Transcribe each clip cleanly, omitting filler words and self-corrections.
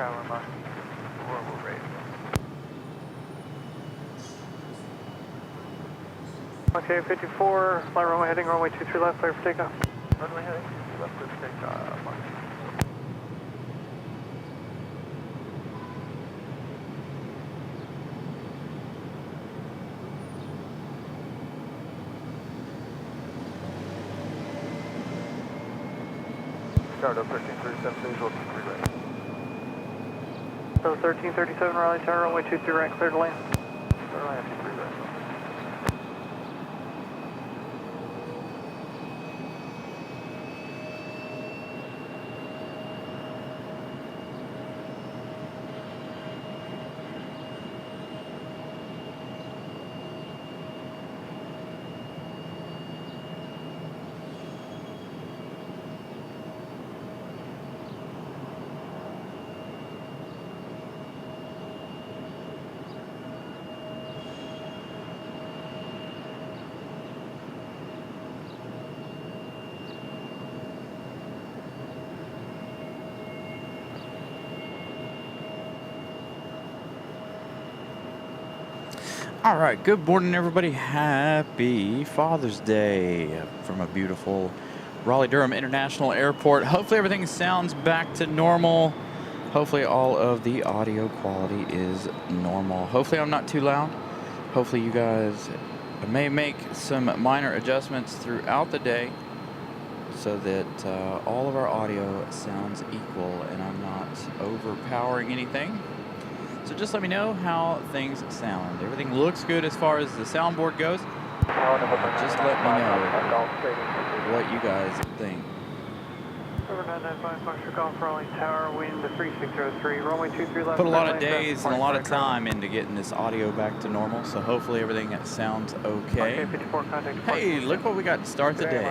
Tower mark. We're ready. Okay, 54, fly runway heading, runway 23 left, clear for takeoff. Runway heading, 23 left, clear for takeoff. Mark. Start up 1337, visual 23 right. So 1337 Raleigh Tower, runway 23 right, clear to land. Clear to land, 23 right. All right, good morning, everybody. Happy Father's Day from a beautiful Raleigh Durham International Airport. Hopefully everything sounds back to normal. Hopefully all of the audio quality is normal. Hopefully I'm not too loud. Hopefully you guys may make some minor adjustments throughout the day so that all of our audio sounds equal and I'm not overpowering anything. So just let me know how things sound. Everything looks good as far as the soundboard goes. Just let me know what you guys think. Over 995, Foxtrot Golf, Raleigh Tower, wind 3603, runway 23 left. Put a lot of days and a lot of time into getting this audio back to normal, so hopefully everything sounds okay. Hey, look what we got to start the day.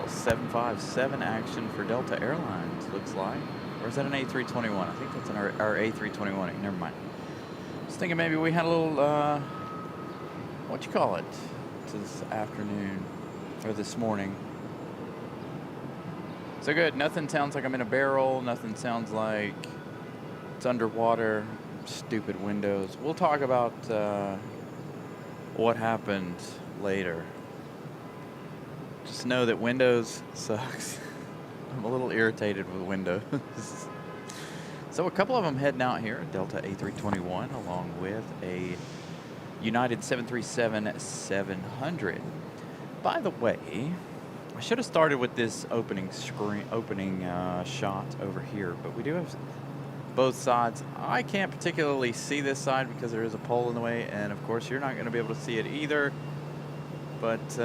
757 action for Delta Airlines, looks like. Or is that an A321? I think that's our A321. Never mind. I was thinking maybe we had a little, what you call it, this afternoon, or this morning. So good. Nothing sounds like I'm in a barrel. Nothing sounds like it's underwater. Stupid windows. We'll talk about what happened later. Just know that Windows sucks. I'm a little irritated with Windows. So a couple of them heading out here, Delta A321, along with a United 737-700. By the way, I should have started with this opening shot over here, but we do have both sides. I can't particularly see this side because there is a pole in the way, and of course you're not going to be able to see it either. But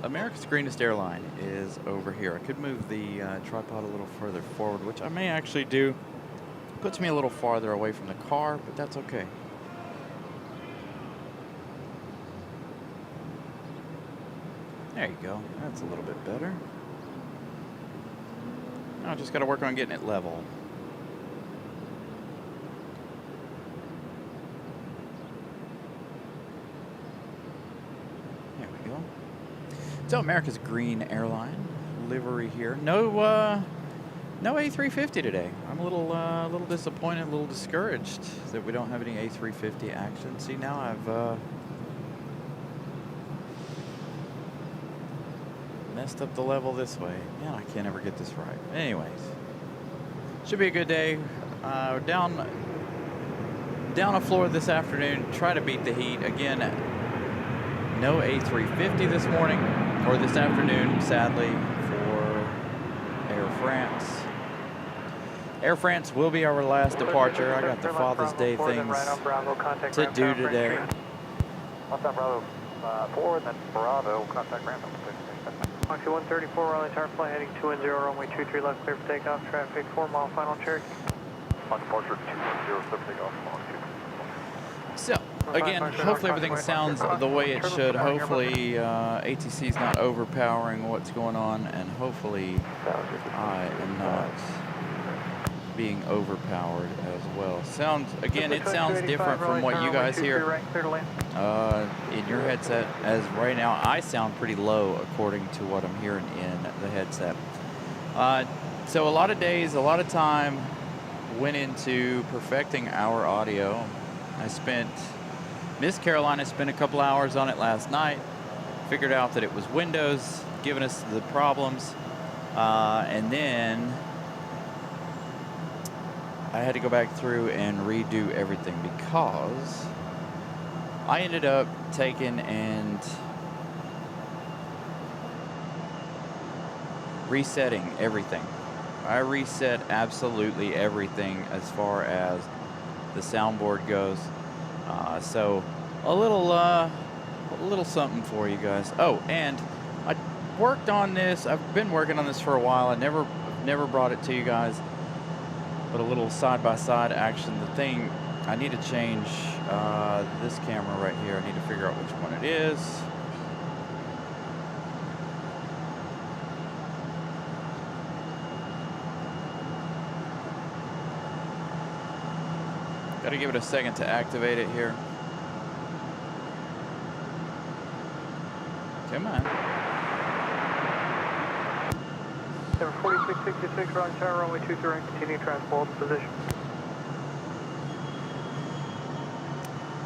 America's greenest airline is over here. I could move the tripod a little further forward, which I may actually do. Puts me a little farther away from the car, but that's okay. There you go. That's a little bit better. Now I just got to work on getting it level. So America's green airline livery here. No A350 today. I'm a little disappointed, a little discouraged that we don't have any A350 action. See, now I've messed up the level this way. Man, I can't ever get this right. Anyways, should be a good day. Down a floor this afternoon. Try to beat the heat again. No A350 this morning. Or this afternoon, sadly, for Air France. Air France will be our last departure. I got the Father's Day things to do today. Contact Bravo 4 and then Bravo, contact Random. Moxie 134, Raleigh Tower, flight heading 210, runway 23 left, clear for takeoff, traffic 4 mile final Cherokee. On departure 210, clear for takeoff, So, again, hopefully everything sounds the way it should. Hopefully ATC is not overpowering what's going on, and hopefully I am not being overpowered as well. Again, it sounds different from what you guys hear in your headset, as right now I sound pretty low according to what I'm hearing in the headset. So a lot of days, a lot of time, went into perfecting our audio. Miss Carolina spent a couple hours on it last night, figured out that it was Windows giving us the problems, and then I had to go back through and redo everything because I ended up taking and resetting everything. I reset absolutely everything as far as the soundboard goes. So a little something for you guys. Oh, and I worked on this. I've been working on this for a while. I never brought it to you guys. But a little side-by-side action. The thing, I need to change this camera right here. I need to figure out which one it is. Got to give it a second to activate it here. Come on. Number 4666, Raleigh Tower, runway 23, and continue transport position.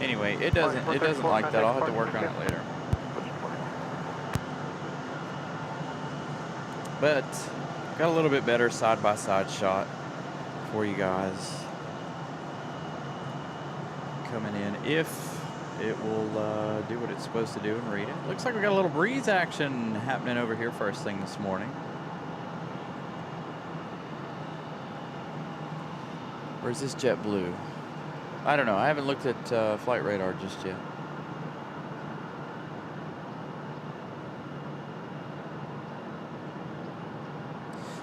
Anyway, it doesn't like that. I'll have to work on it later. But got a little bit better side-by-side shot for you guys coming in, if it will do what it's supposed to do and read it. Looks like we got a little breeze action happening over here first thing this morning. Where's this JetBlue? I don't know. I haven't looked at flight radar just yet.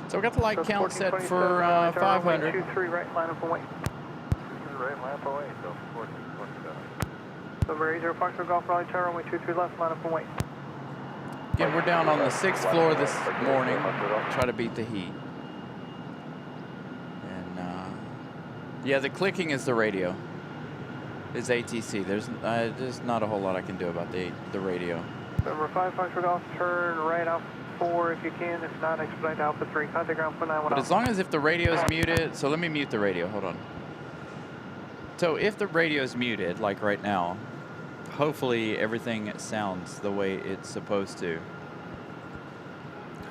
So we got the light count set for 500. 23 right, line up and wait. Right, line up and wait, so 1427. Number 80 Foxtrot Golf, Raleigh Tower, runway 23 left, line up and wait. Again, we're down on the 6th floor this morning. Try to beat the heat. And yeah, the clicking is the radio. It's ATC. There's not a whole lot I can do about the radio. Number 5 Foxtrot Golf, turn right out 4 if you can. If not, expedite to Alpha 3. Contact ground for 911. But as long as if the radio is muted, so let me mute the radio. Hold on. So if the radio is muted, like right now, hopefully everything sounds the way it's supposed to.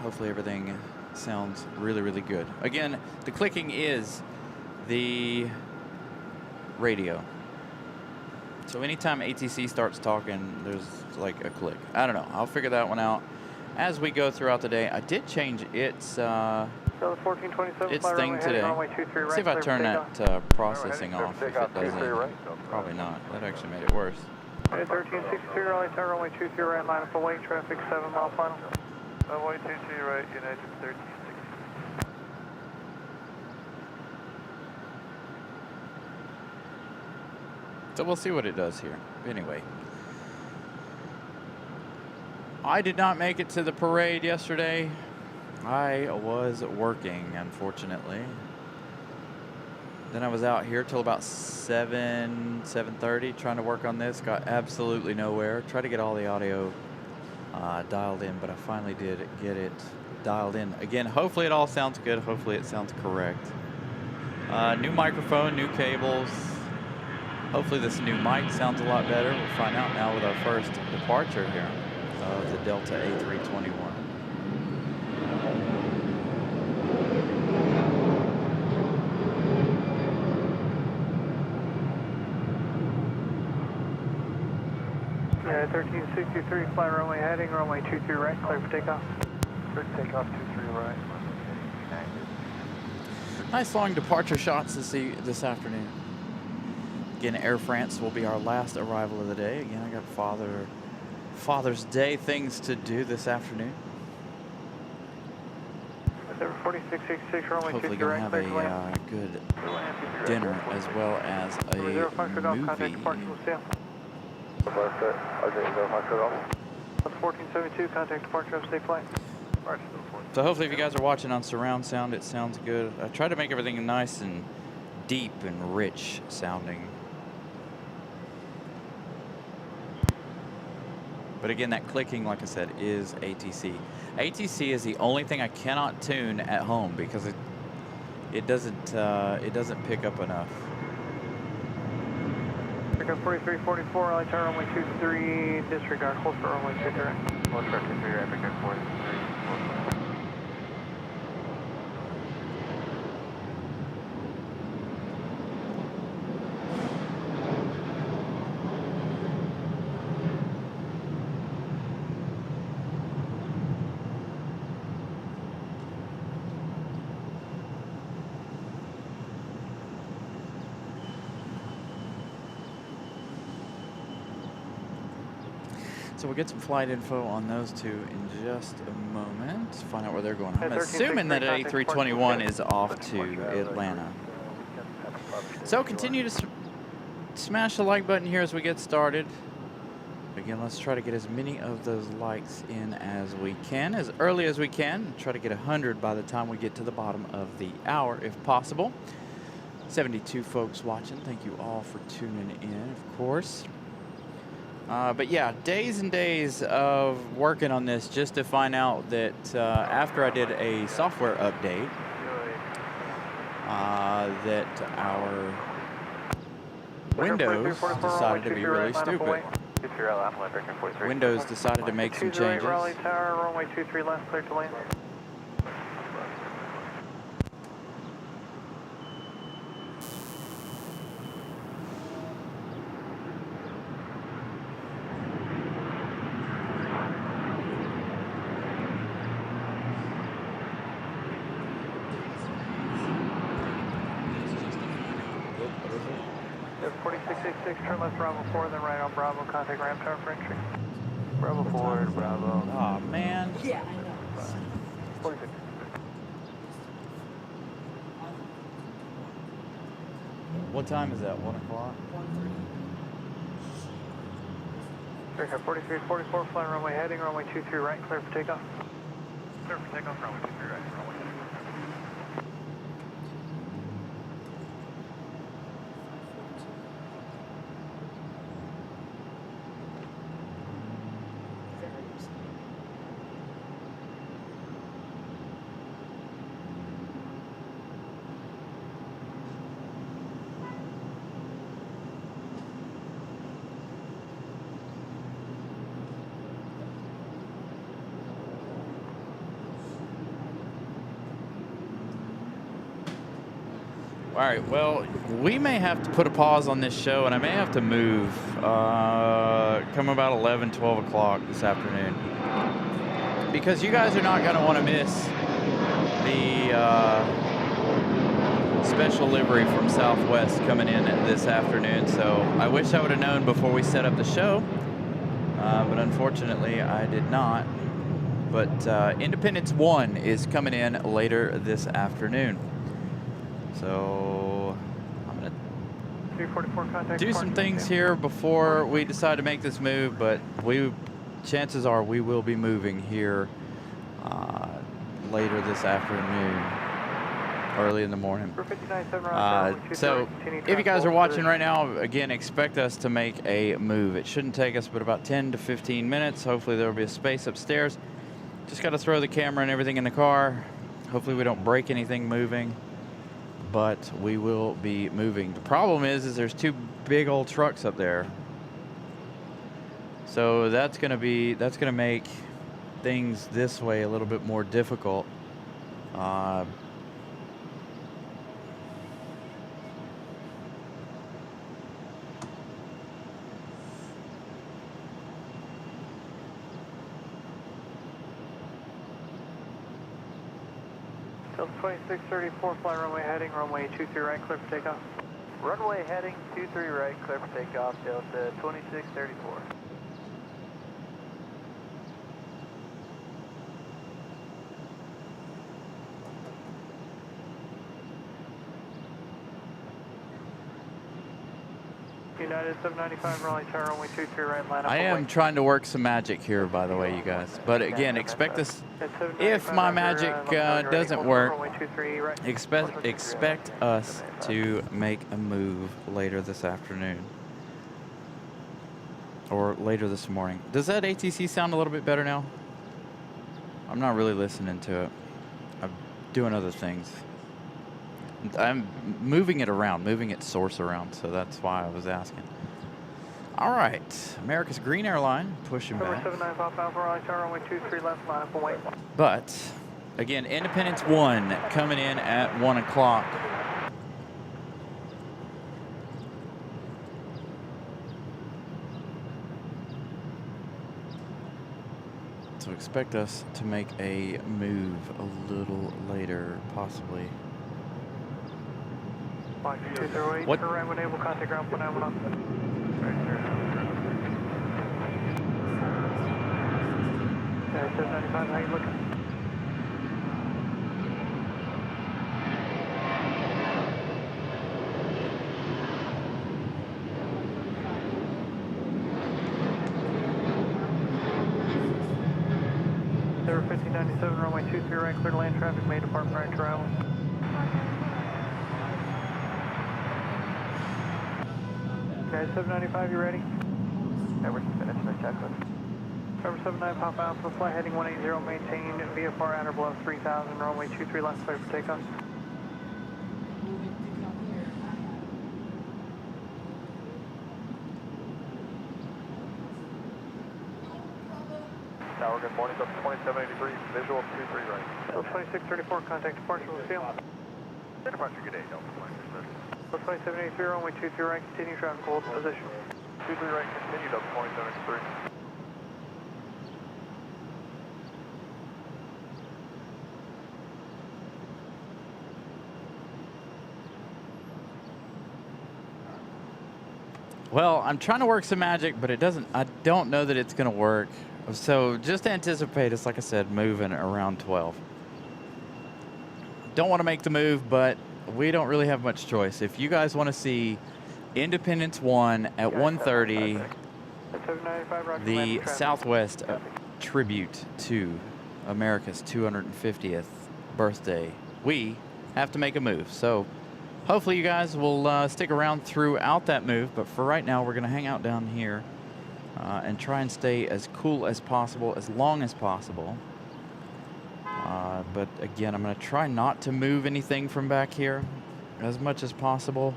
Hopefully everything sounds really, really good. Again, the clicking is the radio. So anytime ATC starts talking, there's like a click. I don't know. I'll figure that one out as we go throughout the day. I did change its thing today. See if I turn that processing off. If it doesn't, probably not. That actually made it worse. 1363 Raleigh Tower, runway 23 right, line up and wait. Traffic 7 mile final. Runway 23 right, United 1360. So we'll see what it does here. Anyway, I did not make it to the parade yesterday. I was working, unfortunately. Then I was out here till about 7:30 trying to work on this. Got absolutely nowhere. Tried to get all the audio dialed in, but I finally did get it dialed in. Again, hopefully it all sounds good. Hopefully it sounds correct. New microphone, new cables. Hopefully this new mic sounds a lot better. We'll find out now with our first departure here of the Delta A321. Yeah, 1363, fly runway heading, runway 23 right, clear for takeoff. Clear for takeoff, 23 right. Nice long departure shots this afternoon. Again, Air France will be our last arrival of the day. Again, I got Father's Day things to do this afternoon. 4666, runway 23 right, hopefully gonna have a good dinner as well as a movie. Contact departure with Sam. 1472, contact departure of safe flight. So hopefully if you guys are watching on surround sound, it sounds good. I try to make everything nice and deep and rich sounding. But again, that clicking, like I said, is ATC. ATC is the only thing I cannot tune at home because it doesn't pick up enough. Pick up 4344, Raleigh Tower, runway 23, disregard, hold for runway 23 right. Hold for 23 right, pick up 43. So we'll get some flight info on those two in just a moment. Find out where they're going. I'm assuming that A321 is off to Atlanta. So continue to smash the like button here as we get started. Again, let's try to get as many of those likes in as we can, as early as we can. Try to get 100 by the time we get to the bottom of the hour, if possible. 72 folks watching. Thank you all for tuning in, of course. But yeah, days and days of working on this just to find out that after I did a software update, that our Windows decided to be really stupid. Windows decided to make some changes. Raleigh Tower, runway 23 left, clear to land. Yep, 4686, turn left Bravo 4, then right on Bravo, contact ramp tower for entry. Bravo forward, Bravo. Oh man. Yeah, I know. 46. What time is that? 1 o'clock? 1:30. 4344, flying runway heading, runway 23 right, clear for takeoff. Clear for takeoff, runway 23 right, runway 23. All right, well, we may have to put a pause on this show, and I may have to move come about 11, 12 o'clock this afternoon. Because you guys are not going to want to miss the special livery from Southwest coming in this afternoon. So I wish I would have known before we set up the show, but unfortunately I did not. But Independence 1 is coming in later this afternoon. So I'm going to do some things here before we decide to make this move, but chances are we will be moving here later this afternoon, early in the morning. So if you guys are watching right now, again, expect us to make a move. It shouldn't take us but about 10 to 15 minutes. Hopefully there will be a space upstairs. Just got to throw the camera and everything in the car. Hopefully we don't break anything moving. But we will be moving. The problem is there's two big old trucks up there. So that's gonna make things this way a little bit more difficult. Delta 2634, fly runway heading, runway 23 right, clear for takeoff. Runway heading 23 right, clear for takeoff, Delta 2634. United 795, Raleigh Tower, runway 23 right, line up. I am trying to work some magic here, by the way, you guys. But again, expect us, if my magic doesn't work, expect us to make a move later this afternoon. Or later this morning. Does that ATC sound a little bit better now? I'm not really listening to it. I'm doing other things. I'm moving it around, moving its source around, so that's why I was asking. All right, America's Green Airline pushing back. 79 Pop Alpha, Raleigh Tower, runway 23 left, line up and wait. But again, Independence 1 coming in at 1 o'clock. So expect us to make a move a little later, possibly. What? Right when able, contact ground phenomenon. Okay, 795, how you looking? There 1597, runway 23 right, clear to land traffic, may depart prior to Raleigh. Okay, 795, you ready? Yeah, we're finished the checklist. Cover 79 Pop Alpha, flight heading 180, maintain VFR outer below 3000, runway 23 left, clear for takeoff. Tower, good morning, up 2783, visual 23 right. So 2634, contact departure, we'll see you. Departure, good day, Delta Flight. So 2783, runway 23 right, continue traffic, hold position. 23 right, continued up 2783. Well, I'm trying to work some magic, but I don't know that it's going to work. So just anticipate us, like I said, moving around 12. Don't want to make the move, but we don't really have much choice. If you guys want to see Independence 1 at 1:30, the Southwest tribute to America's 250th birthday, we have to make a move. So hopefully you guys will stick around throughout that move, but for right now, we're going to hang out down here and try and stay as cool as possible, as long as possible. But again, I'm going to try not to move anything from back here as much as possible.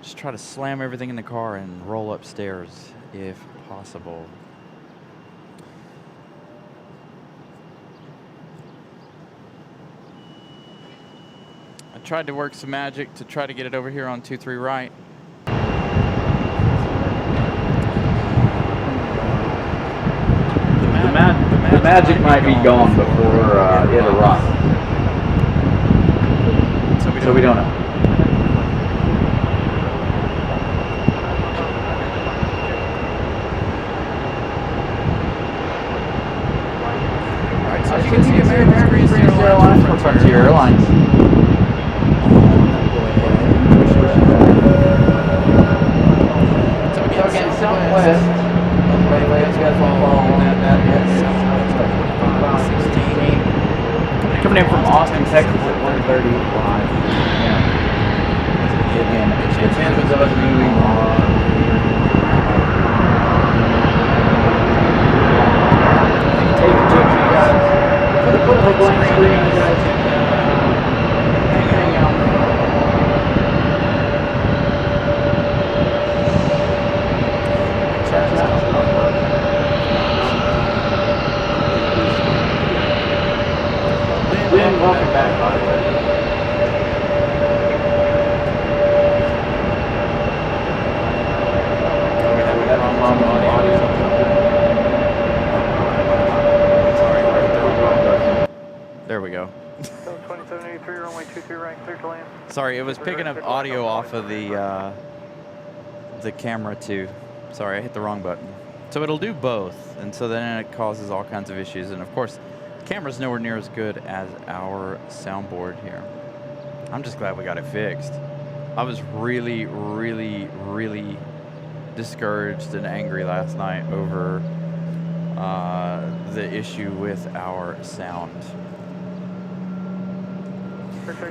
Just try to slam everything in the car and roll upstairs if possible. I tried to work some magic to try to get it over here on 23 right. The magic might be gone before it arrives. So we don't know. Alright, so As you can see, America's Green Airlines for Frontier Airlines. So again, Southwest. Let's get follow coming in from Austin, Texas at 1:30 live. Yeah. Again, it's in with us moving on. Put a blank screen, you guys. Hang out. Lynn, welcome back, by the way. There we go. 2783, runway 23 right, clear to land. Sorry, it was picking up audio off of the camera too. Sorry, I hit the wrong button. So it'll do both, and so then it causes all kinds of issues. And of course, the camera's nowhere near as good as our soundboard here. I'm just glad we got it fixed. I was really, really, really discouraged and angry last night over the issue with our sound.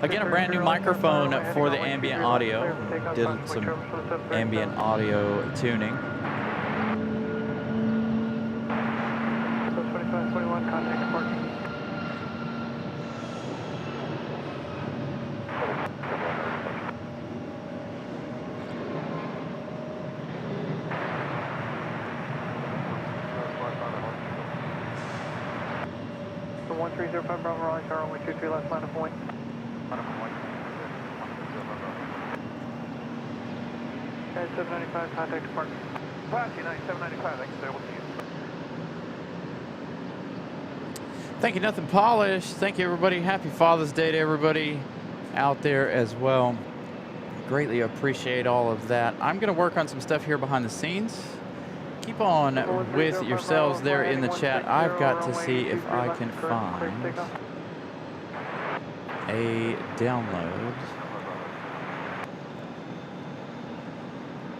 Again, a brand new microphone for the ambient audio. Did some ambient audio tuning. 2521, contact departure. 1305 Bravo, Raleigh, Tower, runway 23 left, line of point. Guys, 795, contact departure. Apache 9795, thanks, sir. We'll see you. Thank you, Nothing Polished. Thank you, everybody. Happy Father's Day to everybody out there as well. Greatly appreciate all of that. I'm going to work on some stuff here behind the scenes. Keep on with yourselves there in the chat. I've got to see if I can find a download.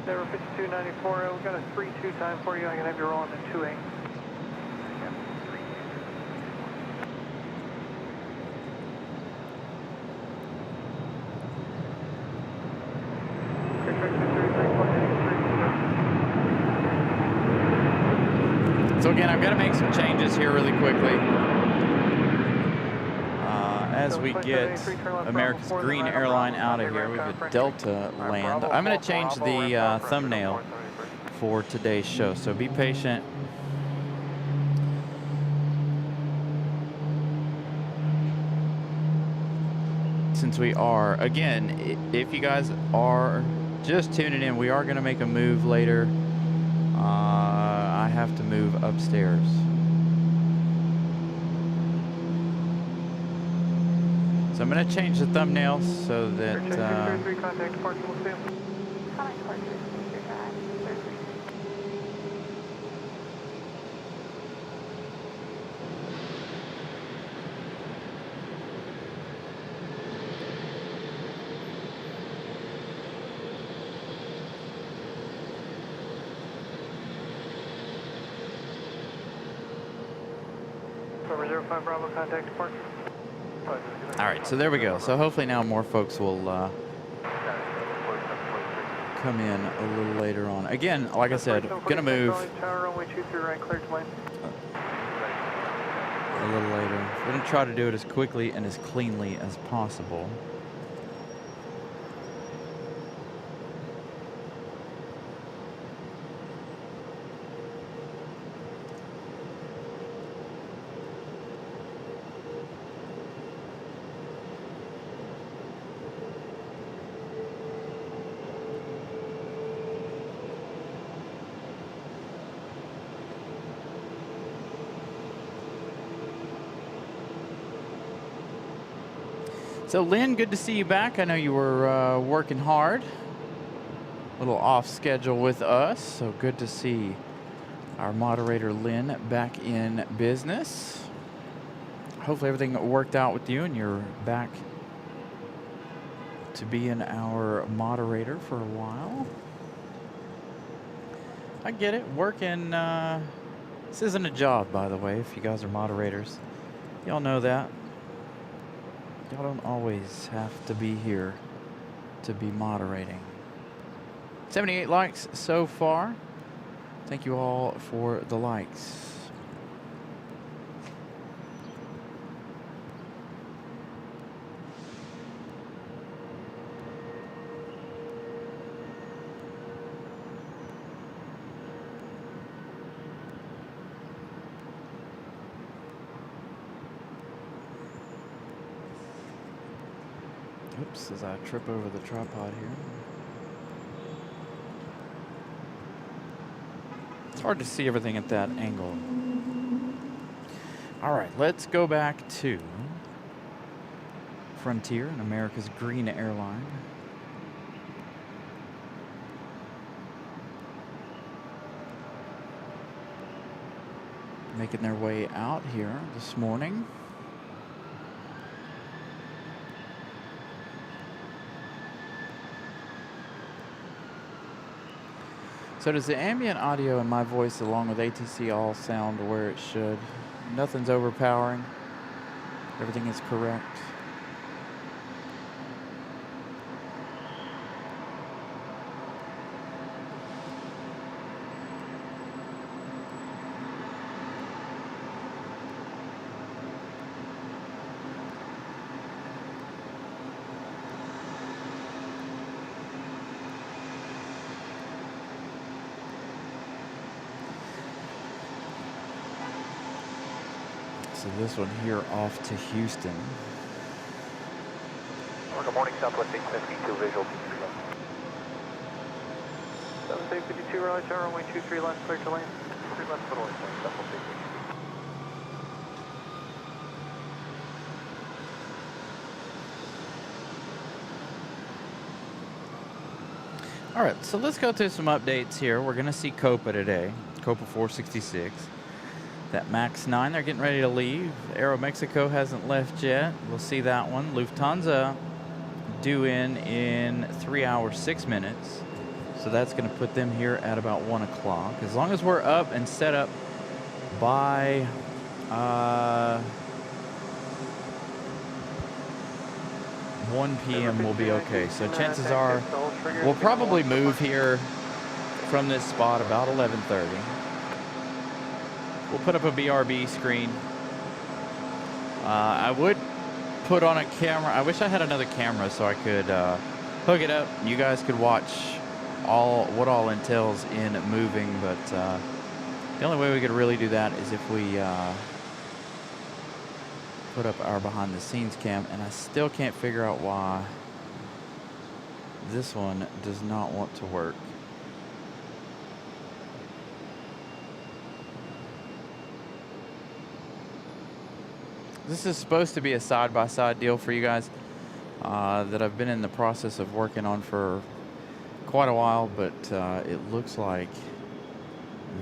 Number 5294, we've got a 3-2 time for you. I can have you rolling at 2-8. So again, I've got to make some changes here really quickly. As we get America's Green Airline out of here, we have a Delta land. I'm going to change the thumbnail for today's show, so be patient. Since we are, again, if you guys are just tuning in, we are going to make a move later. I have to move upstairs. So I'm going to change the thumbnail so that contact departure, we'll see you. Contact departure, your drive, 33. Over 05 Bravo, contact departure. all right, so there we go. So hopefully now more folks will come in a little later on. Again, like I said, gonna move Tower, runway 23 right, clear to land. a little later. We're gonna try to do it as quickly and as cleanly as possible. So Lynn, good to see you back. I know you were working hard, a little off schedule with us. So good to see our moderator Lynn back in business. Hopefully everything worked out with you and you're back to being our moderator for a while. I get it, working, this isn't a job, by the way, if you guys are moderators. Y'all know that. Y'all don't always have to be here to be moderating. 78 likes so far. Thank you all for the likes. Oops, as I trip over the tripod here. It's hard to see everything at that angle. All right, let's go back to Frontier and America's Green Airline. Making their way out here this morning. So does the ambient audio and my voice along with ATC all sound where it should? Nothing's overpowering. Everything is correct. So this one here off to Houston. Good morning, Southwest 852 visual. 7852 Raleigh Tower, runway 23 left, clear to land. 3 left, foot away, Southwest 852. All right, so let's go through some updates here. We're going to see Copa today, Copa 466. That MAX 9, they're getting ready to leave. Aeromexico hasn't left yet. We'll see that one. Lufthansa due in 3 hours, 6 minutes. So that's going to put them here at about 1 o'clock. As long as we're up and set up by 1 p.m. we'll be okay. So chances are we'll probably move here from this spot about 11:30. We'll put up a BRB screen. I would put on a camera. I wish I had another camera so I could hook it up. You guys could watch what all entails in moving, but the only way we could really do that is if we put up our behind the scenes cam, and I still can't figure out why this one does not want to work. This is supposed to be a side-by-side deal for you guys that I've been in the process of working on for quite a while, but it looks like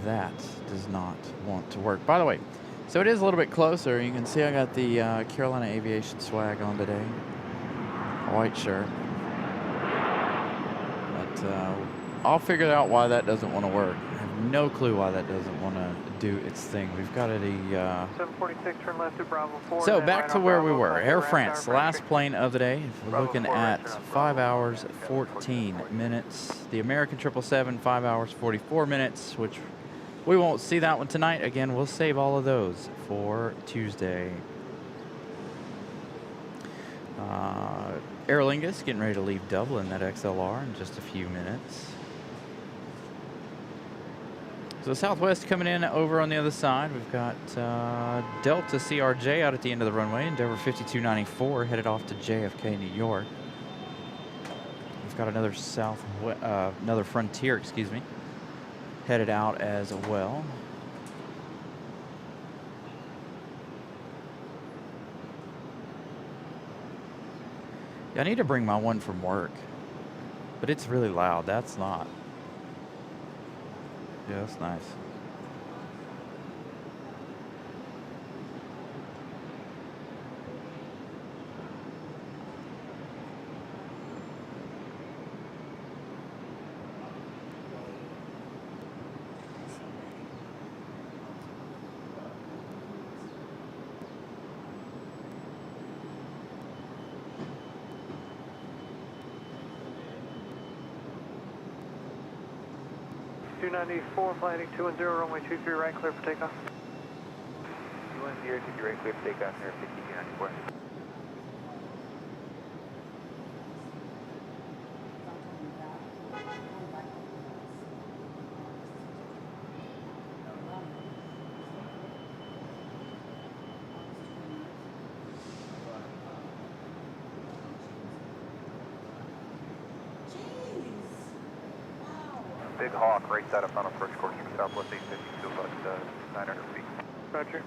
that does not want to work. By the way, so it is a little bit closer. You can see I got the Carolina Aviation swag on today, a white shirt. But I'll figure out why that doesn't want to work. I have no clue why that doesn't want to do its thing. We've got it 746, turn left to Bravo 4. So back to where we were. Air France, last plane of the day. We're looking at 5 hours, 14 minutes. The American 777, 5 hours, 44 minutes, which we won't see that one tonight. Again, we'll save all of those for Tuesday. Aer Lingus getting ready to leave Dublin, that XLR, in just a few minutes. So Southwest coming in over on the other side. We've got Delta CRJ out at the end of the runway. Endeavor 5294 headed off to JFK, New York. We've got another another Frontier, excuse me, headed out as well. Yeah, I need to bring my one from work, but it's really loud. That's not. Yeah, that's nice. .294, flight heading 210, runway 23 right, clear for takeoff. 210, 23 right, clear for takeoff, near 5294. Big Hawk, right side up on approach course for Southwest 852, about 900 feet. Roger.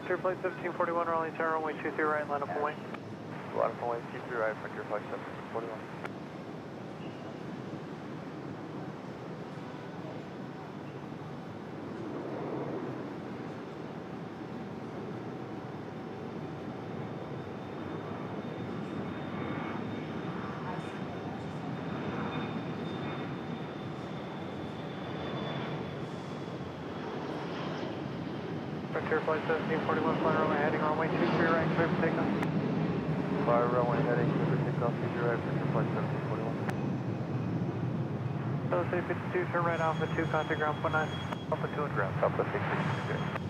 Clear flight 1741, Raleigh Tower, runway 23 right, line up and wing. Line up and wing, 23 right, Frontier flight 1741. Frontier flight 1741, fly runway heading runway 23 right, clear for takeoff. Fly runway heading, clear for takeoff, 23 right, Frontier flight 1741. Southwest 852, turn right Alpha 2, contact ground 19. Alpha 2 and ground, Southwest 852.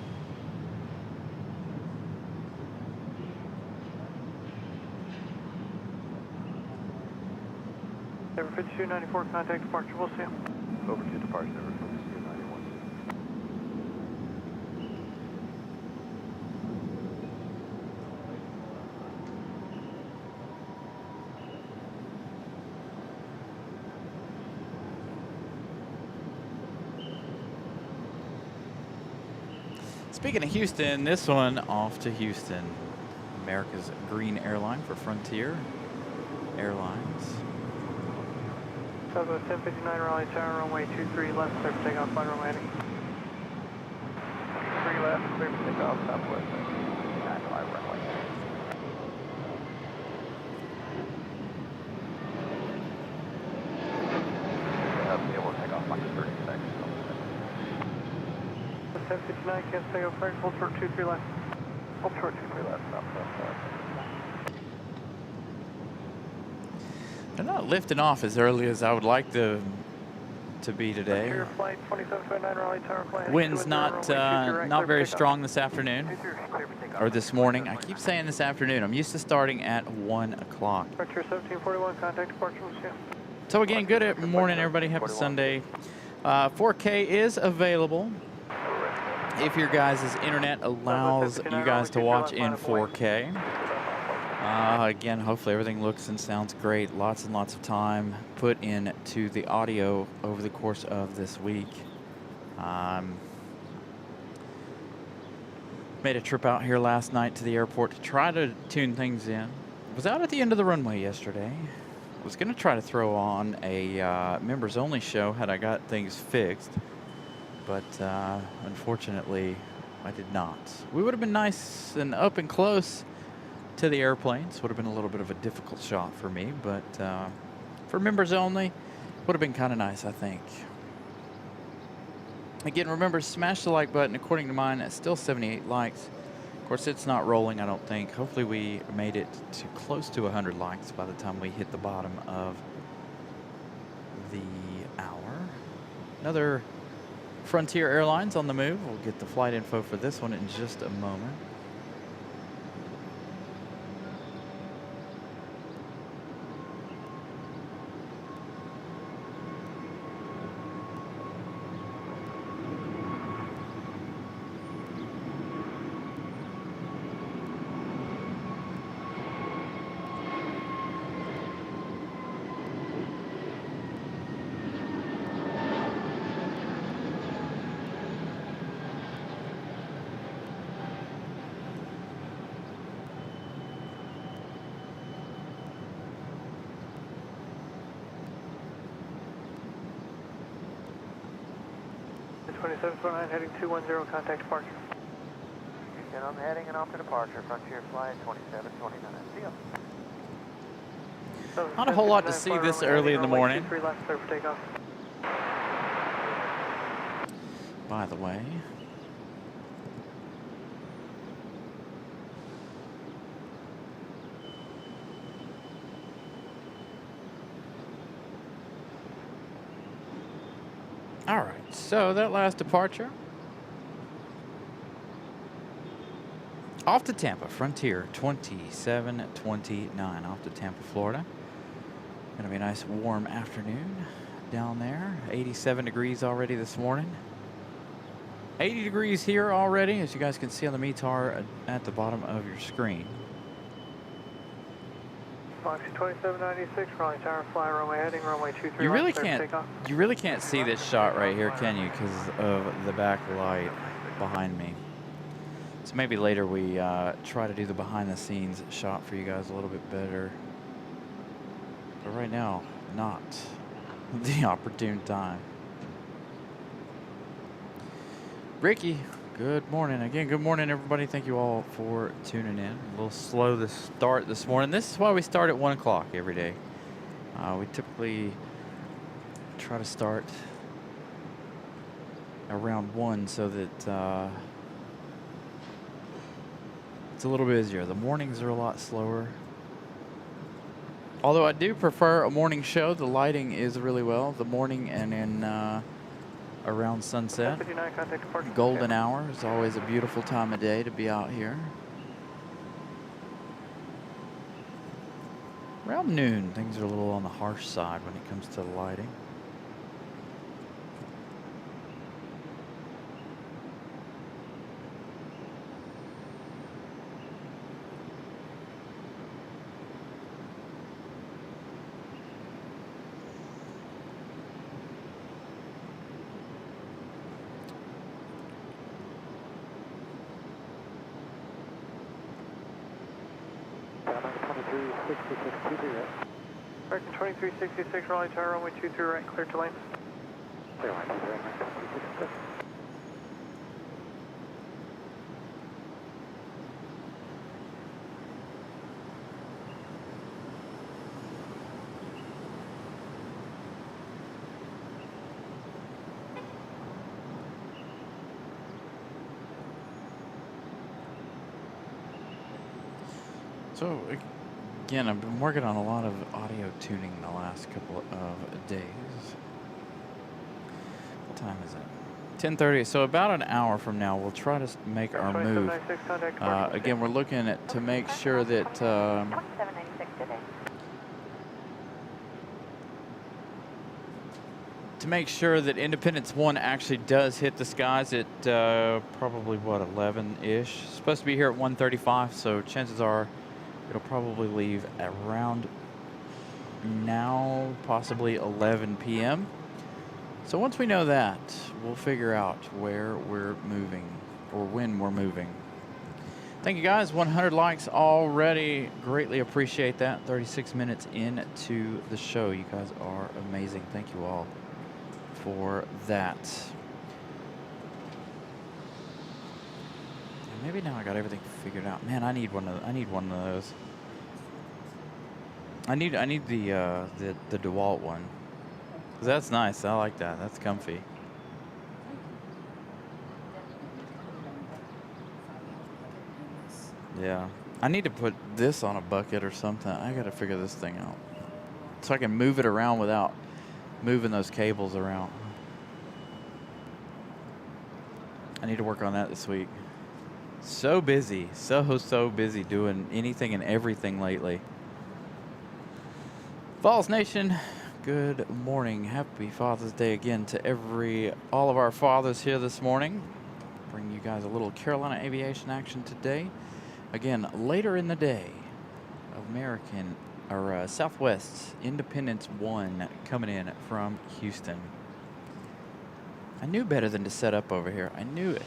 Number 5294, contact departure, we'll see you. Over to departure, number 5291. Speaking of Houston, this one off to Houston. America's green airline for Frontier Airlines. Southwest 1059 Raleigh Tower, runway 23 left, clear for takeoff, flight runway heading. 3 left, clear for takeoff, southwest 995 runway. Yeah, we'll take off like 30 seconds. 1059, cancel takeoff, flight, hold short 23 left. Hold short 23 left, southwest. They're not lifting off as early as I would like to be today. Frontier flight 2759 Raleigh Tower, flight Wind's not not very strong this afternoon or this morning. I keep saying this afternoon. I'm used to starting at 1 o'clock. Frontier 1741, contact departure, we'll see you. So again, good morning, everybody. Happy Sunday. 4K is available if your guys' internet allows you guys to watch in 4K. Again, hopefully everything looks and sounds great. Lots and lots of time put into the audio over the course of this week. Made a trip out here last night to the airport to try to tune things in. Was out at the end of the runway yesterday. Was going to try to throw on a members only show had I got things fixed, but unfortunately I did not. We would have been nice and up and close to the airplanes. Would have been a little bit of a difficult shot for me, but for members only, would have been kind of nice, I think. Again, remember, smash the like button. According to mine, it's still 78 likes. Of course, it's not rolling, I don't think. Hopefully we made it to close to 100 likes by the time we hit the bottom of the hour. Another Frontier Airlines on the move. We'll get the flight info for this one in just a moment. Heading 210, contact departure. Houston, I'm heading and off to departure. Frontier flight 2729. See ya. Not a whole lot to see this early in the morning. 23 left, clear for takeoff. By the way. All right, so that last departure. Off to Tampa, Frontier 2729, off to Tampa, Florida. Gonna be a nice warm afternoon down there. 87 degrees already this morning. 80 degrees here already, as you guys can see on the METAR at the bottom of your screen. Foxy 2796, Raleigh Tower, fly runway heading, runway 23 You really left, clear for takeoff. you really can't see this shot right here, can you? Because of the back light behind me. So maybe later we try to do the behind the scenes shot for you guys a little bit better. But right now, not the opportune time. Ricky, good morning. Again, good morning, everybody. Thank you all for tuning in. A little slow to start this morning. This is why we start at 1 o'clock every day. We typically try to start around 1 so that it's a little busier. The mornings are a lot slower. Although I do prefer a morning show. The lighting is really well. The morning and in around sunset. 59, contact departure. Golden hour is always a beautiful time of day to be out here. Around noon, things are a little on the harsh side when it comes to lighting. American 2366, Raleigh Tower, runway 23 right, clear to lane. Clear line, 23 right, 2366. So, again, I've been working on a lot of audio tuning the last couple of days. What time is it? 10:30. So about an hour from now, we'll try to make our move. 2796, contact departure. Again, we're looking at to make sure that 2796 today. Independence 1 actually does hit the skies at probably what 11-ish. Supposed to be here at 1:35, so chances are it'll probably leave around now, possibly 11 p.m. So once we know that, we'll figure out where we're moving or when we're moving. Thank you guys, 100 likes already. Greatly appreciate that. 36 minutes into the show. You guys are amazing. Thank you all for that. Maybe now I got everything figured out. Man, I need one of those. I need the DeWalt one. 'Cause that's nice. I like that. That's comfy. Yeah. I need to put this on a bucket or something. I got to figure this thing out. So I can move it around without moving those cables around. I need to work on that this week. So busy, so busy doing anything and everything lately. Falls Nation, good morning. Happy Father's Day again to all of our fathers here this morning. Bring you guys a little Carolina aviation action today. Again, later in the day, Southwest Independence 1 coming in from Houston. I knew better than to set up over here. I knew it.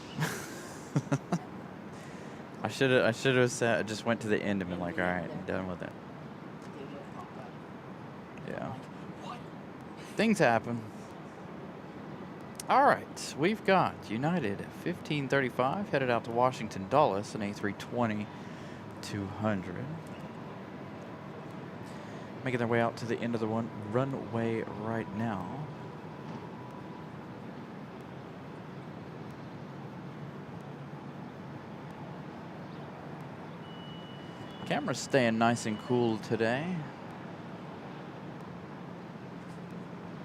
I should have just went to the end and been like, all right, I'm done with it. Yeah. Things happen. All right, we've got United 1535 headed out to Washington Dulles, an A320-200. Making their way out to the end of the runway right now. Camera's staying nice and cool today.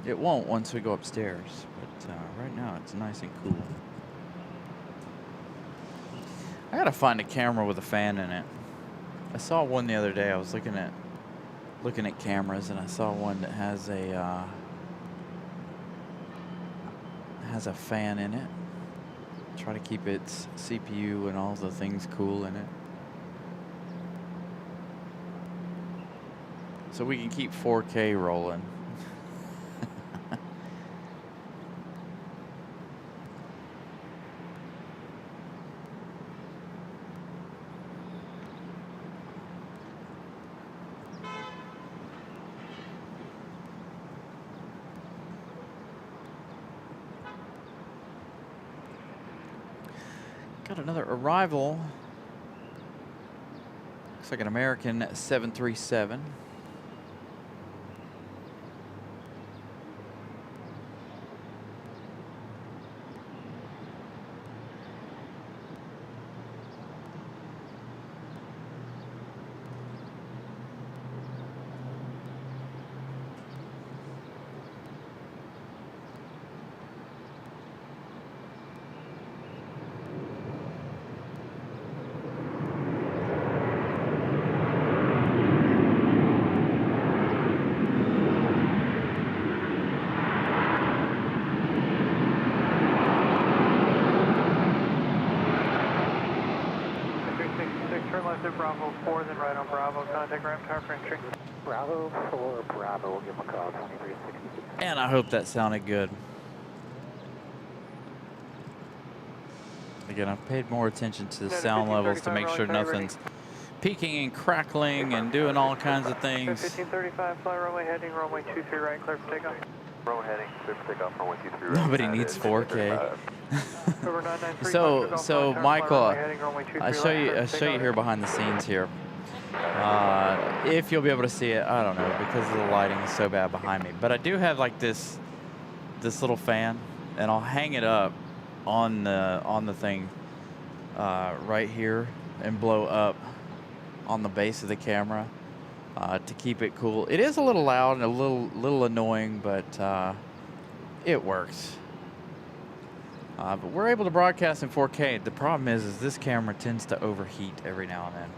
It won't once we go upstairs, but right now it's nice and cool. I gotta find a camera with a fan in it. I saw one the other day. I was looking at cameras, and I saw one that has a fan in it. Try to keep its CPU and all the things cool in it, so we can keep 4K rolling. Got another arrival. Looks like an American 737. turn left at Bravo 4, then right on Bravo. Contact ramp tower for entry. Bravo 4, Bravo, we'll give them a call, 2360. And I hope that sounded good. Again, I've paid more attention to the sound levels to make sure nothing's peaking and crackling and doing all kinds of things. 1535, fly runway heading, runway 23 right, clear for takeoff. Runway heading, clear for takeoff, runway 23 right. Nobody needs 4K. Over 993, So Michael, I show you here behind the scenes here. If you'll be able to see it, I don't know, because the lighting is so bad behind me. But I do have like this little fan, and I'll hang it up on the thing right here and blow up on the base of the camera to keep it cool. It is a little loud and a little annoying, but it works. But we're able to broadcast in 4K. The problem is this camera tends to overheat every now and then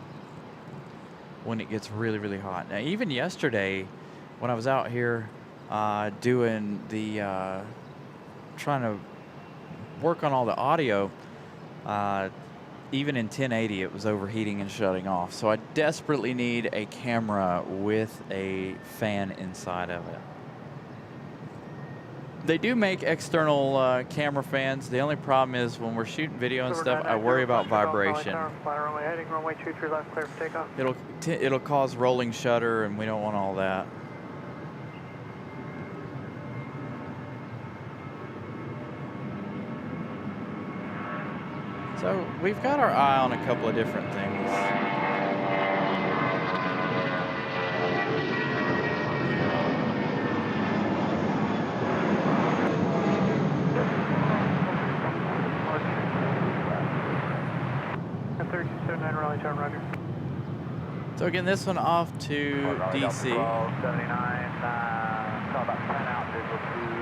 when it gets really, really hot. Now, even yesterday, when I was out here doing the trying to work on all the audio, even in 1080, it was overheating and shutting off. So I desperately need a camera with a fan inside of it. They do make external camera fans. The only problem is when we're shooting video and stuff, I worry about vibration. It'll cause rolling shutter, and we don't want all that. So we've got our eye on a couple of different things. So again, this one off to DC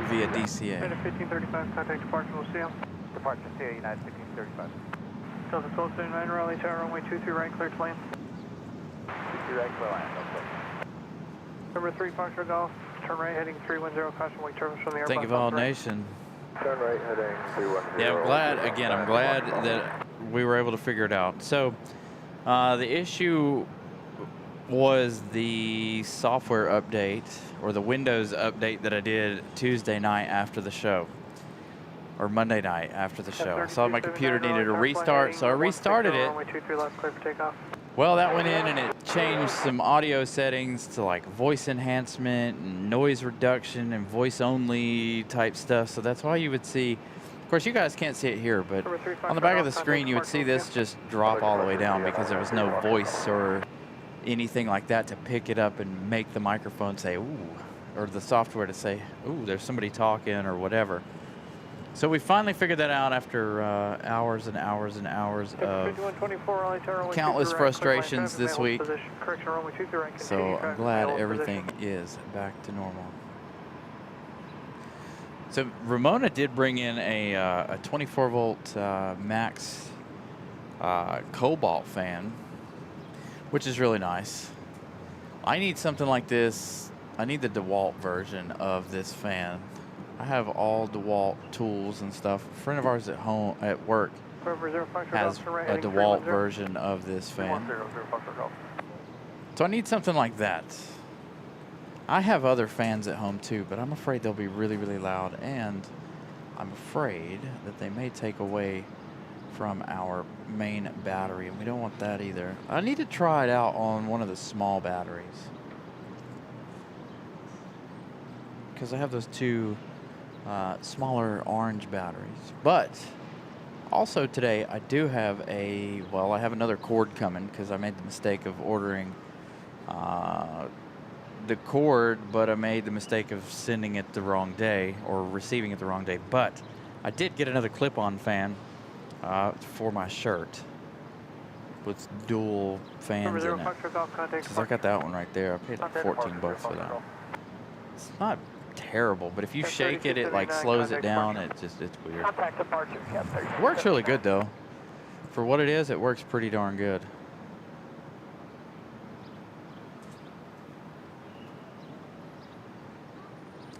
via DCA. 1535, contact departure, we'll see you. Departure CA United 1635. Delta 1279, Raleigh Tower, runway 23 right, clear to land. 23 right, clear land, okay. Number 3, Foxtrot Golf, turn right heading 310, caution wake turbines from the Airbus. Thank you, Vol Nation. Turn right heading 310. Yeah, I'm glad that we were able to figure it out. So the issue was the software update, or the Windows update that I did Tuesday night after the show, or Monday night after the show. I saw my computer needed a restart, so I restarted it. Well, that went in and it changed some audio settings to like voice enhancement and noise reduction and voice only type stuff. So that's why you would see, of course you guys can't see it here, but on the back of the screen you would see this just drop all the way down because there was no voice or anything like that to pick it up and make the microphone say, ooh, or the software to say, ooh, there's somebody talking or whatever. So we finally figured that out after hours and hours and hours of countless frustrations this week. So I'm glad everything is back to normal. So Ramona did bring in a 24 volt max Cobalt fan, which is really nice. I need something like this. I need the DeWalt version of this fan. I have all DeWalt tools and stuff. A friend of ours at home, at work, has a DeWalt version of this fan. So I need something like that. I have other fans at home too, but I'm afraid they'll be really, really loud, and I'm afraid that they may take away from our main battery, and we don't want that either. I need to try it out on one of the small batteries, because I have those two smaller orange batteries. But also today I do have I have another cord coming, because I made the mistake of ordering the cord, but I made the mistake of sending it the wrong day, or receiving it the wrong day. But I did get another clip-on fan for my shirt with dual fans in it. Because I got that one right there. I paid like 14 bucks for that. It's not terrible, but if you shake it, it like slows it down. It's weird. It works really good though. For what it is, it works pretty darn good.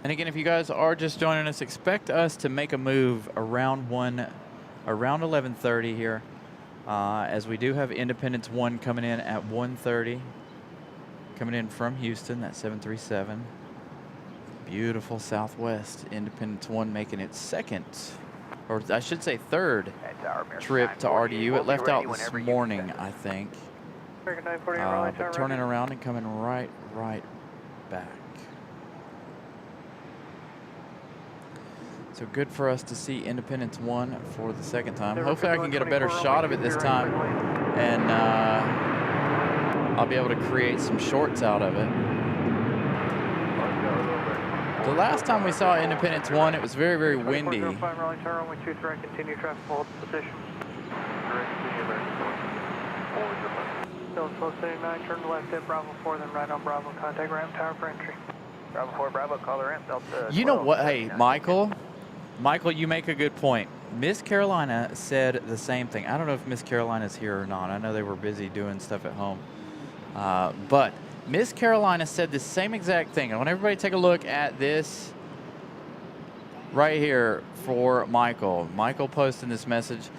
And again, if you guys are just joining us, expect us to make a move around 11:30 here. as we do have Independence 1 coming in at 1:30. Coming in from Houston, that 737. Beautiful Southwest. Independence 1 making its second, or I should say third, trip to RDU. It left out this morning, I think. But turning around and coming right back. So good for us to see Independence 1 for the second time. Hopefully I can get a better shot of it this time, and I'll be able to create some shorts out of it. The last time we saw Independence 1, it was very, very windy. Continue traffic hold position. Still slow 79, turn left at Bravo 4, then right on Bravo, contact ramp tower for entry. Bravo 4, Bravo, call the ramp, Delta. You know what? Hey, Michael, you make a good point. Miss Carolina said the same thing. I don't know if Miss Carolina's here or not. I know they were busy doing stuff at home. But Miss Carolina said the same exact thing. I want everybody to take a look at this right here for Michael. Michael posted this message.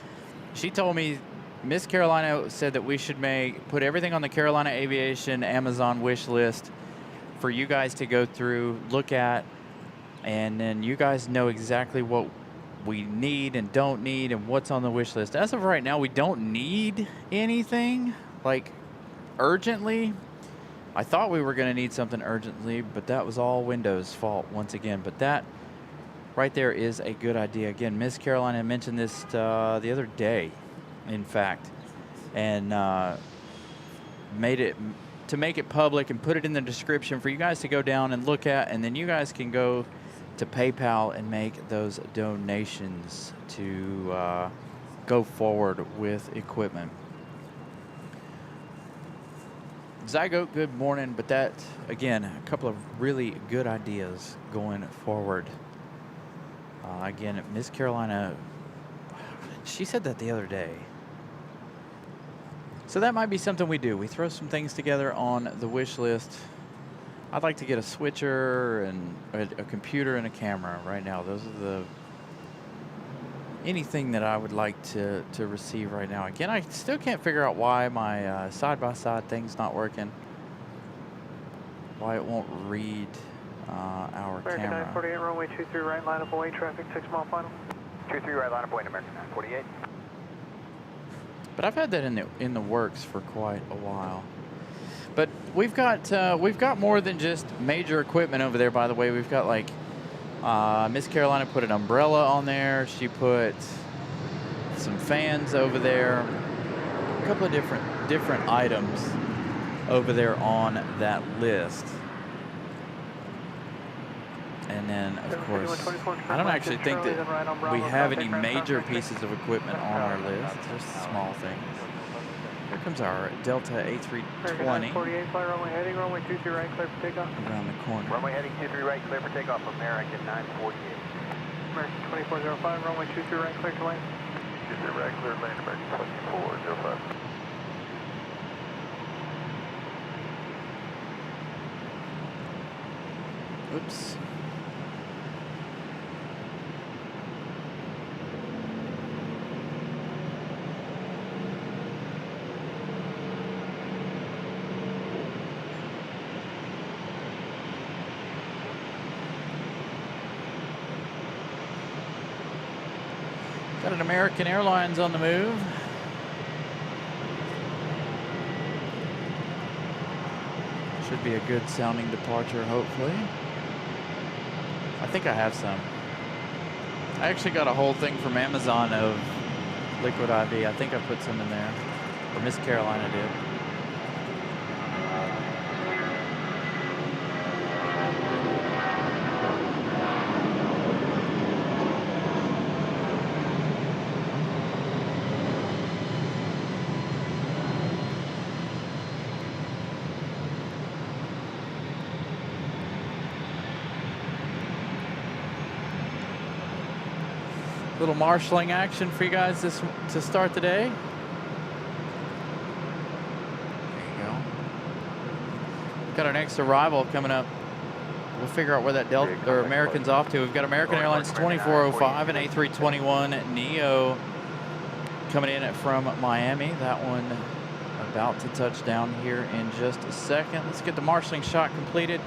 She told me Miss Carolina said that we should put everything on the Carolina Aviation Amazon wish list for you guys to go through, look at, and then you guys know exactly what we need and don't need and what's on the wish list. As of right now, we don't need anything like urgently. I thought we were going to need something urgently, but that was all Windows' fault once again. But that right there is a good idea. Again, Miss Carolina mentioned this the other day, in fact, and made it to make it public and put it in the description for you guys to go down and look at, and then you guys can go to PayPal and make those donations to go forward with equipment. Zygote, good morning. But that, again, a couple of really good ideas going forward. Again, Miss Carolina, she said that the other day. So that might be something we do. We throw some things together on the wish list. I'd like to get a switcher and a computer and a camera right now. Those are anything that I would like to receive right now. Again, I still can't figure out why my side-by-side thing's not working. Why it won't read our American camera. 948, runway 23 right, line up away, traffic 6 mile final. 23 right, line up away, American 948. But I've had that in the works for quite a while. But we've got more than just major equipment over there. By the way, we've got like Miss Carolina put an umbrella on there. She put some fans over there. A couple of different items over there on that list. And then, of course, I don't actually think that we have any major pieces of equipment on our list. Just small things. Here comes our Delta A320. 48, fly runway heading, runway 23 right, clear for takeoff. Around the corner. Runway heading 23 right, clear for takeoff, American 948. American 2405, runway 23 right, clear to land. 23 right, clear to land, American 2405. Oops. Got an American Airlines on the move. Should be a good sounding departure, hopefully. I think I have some. I actually got a whole thing from Amazon of liquid IV. I think I put some in there. Or Miss Carolina did. Little marshalling action for you guys to start the day. There you go. Got our next arrival coming up. We'll figure out where that Delta or American's off to. We've got American Airlines 2405 and A321 Neo coming in from Miami. That one about to touch down here in just a second. Let's get the marshaling shot completed.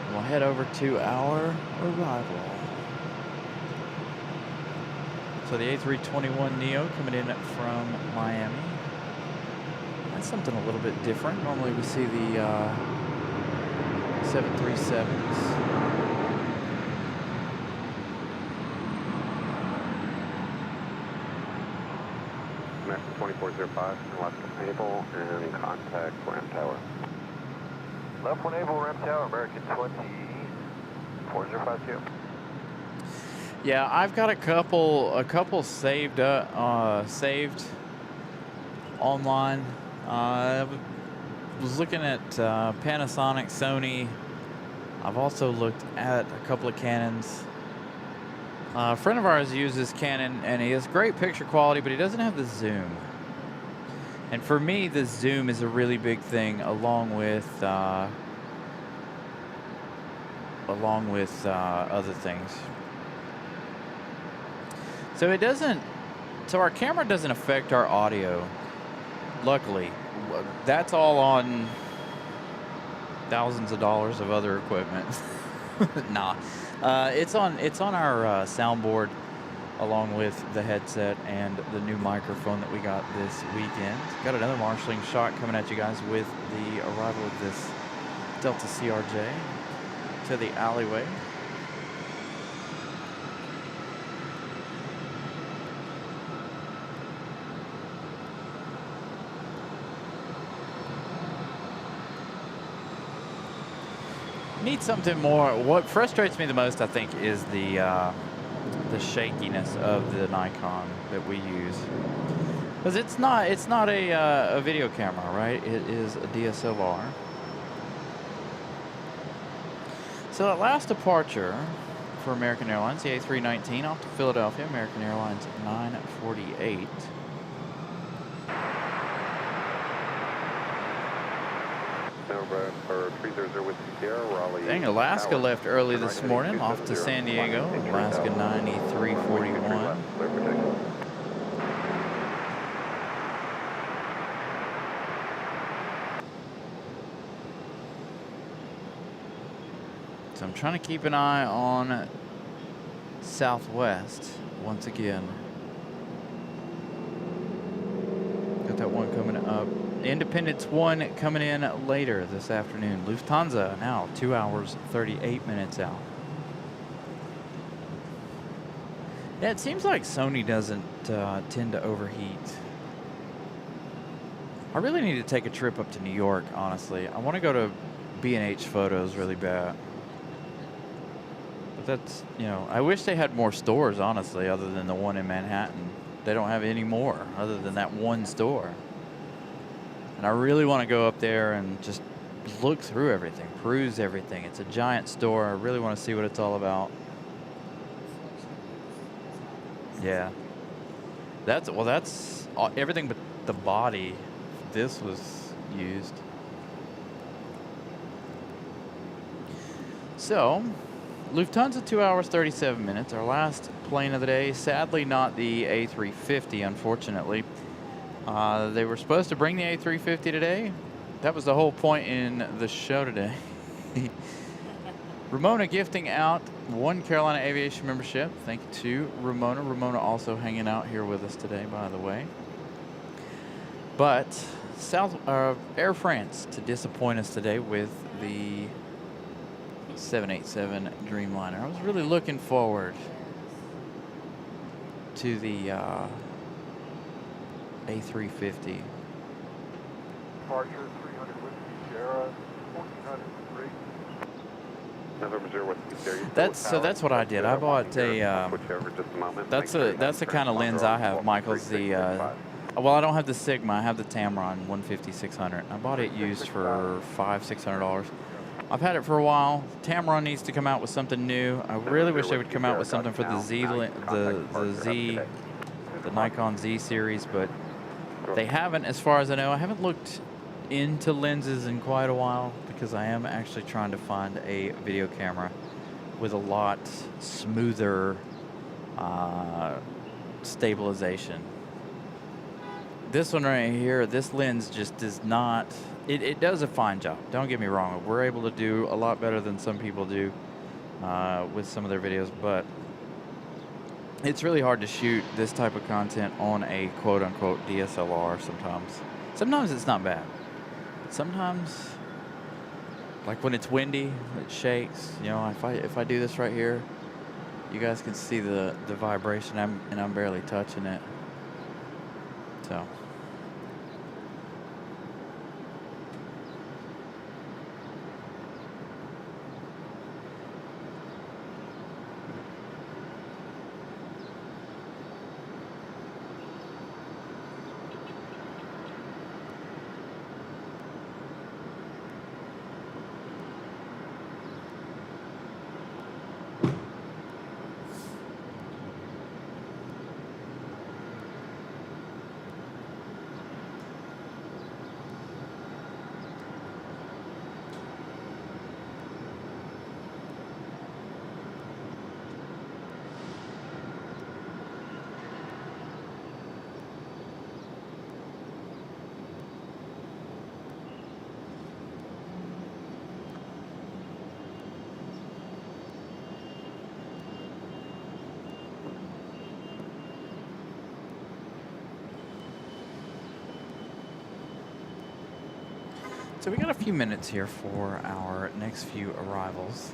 And we'll head over to our arrival. So the A321neo coming in from Miami. That's something a little bit different. Normally we see the 737s. American 2405, left Able, and contact Ram Tower. Left 1 Able, Ram Tower, American 24052. Yeah, I've got a couple saved saved online. I was looking at Panasonic, Sony. I've also looked at a couple of Canons. A friend of ours uses Canon, and he has great picture quality, but he doesn't have the zoom. And for me, the zoom is a really big thing, along with other things. So it doesn't. So our camera doesn't affect our audio. Luckily, that's all on thousands of dollars of other equipment. Nah, it's on our soundboard, along with the headset and the new microphone that we got this weekend. Got another marshaling shot coming at you guys with the arrival of this Delta CRJ to the alleyway. Need something more. What frustrates me the most, I think, is the shakiness of the Nikon that we use, because it's not a video camera, right? It is a DSLR. So that last departure for American Airlines, the A319 off to Philadelphia, American Airlines 948. For 300 with Sierra, Raleigh. Dang, Alaska Tower. left early Right this heading morning, off to 270, San Diego, Alaska 9341. Clear protection. So I'm trying to keep an eye on Southwest once again. Got that one coming up. Independence 1 coming in later this afternoon. Lufthansa now 2 hours 38 minutes out. Yeah, it seems like Sony doesn't tend to overheat. I really need to take a trip up to New York, honestly. I want to go to B&H Photos really bad. But that's, you know, I wish they had more stores, honestly, other than the one in Manhattan. They don't have any more other than that one store. And I really want to go up there and just look through everything, peruse everything. It's a giant store. I really want to see what it's all about. Yeah. That's everything but the body. This was used. So, Lufthansa 2 hours 37 minutes. Our last plane of the day. Sadly, not the A350, unfortunately. They were supposed to bring the A350 today. That was the whole point in the show today. Ramona gifting out 1 Carolina Aviation membership. Thank you to Ramona. Ramona also hanging out here with us today, by the way. But Air France to disappoint us today with the 787 Dreamliner. I was really looking forward to the A350. Departure 300 with Sierra, 1403. November 0 with Sierra. That's what I did. I bought a Switch over just a moment. that's the kind of lens I have, Michael's the well, I don't have the Sigma, I have the Tamron 150-600. I bought it used for $500-600. I've had it for a while. Tamron needs to come out with something new. I really wish they would come out with something for the Nikon Z series, but they haven't, as far as I know. I haven't looked into lenses in quite a while because I am actually trying to find a video camera with a lot smoother stabilization. This one right here, this lens just does not, it does a fine job. Don't get me wrong. We're able to do a lot better than some people do with some of their videos, but it's really hard to shoot this type of content on a quote-unquote DSLR sometimes. Sometimes it's not bad. Sometimes, like when it's windy, it shakes. You know, if I do this right here, you guys can see the vibration, and I'm barely touching it. So. So we got a few minutes here for our next few arrivals.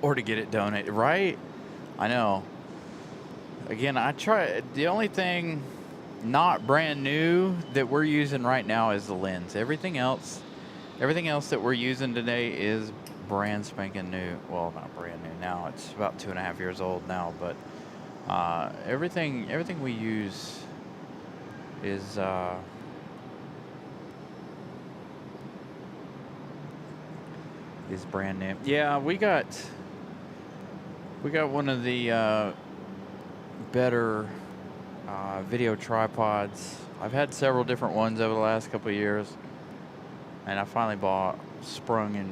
Or to get it donated, right? I know. Again, I try. The only thing not brand new that we're using right now is the lens. Everything else that we're using today is brand spanking new. Well, not brand new now. It's about 2.5 years old now. But everything we use is. Is brand new. Yeah, we got one of the better video tripods. I've had several different ones over the last couple of years, and I finally sprung and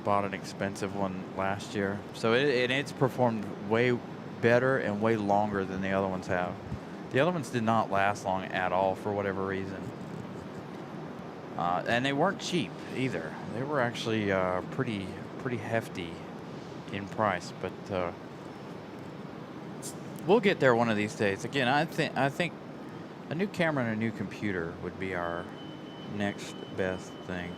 bought an expensive one last year. So it's performed way better and way longer than the other ones have. The other ones did not last long at all for whatever reason. And they weren't cheap either. They were actually pretty hefty in price, but we'll get there one of these days. Again, I think a new camera and a new computer would be our next best thing.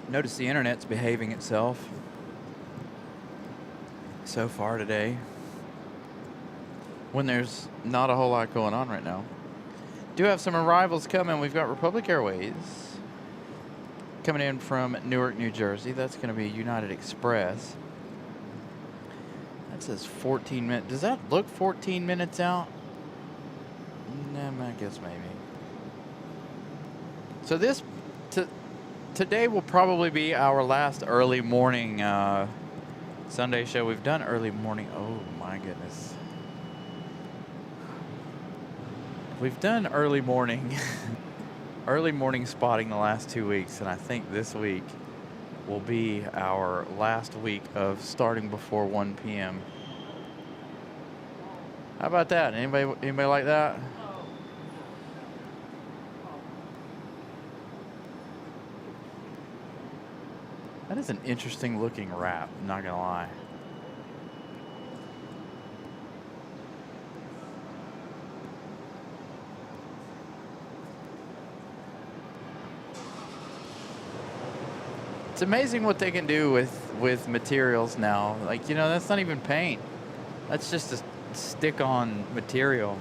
Notice the internet's behaving itself so far today, when there's not a whole lot going on right now. Do have some arrivals coming. We've got Republic Airways coming in from Newark, New Jersey. That's going to be United Express. That says 14 minutes. Does that look 14 minutes out? I guess maybe. So today will probably be our last early morning Sunday show. We've done early morning. Oh my goodness. We've done early morning spotting the last 2 weeks, and I think this week will be our last week of starting before 1 p.m. How about that? Anybody like that? That is an interesting looking wrap, not gonna lie. It's amazing what they can do with materials now. Like, you know, that's not even paint. That's just a stick-on material.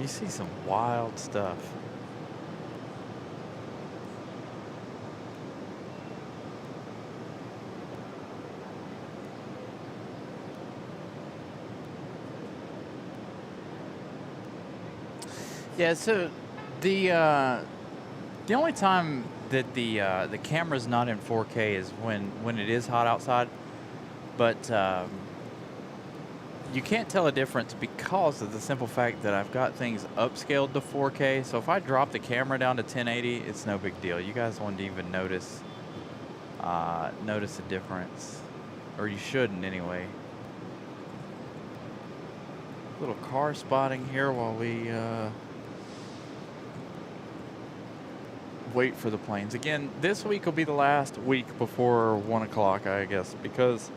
You see some wild stuff. Yeah, so the only time that the camera's not in 4K is when it is hot outside, but you can't tell a difference because of the simple fact that I've got things upscaled to 4K. So if I drop the camera down to 1080, it's no big deal. You guys won't even notice a difference, or you shouldn't anyway. Little car spotting here while we wait for the planes. Again, this week will be the last week before 1 o'clock, I guess, because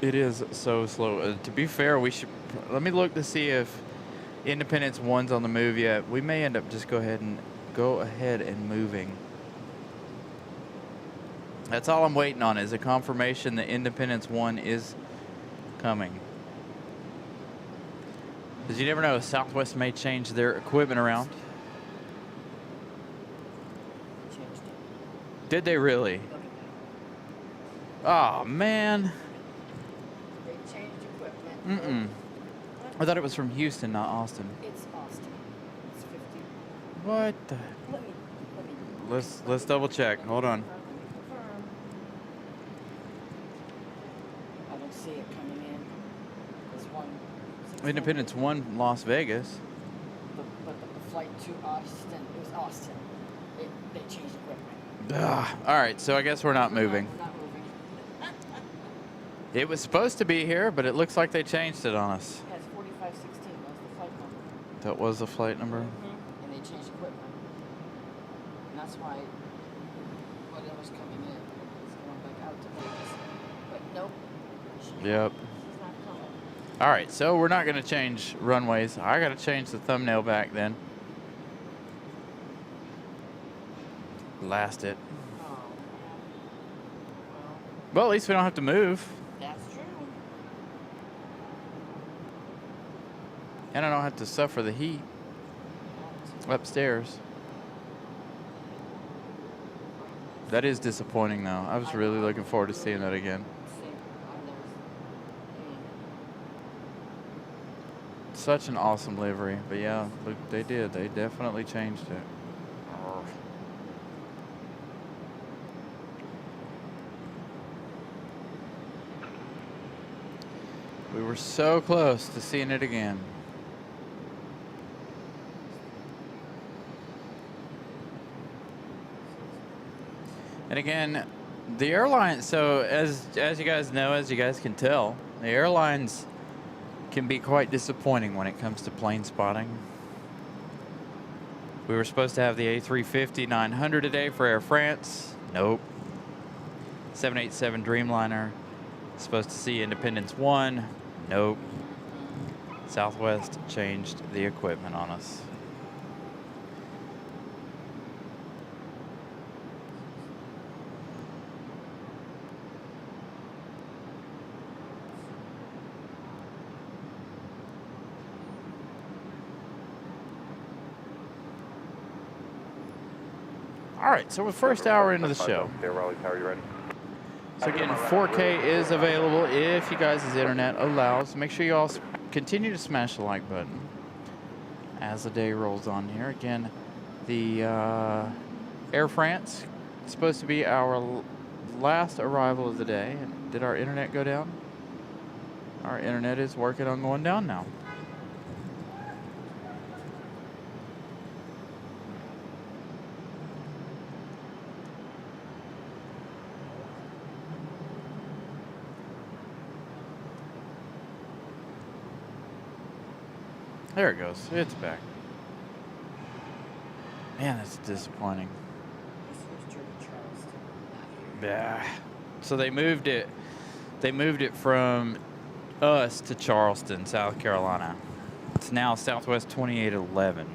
it is so slow. To be fair, we should... Let me look to see if Independence 1's on the move yet. We may end up just go ahead and moving. That's all I'm waiting on, is a confirmation that Independence 1 is coming. Because you never know, Southwest may change their equipment around. Did they really? Oh, man. They changed equipment. I thought it was from Houston, not Austin. It's Austin. It's 50. What the? Let me. Let's double check. Hold on. Confirm. I don't see it coming in. There's one. Independence 1, Las Vegas. But the flight to Austin, it was Austin. They changed equipment. All right, so I guess we're not moving. We're not moving. It was supposed to be here, but it looks like they changed it on us. Yeah, it's 4516. That's the flight number. That was the flight number? And they changed equipment. And that's why whatever's coming in is going back out to Vegas. But nope. Yep. She's not coming. All right, so we're not going to change runways. I got to change the thumbnail back then. Blast it. Oh. Well, at least we don't have to move. That's true. And I don't have to suffer the heat upstairs. That is disappointing, though. I was really looking forward to seeing that again. Such an awesome livery. But yeah, look, they did. They definitely changed it. We were so close to seeing it again. And again, the airline, so as you guys know, as you guys can tell, the airlines can be quite disappointing when it comes to plane spotting. We were supposed to have the A350-900 today for Air France. Nope. 787 Dreamliner. Supposed to see Independence 1. Nope. Southwest changed the equipment on us. All right, so we're first hour into the show. Raleigh Tower, you ready? So again, 4K is available if you guys' internet allows. Make sure you all continue to smash the like button as the day rolls on here. Again, the Air France is supposed to be our last arrival of the day. Did our internet go down? Our internet is working on going down now. There it goes. It's back. Man, that's disappointing. Yeah. So they moved it. They moved it from us to Charleston, South Carolina. It's now Southwest 2811.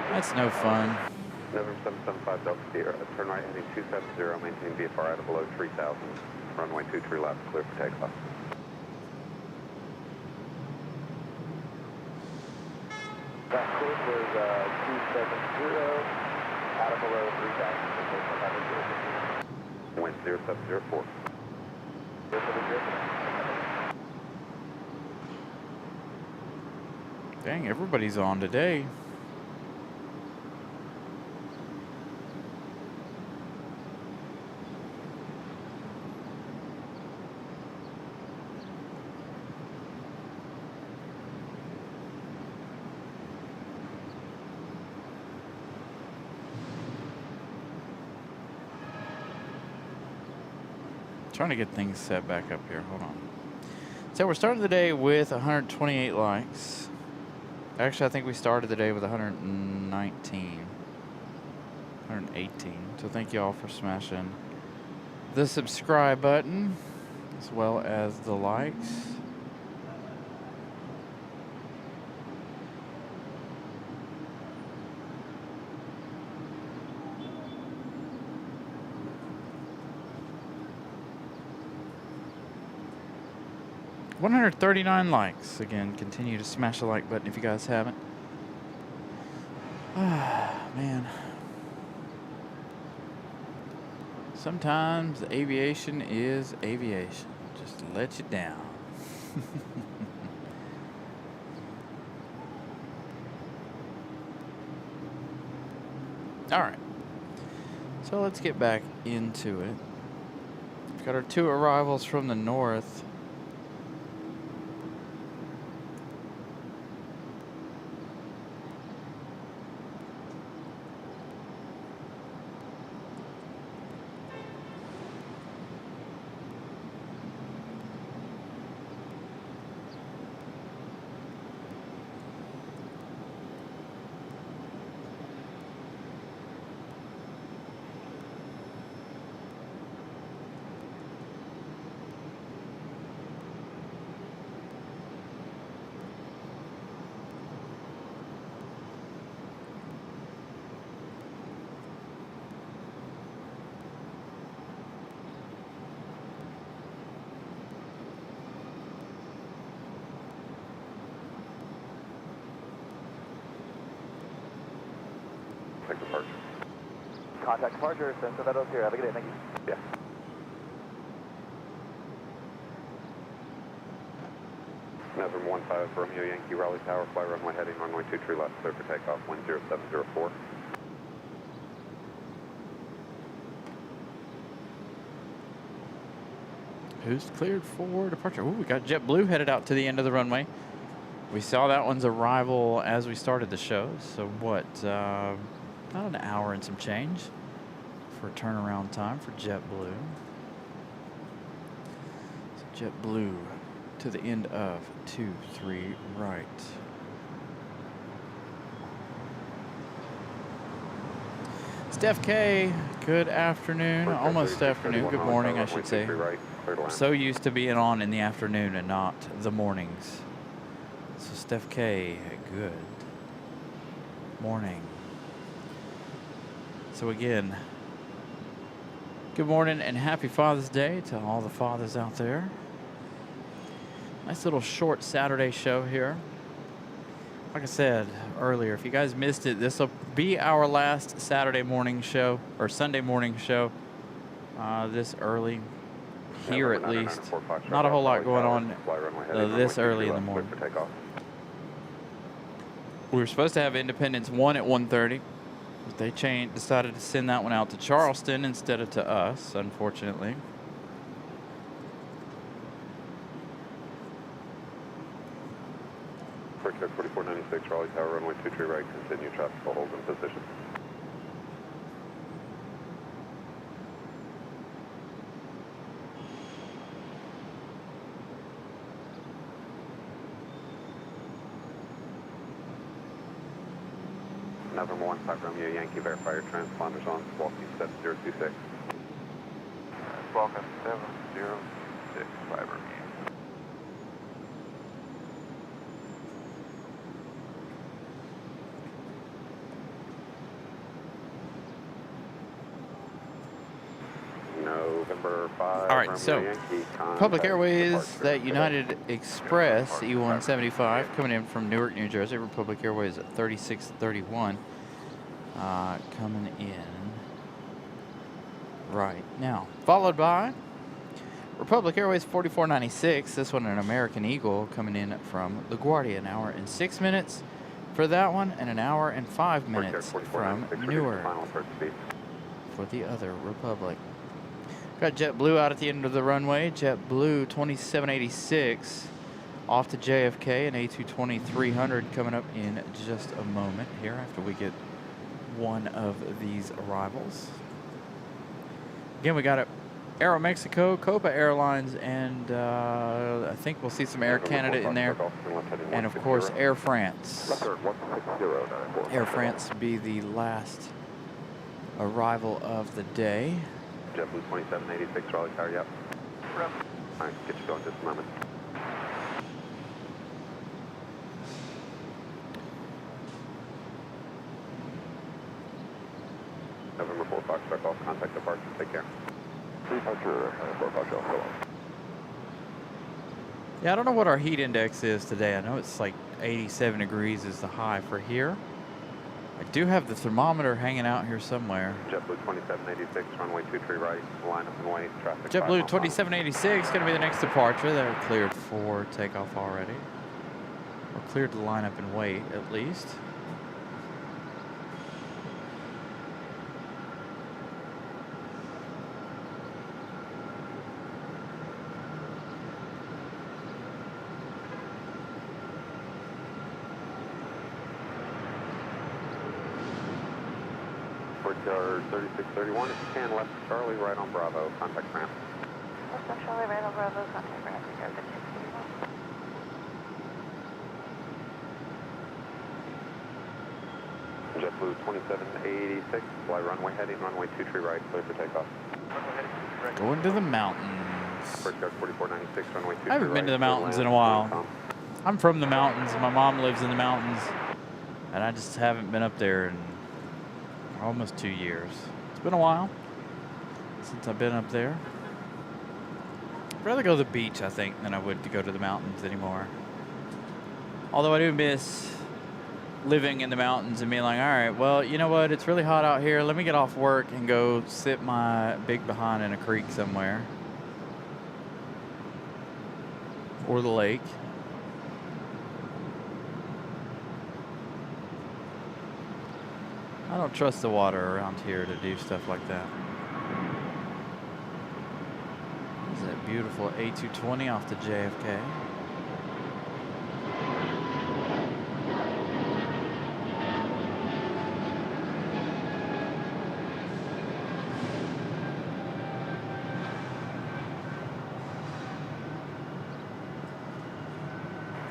That's no fun. November 775 Delta Sierra. Turn right heading 270. Maintain VFR at or below 3000. runway 23 left, clear for takeoff. That course was 270, out of below 3,000. Wind 0704. 070. Dang, everybody's on today. Trying to get things set back up here. Hold on. So we're starting the day with 128 likes. Actually, I think we started the day with 119, 118. So thank you all for smashing the subscribe button as well as the likes. $139 likes. Again, continue to smash the like button if you guys haven't. Ah, man. Sometimes aviation is aviation. Just let you down. All right. So let's get back into it. We've got our 2 arrivals from the north. Take departure. Contact departure, send Vetos here. Have a good day, thank you. Yeah. November 15 Romeo Yankee Raleigh Tower, fly runway heading runway 23 left, clear for takeoff, wind 0704. Who's cleared for departure? Ooh, we got JetBlue headed out to the end of the runway. We saw that one's arrival as we started the show. So what, about an hour and some change for turnaround time for JetBlue. So JetBlue to the end of 23 right. Steph K, good afternoon. Almost afternoon. Good morning, I should say. I'm so used to being on in the afternoon and not the mornings. So Steph K, good morning. So again, good morning and happy Father's Day to all the fathers out there. Nice little short Saturday show here. Like I said earlier, if you guys missed it, this will be our last Saturday morning show, or Sunday morning show, this early, here at least. Not a whole lot going on this early in the morning. We were supposed to have Independence 1 at 1:30, but they decided to send that one out to Charleston instead of to us, unfortunately. Quick Air 4496, Raleigh Tower, runway 23 right, continue traffic hold in position. November 15 Romeo Yankee, verify your transponders on, Squawky 7026. Welcome, 706, 5 Romeo. November November 5. All right, Romeo so Yankee, Public contact Airways, departure. that United Express E175 coming in from Newark, New Jersey. Republic Airways at 3631 coming in right now. Followed by Republic Airways 4496. This one an American Eagle coming in from LaGuardia. An hour and 6 minutes for that one, and an hour and 5 minutes from Newark for the other Republic. Got JetBlue out at the end of the runway. JetBlue 2786 off to JFK, and A220-300 coming up in just a moment here after we get one of these arrivals. Again, we got it. Aeromexico, Copa Airlines, and I think we'll see some Air Canada in there. And of course, Air France. Air France will be the last arrival of the day. JetBlue 2786, Raleigh Tower, yep. All right, get you going just a moment. November 4 Foxtrot Golf, contact departure, take care. Departure, 4 Foxtrot, hello. Yeah, I don't know what our heat index is today. I know it's like 87 degrees is the high for here. I do have the thermometer hanging out here somewhere. JetBlue 2786, runway 23 right, line up and wait, traffic. JetBlue 2786 going to be the next departure. They're cleared for takeoff already. Or cleared to line up and wait, at least. Yard 3631, if you can, left of Charlie, right on Bravo, contact ramp. Left on Charlie, right on Bravo, contact ramp, yard 3631. JetBlue 2786, fly runway heading, runway 23 right, clear for takeoff. Going to the mountains. Yard 4496, runway 23 I haven't been to the mountains in a while. I'm from the mountains. My mom lives in the mountains. And I just haven't been up there in almost 2 years. It's been a while since I've been up there. I'd rather go to the beach, I think, than I would to go to the mountains anymore. Although I do miss living in the mountains and being like, all right, well, you know what? It's really hot out here. Let me get off work and go sit my big behind in a creek somewhere. Or the lake. I don't trust the water around here to do stuff like that. There's that beautiful A220 off to JFK.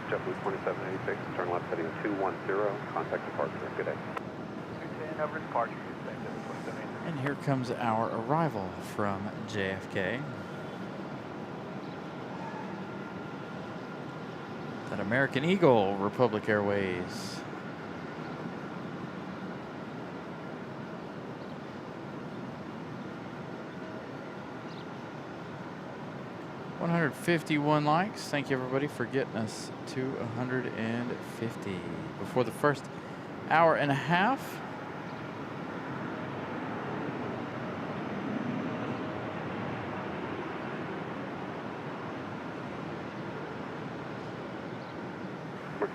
JetBlue 2786, turn left heading 210, contact departure, good day. Over departure, And here comes our arrival from JFK. That American Eagle, Republic Airways. $151 likes. Thank you everybody for getting us to 150 before the first hour and a half.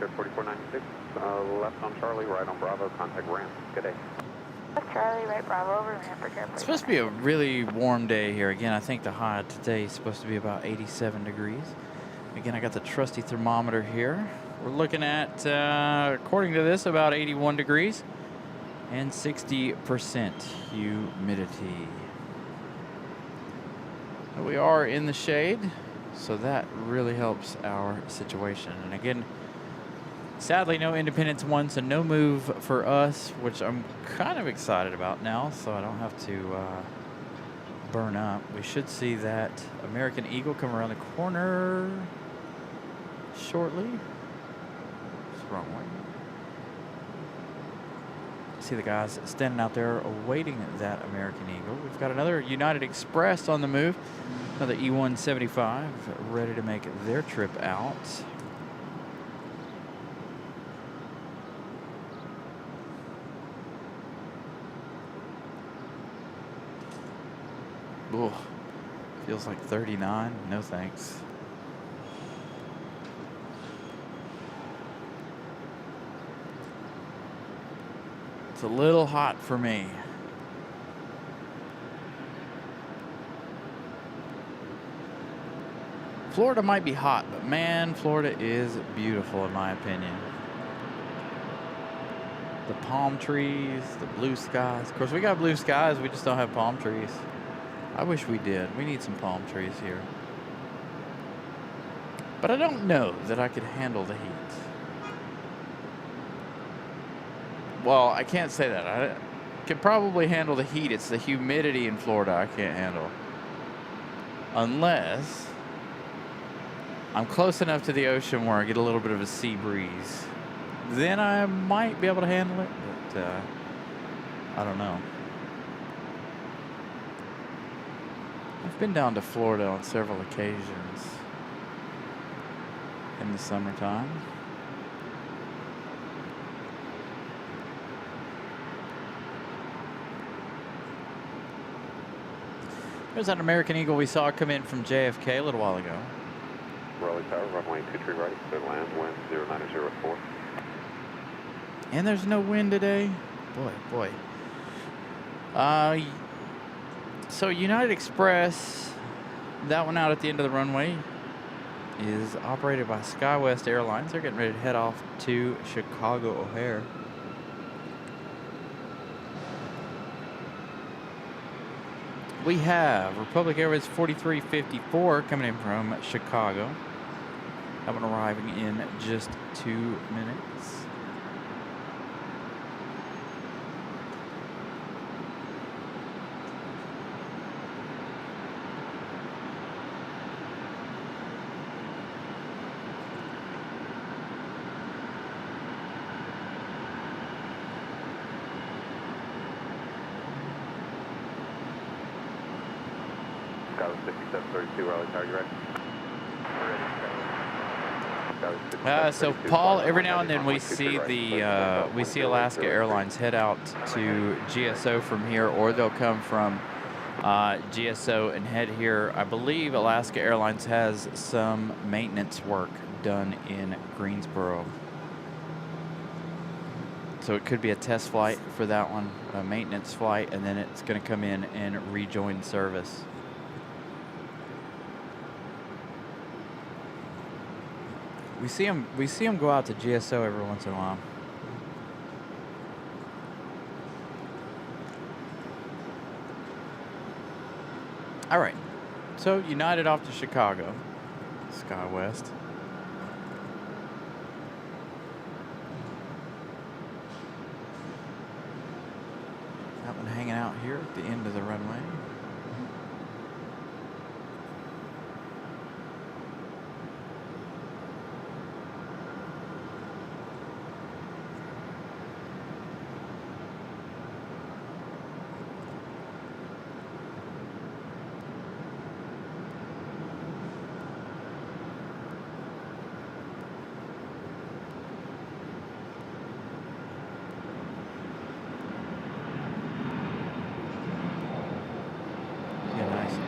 Air 4496, left on Charlie, right on Bravo, contact ramp. Good day. Left Charlie, right Bravo, over ramp for Air. It's supposed to be a really warm day here. Again, I think the high today is supposed to be about 87 degrees. Again, I got the trusty thermometer here. We're looking at, according to this, about 81 degrees and 60% humidity. We are in the shade, so that really helps our situation. And again, sadly, no Independence 1, so no move for us, which I'm kind of excited about now, so I don't have to burn up. We should see that American Eagle come around the corner shortly. It's the wrong way. See the guys standing out there awaiting that American Eagle. We've got another United Express on the move. Another E175 ready to make their trip out. Ooh, feels like 39. No thanks. It's a little hot for me. Florida might be hot, but man, Florida is beautiful in my opinion. The palm trees, the blue skies. Of course, we got blue skies, we just don't have palm trees. I wish we did. We need some palm trees here. But I don't know that I could handle the heat. Well, I can't say that. I can probably handle the heat. It's the humidity in Florida I can't handle. Unless I'm close enough to the ocean where I get a little bit of a sea breeze. Then I might be able to handle it, but I don't know. I've been down to Florida on several occasions in the summertime. There's that American Eagle we saw come in from JFK a little while ago. Raleigh Tower, runway 23 right, clear to land, wind 0904. And there's no wind today. Boy. So United Express, that one out at the end of the runway, is operated by SkyWest Airlines. They're getting ready to head off to Chicago O'Hare. We have Republic Airways 4354 coming in from Chicago. That one arriving in just 2 minutes. Skyline 5732, Raleigh Tower, you ready? So Paul, every now and then we see Alaska Airlines head out to GSO from here, or they'll come from GSO and head here. I believe Alaska Airlines has some maintenance work done in Greensboro. So it could be a test flight for that one, a maintenance flight, and then it's going to come in and rejoin service. We see them go out to GSO every once in a while. All right, so United off to Chicago, SkyWest. That one hanging out here at the end of the runway.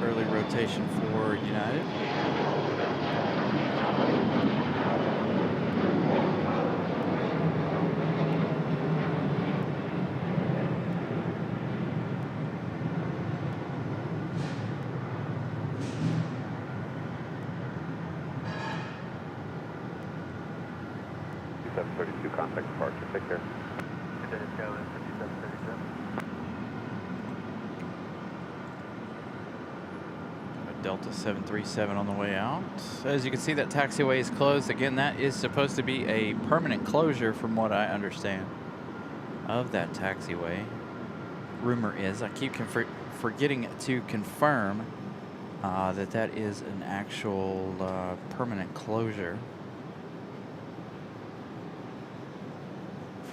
Early rotation for United. Contact departure, take care. Delta 737 on the way out. As you can see, that taxiway is closed. Again, that is supposed to be a permanent closure from what I understand of that taxiway. Rumor is, I keep forgetting to confirm that is an actual permanent closure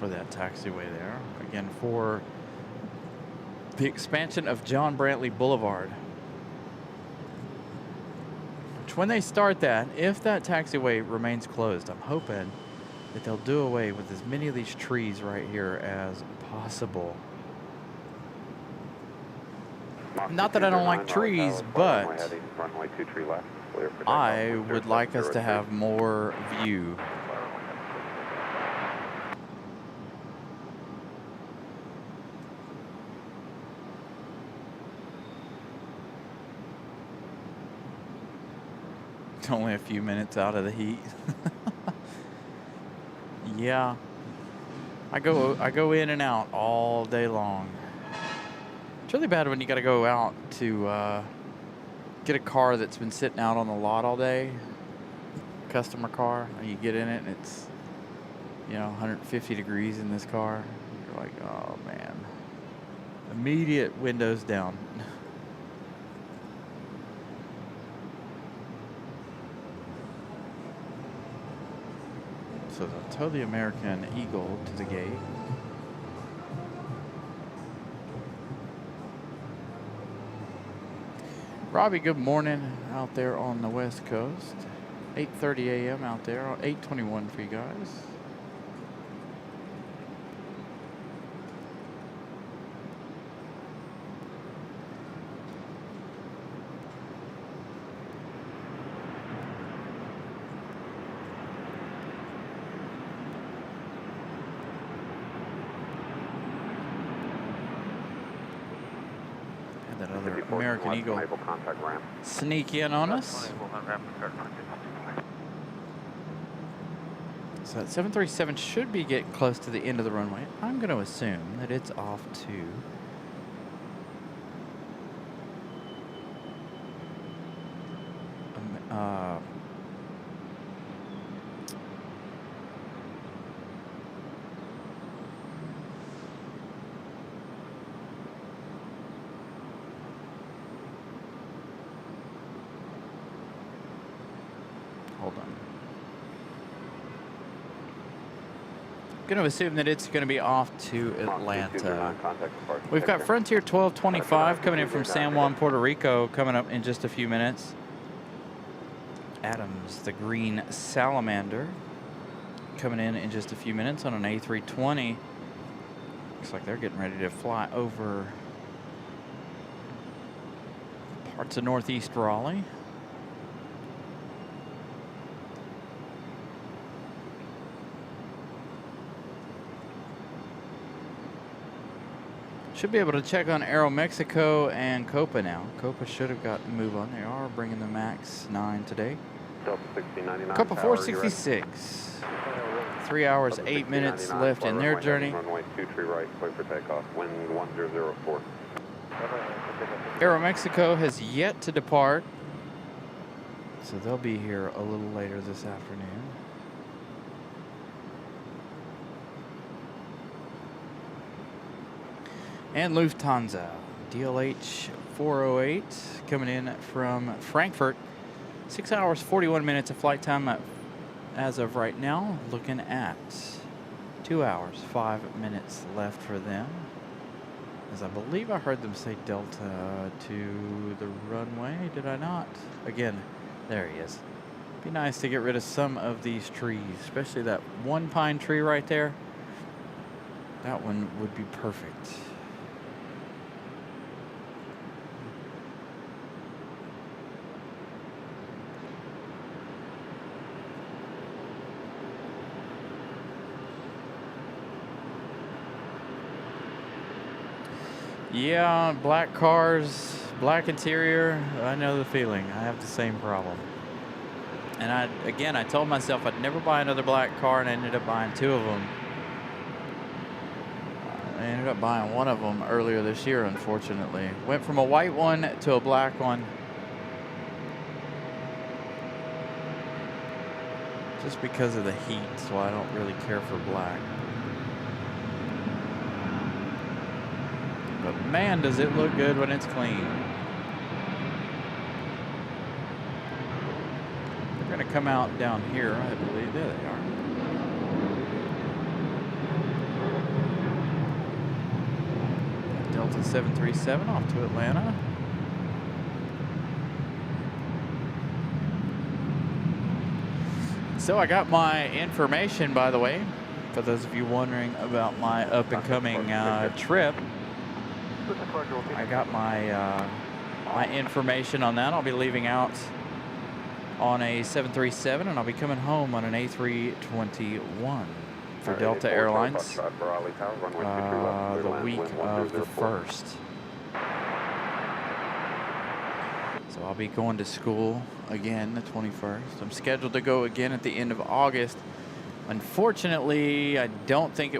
for for that taxiway there. Again, for the expansion of John Brantley Boulevard. Which when they start that, if that taxiway remains closed, I'm hoping that they'll do away with as many of these trees right here as possible. Not that I don't like trees, but I would like us to have more view. It's only a few minutes out of the heat. Yeah. I go in and out all day long. It's really bad when you got to go out to get a car that's been sitting out on the lot all day, customer car, and you get in it and it's, you know, 150 degrees in this car. You're like, oh man. Immediate windows down. So they'll tow the American Eagle to the gate. Robbie, good morning out there on the West Coast. 8:30 a.m. out there, 8:21 for you guys. Had that other American Eagle sneak in on us. So that 737 should be getting close to the end of the runway. I'm going to assume that it's off to hold on. Going to assume that it's going to be off to Atlanta. We've got Frontier 1225 coming in from San Juan, Puerto Rico, coming up in just a few minutes. Adams, the green salamander, coming in just a few minutes on an A320. Looks like they're getting ready to fly over parts of northeast Raleigh. Should be able to check on Aeromexico and Copa now. Copa should have got the move on. They are bringing the MAX 9 today. Copa 466. 3 hours, 8 minutes left in their journey. Runway 23 right, clear for takeoff. Wind 1004. Aeromexico has yet to depart, so they'll be here a little later this afternoon. And Lufthansa, DLH 408, coming in from Frankfurt. 6 hours, 41 minutes of flight time as of right now. Looking at 2 hours, 5 minutes left for them. As I believe I heard them say Delta to the runway. Did I not? Again, there he is. Be nice to get rid of some of these trees, especially that one pine tree right there. That one would be perfect. Yeah, black cars, black interior, I know the feeling. I have the same problem. And I told myself I'd never buy another black car, and I ended up buying 2 of them. I ended up buying one of them earlier this year, unfortunately. Went from a white one to a black one. Just because of the heat, so I don't really care for black. But man, does it look good when it's clean. They're going to come out down here, I believe. There they are. Delta 737 off to Atlanta. So I got my information, by the way, for those of you wondering about my up-and-coming trip. I got my my information on that. I'll be leaving out on a 737, and I'll be coming home on an A321 for Delta Airlines the week of the 1st. So I'll be going to school again the 21st. I'm scheduled to go again at the end of August. Unfortunately, I don't think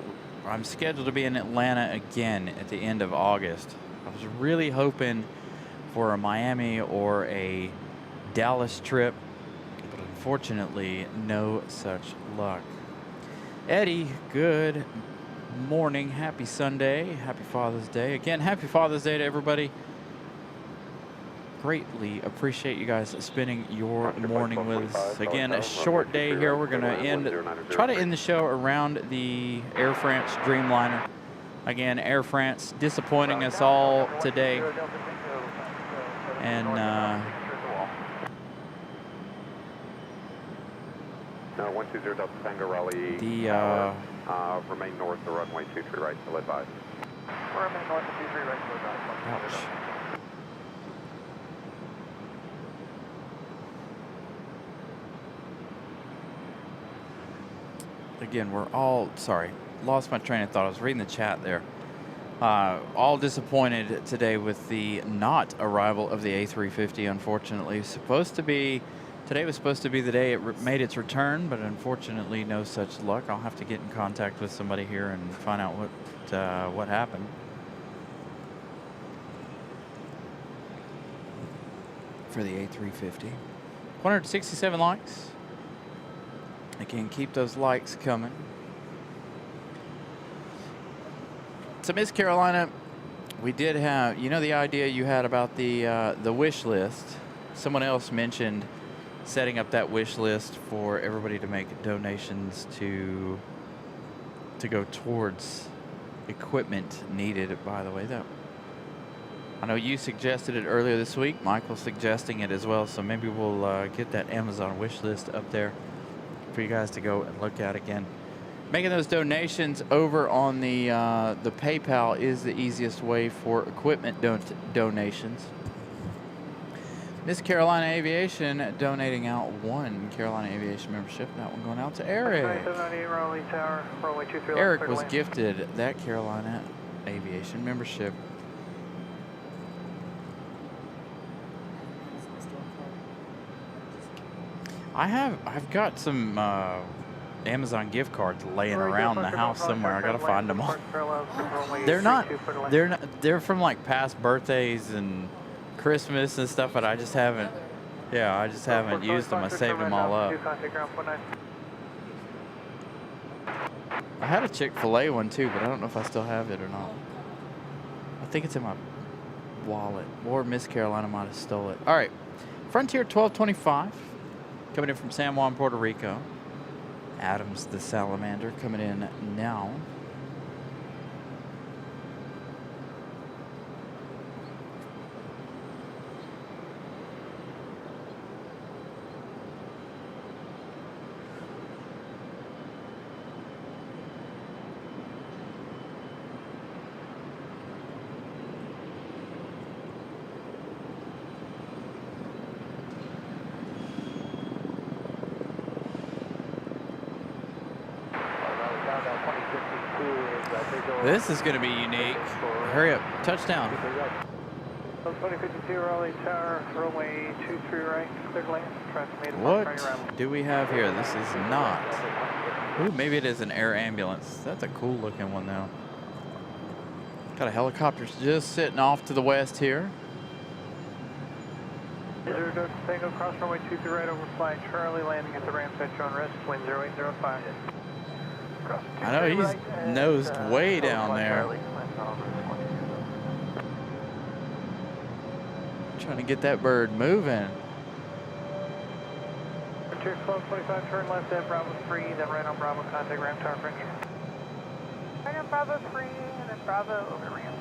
I'm scheduled to be in Atlanta again at the end of August. I was really hoping for a Miami or a Dallas trip, but unfortunately, no such luck. Eddie, good morning. Happy Sunday. Happy Father's Day. Again, happy Father's Day to everybody. Greatly appreciate you guys spending your morning with us. Again, a short day here. We're going to try to end the show around the Air France Dreamliner. Again, Air France disappointing us all today. And No, 120 Delta Tango Raleigh. Remain north of runway 23 right till advised. Remain north of 23 right till advised. ouch. Again, we're all sorry. Lost my train of thought. I was reading the chat there. All disappointed today with the not arrival of the A350. Unfortunately, today was supposed to be the day it made its return, but unfortunately, no such luck. I'll have to get in contact with somebody here and find out what happened. For the A350, 167 likes. Again, keep those likes coming. So, Miss Carolina, we did have, you know, the idea you had about the wish list. Someone else mentioned setting up that wish list for everybody to make donations to go towards equipment needed. By the way, I know you suggested it earlier this week. Michael's suggesting it as well. So maybe we'll get that Amazon wish list up there for you guys to go and look at again. Making those donations over on the PayPal is the easiest way for equipment donations. Miss Carolina Aviation donating out one Carolina Aviation membership. That one going out to Eric. Eric was gifted that Carolina Aviation membership. I've got some Amazon gift cards laying around the house somewhere. I gotta find them all. They're from like past birthdays and Christmas and stuff, but I just haven't used them. I saved them all up. I had a Chick-fil-A one too, but I don't know if I still have it or not. I think it's in my wallet, or Miss Carolina might have stole it. All right, Frontier 1225 coming in from San Juan, Puerto Rico. Adams the Salamander coming in now. This is going to be unique. Hurry up. Touchdown. 2052 Raleigh Tower, runway 23 right, clear lane. What do we have here? This is not. Ooh, maybe it is an air ambulance. That's a cool looking one though. Got a helicopter just sitting off to the west here. Tango cross runway 23 right over flight Charlie, landing at the ramp at on rest, wind 0805. I know he's nosed way down there. Trying to get that bird moving. Frontier 1225, turn left at Bravo 3, then right on Bravo, contact ramp tower front. Right on Bravo 3, and then Bravo over ramp.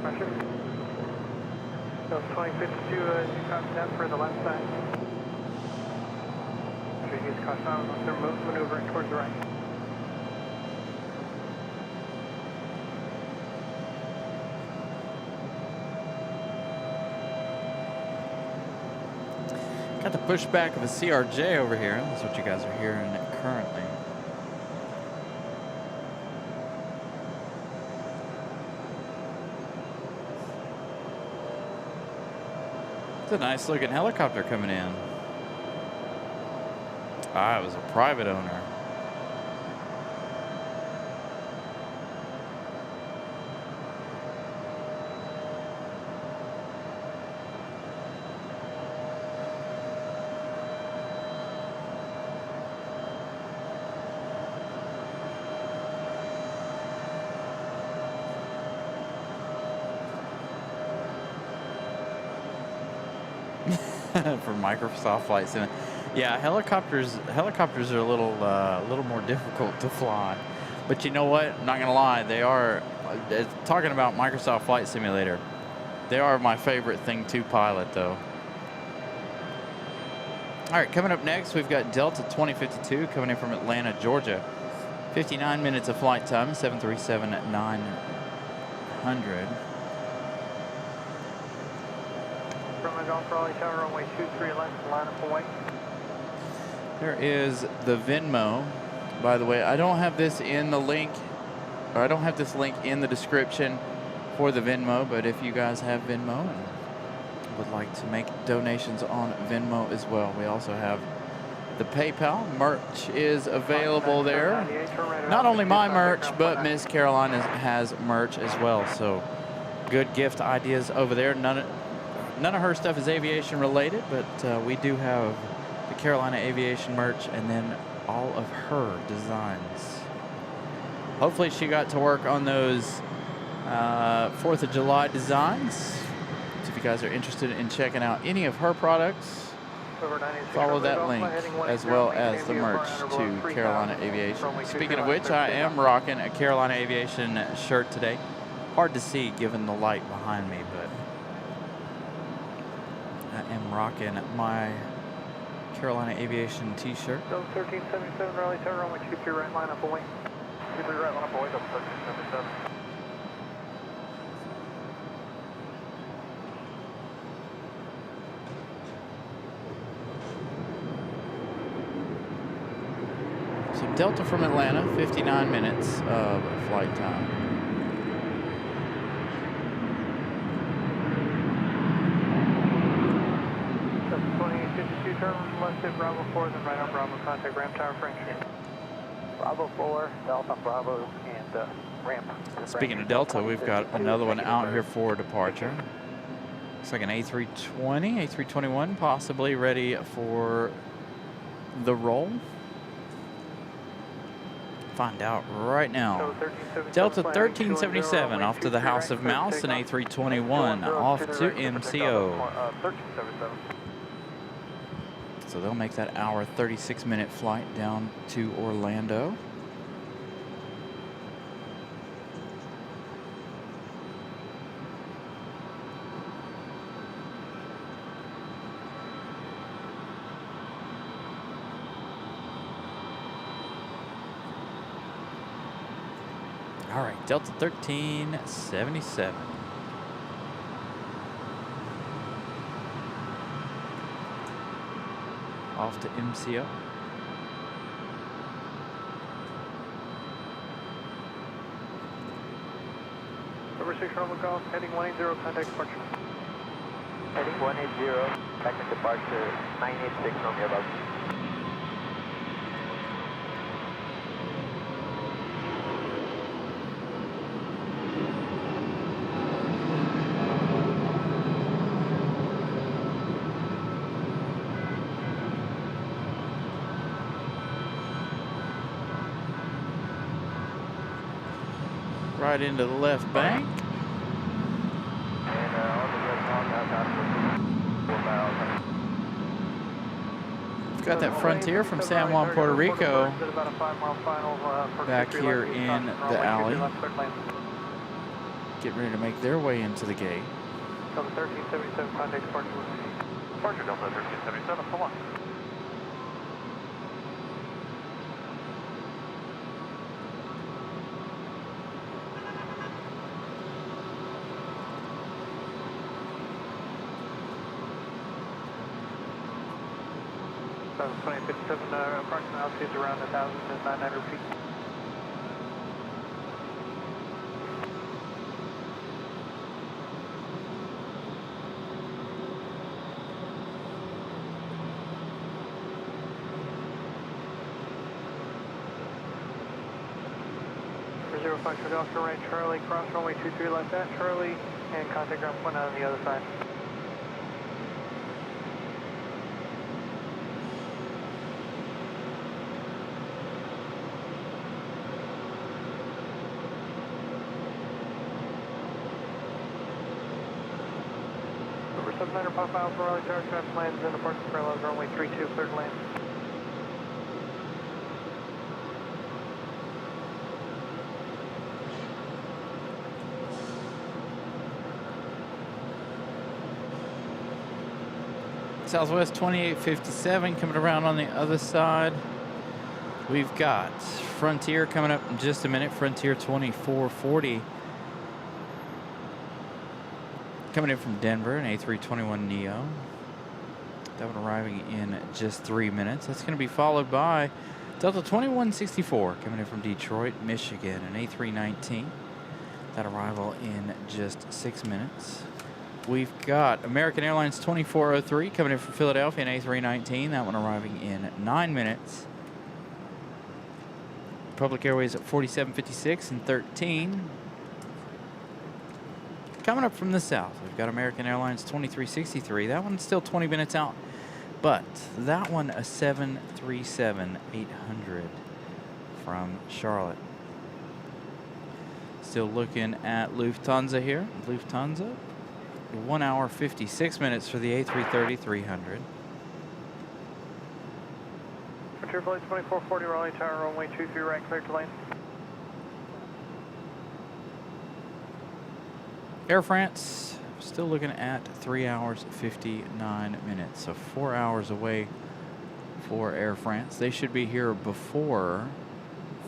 Roger. So 2052, you copy that for the left side. Sure you use caution on once they're maneuvering towards the right. Got the pushback of a CRJ over here. That's what you guys are hearing currently. It's a nice looking helicopter coming in. Ah, it was a private owner. For Microsoft Flight Sim. Yeah, helicopters are a little more difficult to fly. But you know what? I'm not gonna lie, they are talking about Microsoft Flight Simulator. They are my favorite thing to pilot though. All right, coming up next, we've got Delta 2052 coming in from Atlanta, Georgia. 59 minutes of flight time, 737-900. Golf Raleigh Tower, runway 23 left, line up away. There is the Venmo. By the way, I don't have this in the link, or I don't have this link in the description for the Venmo, but if you guys have Venmo and would like to make donations on Venmo as well, we also have the PayPal. Merch is available there. Not only my merch, but Miss Carolina has merch as well, so good gift ideas over there. None of her stuff is aviation related, but we do have the Carolina Aviation merch and then all of her designs. Hopefully she got to work on those 4th of July designs. So if you guys are interested in checking out any of her products, follow that link as well as the merch to Carolina Aviation. Speaking of which, I am rocking a Carolina Aviation shirt today. Hard to see given the light behind me, but I am rocking my Carolina Aviation t-shirt. 1377 Raleigh Tower, runway 23 right, line up away. 23 right, line up away, 1377. So Delta from Atlanta, 59 minutes of flight time. Turn left at Bravo 4, then right on Bravo, contact ramp tower Frank Street. Bravo 4, Delta Bravo, and ramp. Speaking of Delta, we've got another one out here for departure. Looks like an A320, A321, possibly ready for the roll. Find out right now. Delta 1377 off to the House of Mouse, and A321 off to MCO. 1377. So they'll make that hour 36-minute flight down to Orlando. All right, Delta 1377. Off to MCO. Number 6 Romeo Golf, heading 180, contact departure. Heading 180, back in departure 986 Romeo Golf. right into the left bank. And on the red long out, 4 miles. We've got that Frontier from San Juan, Puerto Rico, back here in the alley, getting ready to make their way into the gate. Delta 1377, contact departure. Departure Delta 1377, so long. So 2057, approximate altitude is around 1,900 feet. Zero Foxtrot Oscar right, Charlie, cross runway 23 left at Charlie, and contact ground point on the other side. Over 700 pop out for Raleigh Tower, traffic lands in approach parallel runway 32, cleared to land. Southwest 2857 coming around on the other side. We've got Frontier coming up in just a minute. Frontier 2440 coming in from Denver, an A321neo. That one arriving in just 3 minutes. That's going to be followed by Delta 2164 coming in from Detroit, Michigan, an A319. That arrival in just 6 minutes. We've got American Airlines 2403 coming in from Philadelphia, an A319. That one arriving in 9 minutes. Public Airways at 4756 and 13. Coming up from the south, we've got American Airlines 2363. That one's still 20 minutes out, but that one a 737-800 from Charlotte. Still looking at Lufthansa here. Lufthansa, 1 hour 56 minutes for the A330-300. Frontier Flight 2440, Raleigh Tower, runway 23 right, clear to land. Air France, still looking at 3 hours 59 minutes, so 4 hours away for Air France. They should be here before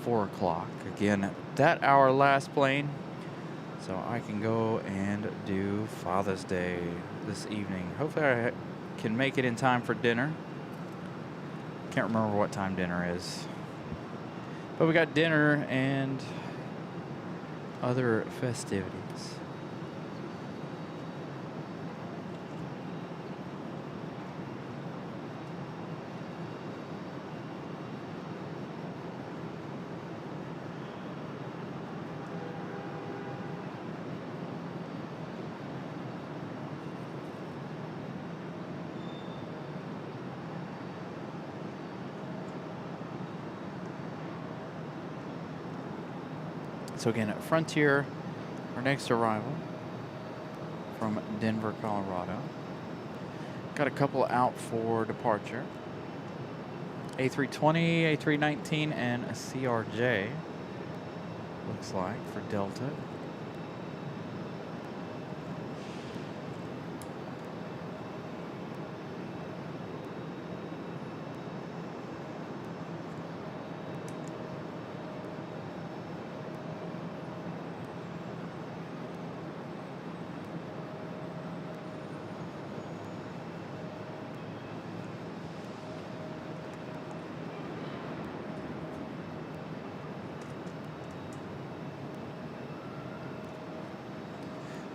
4 o'clock. Again, that our last plane, so I can go and do Father's Day this evening. Hopefully I can make it in time for dinner. Can't remember what time dinner is, but we got dinner and other festivities. So again, at Frontier, our next arrival from Denver, Colorado. Got a couple out for departure. A320, A319, and a CRJ, looks like, for Delta.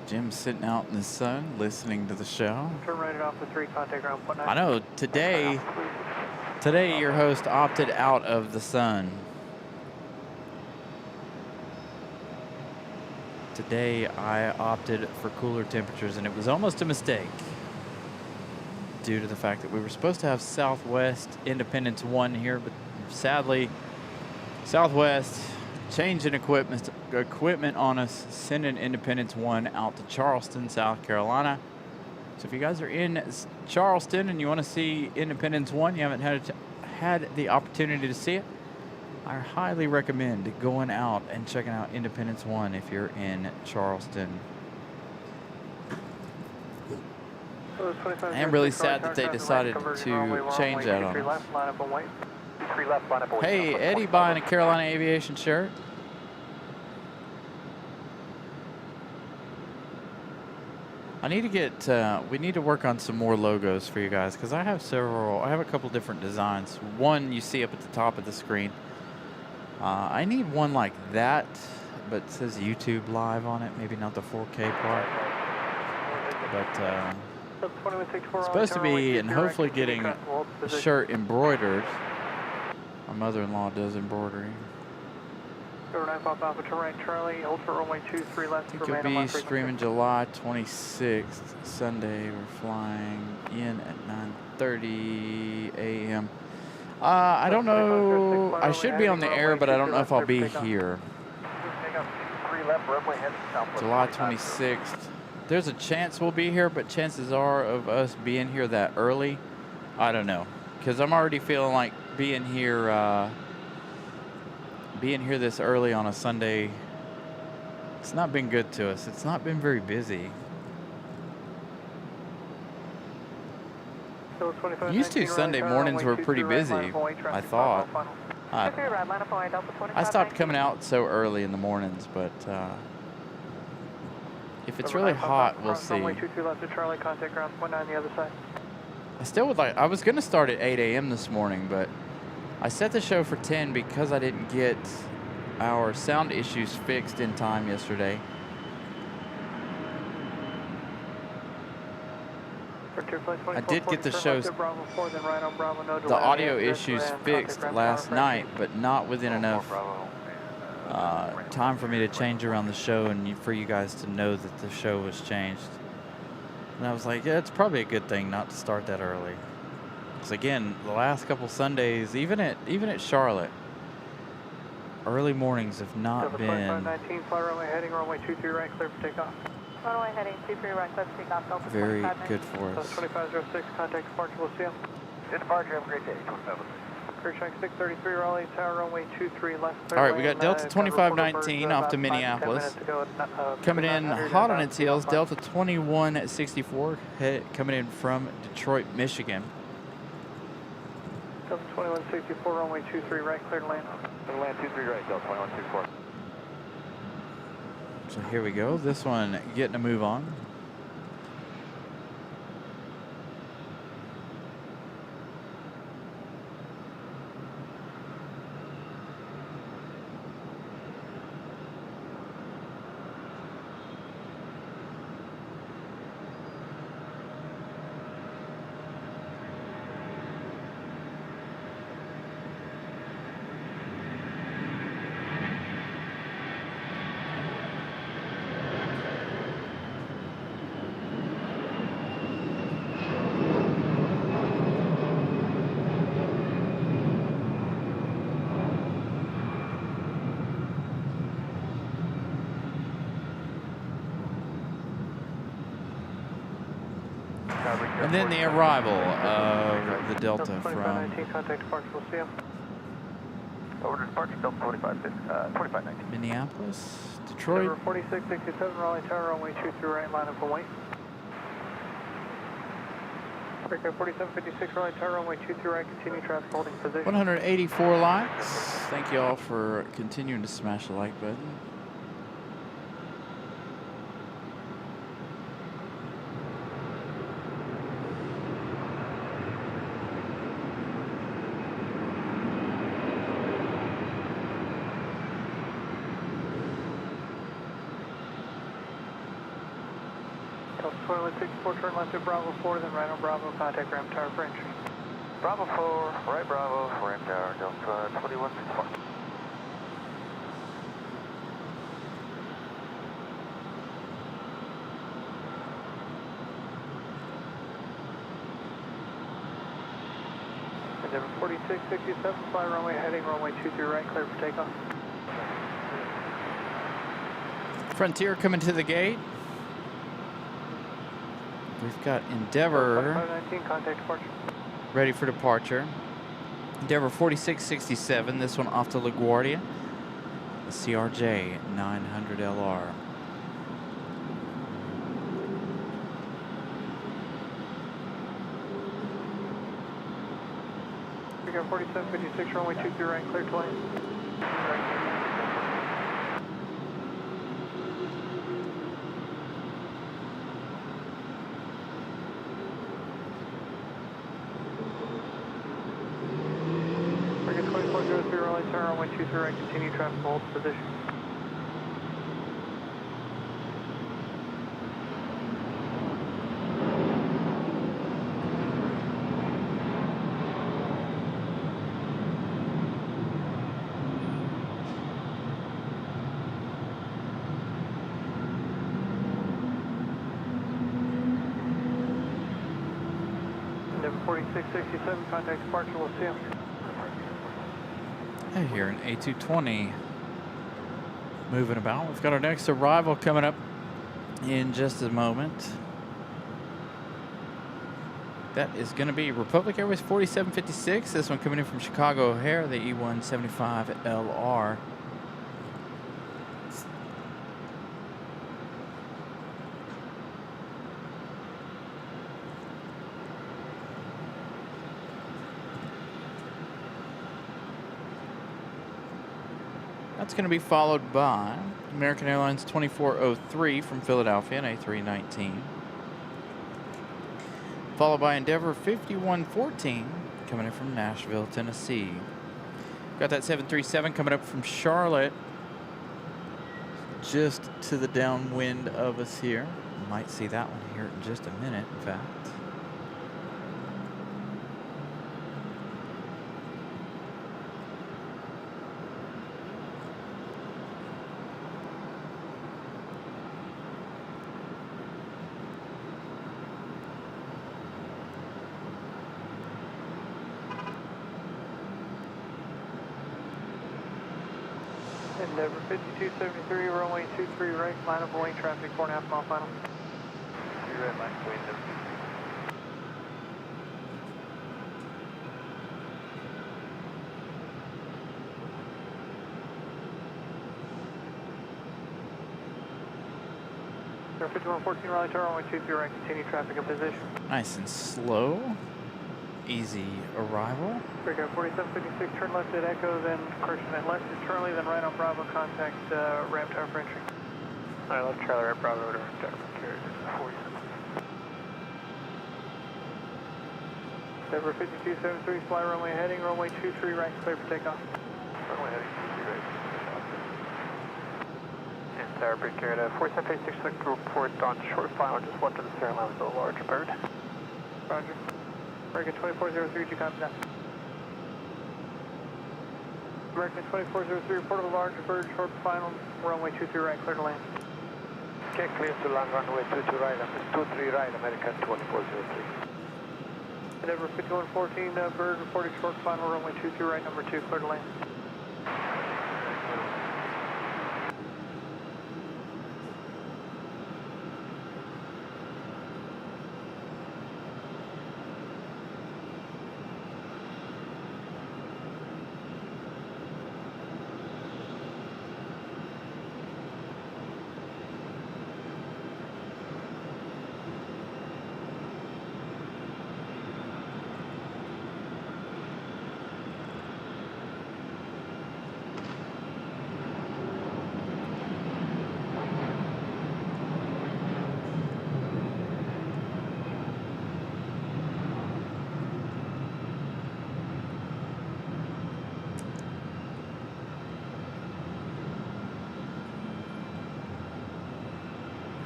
Jim's sitting out in the sun listening to the show. Turn right at Alpha 3, contact ground point 9. I know, today your host opted out of the sun. Today I opted for cooler temperatures, and it was almost a mistake due to the fact that we were supposed to have Southwest Independence 1 here, but sadly Southwest changing equipment on us, sending Independence 1 out to Charleston, South Carolina. So if you guys are in Charleston and you want to see Independence 1, you haven't had the opportunity to see it, I highly recommend going out and checking out Independence 1 if you're in Charleston. I am really sad that they decided to change that on us. Hey, Eddie buying a Carolina Aviation shirt. I need to get, we need to work on some more logos for you guys because I have a couple different designs. One you see up at the top of the screen. I need one like that, but it says YouTube Live on it. Maybe not the 4K part. But it's supposed to be, and hopefully getting a shirt embroidered. My mother-in-law does embroidery. I think you'll be streaming July 26th, Sunday. We're flying in at 9:30 a.m. I don't know. I should be on the air, but I don't know if I'll be here. July 26th. There's a chance we'll be here, but chances are of us being here that early, I don't know. Because I'm already feeling like being here this early on a Sunday, it's not been good to us. It's not been very busy. Used to Sunday mornings were pretty busy, I thought. I stopped coming out so early in the mornings, but if it's really hot, we'll see. I still would like, I was going to start at 8 a.m. this morning, but I set the show for 10 because I didn't get our sound issues fixed in time yesterday. I did get the show's, the audio issues fixed last night, but not within enough time for me to change around the show and for you guys to know that the show was changed. And I was like, yeah, it's probably a good thing not to start that early. Because again, the last couple Sundays, even at Charlotte, early mornings have not been very good for us. 2506, contact departure, we'll see you. Good departure, have a great day. 633 Raleigh, tower runway 23 left. All right, we got Delta 2519 off to Minneapolis. Coming in hot on its heels, Delta 2164 coming in from Detroit, Michigan. Delta 2164, runway 23 right, clear to land. Clear to land 23 right, Delta 2164. So here we go. This one getting a move on. And then the arrival of the Delta from Minneapolis, Detroit. 4667 Raleigh Tower, runway 23 right, line up and wait. 4756 Raleigh Tower, runway 23 right, continue traffic holding position. 184 likes. Thank you all for continuing to smash the like button. Delta 2164, turn left at Bravo 4, then right on Bravo, contact Ram Tower for entry. Bravo 4, right Bravo, Ram Tower, Delta 2164. Endeavor 4667, fly runway heading runway 23 right, clear for takeoff. Frontier coming to the gate. We've got Endeavor 519, contact departure. ready for departure. Endeavor 4667, this one off to LaGuardia. The CRJ 900LR. We got 4756, runway 23 right, clear to land. Target 2403, Raleigh Tower, runway 23 right, continue traffic hold position. Endeavor 4667, contact departure, we'll see him. Here in A220 moving about. We've got our next arrival coming up in just a moment. That is going to be Republic Airways 4756. This one coming in from Chicago O'Hare, the E175LR. That's going to be followed by American Airlines 2403 from Philadelphia, an A319. Followed by Endeavor 5114 coming in from Nashville, Tennessee. Got that 737 coming up from Charlotte, just to the downwind of us here. Might see that one here in just a minute, in fact. Endeavor 5273, runway 23 right, line up awaiting traffic, 4.5 mile final. 3 right, line up awaiting. Endeavor 5114, Raleigh Tower, runway 23 right, continue traffic in position. Nice and slow. Easy arrival. Breakout 4756, turn left at Echo, then correction at left at Charlie, then right on Bravo, contact ramp tower for entry. Alright, left Charlie, right Bravo to ramp tower for carriage, 47. Endeavor 5273, fly runway heading, runway 23 right, clear for takeoff. Runway heading, 23 right. And Tower Bridge carried 4756, report on short final, just one to the center line with a large bird. Roger. American 2403, did you copy that? American 2403, report of a large bird, short final, runway 23 right, clear to land. Okay, clear to land, runway 22 right, 23 right, American 2403. Endeavor 5114, bird reported short final, runway 23 right, number 2, clear to land.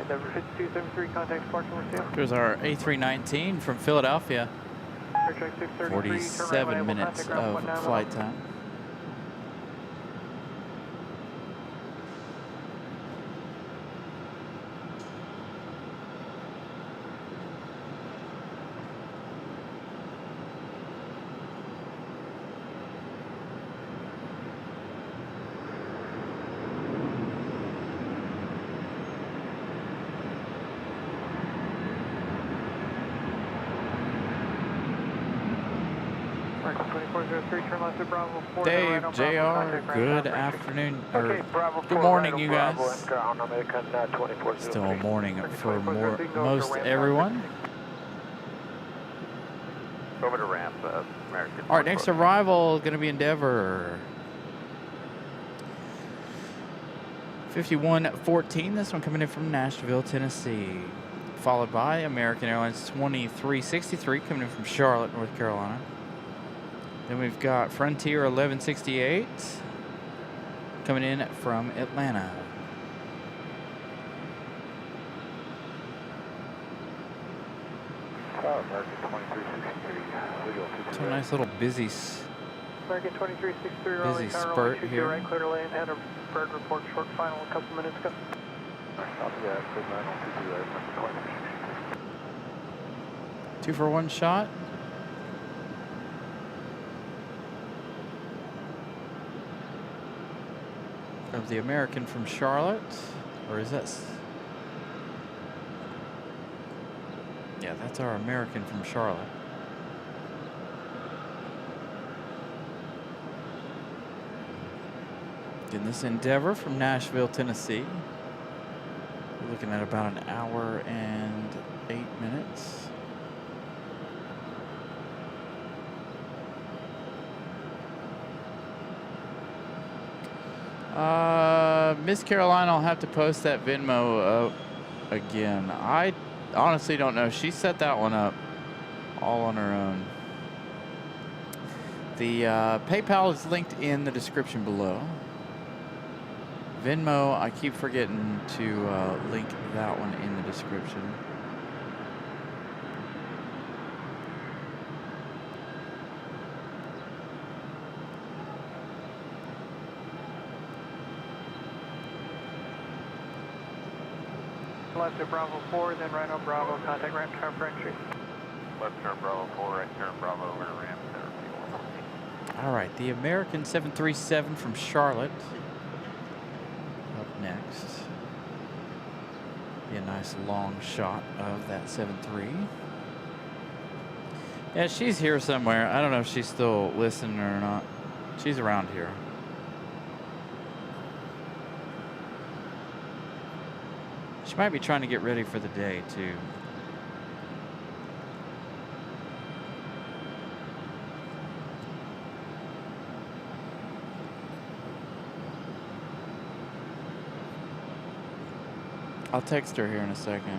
Endeavor 5273, contact departure, we're seeing. Here's our A319 from Philadelphia. Airtrack 633, 47 minutes of flight time. American 2403, turn left at Bravo 4. Dave, JR, good afternoon, or good morning, you guys. Still morning for most everyone. Over to ramp, American. All right, next arrival going to be Endeavor. 5114, this one coming in from Nashville, Tennessee. Followed by American Airlines 2363 coming in from Charlotte, North Carolina. Then we've got Frontier 1168 coming in from Atlanta. American 2363. It's a nice little busy American 2363, Raleigh, busy Tower, spurt 122 here. right, clear to land, had a bird report short final a couple minutes ago. Copy that, good 9022 right, American 2363. 2 for 1 shot. Of the American from Charlotte, or is that? Yeah, that's our American from Charlotte. Getting this Endeavor from Nashville, Tennessee. We're looking at about an hour and 8 minutes. Miss Caroline, I'll have to post that Venmo up again. I honestly don't know. She set that one up all on her own. The PayPal is linked in the description below. Venmo, I keep forgetting to link that one in the description. Left at Bravo 4, then right on Bravo, contact ramp turn for entry. Left turn Bravo 4, right turn Bravo over to ramp. All right, the American 737 from Charlotte up next. Be a nice long shot of that 73. Yeah, she's here somewhere. I don't know if she's still listening or not. She's around here. She might be trying to get ready for the day, too. I'll text her here in a second.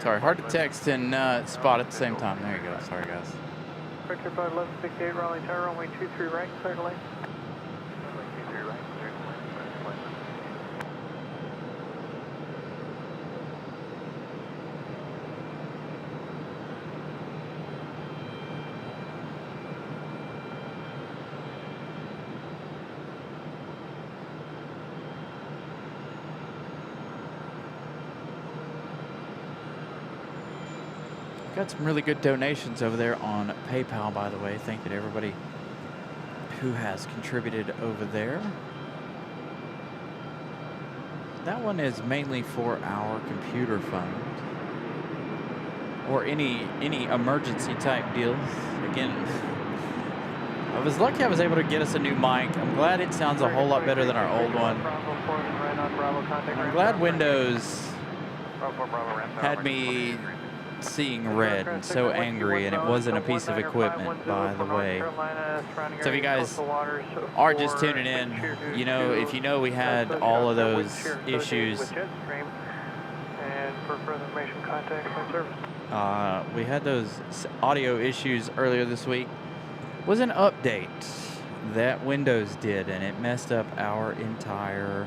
Sorry, hard to text and spot at the same time. There you go. Sorry, guys. Vector 1168, Raleigh Tower, runway 23 right, clear to land. Runway 23 right, clear to land. Got some really good donations over there on PayPal, by the way. Thank you to everybody who has contributed over there. That one is mainly for our computer fund or any emergency type deals. Again, I was lucky I was able to get us a new mic. I'm glad it sounds a whole lot better than our old one. I'm glad Windows had me seeing red and so angry, and it wasn't a piece of equipment, by the way. So if you guys are just tuning in, you know, if you know we had all of those issues, we had those audio issues earlier this week. It was an update that Windows did, and it messed up our entire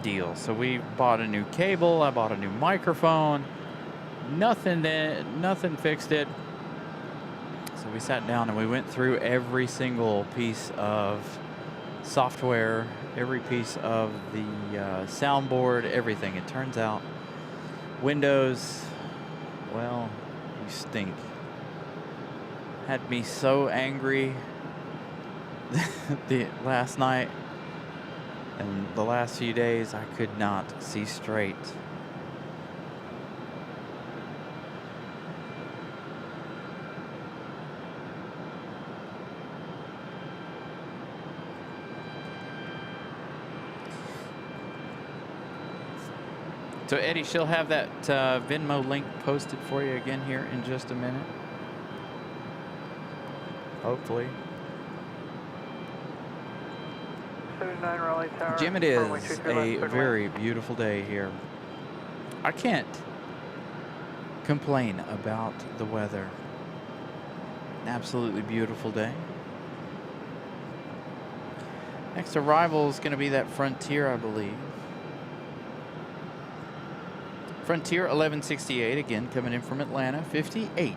deal. So we bought a new cable, I bought a new microphone. Nothing fixed it. So we sat down and we went through every single piece of software, every piece of the soundboard, everything. It turns out Windows, well, you stink. Had me so angry the last night and the last few days. I could not see straight. So Eddie, she'll have that Venmo link posted for you again here in just a minute. Hopefully. 79 Raleigh Tower. Jim, it is a very beautiful day here. I can't complain about the weather. An absolutely beautiful day. Next arrival is going to be that Frontier, I believe. Frontier 1168, again, coming in from Atlanta. 58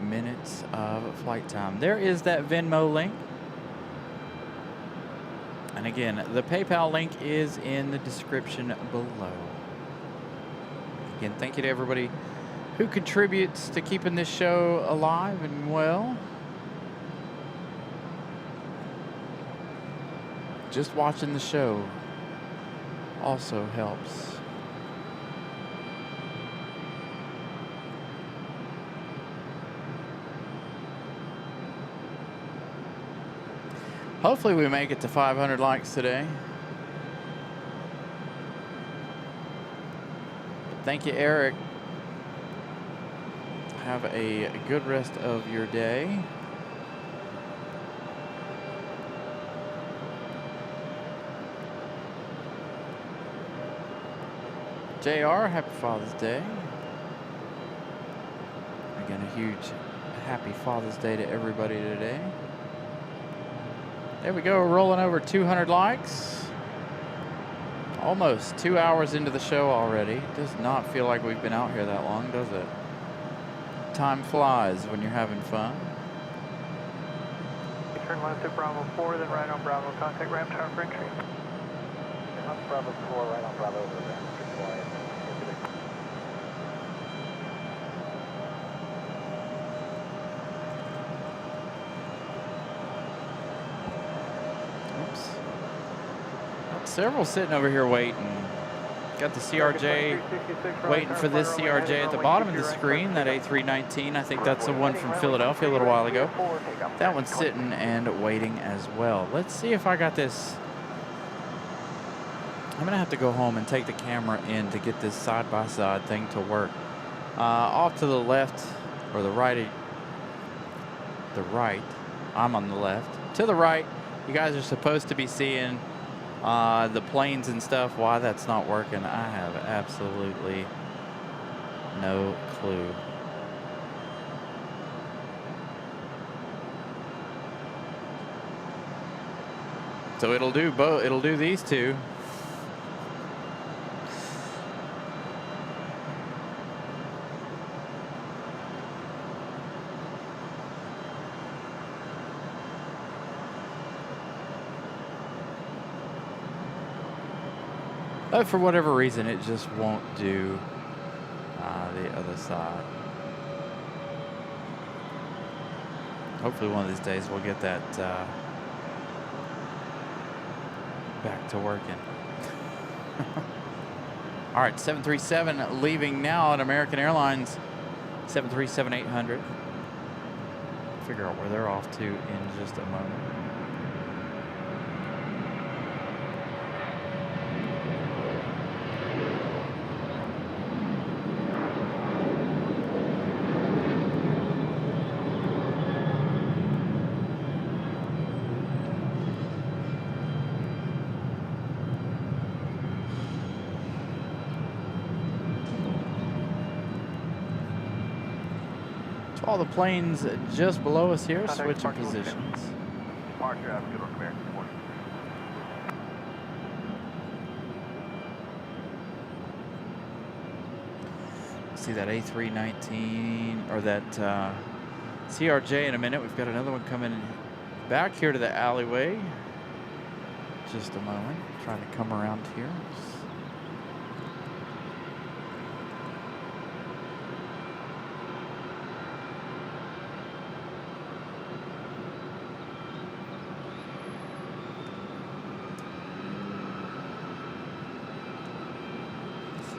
minutes of flight time. There is that Venmo link. And again, the PayPal link is in the description below. Again, thank you to everybody who contributes to keeping this show alive and well. Just watching the show also helps. Hopefully we make it to 500 likes today. Thank you, Eric. Have a good rest of your day. JR, happy Father's Day. Again, a huge happy Father's Day to everybody today. There we go, rolling over 200 likes. Almost 2 hours into the show already. Does not feel like we've been out here that long, does it? Time flies when you're having fun. Turn left at Bravo 4, then right on Bravo, contact ramp tower for entry. On Bravo 4, right on Bravo, over there. Several sitting over here waiting. Got the CRJ waiting for this CRJ at the bottom of the screen, that A319. I think that's the one from Philadelphia a little while ago. That one's sitting and waiting as well. Let's see if I got this. I'm going to have to go home and take the camera in to get this side-by-side thing to work. Off to the left, or the right. I'm on the left. To the right, you guys are supposed to be seeing the planes and stuff. Why that's not working, I have absolutely no clue. So it'll do both. It'll do these two. But for whatever reason, it just won't do the other side. Hopefully one of these days we'll get that back to working. All right, 737 leaving now at American Airlines, 737-800. Figure out where they're off to in just a moment. All the planes just below us here switching positions. Mark, you have a good one, American. Good morning. See that A319 or that CRJ in a minute. We've got another one coming back here to the alleyway. Just a moment. Trying to come around here.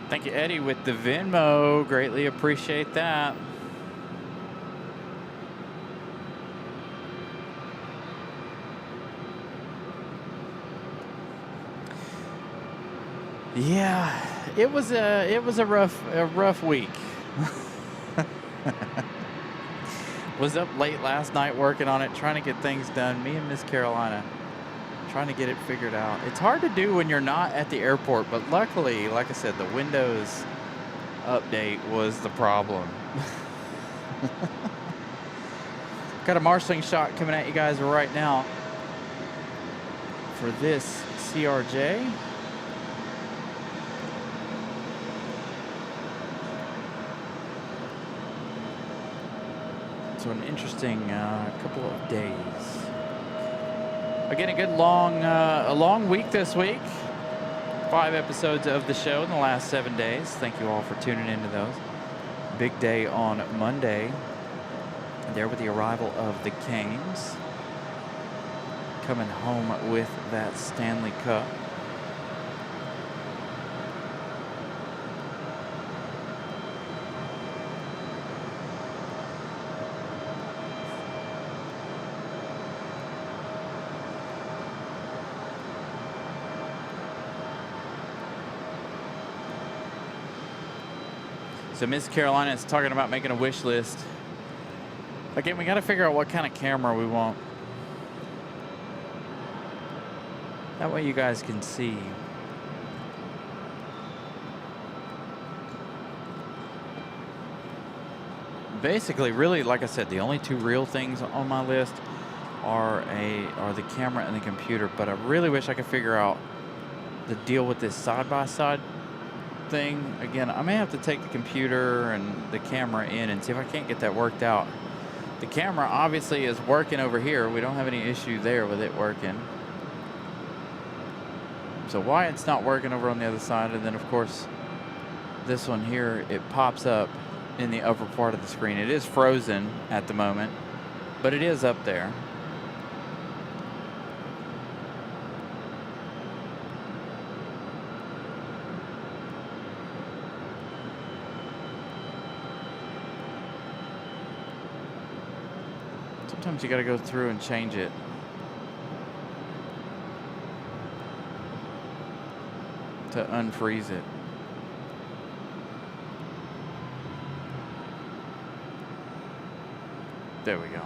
Thank you, Eddie, with the Venmo. Greatly appreciate that. Yeah, it was a rough week. Was up late last night working on it, trying to get things done. Me and Miss Carolina trying to get it figured out. It's hard to do when you're not at the airport, but luckily, like I said, the Windows update was the problem. Got a marshalling shot coming at you guys right now for this CRJ. So an interesting couple of days. Again, a good a long week this week. 5 episodes of the show in the last 7 days. Thank you all for tuning into those. Big day on Monday. There with the arrival of the Canes. Coming home with that Stanley Cup. So Miss Carolina is talking about making a wish list. Again, we got to figure out what kind of camera we want. That way you guys can see. Basically, really, like I said, the only 2 real things on my list are the camera and the computer. But I really wish I could figure out the deal with this side-by-side thing. Again, I may have to take the computer and the camera in and see if I can't get that worked out. The camera obviously is working over here. We don't have any issue there with it working. So why it's not working over on the other side, and then of course this one here, it pops up in the upper part of the screen. It is frozen at the moment, but it is up there. Sometimes you got to go through and change it. To unfreeze it. There we go.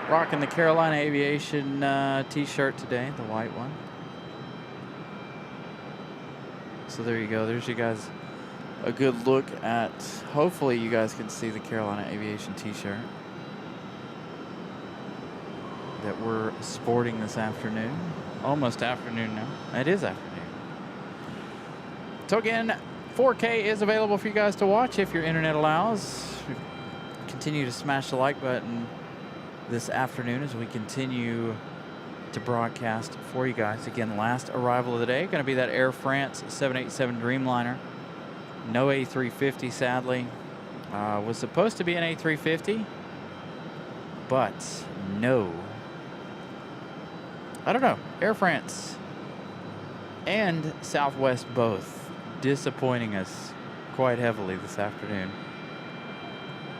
Rocking the Carolina Aviation t-shirt today, the white one. So there you go. There's you guys a good look at, hopefully you guys can see the Carolina Aviation t-shirt that we're sporting this afternoon. Almost afternoon now. It is afternoon. So again, 4K is available for you guys to watch if your internet allows. Continue to smash the like button this afternoon as we continue to broadcast for you guys. Again, last arrival of the day, going to be that Air France 787 Dreamliner. No A350, sadly. Was supposed to be an A350, but no. I don't know. Air France and Southwest both disappointing us quite heavily this afternoon.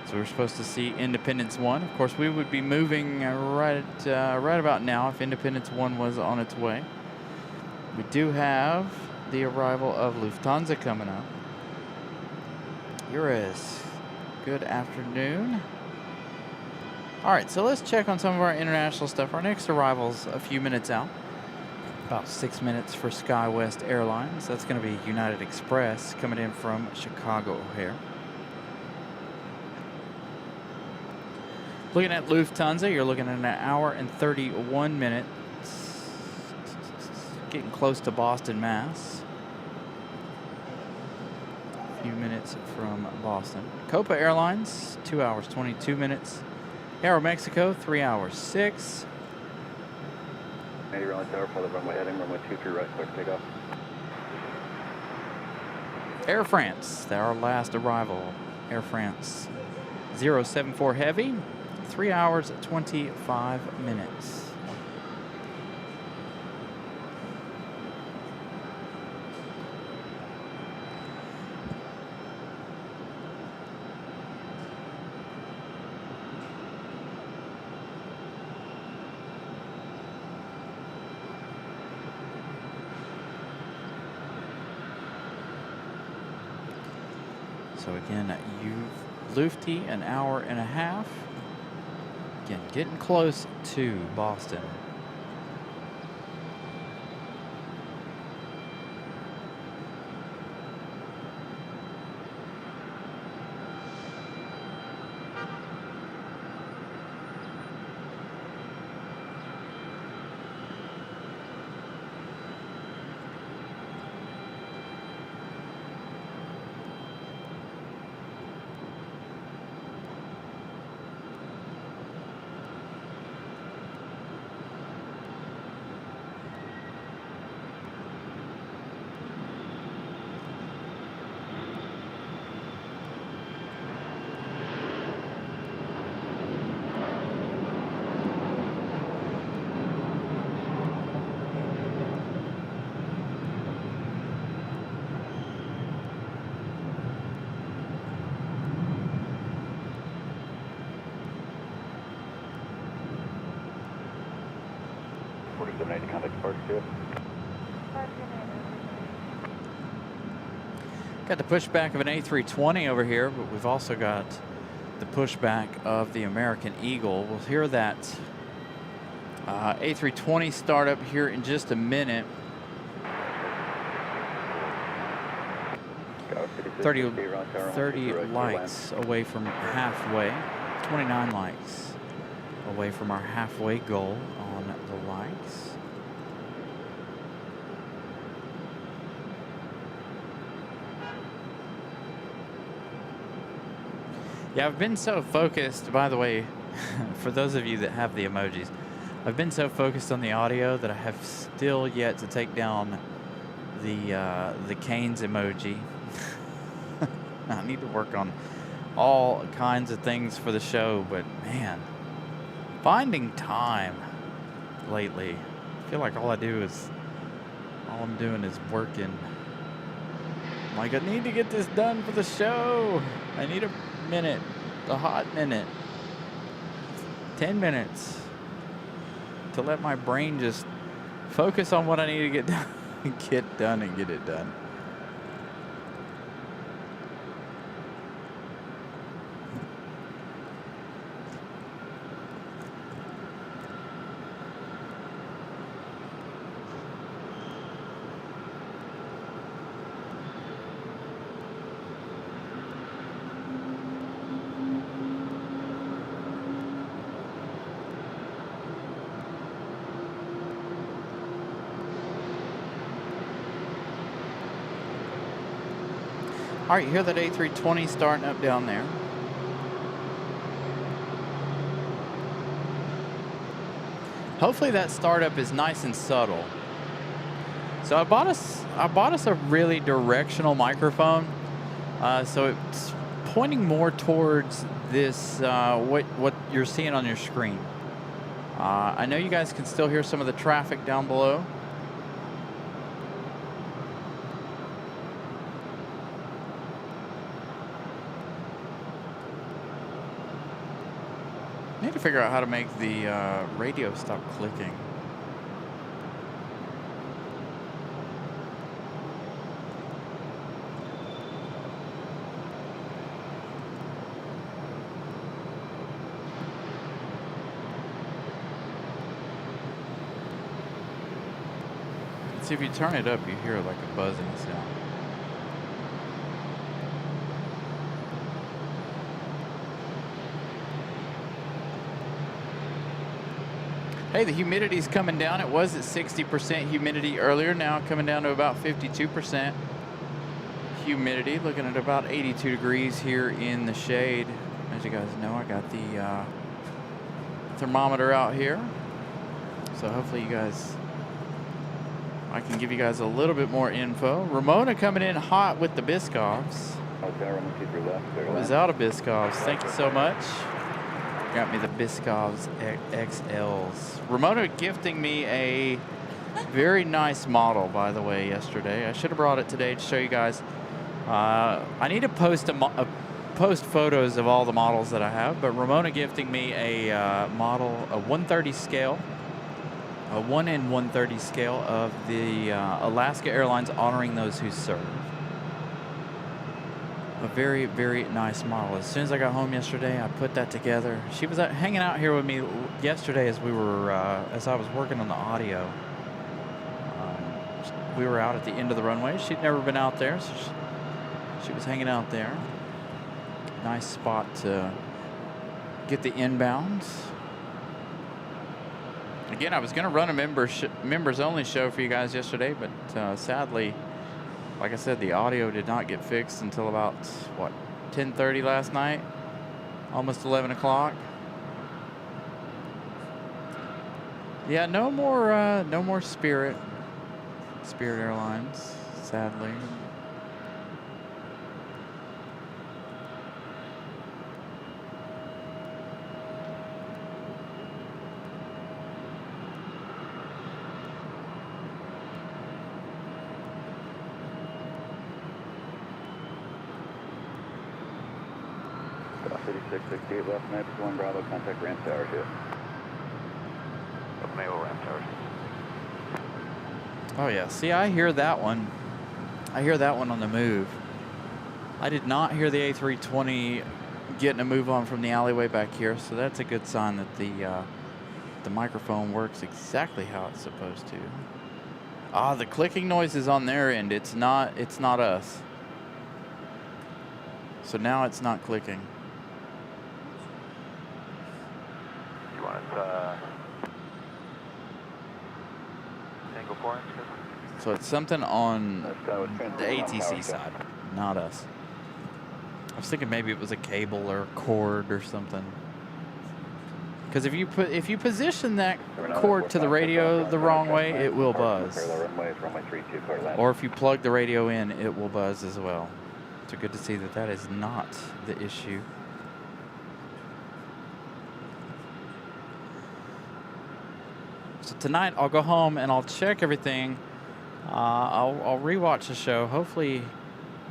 So we're supposed to see Independence 1. Of course, we would be moving right about now if Independence 1 was on its way. We do have the arrival of Lufthansa coming up. Euros. Good afternoon. All right, so let's check on some of our international stuff. Our next arrival's a few minutes out. About 6 minutes for SkyWest Airlines. That's going to be United Express coming in from Chicago O'Hare. Looking at Lufthansa, you're looking at an hour and 31 minutes. Getting close to Boston, Mass. A few minutes from Boston. Copa Airlines, 2 hours, 22 minutes. Aeromexico, 3 hours, 6. 80 Raleigh Tower, follow the runway heading, runway 23 right, clear for takeoff. Air France, our last arrival. Air France, 074 Heavy, 3 hours, 25 minutes. So again, Lufty, an hour and a half. Again, getting close to Boston. Got the pushback of an A320 over here, but we've also got the pushback of the American Eagle. We'll hear that A320 start up here in just a minute. 30 lights away from halfway, 29 lights away from our halfway goal on the lights. Yeah, I've been so focused, by the way, for those of you that have the emojis, I've been so focused on the audio that I have still yet to take down the Canes emoji. I need to work on all kinds of things for the show, but man, finding time lately, I feel like all I'm doing is working. I'm like, I need to get this done for the show. I need a minute, a hot minute, 10 minutes to let my brain just focus on what I need to get done, get it done. All right, you hear that A320 starting up down there. Hopefully that startup is nice and subtle. So I bought us a really directional microphone. So it's pointing more towards this, what you're seeing on your screen. I know you guys can still hear some of the traffic down below. I need to figure out how to make the radio stop clicking. See, if you turn it up, you hear like a buzzing sound. Hey, the humidity's coming down. It was at 60% humidity earlier, now coming down to about 52% humidity. Looking at about 82 degrees here in the shade. As you guys know, I got the thermometer out here. So hopefully I can give you guys a little bit more info. Ramona coming in hot with the Biscoffs. Was out of Biscoffs. Thank you so much. Got me the Biscoffs XLs. Ramona gifting me a very nice model, by the way, yesterday. I should have brought it today to show you guys. I need to post photos of all the models that I have, but Ramona gifting me a model, a 130 scale, a 1 in 130 scale of the Alaska Airlines honoring those who serve. a very, very nice model. As soon as I got home yesterday, I put that together. She was hanging out here with me yesterday as as I was working on the audio. We were out at the end of the runway. She'd never been out there, so she was hanging out there. Nice spot to get the inbounds. Again, I was going to run a members only show for you guys yesterday, but sadly, like I said, the audio did not get fixed until about, what, 10:30 last night? Almost 11 o'clock. Yeah, no more Spirit Airlines, sadly. City 668 left, Max 1 Bravo, contact ramp tower here. Mayo ramp tower. Oh yeah, see, I hear that one. I hear that one on the move. I did not hear the A320 getting a move on from the alleyway back here, so that's a good sign that the microphone works exactly how it's supposed to. Ah, the clicking noise is on their end. It's not us. So now it's not clicking. You want it single core? So it's something on the ATC side, not us. I was thinking maybe it was a cable or a cord or something. Because if you position that cord to the radio the wrong way, it will buzz. Or if you plug the radio in, it will buzz as well. So good to see that that is not the issue. So tonight I'll go home and I'll check everything. I'll rewatch the show. Hopefully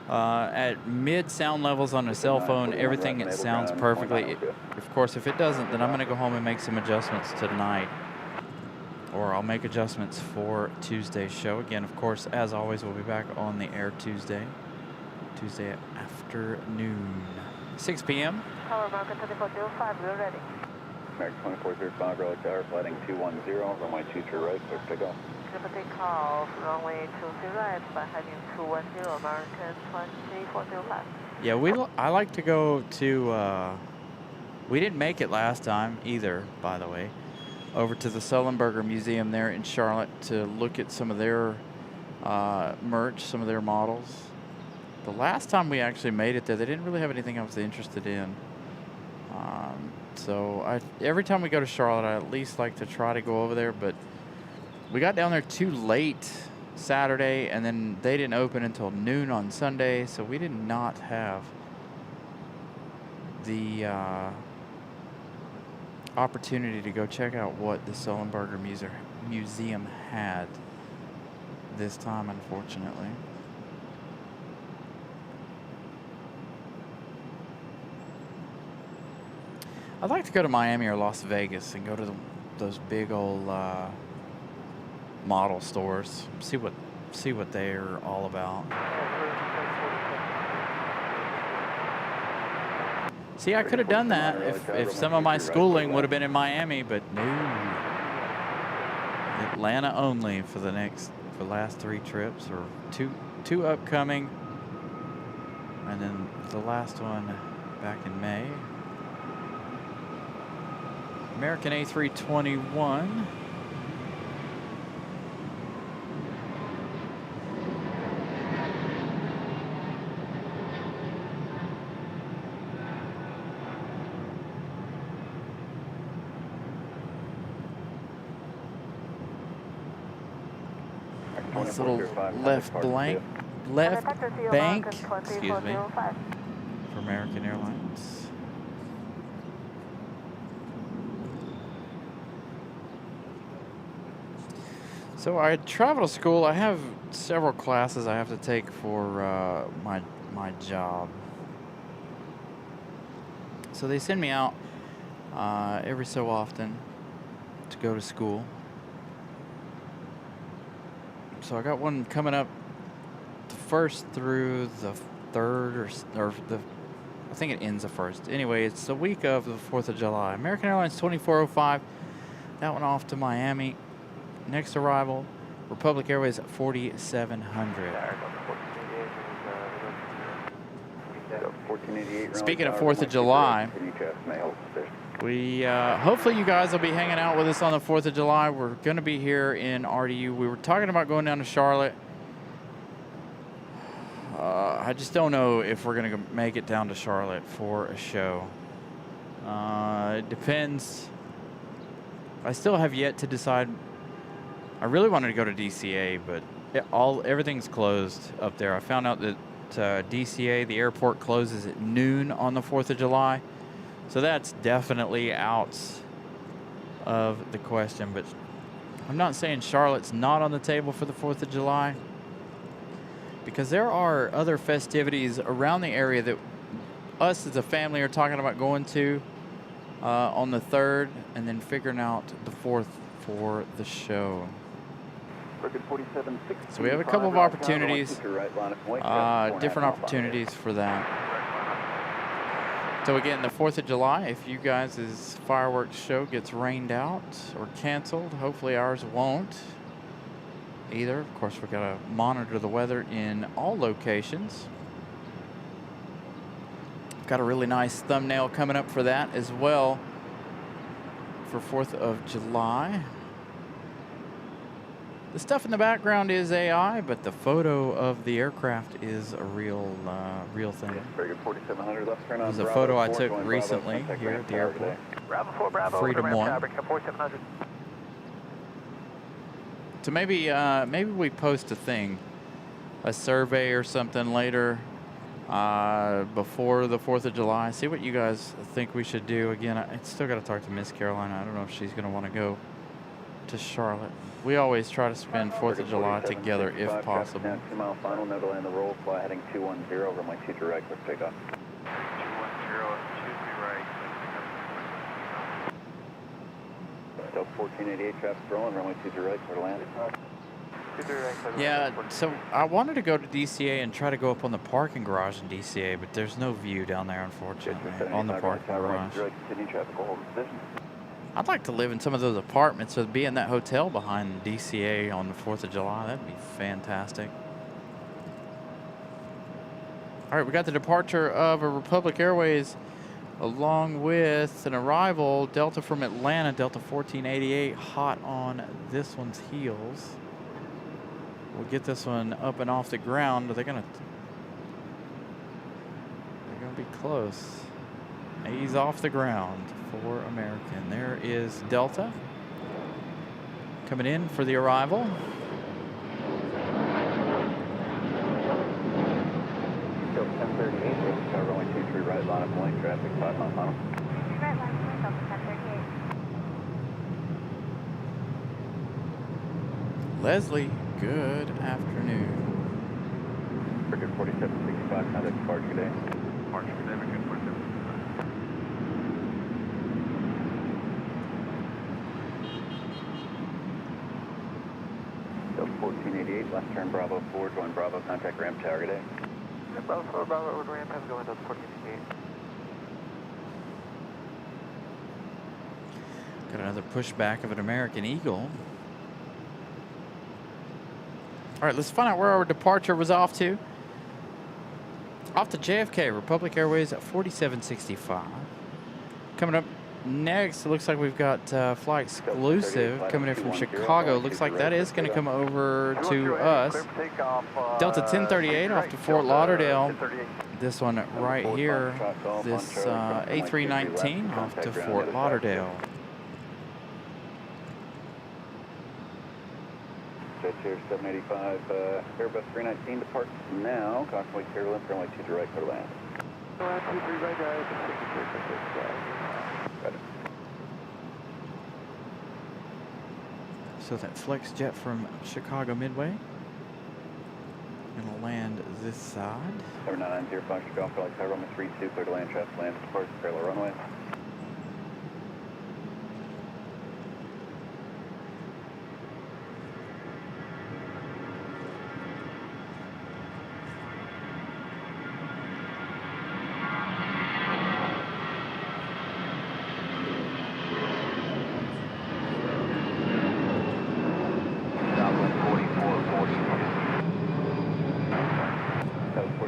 at mid sound levels on a cell phone, everything it sounds perfectly. Of course, if it doesn't, then I'm going to go home and make some adjustments tonight. Or I'll make adjustments for Tuesday's show. Again, of course, as always, we'll be back on the air Tuesday afternoon. 6 p.m. Tower American 2405, we're ready. American 2405, Raleigh Tower, flighting 210, runway 23 right, clear for takeoff. Clear for takeoff, runway 23 right, by heading 210, American 2405. Yeah, I like to go to, we didn't make it last time either, by the way, over to the Sullenberger Museum there in Charlotte to look at some of their merch, some of their models. The last time we actually made it there, they didn't really have anything I was interested in. So every time we go to Charlotte, I at least like to try to go over there, but we got down there too late Saturday, and then they didn't open until noon on Sunday, so we did not have the opportunity to go check out what the Sullenberger Museum had this time, unfortunately. I'd like to go to Miami or Las Vegas and go to those big old model stores. See what they're all about. See, I could have done that if some of my schooling would have been in Miami, but no. Atlanta only for the last 3 trips, or two upcoming, and then the last one back in May. American A321. This little left bank, excuse me, for American Airlines. So I travel to school. I have several classes I have to take for my job. So they send me out every so often to go to school. So I got one coming up the 1st through the 3rd or the, I think it ends the 1st. Anyway, it's the week of the 4th of July. American Airlines 2405. That one off to Miami. Next arrival, Republic Airways 4700. 1488. Speaking of 4th of July, we hopefully you guys will be hanging out with us on the 4th of July. We're going to be here in RDU. We were talking about going down to Charlotte. I just don't know if we're going to make it down to Charlotte for a show. It depends. I still have yet to decide. I really wanted to go to DCA, but everything's closed up there. I found out that DCA, the airport, closes at noon on the 4th of July. So that's definitely out of the question. But I'm not saying Charlotte's not on the table for the 4th of July, because there are other festivities around the area that us as a family are talking about going to on the 3rd, and then figuring out the 4th for the show. So we have a couple of opportunities, different opportunities for that. So again, the 4th of July, if you guys' fireworks show gets rained out or canceled, hopefully ours won't either. Of course, we've got to monitor the weather in all locations. Got a really nice thumbnail coming up for that as well for 4th of July. The stuff in the background is AI, but the photo of the aircraft is a real thing. Very good. 4700 left turn on. It was a photo I took recently here at the airport. Bravo 4, Bravo, Freedom ramp 1. traffic, 4700. So maybe we post a thing, a survey or something later before the 4th of July. See what you guys think we should do. Again, I still got to talk to Miss Carolina. I don't know if she's going to want to go to Charlotte. We always try to spend 4th of July together if possible. 2 mile final, no delay in the roll, fly heading 210 over my 23 right, quick takeoff. 210, 23 right. Delta 1488 traffic rolling, runway 23 right, clear to land. 23 right, clear to land. Yeah, so I wanted to go to DCA and try to go up on the parking garage in DCA, but there's no view down there, unfortunately, on the parking garage. Continue traffic, hold position. I'd like to live in some of those apartments or be in that hotel behind DCA on the 4th of July. That'd be fantastic. All right, we got the departure of a Republic Airways along with an arrival, Delta from Atlanta, Delta 1488, hot on this one's heels. We'll get this one up and off the ground. They're gonna be close. Ease off the ground for American. There is Delta coming in for the arrival. Delta 1038, runway 23 right, line of point, traffic 5 mile final. Right line, Delta 1038. Leslie, good afternoon. Cricket 4765, contact departure today. Departure today, good 47. Delta 1488, left turn Bravo 4, join Bravo, contact ramp tower today. Bravo 4, Bravo, over ramp, have going to 1488. Got another pushback of an American Eagle. All right, let's find out where our departure was off to. Off to JFK, Republic Airways at 4765. Coming up next, it looks like we've got Fly Exclusive coming in from Chicago. Looks like that is going to come over to us. Delta 1038 off to Fort Lauderdale. This one right here, this A319 off to Fort Lauderdale. Jets here, 785, Airbus 319 departs now. Constantly clear to left, runway 23 right, clear to land. 23 right, guys. So that flex jet from Chicago Midway gonna land this side. 7990 Fox Golf, Alex, runway 32, clear to land, traffic land, departs, parallel runway.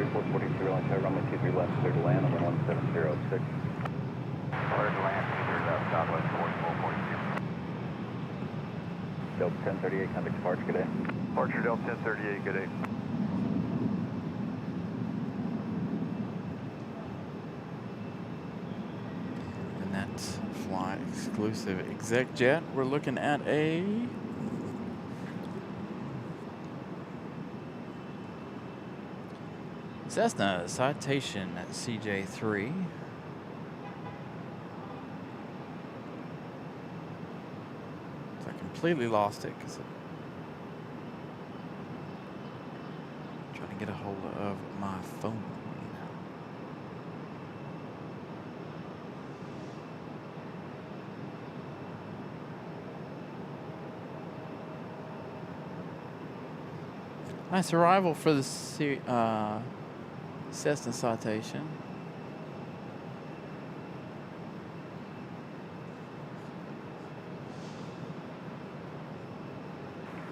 3442 Raleigh Tower, runway 23 left, clear to land on 1706. Clear to land, 23 left, Southwest 4442. Delta 1038, contact departure, good day. Departure Delta 1038, good day. And that's fly exclusive exec jet. We're looking at a Cessna Citation CJ3. So I completely lost it because I'm trying to get a hold of my phone. Nice arrival for the Cessna Citation.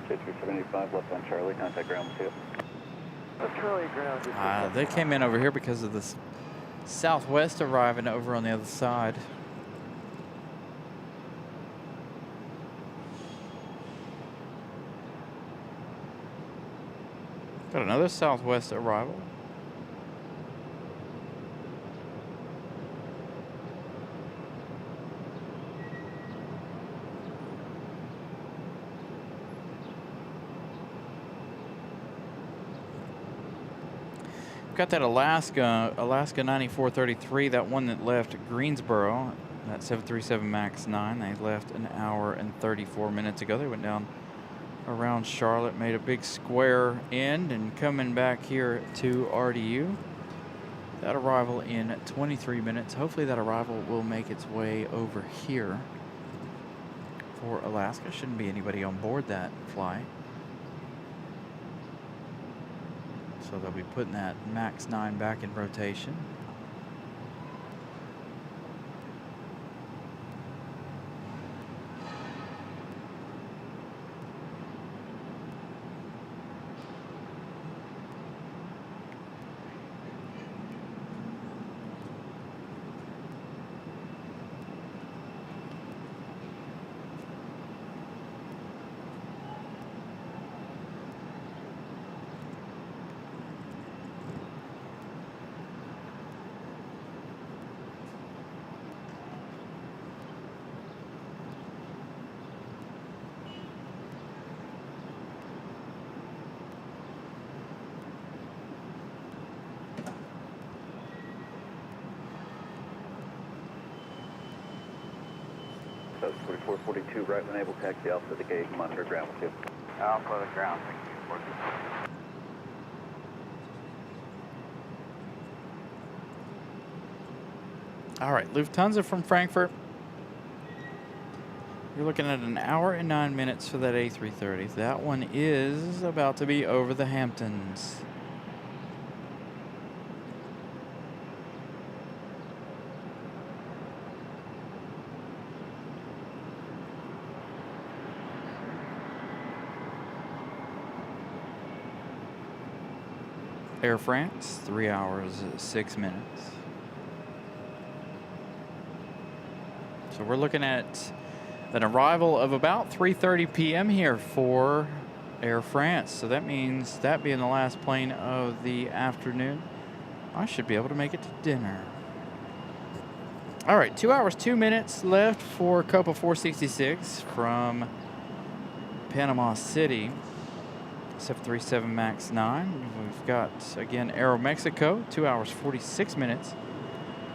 J375 left on Charlie, contact ground with you. Charlie ground. They came in over here because of this Southwest arriving over on the other side. Got another Southwest arrival. Got that Alaska 9433, that one that left Greensboro, that 737 MAX 9. They left an hour and 34 minutes ago. They went down around Charlotte, made a big square end, and coming back here to RDU. That arrival in 23 minutes. Hopefully that arrival will make its way over here for Alaska. Shouldn't be anybody on board that flight. So they'll be putting that MAX 9 back in rotation. That's 4442, right when able, taxi Alpha the gate and monitor ground with you. Alpha the ground, thank you. All right, Lufthansa from Frankfurt. You're looking at an hour and 9 minutes for that A330. That one is about to be over the Hamptons. Air France, 3 hours, 6 minutes. So we're looking at an arrival of about 3:30 p.m. here for Air France. So that means that being the last plane of the afternoon, I should be able to make it to dinner. All right, 2 hours, 2 minutes left for Copa 466 from Panama City. 737 MAX 9. We've got, again, Aeromexico, 2 hours, 46 minutes.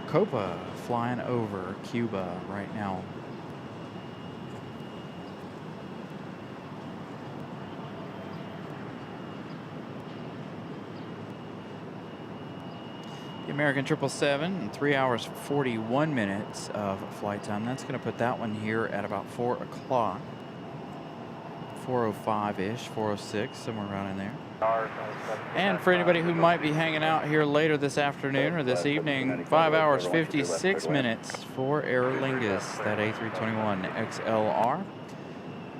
Copa flying over Cuba right now. The American 777, 3 hours, 41 minutes of flight time. That's going to put that one here at about 4 o'clock. 4:05-ish, 4:06, somewhere around in there. And for anybody who might be hanging out here later this afternoon or this evening, 5 hours, 56 minutes for Aer Lingus, that A321 XLR.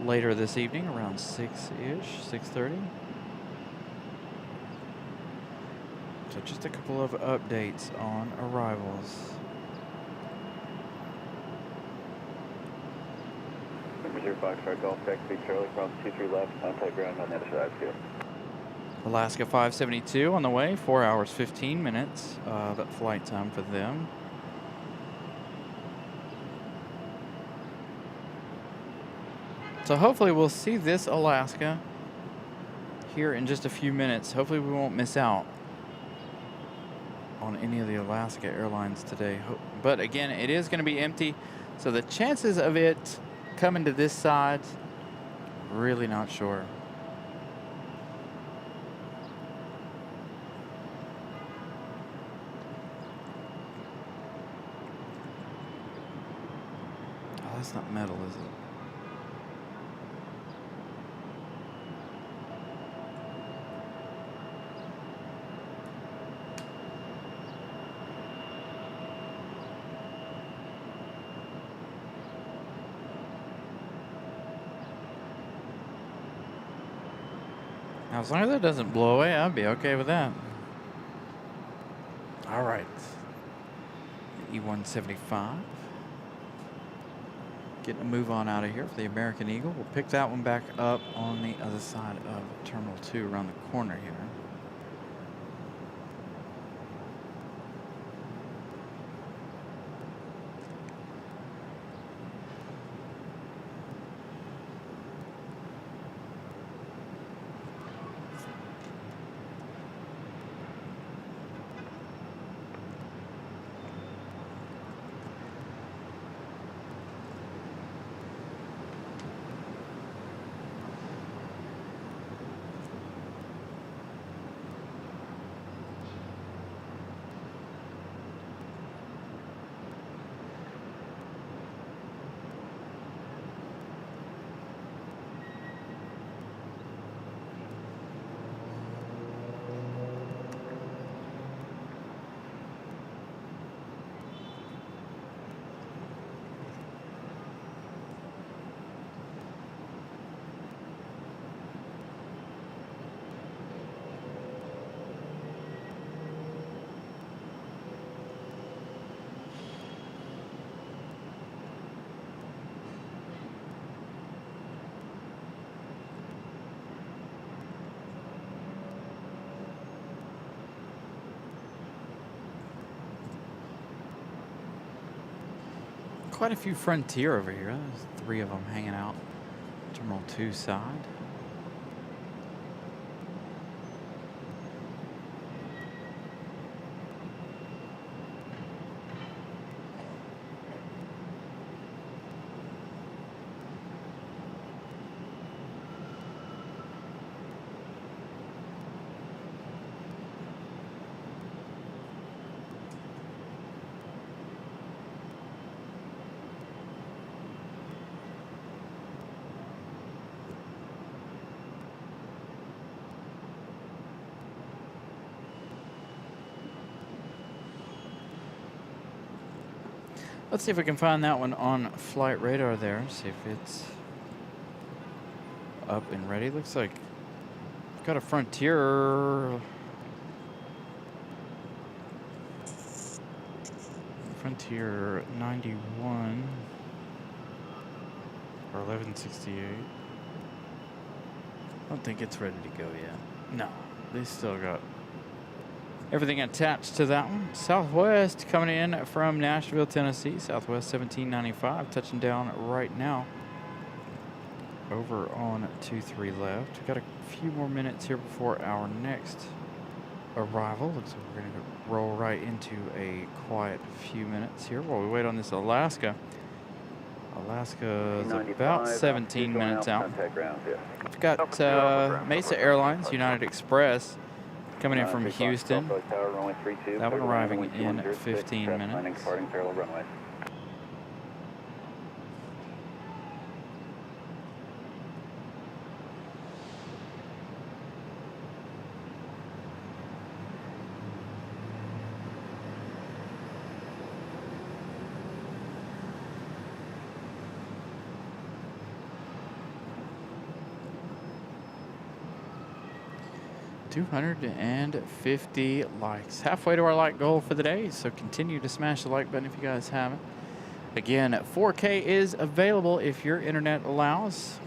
Later this evening, around 6-ish, 6:30. So just a couple of updates on arrivals. Number 05, Golf Taxi, Charlie, from 23 left, contact ground on the other side, too. Alaska 572 on the way, 4 hours 15 minutes that flight time for them. So hopefully we'll see this Alaska here in just a few minutes. Hopefully we won't miss out on any of the Alaska Airlines today. But again, it is going to be empty, so the chances of it coming to this side, really not sure. Oh, that's not metal, is it? Now, as long as it doesn't blow away, I'd be okay with that. All right. The E-175. Getting a move on out of here for the American Eagle. We'll pick that one back up on the other side of Terminal 2 around the corner here. Quite a few Frontier over here. There's 3 of them hanging out. Terminal 2 side. Let's see if we can find that one on flight radar there. See if it's up and ready. Looks like we've got a Frontier. Frontier 91 or 1168. I don't think it's ready to go yet. No, they still got everything attached to that one. Southwest coming in from Nashville, Tennessee. Southwest 1795 touching down right now over on 23 left. We've got a few more minutes here before our next arrival. Looks like we're going to roll right into a quiet few minutes here while we wait on this Alaska. Alaska is about 17 minutes out. We've got Mesa Airlines, United Express, coming in from Houston. That one arriving in 15 minutes. 250 likes. Halfway to our like goal for the day, so continue to smash the like button if you guys haven't. Again, 4K is available if your internet allows.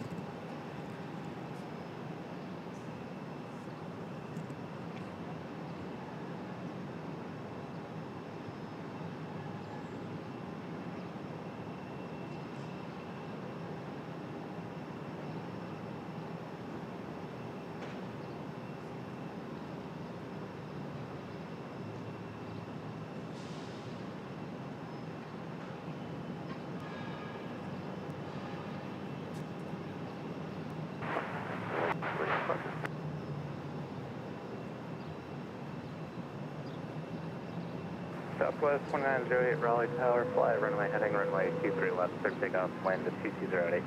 Southwest 2908 Raleigh Tower, fly runway heading runway 23 left, clear for takeoff, wind at 2208.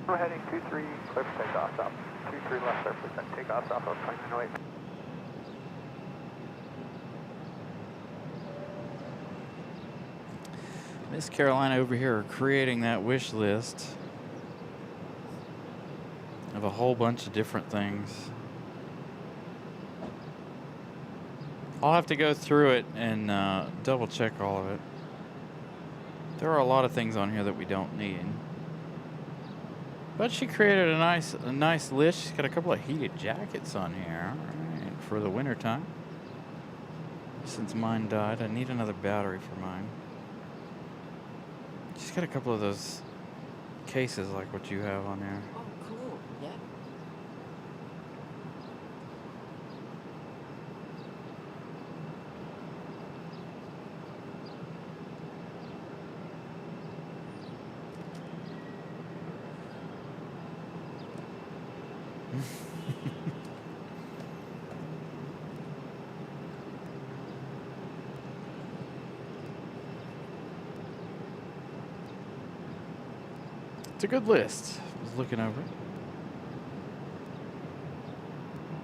We're heading 23, clear for takeoff, south. 23 left, surface, and takeoff south of 2908. Miss Carolina over here creating that wish list of a whole bunch of different things. I'll have to go through it and double check all of it. There are a lot of things on here that we don't need. But she created a nice list. She's got a couple of heated jackets on here. All right, for the winter time. Since mine died, I need another battery for mine. She's got a couple of those cases like what you have on there. Oh, cool. Yeah. It's a good list. I was looking over it.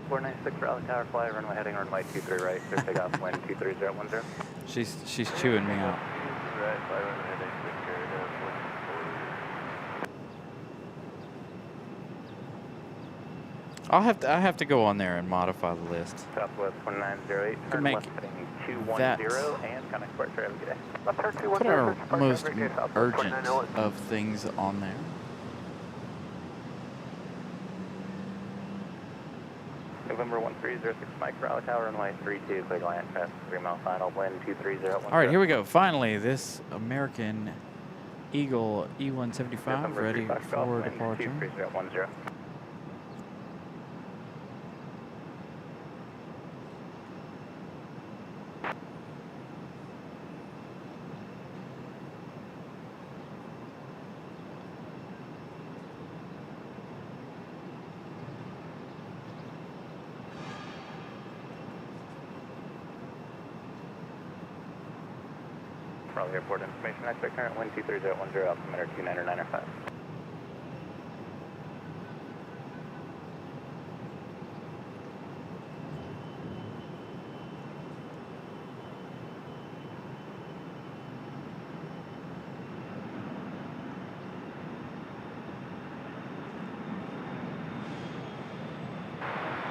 496 Raleigh Tower, fly runway heading runway 23 right, clear for takeoff, wind 23010. She's chewing me out. Right, fly runway heading 23 I have to go on there and modify the list. Southwest 1908, To turn make left heading 210 that and connect square traffic. Good day. Left turn Put 210, our Richard Park, most Henry J. Southwest urgent 2908. of things on there. November 1306 Mike, Raleigh Tower, runway 32, clear to land, fast 3 mile final, wind 23010. All right, here we go. Finally, this American Eagle E-175 November ready 3 Fox Golf, for wind departure. 23010. Raleigh Airport information, expect current wind 23010, altimeter 29905.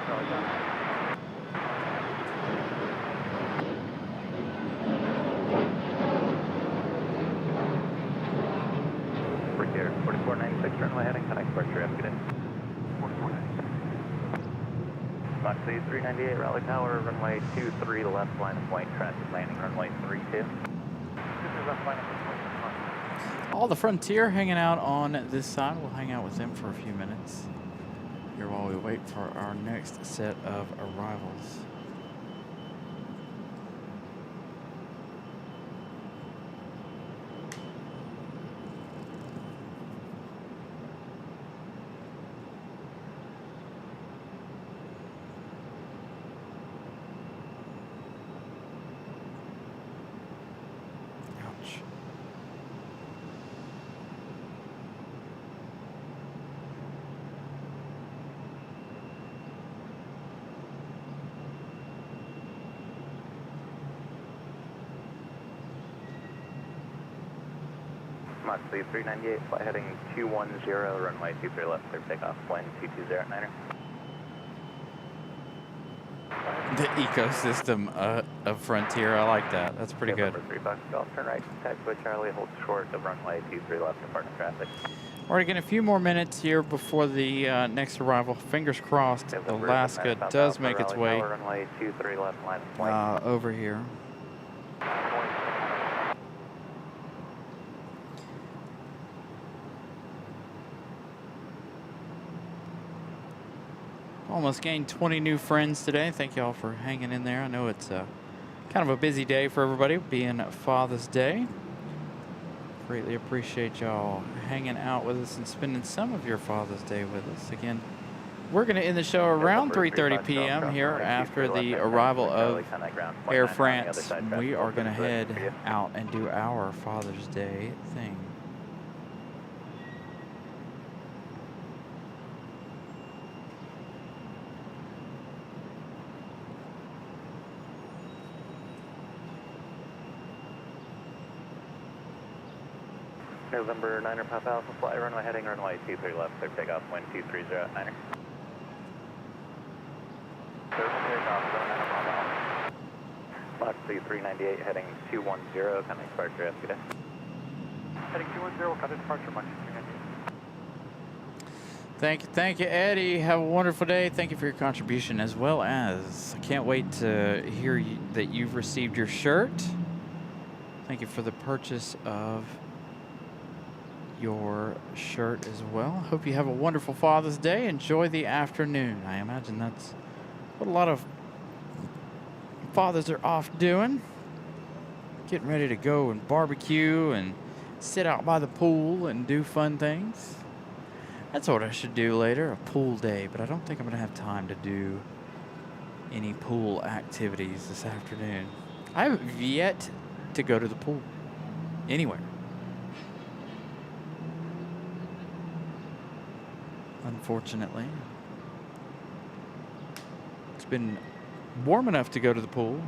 Raleigh Tower. Here, 4496, runway heading, connect square traffic. Good day. 4496. Fox 398, Raleigh Tower, runway 23 left, line of point, traffic landing, runway 32. Left line of point. All the Frontier hanging out on this side. We'll hang out with them for a few minutes here while we wait for our next set of arrivals. Ouch. Mach 398, fly heading 210, runway 23 left, clear for takeoff, wind 2209er. The ecosystem of Frontier. I like that. That's pretty good. Number 3 Fox Golf, turn right, taxiway Charlie, hold short of runway 23 left, departing traffic. All right, again, a few more minutes here before the next arrival. Fingers crossed, Alaska does make its way runway 23 left, line of flight. over here. Almost gained 20 new friends today. Thank y'all for hanging in there. I know it's kind of a busy day for everybody, being Father's Day. Greatly appreciate y'all hanging out with us and spending some of your Father's Day with us. Again, we're going to end the show around 3:30 p.m. here after the arrival of Air France. We are going to head out and do our Father's Day thing. November 9er Pop Alpha, fly runway heading runway 23 left, clear takeoff, wind 230 at 9er. Clear for takeoff, 79er Pop Alpha. Fox C398 heading 210, coming departure, have a good day. Heading 210, cut departure, Mach 398. Thank you, Eddie. Have a wonderful day. Thank you for your contribution, as well as I can't wait to hear that you've received your shirt. Thank you for the purchase of your shirt as well. Hope you have a wonderful Father's Day. Enjoy the afternoon. I imagine that's what a lot of fathers are off doing. Getting ready to go and barbecue and sit out by the pool and do fun things. That's what I should do later, a pool day, but I don't think I'm going to have time to do any pool activities this afternoon. I have yet to go to the pool anywhere. Unfortunately. It's been warm enough to go to the pool.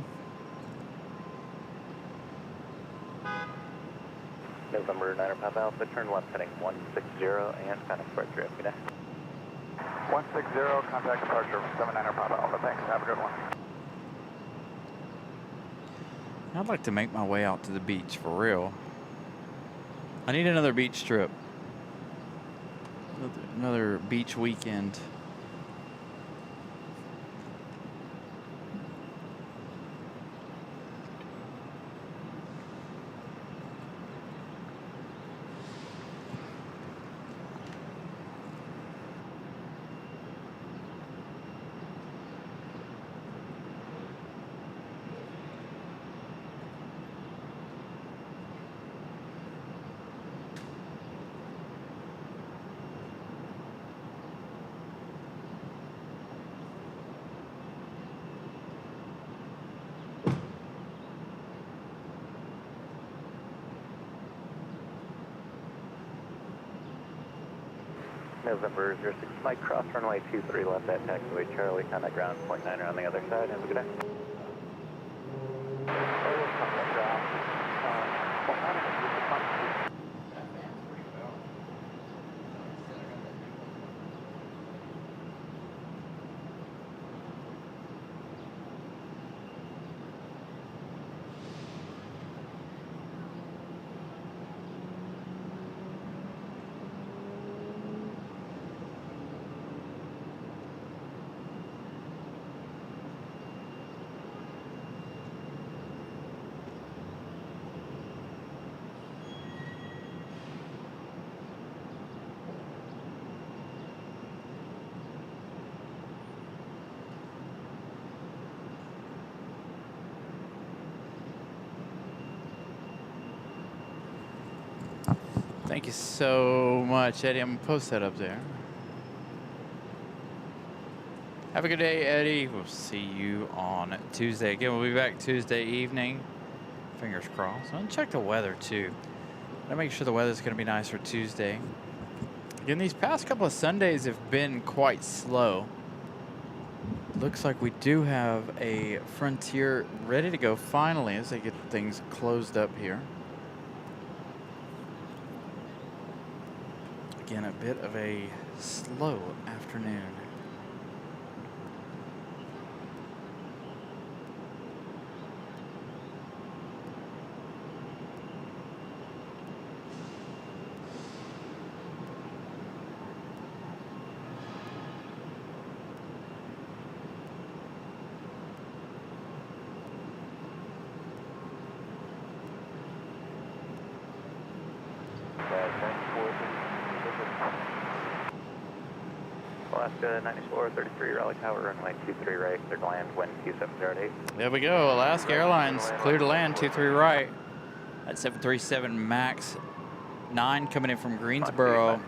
November 9er Pop Alpha, turn left heading 160 and contact departure, have a good day. 160, contact departure, 79er Pop Alpha, thanks, have a good one. I'd like to make my way out to the beach for real. I need another beach trip. Another beach weekend. November 06 Mike, cross runway 23 left at taxiway Charlie, contact ground, point 9er on the other side, have a good day. Thank you so much, Eddie. I'm going to post that up there. Have a good day, Eddie. We'll see you on Tuesday. Again, we'll be back Tuesday evening. Fingers crossed. And check the weather, too. I'll make sure the weather's going to be nice for Tuesday. Again, these past couple of Sundays have been quite slow. Looks like we do have a Frontier ready to go finally as they get things closed up here. Again, a bit of a slow afternoon. Alaska 94, 33 Raleigh Tower, runway 23 right, clear to land, wind Q708. There we go. Alaska Airlines clear to land 23 right. At 737 MAX 9 coming in from Greensboro,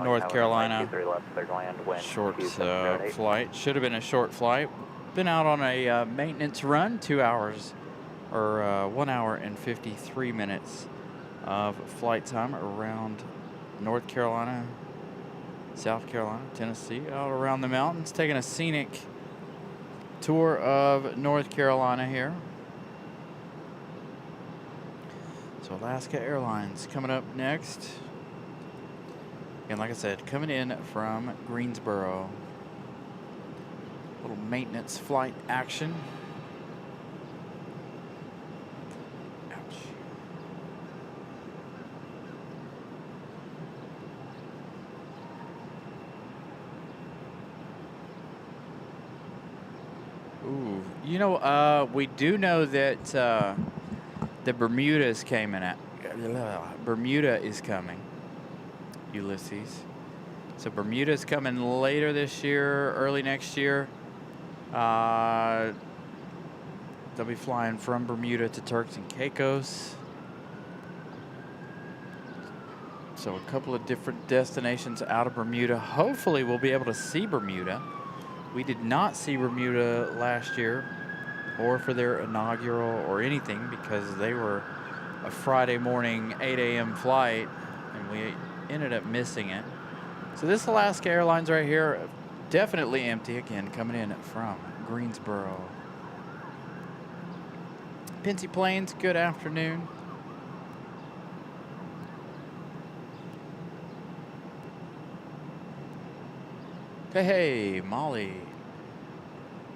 North Carolina. Short flight. Should have been a short flight. Been out on a maintenance run, 2 hours or 1 hour and 53 minutes of flight time around North Carolina, South Carolina, Tennessee, out around the mountains, taking a scenic tour of North Carolina here. So Alaska Airlines coming up next. And like I said, coming in from Greensboro. Little maintenance flight action. Ouch. Ooh, you know, we do know that the Bermuda's came in at Bermuda is coming, Ulysses. So Bermuda's coming later this year, early next year. They'll be flying from Bermuda to Turks and Caicos. So a couple of different destinations out of Bermuda. Hopefully we'll be able to see Bermuda. We did not see Bermuda last year or for their inaugural or anything because they were a Friday morning 8 a.m. flight and we ended up missing it. So this Alaska Airlines right here, definitely empty again, coming in from Greensboro. Pincy Plains, good afternoon. Hey, Molly.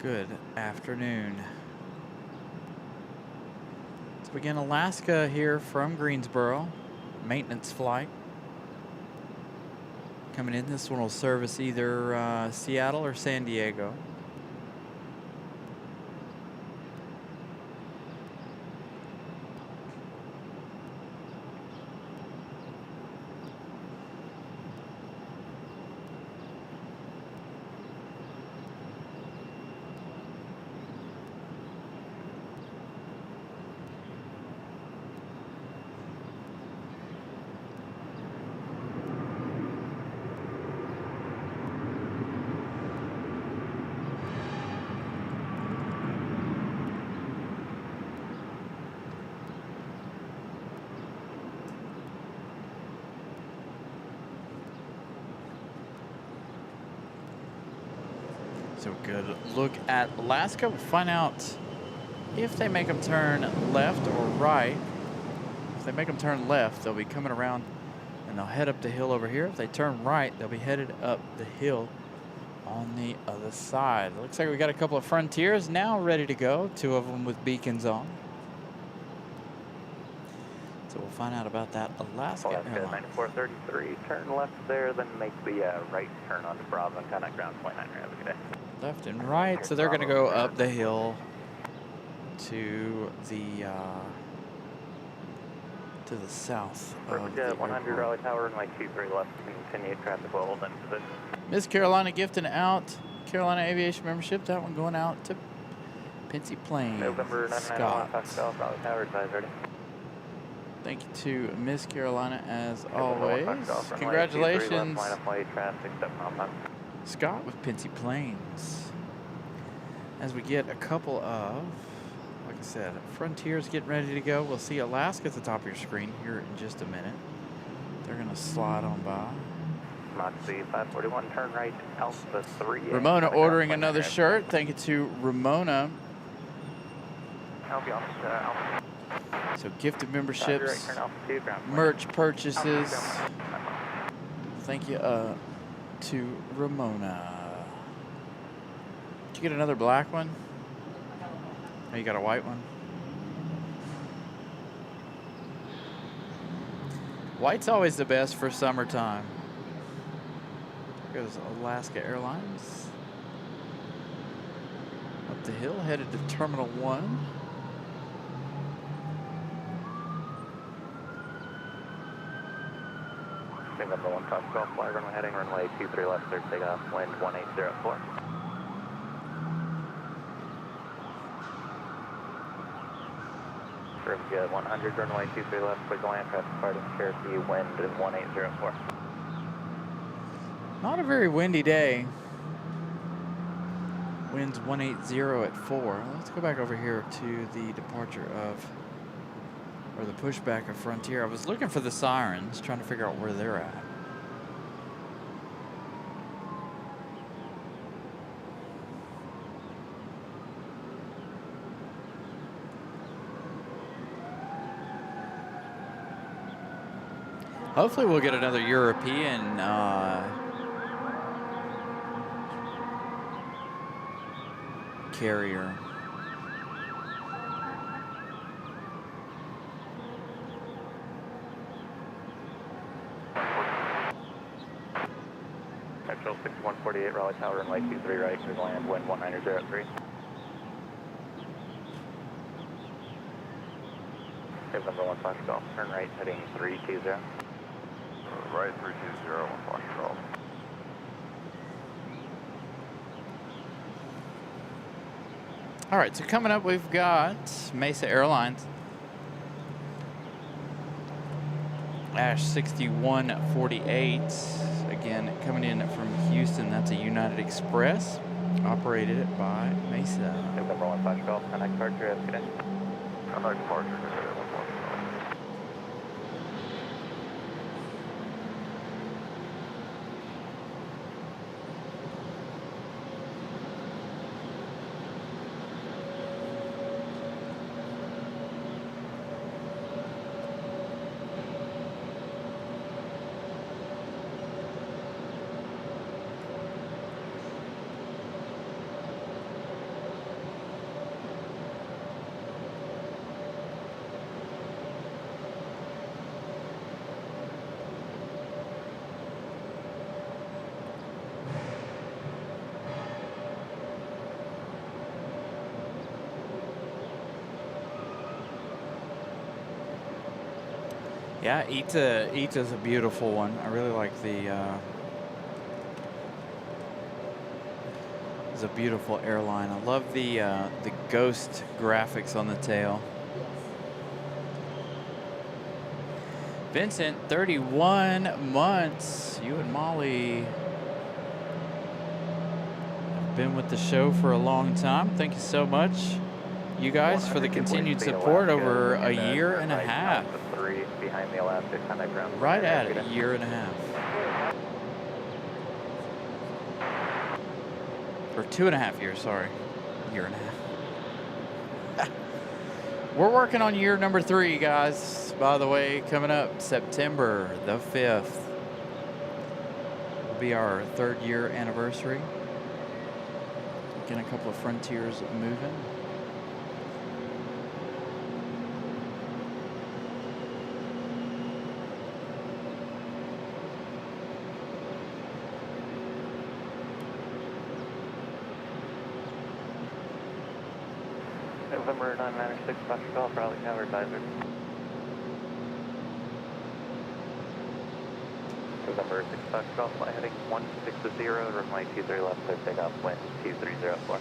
Good afternoon. So again, Alaska here from Greensboro. Maintenance flight. Coming in, this one will service either Seattle or San Diego. So good look at Alaska. We'll find out if they make them turn left or right. If they make them turn left, they'll be coming around and they'll head up the hill over here. If they turn right, they'll be headed up the hill on the other side. It looks like we got a couple of Frontiers now ready to go. 2 of them with beacons on. So we'll find out about that Alaska Airlines. 9433, turn left there, then make the right turn onto Bravo and contact ground 29. Have a good day. Left and right, so they're going to go up the hill to the south of the 100 Raleigh Tower, runway 23 left, continue traffic will hold in position. Miss Carolina gifting out Carolina Aviation membership. That one going out to Pincy Plains. November 991, Scott. Raleigh Tower, advise ready. Thank you to Miss Carolina as always. Congratulations, Scott with Pincy Plains. As we get a couple of, like I said, Frontiers getting ready to go. We'll see Alaska at the top of your screen here in just a minute. They're going to slide on by. Moxie 541, turn right, Alpha 3. Ramona ordering another shirt. Thank you to Ramona. So gifted memberships, merch purchases. Thank you to Ramona. Did you get another black one? Oh, you got a white one? White's always the best for summertime. There goes Alaska Airlines. Up the hill, headed to Terminal 1. November 1 Fox Golf, fly runway heading runway 23 left, clear for takeoff, wind 180 at 4. Good, 100, runway 23 left, clear to land, traffic departing Cherokee, wind 180 at 4. Not a very windy day. Winds 180 at 4. Let's go back over here to the departure of, or the pushback of Frontier. I was looking for the sirens, trying to figure out where they're at. Hopefully we'll get another European carrier. Central 6148, Raleigh Tower, runway 23 right, clear to land, wind 190 at 3. November 1 Fox Golf, turn right, heading 320. Right 320, 1 Fox Golf. All right, so coming up, we've got Mesa Airlines. Ash 6148, again, coming in from Houston. That's a United Express, operated by Mesa. November 1 Fox Golf, connect departure, have a good day. Connect departure, good day, 1 Fox Golf. Yeah, Ita's a beautiful one. I really like the. It's a beautiful airline. I love the ghost graphics on the tail. Vincent, 31 months. You and Molly have been with the show for a long time. Thank you so much, you guys, for the continued support over a year and a half. Behind the Alaska, connect ground. Right at it, a year and a half. Or 2.5 years, sorry. Year and a half. We're working on year number 3, guys. By the way, coming up September the 5th will be our 3rd year anniversary. Getting a couple of Frontiers moving. November 996, Fox Golf, Raleigh Tower, advisor. November 6 Fox Golf, flight heading 160, runway 23 left, clear takeoff, wind 2304.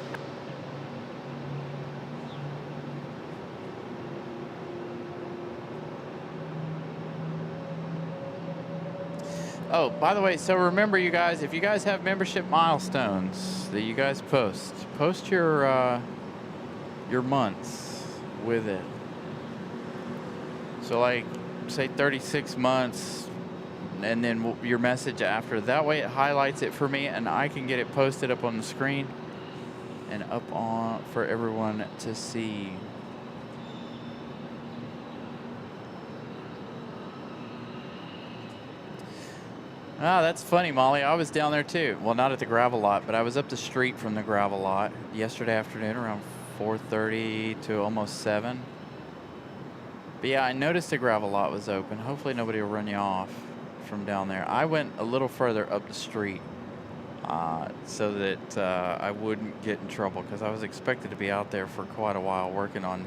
Oh, by the way, so remember, you guys, if you guys have membership milestones that you guys post your months with it. So like, say 36 months, and then your message after. That way it highlights it for me, and I can get it posted up on the screen and up on for everyone to see. Ah, that's funny, Molly. I was down there too. Well, not at the gravel lot, but I was up the street from the gravel lot yesterday afternoon around 4:30 to almost 7. But yeah, I noticed the gravel lot was open. Hopefully nobody will run you off from down there. I went a little further up the street so that I wouldn't get in trouble, because I was expected to be out there for quite a while working on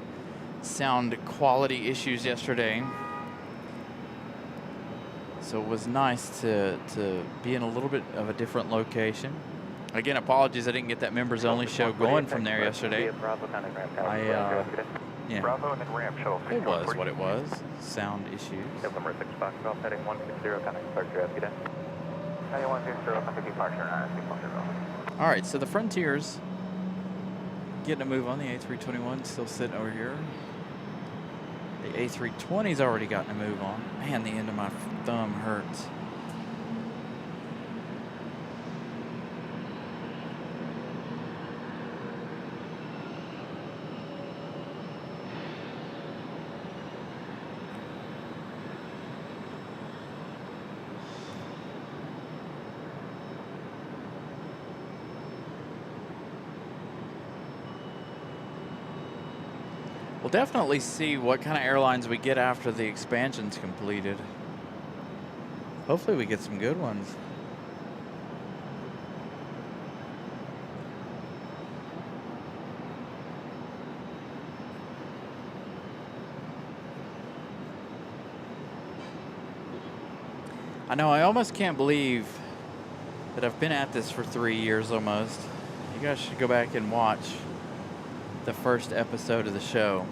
sound quality issues yesterday. So it was nice to be in a little bit of a different location. Again, apologies I didn't get that members only show going from there yesterday. Yeah, Bravo and then ramp shuttle. it was what it was. Sound issues. November 6 Foxtrot heading 160, contact departure rescue day. Heading 160, contact departure, All right, so the Frontier's getting a move on. The A321 still sitting over here. The A320's already gotten a move on. Man, the end of my thumb hurts. We'll definitely see what kind of airlines we get after the expansion's completed. Hopefully we get some good ones. I know, I almost can't believe that I've been at this for 3 years almost. You guys should go back and watch the first episode of the show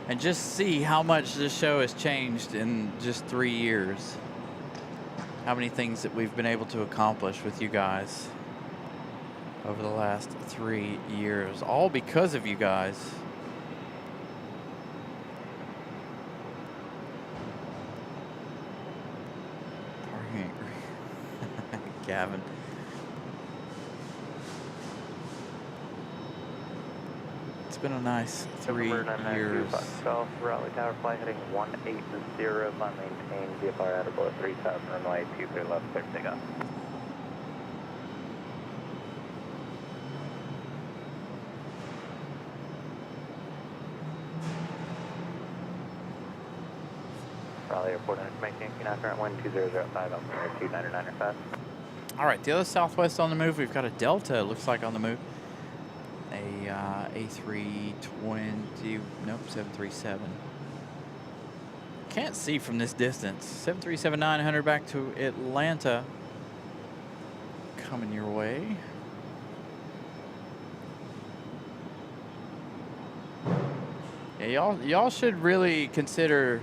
and just see how much this show has changed in just 3 years. How many things that we've been able to accomplish with you guys over the last 3 years, all because of you guys. Gavin. It's been a nice 3 years. South Raleigh Tower flight heading 180, fly maintain VFR at about 3000, runway 23 left, clear for takeoff. Raleigh Airport, making current 12005, altimeter 299 All right, the other Southwest on the move. We've got a Delta, it looks like, on the move. A A320, nope, 737. Can't see from this distance. 737-900 back to Atlanta. Coming your way. Yeah, y'all should really consider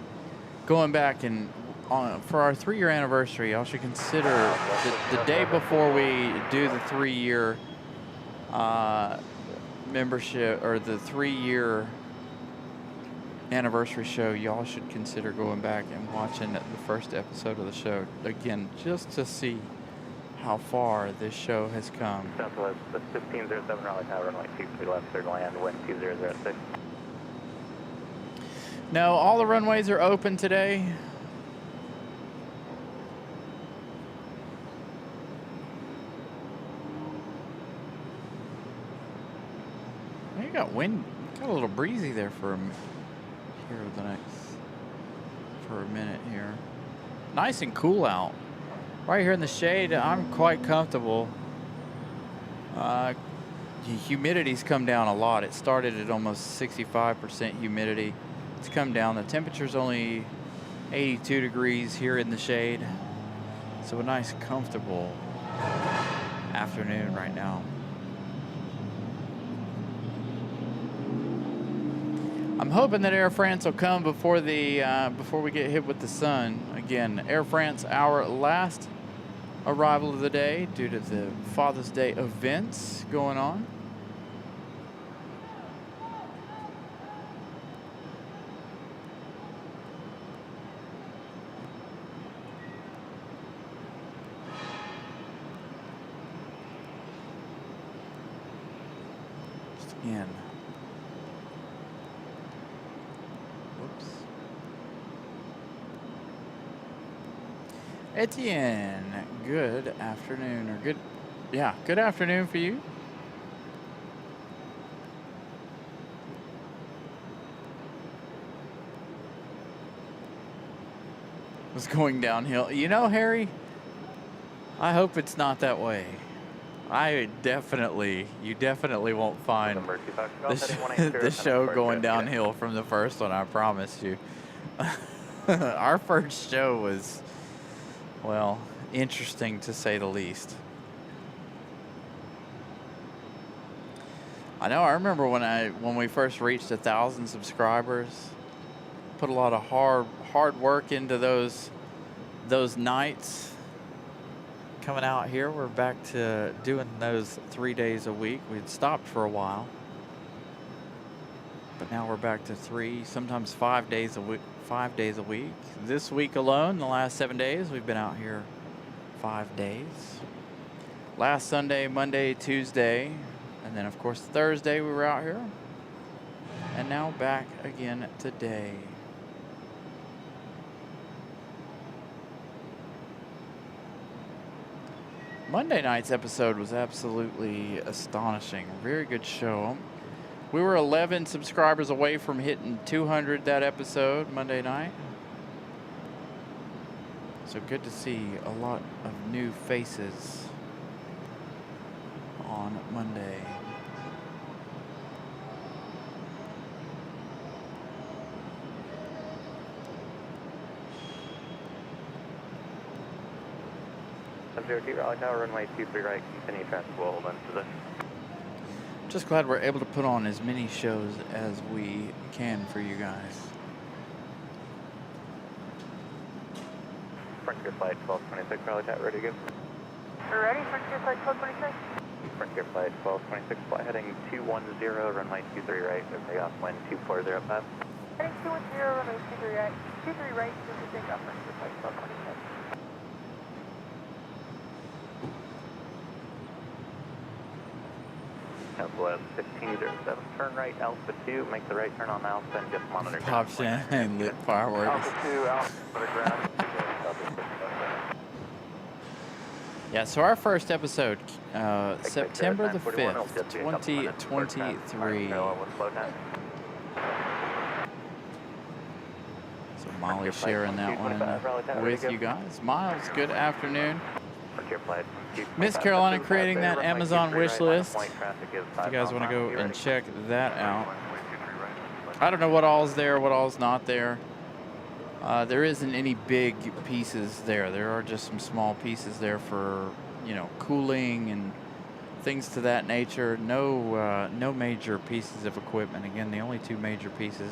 going back and for our 3-year anniversary. Y'all should consider the day before we do the 3-year membership, or the 3-year anniversary show. Y'all should consider going back and watching the first episode of the show again, just to see how far this show has come. Southwest 1507 Raleigh Tower, runway 23 left, third land, wind 2006. No, all the runways are open today. You got wind, got a little breezy there for a minute here. Nice and cool out. Right here in the shade, I'm quite comfortable. Humidity's come down a lot. It started at almost 65% humidity. It's come down. The temperature's only 82 degrees here in the shade. So a nice, comfortable afternoon right now. I'm hoping that Air France will come before we get hit with the sun. Again, Air France, our last arrival of the day due to the Father's Day events going on. Just again. Etienne, good afternoon, or good afternoon for you. Was going downhill. You know, Harry, I hope it's not that way. You definitely won't find the show going downhill from the first one, I promise you. Our first show was, well, interesting to say the least. I know. I remember when we first reached 1,000 subscribers. Put a lot of hard work into those nights. Coming out here, we're back to doing those 3 days a week. We'd stopped for a while, but now we're back to 3, sometimes 5 days a week. 5 days a week. This week alone, the last 7 days, we've been out here 5 days. Last Sunday, Monday, Tuesday, and then of course Thursday we were out here, and now back again today. Monday night's episode was absolutely astonishing. Very good show. We were 11 subscribers away from hitting 200 that episode Monday night. So good to see a lot of new faces on Monday. Zero Raleigh Tower, runway 23 right, continue transfer, we'll hold in position. Just glad we're able to put on as many shows as we can for you guys. Frontier flight 1226, Raleigh Tower, ready to go. Ready, Frontier Flight 1226. Frontier flight 1226, fly heading 210, runway 23 right, takeoff wind 2405. Heading 210, runway 23 right, 23 right, this is takeoff, Frontier Flight 1226. Southwest 1507, turn right, Alpha 2, make the right turn on Alpha and just monitor. Pops in and lit fireworks. Alpha 2, Alpha for the ground. Yeah, so our first episode, September the 5th, 2023. So Molly's sharing that one with you guys. Miles, good afternoon. Miss Carolina creating that Amazon wish list. If you guys want to go and check that out. I don't know what all's there, what all's not there. There isn't any big pieces there. There are just some small pieces there for, you know, cooling and things to that nature. No major pieces of equipment. Again, the only two major pieces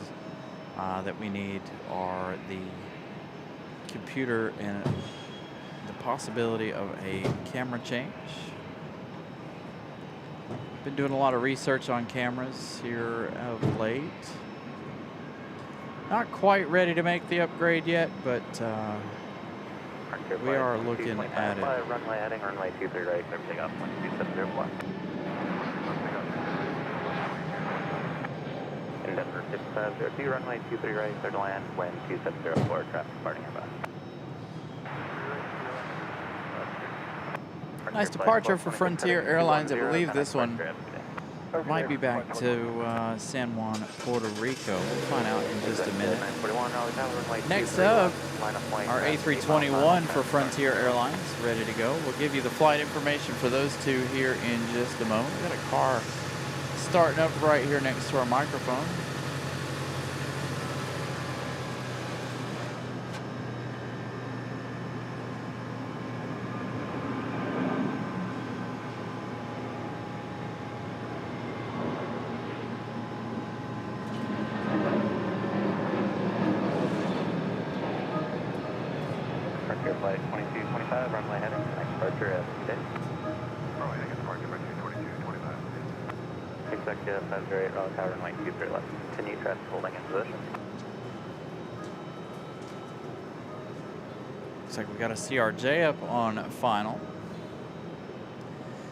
that we need are the computer and the possibility of a camera change. Been doing a lot of research on cameras here of late. Not quite ready to make the upgrade yet, but we are looking at it. Runway heading, runway 23 right, everything up, 1270 Endeavor 6502, runway 23 right, third land, wind 2704, traffic departing about. Nice departure for Frontier Airlines. I believe this one might be back to San Juan, Puerto Rico. We'll find out in just a minute. Next up, our A321 for Frontier Airlines, ready to go. We'll give you the flight information for those two here in just a moment. We've got a car starting up right here next to our microphone. Flight 2225, runway heading, next departure at today. Runway heading, departure by 2225. Executive 508, Raleigh Tower, runway 23 left. Continue traffic holding in position. Looks like we got a CRJ up on final.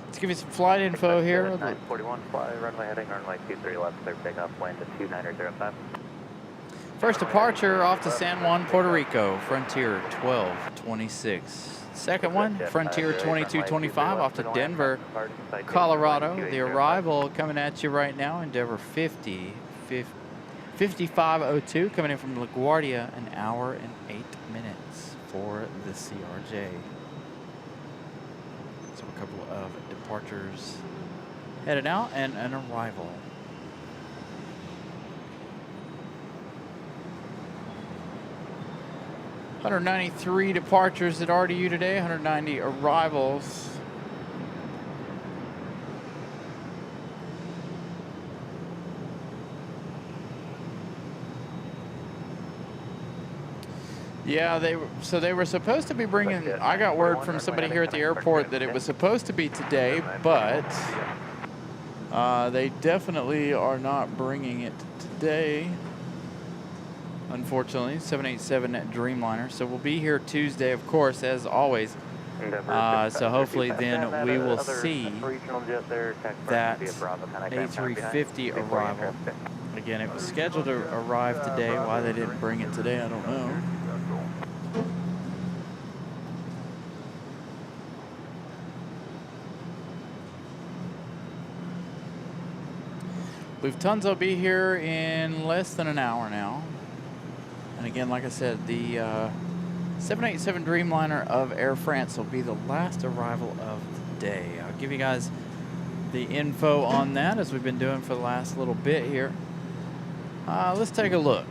Let's give you some flight info here. 941, fly, runway heading, runway 23 left, clear takeoff, wind at 2905. First departure off to San Juan, Puerto Rico, Frontier 1226. Second one, Frontier 2225 off to Denver, Colorado. The arrival coming at you right now, Endeavor 5502, coming in from LaGuardia, an hour and 8 minutes for the CRJ. So a couple of departures headed out and an arrival. 193 departures at RDU today, 190 arrivals. Yeah, they were supposed to be bringing. I got word from somebody here at the airport that it was supposed to be today, but they definitely are not bringing it today. Unfortunately, 787 Dreamliner. So we'll be here Tuesday, of course, as always. So hopefully then we will see that A350 arrival. Again, it was scheduled to arrive today. Why they didn't bring it today, I don't know. Lufthansa will be here in less than an hour now. And again, like I said, the 787 Dreamliner of Air France will be the last arrival of the day. I'll give you guys the info on that as we've been doing for the last little bit here. Let's take a look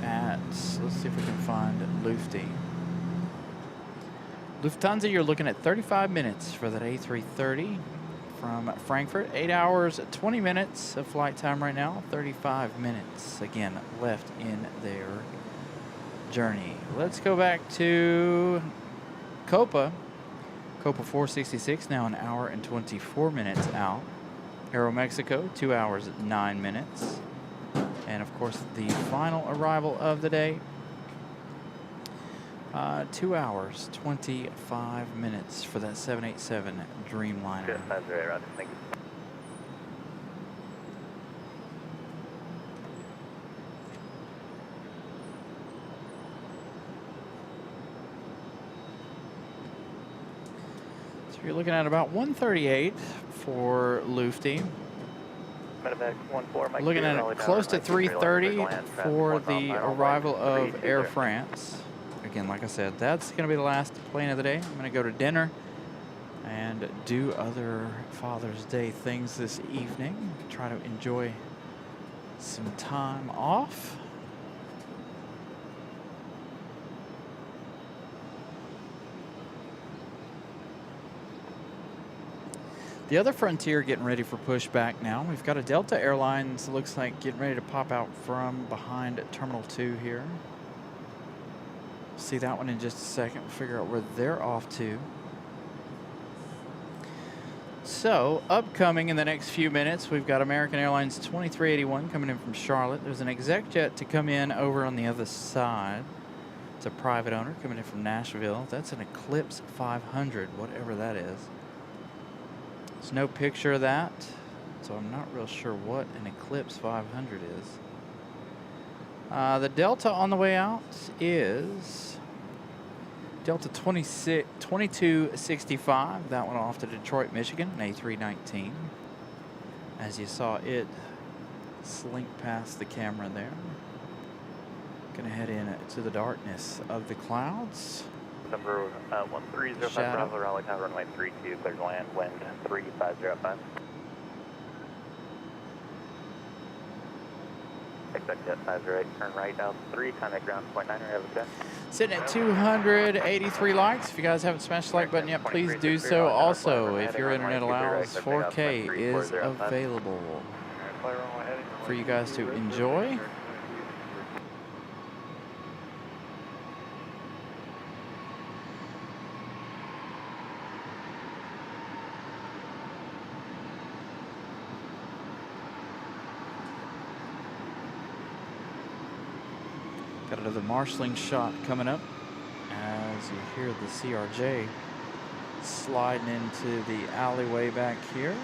at, let's see if we can find Lufty. Lufthansa, you're looking at 35 minutes for that A330 from Frankfurt. 8 hours, 20 minutes of flight time right now. 35 minutes, again, left in their journey. Let's go back to Copa. Copa 466, now an hour and 24 minutes out. Aeromexico, 2 hours, 9 minutes. And of course, the final arrival of the day, 2 hours, 25 minutes for that 787 Dreamliner. So you're looking at about 138 for Lufty. Looking at close to 330 for the arrival of Air France. Again, like I said, that's going to be the last plane of the day. I'm going to go to dinner and do other Father's Day things this evening. Try to enjoy some time off. The other Frontier getting ready for pushback now. We've got a Delta Airlines, looks like getting ready to pop out from behind Terminal 2 here. See that one in just a second. We'll figure out where they're off to. So, upcoming in the next few minutes, we've got American Airlines 2381 coming in from Charlotte. There's an exec jet to come in over on the other side. It's a private owner coming in from Nashville. That's an Eclipse 500, whatever that is. There's no picture of that, so I'm not real sure what an Eclipse 500 is. The Delta on the way out is Delta 2265. That one off to Detroit, Michigan, an A319. As you saw it slink past the camera there. Gonna head in to the darkness of the clouds. Number 1305 Bravo, Raleigh Tower, runway 32, clear to land, wind 3505. Expect jet 508, turn right out 3, contact ground 0.9, have a good. Sitting at 283 likes. If you guys haven't smashed the like button yet, please do so. Also, if your internet allows, 4K is available for you guys to enjoy. Got another marshalling shot coming up as you hear the CRJ sliding into the alleyway back here.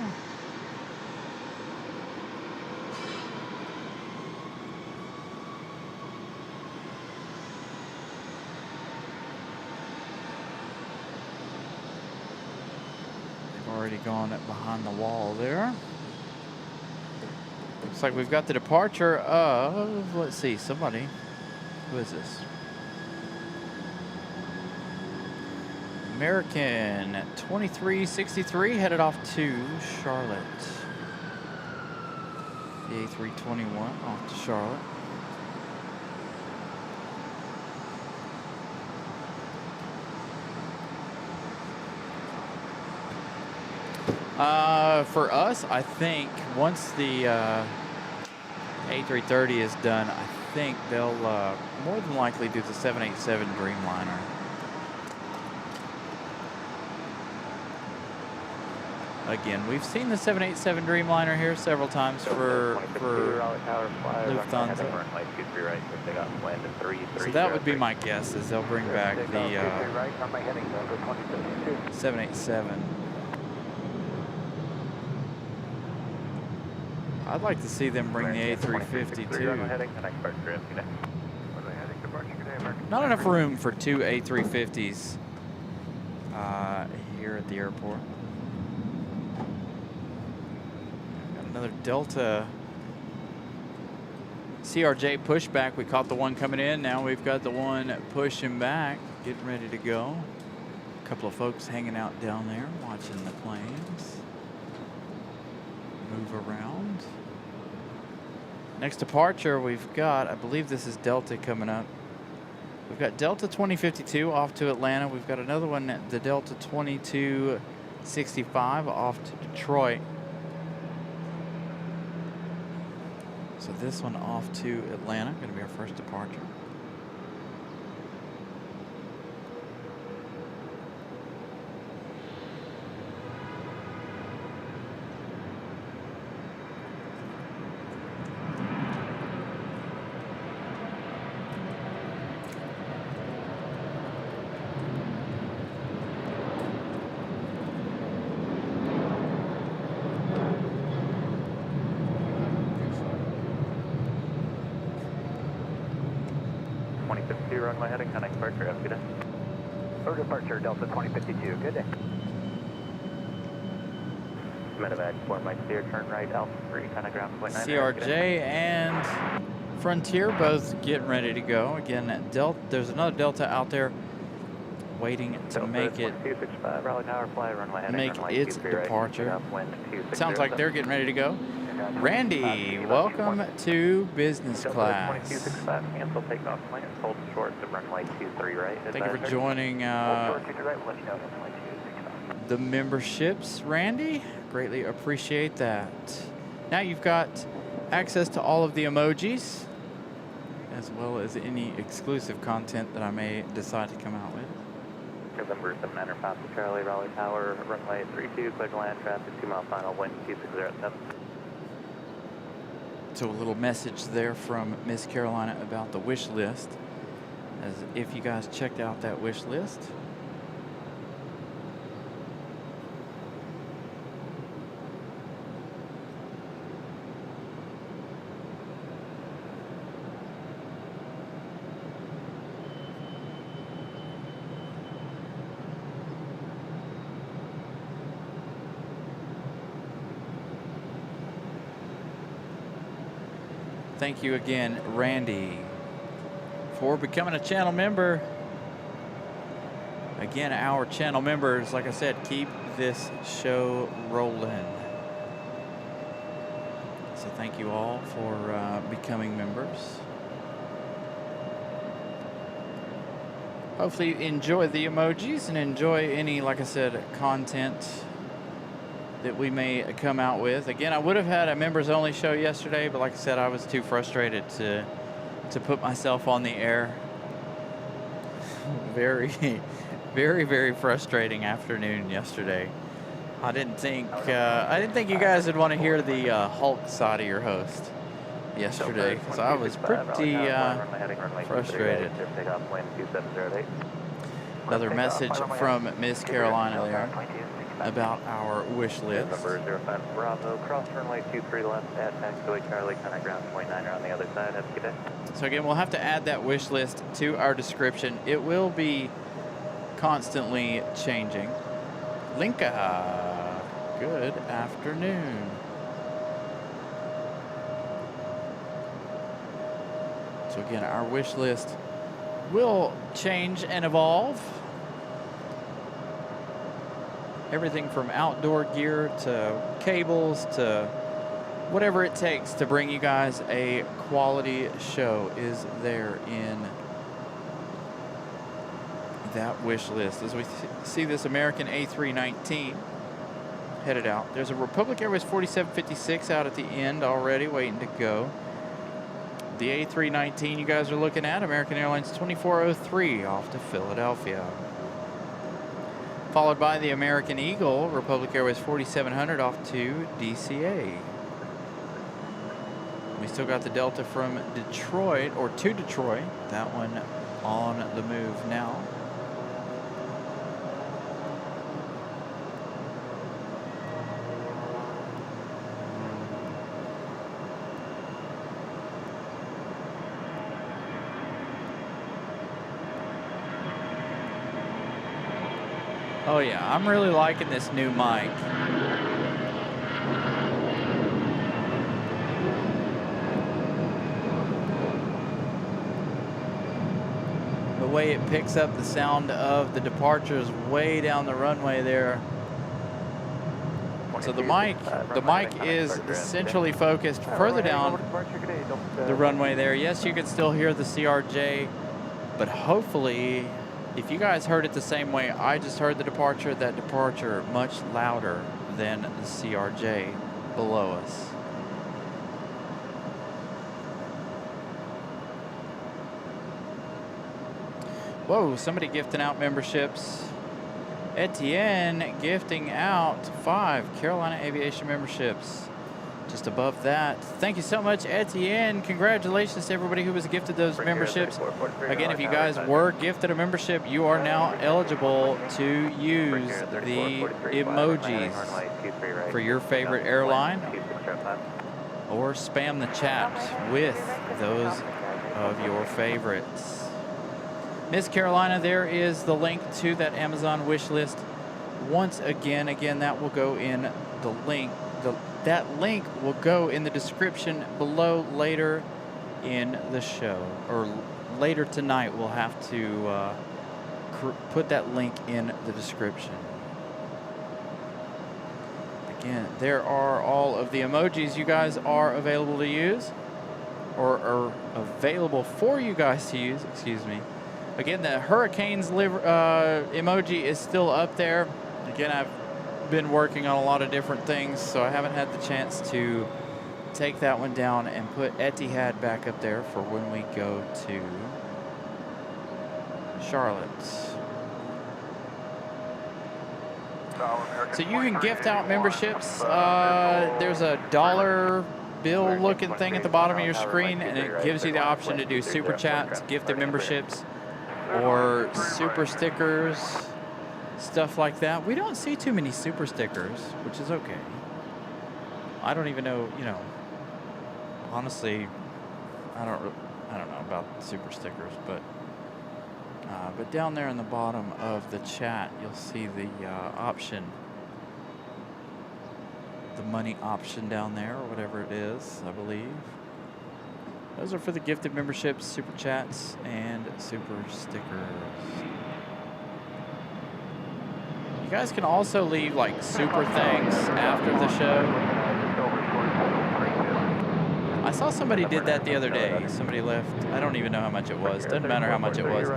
They've already gone behind the wall there. Looks like we've got the departure of, let's see, somebody. Who is this? American 2363 headed off to Charlotte. The A321 off to Charlotte. for us, I think once the A330 is done, I think they'll more than likely do the 787 Dreamliner. Again, we've seen the 787 Dreamliner here several times for Lufthansa. So that would be my guess, is they'll bring back the 787. I'd like to see them bring the A350 too. Not enough room for two A350s here at the airport. Got another Delta CRJ pushback. We caught the one coming in. Now we've got the one pushing back, getting ready to go. A couple of folks hanging out down there watching the planes move around. Next departure, we've got, I believe this is Delta coming up. We've got Delta 2052 off to Atlanta. We've got another one, the Delta 2265 off to Detroit. So this one off to Atlanta, going to be our first departure. Runway heading, connect departure, have a good day. For departure, Delta 2052, good day. Medevac, 4 Mike Steer, turn right, Alpha 3, connect ground, point 9. CRJ and Frontier both getting ready to go. Again, there's another Delta out there waiting to Delta make it 265, Raleigh Tower, fly, runway heading, make runway its 23 right, departure. wind 260. Sounds like they're getting ready to go. Randy, welcome to business class. 2265, cancel takeoff plans, hold short to runway 23 right. Thank you for joining the memberships, Randy. Greatly appreciate that. Now you've got access to all of the emojis, as well as any exclusive content that I may decide to come out with. November 79er, Papa Charlie, Raleigh Tower, runway 32, clear to land, traffic, 2 mile final, wind 2607. So a little message there from Miss Carolina about the wish list, as if you guys checked out that wish list. Thank you again, Randy, for becoming a channel member. Again, our channel members, like I said, keep this show rolling. So thank you all for becoming members. Hopefully you enjoy the emojis and enjoy any, like I said, content that we may come out with. Again, I would have had a members only show yesterday, but like I said, I was too frustrated to put myself on the air. Very, very, very frustrating afternoon yesterday. I didn't think you guys would want to hear the Hulk side of your host yesterday, because I was pretty frustrated. Another message from Miss Carolina there about our wish list. November 05 Bravo, cross runway 23 left, add taxiway Charlie, connect ground 29er on the other side. Have a good day. So again, we'll have to add that wish list to our description. It will be constantly changing. Linka, good afternoon. So again, our wish list will change and evolve. Everything from outdoor gear to cables to whatever it takes to bring you guys a quality show is there in that wish list. As we see this American A319 headed out. There's a Republic Airways 4756 out at the end already waiting to go. The A319 you guys are looking at, American Airlines 2403 off to Philadelphia. Followed by the American Eagle, Republic Airways 4700 off to DCA. We still got the Delta from Detroit, or to Detroit. That one on the move now. Oh yeah, I'm really liking this new mic. The way it picks up the sound of the departures way down the runway there. So the mic is centrally focused further down the runway there. Yes, you can still hear the CRJ, but hopefully, if you guys heard it the same way I just heard the departure, that departure much louder than the CRJ below us. Whoa, somebody gifting out memberships. Etienne gifting out 5 Carolina Aviation memberships. Just above that. Thank you so much, Etienne. Congratulations to everybody who was gifted those memberships. Again, if you guys were gifted a membership, you are now eligible to use the emojis for your favorite airline, or spam the chat with those of your favorites. Miss Carolina, there is the link to that Amazon wish list. Once again, that will go in the link. That link will go in the description below later in the show, or later tonight. We'll have to put that link in the description. Again, there are all of the emojis you guys are available to use, or are available for you guys to use, excuse me. Again, the Hurricanes emoji is still up there. Again, I've been working on a lot of different things, so I haven't had the chance to take that one down and put Etihad back up there for when we go to Charlotte. So you can gift out memberships. There's a dollar bill looking thing at the bottom of your screen, and it gives you the option to do super chats, gifted memberships, or super stickers, stuff like that. We don't see too many super stickers, which is okay. I don't even know, honestly, I don't know about super stickers, but down there in the bottom of the chat, you'll see the option, the money option down there, or whatever it is, I believe. Those are for the gifted memberships, super chats, and super stickers. You guys can also leave like super thanks after the show. I saw somebody did that the other day. Somebody left, I don't even know how much it was. Doesn't matter how much it was.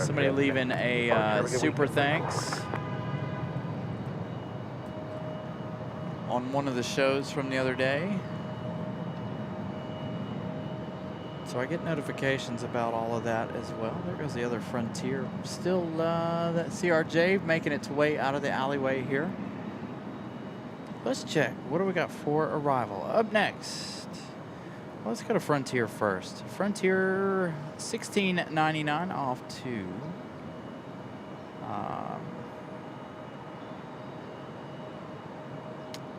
Somebody leaving a super thanks on one of the shows from the other day. So I get notifications about all of that as well. There goes the other Frontier. Still that CRJ making its way out of the alleyway here. Let's check. What do we got for arrival? Up next, let's go to Frontier first. Frontier 1699 off to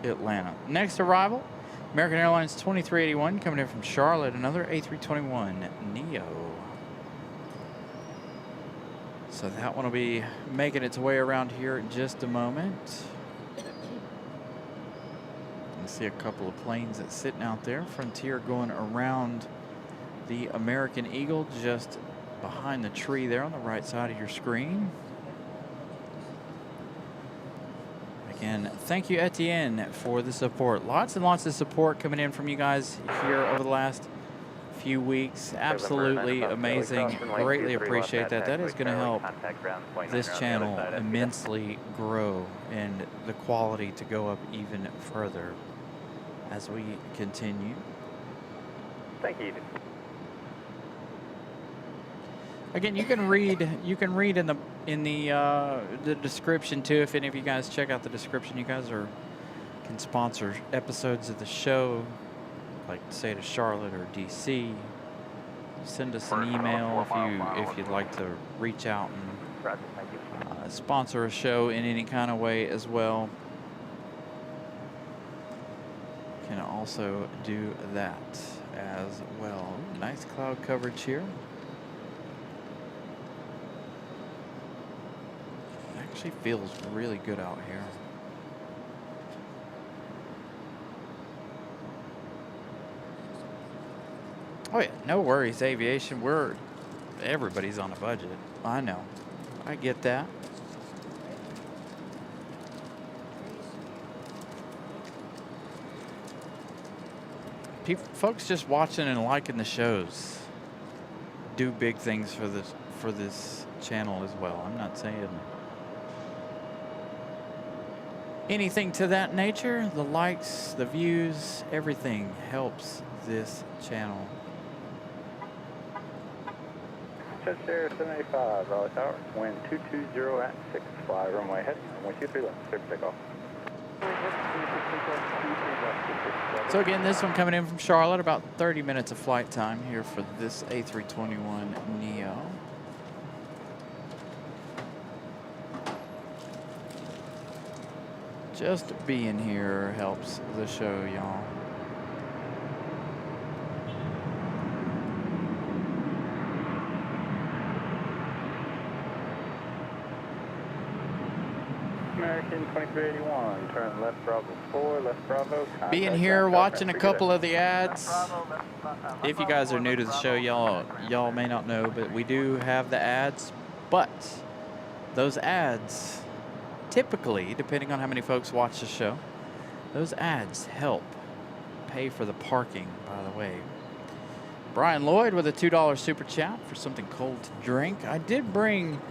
Atlanta. Next arrival, American Airlines 2381 coming in from Charlotte, another A321 Neo. So that one will be making its way around here in just a moment. You see a couple of planes that's sitting out there. Frontier going around the American Eagle just behind the tree there on the right side of your screen. Again, thank you, Etienne, for the support. Lots and lots of support coming in from you guys here over the last few weeks. Absolutely amazing. Greatly appreciate that. That is going to help this channel immensely grow and the quality to go up even further as we continue. Thank you. Again, you can read in the description too. If any of you guys check out the description, you guys can sponsor episodes of the show, like say to Charlotte or DC. Send us an email if you'd like to reach out and sponsor a show in any kind of way as well. Can also do that as well. Nice cloud coverage here. Actually feels really good out here. Oh yeah, no worries, Aviation. Everybody's on a budget. I know. I get that. Folks just watching and liking the shows do big things for this channel as well. I'm not saying anything to that nature. The likes, the views, everything helps this channel. Cheshire 785, Raleigh Tower, wind 220 at 6, fly runway heading, runway 23 left, clear for takeoff. So again, this one coming in from Charlotte, about 30 minutes of flight time here for this A321neo. Just being here helps the show, y'all. American 2381, turn left Bravo 4, left Bravo. Being here, watching a couple of the ads. If you guys are new to the show, y'all may not know, but we do have the ads. But those ads, typically, depending on how many folks watch the show, those ads help pay for the parking, by the way. Brian Lloyd with a $2 super chat for something cold to drink. I did bring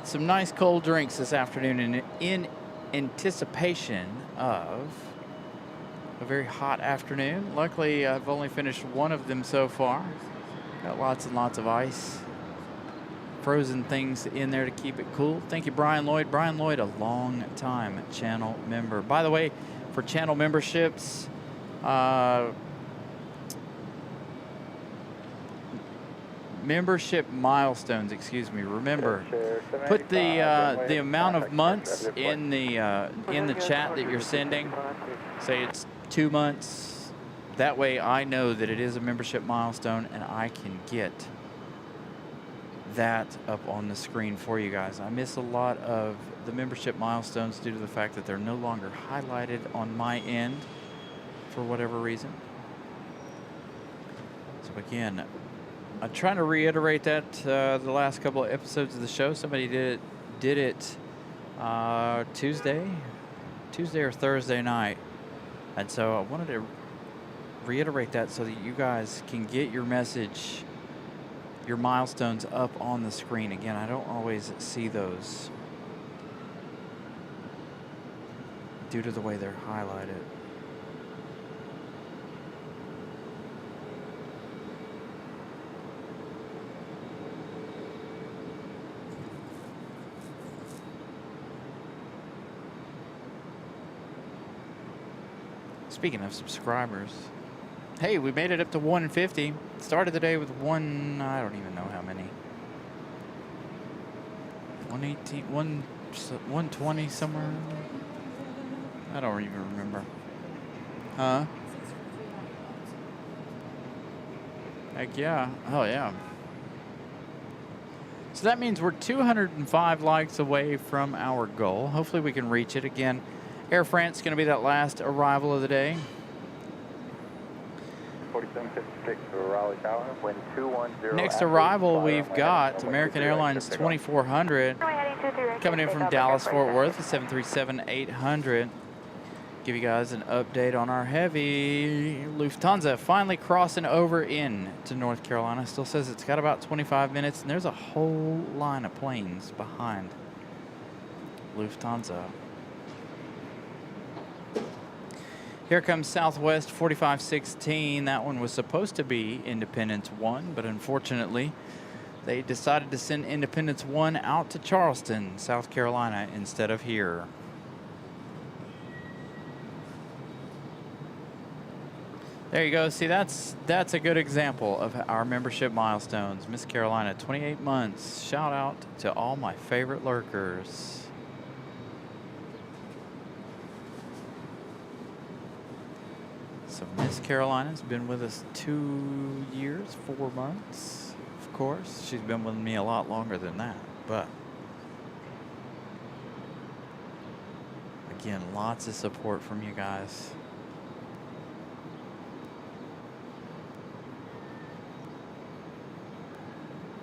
some nice cold drinks this afternoon in anticipation of a very hot afternoon. Luckily, I've only finished one of them so far. Got lots and lots of ice, frozen things in there to keep it cool. Thank you, Brian Lloyd. Brian Lloyd, a long-time channel member. By the way, for channel memberships, membership milestones, excuse me. Remember, put the amount of months in the chat that you're sending. Say it's 2 months. That way I know that it is a membership milestone and I can get that up on the screen for you guys. I miss a lot of the membership milestones due to the fact that they're no longer highlighted on my end for whatever reason. So again, I'm trying to reiterate that the last couple of episodes of the show. Somebody did it Tuesday or Thursday night, and so I wanted to reiterate that so that you guys can get your message, your milestones up on the screen. Again, I don't always see those due to the way they're highlighted. Speaking of subscribers, hey, we made it up to 150. Started the day with I don't even know how many. 118, 120 somewhere. I don't even remember. Huh? Heck yeah. Oh yeah. So that means we're 205 likes away from our goal. Hopefully we can reach it again. Air France is going to be that last arrival of the day. 4756 for Raleigh Tower, wind 210. Next arrival, we've got American Airlines 2400 coming in from Dallas, Fort Worth, 737-800. give you guys an update on our heavy. Lufthansa finally crossing over in to North Carolina. Still says it's got about 25 minutes, and there's a whole line of planes behind Lufthansa. Here comes Southwest 4516. That one was supposed to be Independence 1, but unfortunately, they decided to send Independence 1 out to Charleston, South Carolina, instead of here. There you go. See, that's a good example of our membership milestones. Miss Carolina, 28 months. Shout out to all my favorite lurkers. So Miss Carolina's been with us 2 years, 4 months. Of course, she's been with me a lot longer than that, but again, lots of support from you guys.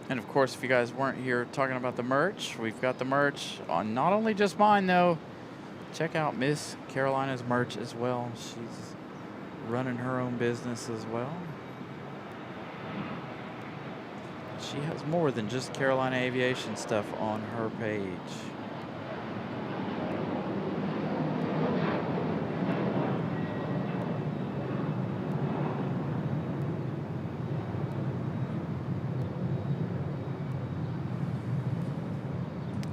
And of course, if you guys weren't here talking about the merch, we've got the merch on not only just mine though. Check out Miss Carolina's merch as well. She's running her own business as well. She has more than just Carolina Aviation stuff on her page.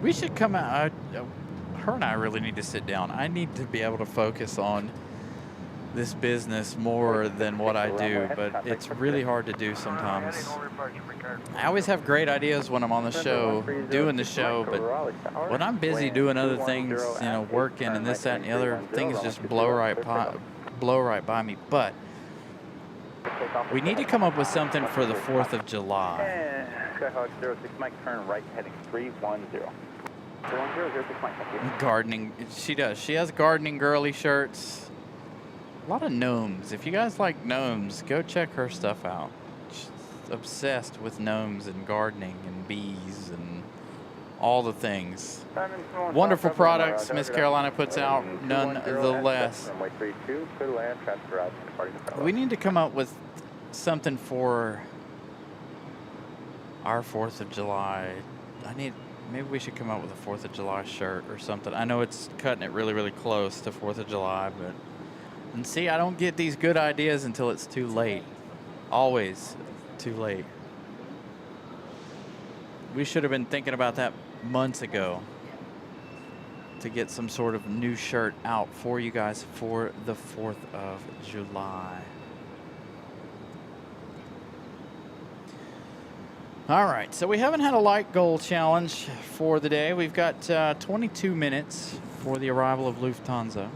We should come out. Her and I really need to sit down. I need to be able to focus on this business more than what I do, but it's really hard to do sometimes. I always have great ideas when I'm on the show, doing the show, but when I'm busy doing other things, you know, working and this, that, and the other, things just blow right by me. But we need to come up with something for the 4th of July. Skyhawk 06 Mike, turn right heading 310. 310, 06 Mike, thank you. Gardening, she does. She has gardening girly shirts. A lot of gnomes. If you guys like gnomes, go check her stuff out. She's obsessed with gnomes and gardening and bees and all the things. Wonderful products Miss Carolina puts out nonetheless. We need to come up with something for our 4th of July. Maybe we should come up with a 4th of July shirt or something. I know it's cutting it really, really close to 4th of July, but... And see, I don't get these good ideas until it's too late. Always too late. We should have been thinking about that months ago to get some sort of new shirt out for you guys for the 4th of July. All right, so we haven't had a light goal challenge for the day. We've got 22 minutes for the arrival of Lufthansa.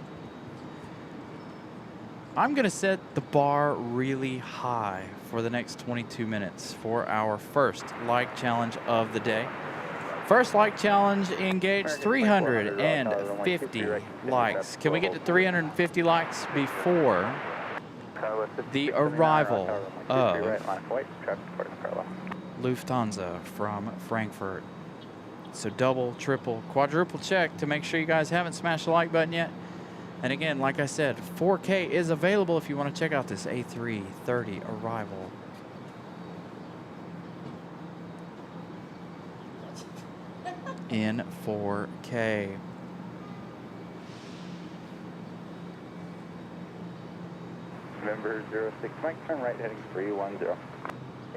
I'm going to set the bar really high for the next 22 minutes for our first like challenge of the day. First like challenge engaged 350 likes. Can we get to 350 likes before the arrival of Lufthansa from Frankfurt? So double, triple, quadruple check to make sure you guys haven't smashed the like button yet. And again, like I said, 4K is available if you want to check out this A330 arrival. In 4K. November 06 Mike, turn right heading 310.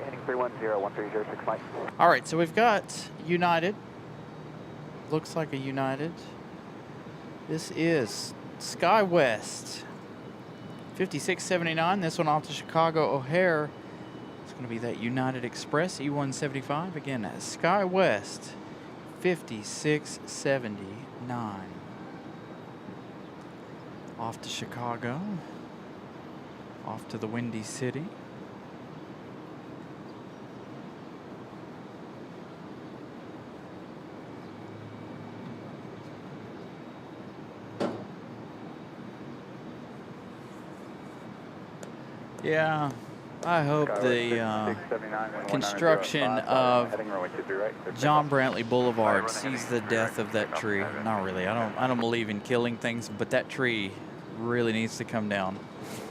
Heading 310, 1306 Mike. All right, so we've got United. Looks like a United. This is SkyWest 5679. This one off to Chicago O'Hare. It's going to be that United Express E175. Again, SkyWest 5679. Off to Chicago. Off to the Windy City. Yeah, I hope the construction of John Brantley Boulevard sees the death of that tree. Not really. I don't believe in killing things, but that tree really needs to come down.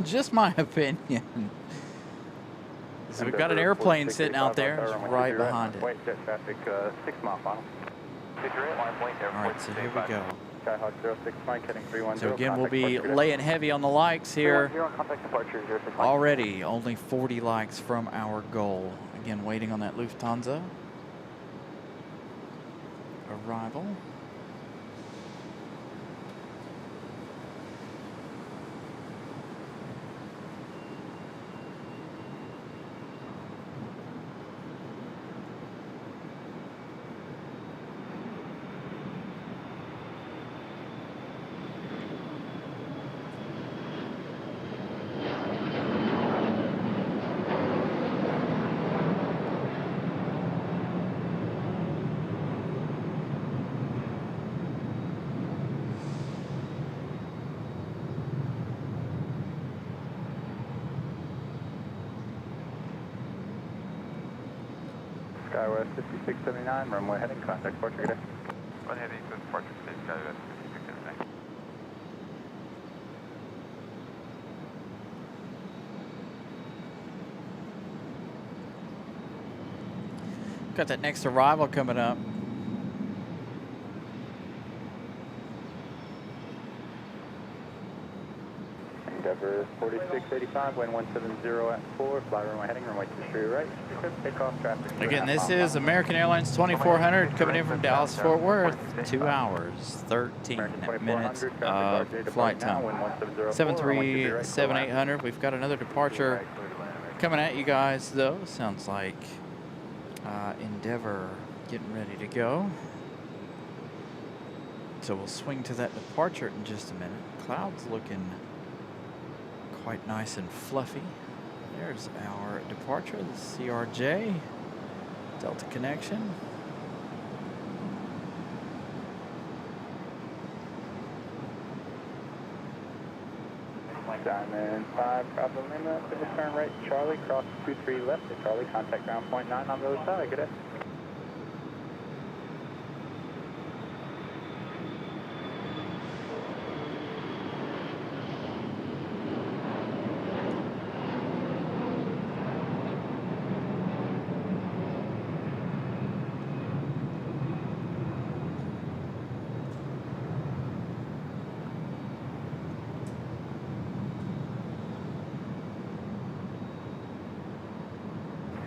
Just my opinion. So we've got an airplane sitting out there, it's right behind it. Wait, jet traffic, 6 mile final. All right, so here we go. Skyhawk 06 Mike heading 310. So again, we'll be laying heavy on the likes here. 310, contact departure 06 Mike. Already only 40 likes from our goal. Again, waiting on that Lufthansa arrival. Skywest 5679, runway heading, contact departure today. One heading to departure today, Skywest 5679. Got that next arrival coming up. Endeavor 4685, wind 170 at 4, fly runway heading, runway 23 right, takeoff traffic. Again, this is American Airlines 2400 coming in from Dallas Fort Worth. 2 hours, 13 minutes of flight time. 737-800. We've got another departure coming at you guys, though. Sounds like Endeavor getting ready to go. So we'll swing to that departure in just a minute. Clouds looking quite nice and fluffy. There's our departure, the CRJ Delta connection. Diamond 5, Bravo Lima, finish turn right, Charlie, cross 23 left to Charlie, contact ground point 9 on the other side, good day.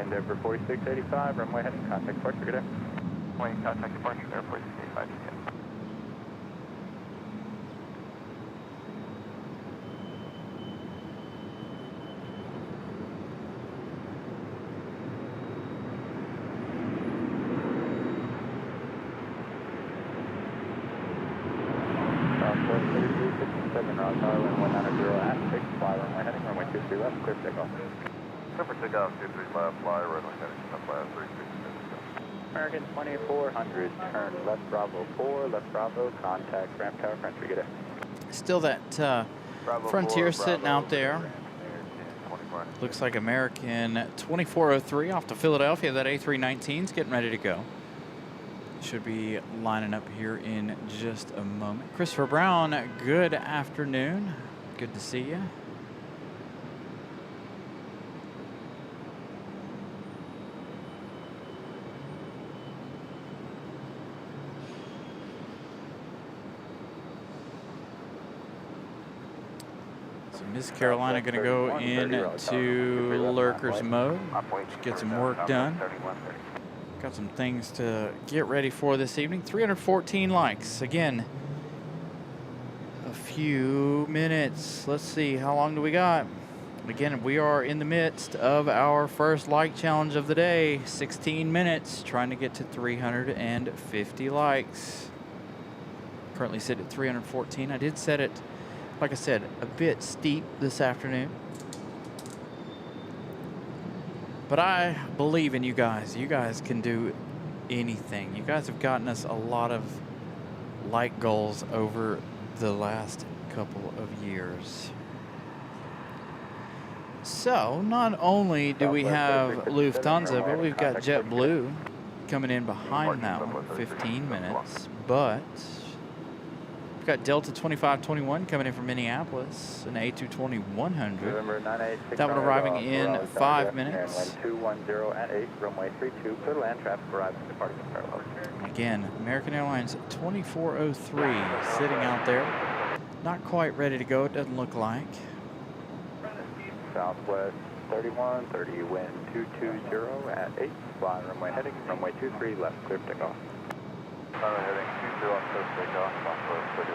Endeavor 4685, runway heading, contact departure, good day. Wait, contact departure there, 4685, yeah. Southwest 3357, Raleigh Tower, wind 190 at 6, fly runway heading, runway 23 left, clear for takeoff. Clear for takeoff, 23 left, fly, runway heading, southwest 36. American 2400, turn left Bravo 4, left Bravo, contact ramp tower, Frontier, good day. Still that Frontier sitting out there. Looks like American 2403 off to Philadelphia. That A319's getting ready to go. Should be lining up here in just a moment. Christopher Brown, good afternoon. Good to see you. Miss Carolina going to go into lurkers mode, get some work done. Got some things to get ready for this evening. 314 likes. Again, a few minutes. Let's see, how long do we got? Again, we are in the midst of our first like challenge of the day. 16 minutes, trying to get to 350 likes. Currently sit at 314. I did set it, like I said, a bit steep this afternoon. But I believe in you guys. You guys can do anything. You guys have gotten us a lot of like goals over the last couple of years. So not only do we have Lufthansa, but we've got JetBlue coming in behind that one, 15 minutes. But We've got Delta 2521 coming in from Minneapolis, an A220-100. November 986. That one arriving in Raleigh, 5 Durham, minutes. Wind 210 at 8, runway 32, clear to land, traffic arriving, departing the parallel. Again, American Airlines 2403 sitting out there. Not quite ready to go, it doesn't look like. Southwest 3130, wind 220 at 8, flying runway heading, runway 23, left, clear for takeoff. Runway heading 20 left, clear for takeoff, Southwest 3130.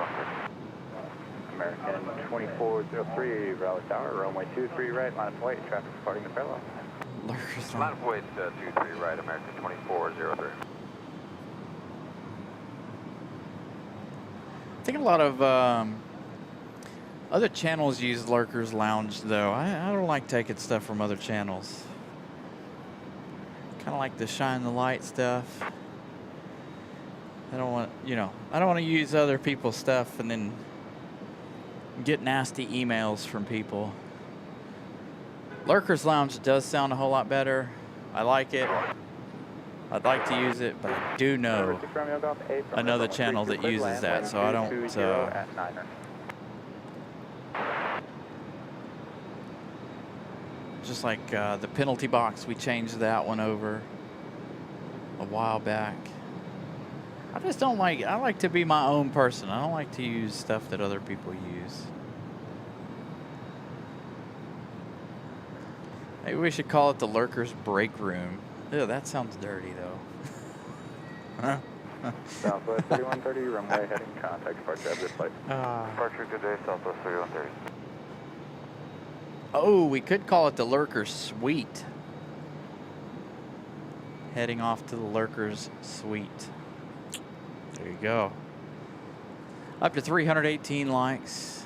American 2403, Raleigh Tower, runway 23 right, line of weight, traffic departing the parallel. Lurkers Line of weight 23 right, American 2403. I think a lot of other channels use Lurkers Lounge, though. I don't like taking stuff from other channels. Kind of like the shine the light stuff. I don't want, I don't want to use other people's stuff and then get nasty emails from people. Lurkers Lounge does sound a whole lot better. I like it. I'd like to use it, but I do know another channel that uses that, so I don't. Just like the penalty box, we changed that one over a while back. I just don't like. I like to be my own person. I don't like to use stuff that other people use. Maybe we should call it the Lurkers Break Room. Ew, that sounds dirty, though. Southwest 3130, runway heading contact, departure of this flight. Departure today, Southwest 3130. Oh, we could call it the Lurkers Suite. Heading off to the Lurkers Suite. There you go. Up to 318 likes.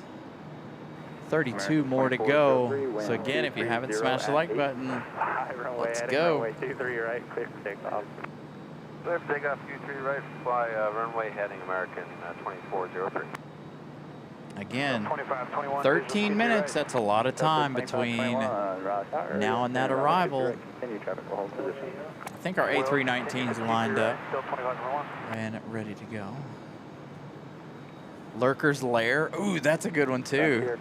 32 more to go. So again, if you haven't smashed the like button, let's go. Runway 23 right, clear for takeoff. Clear for takeoff, 23 right, fly runway heading American 2403. Again, 13 minutes, that's a lot of time between now and that arrival. I think our A319's lined up and ready to go. Lurkers Lair. Ooh, that's a good one too.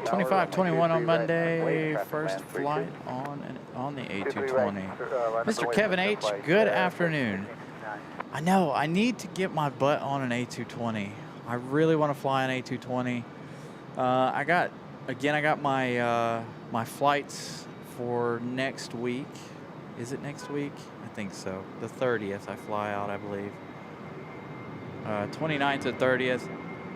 2521 on Monday. First flight on the A220. Mr. Kevin H., good afternoon. I know, I need to get my butt on an A220. I really want to fly an A220. I got my my flights for next week. Is it next week? I think so. The 30th I fly out, I believe. 29th to 30th.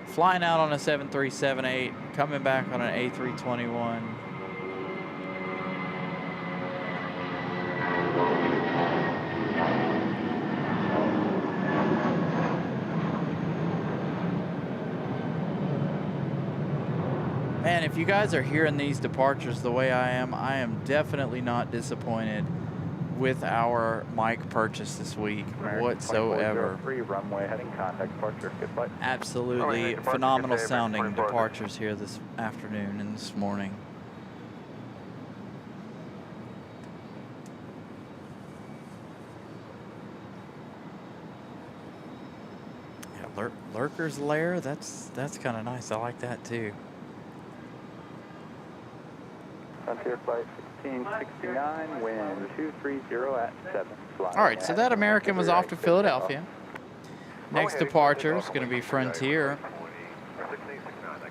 Flying out on a 7378, coming back on an A321. Man, if you guys are hearing these departures the way I am definitely not disappointed with our mic purchase this week whatsoever. Runway heading contact departure. Good flight. Absolutely phenomenal sounding departures here this afternoon and this morning. Yeah, Lurkers Lair, that's kind of nice. I like that too. Frontier flight 1669, wind 230 at 7. All right, so that American was off to Philadelphia. Next departure is going to be Frontier.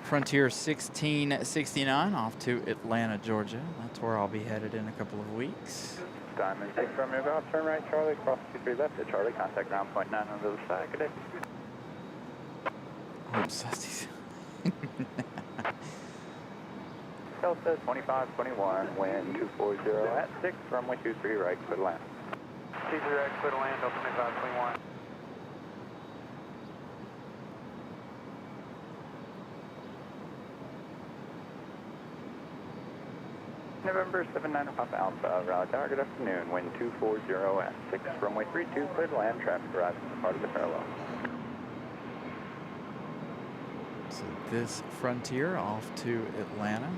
Frontier 1669 off to Atlanta, Georgia. That's where I'll be headed in a couple of weeks. Diamond 6 from your golf, turn right, Charlie, cross 23 left at Charlie, contact ground point 9 on the other side. Good day. Oops, Delta 2521, wind 240 at 6, runway 23 right, clear to land. 23 right, clear to land, Delta 2521. November 79 Papa Alpha, Raleigh Tower, good afternoon, wind 240 at 6, runway 32, clear to land, traffic arriving as part of the parallel. So this Frontier off to Atlanta.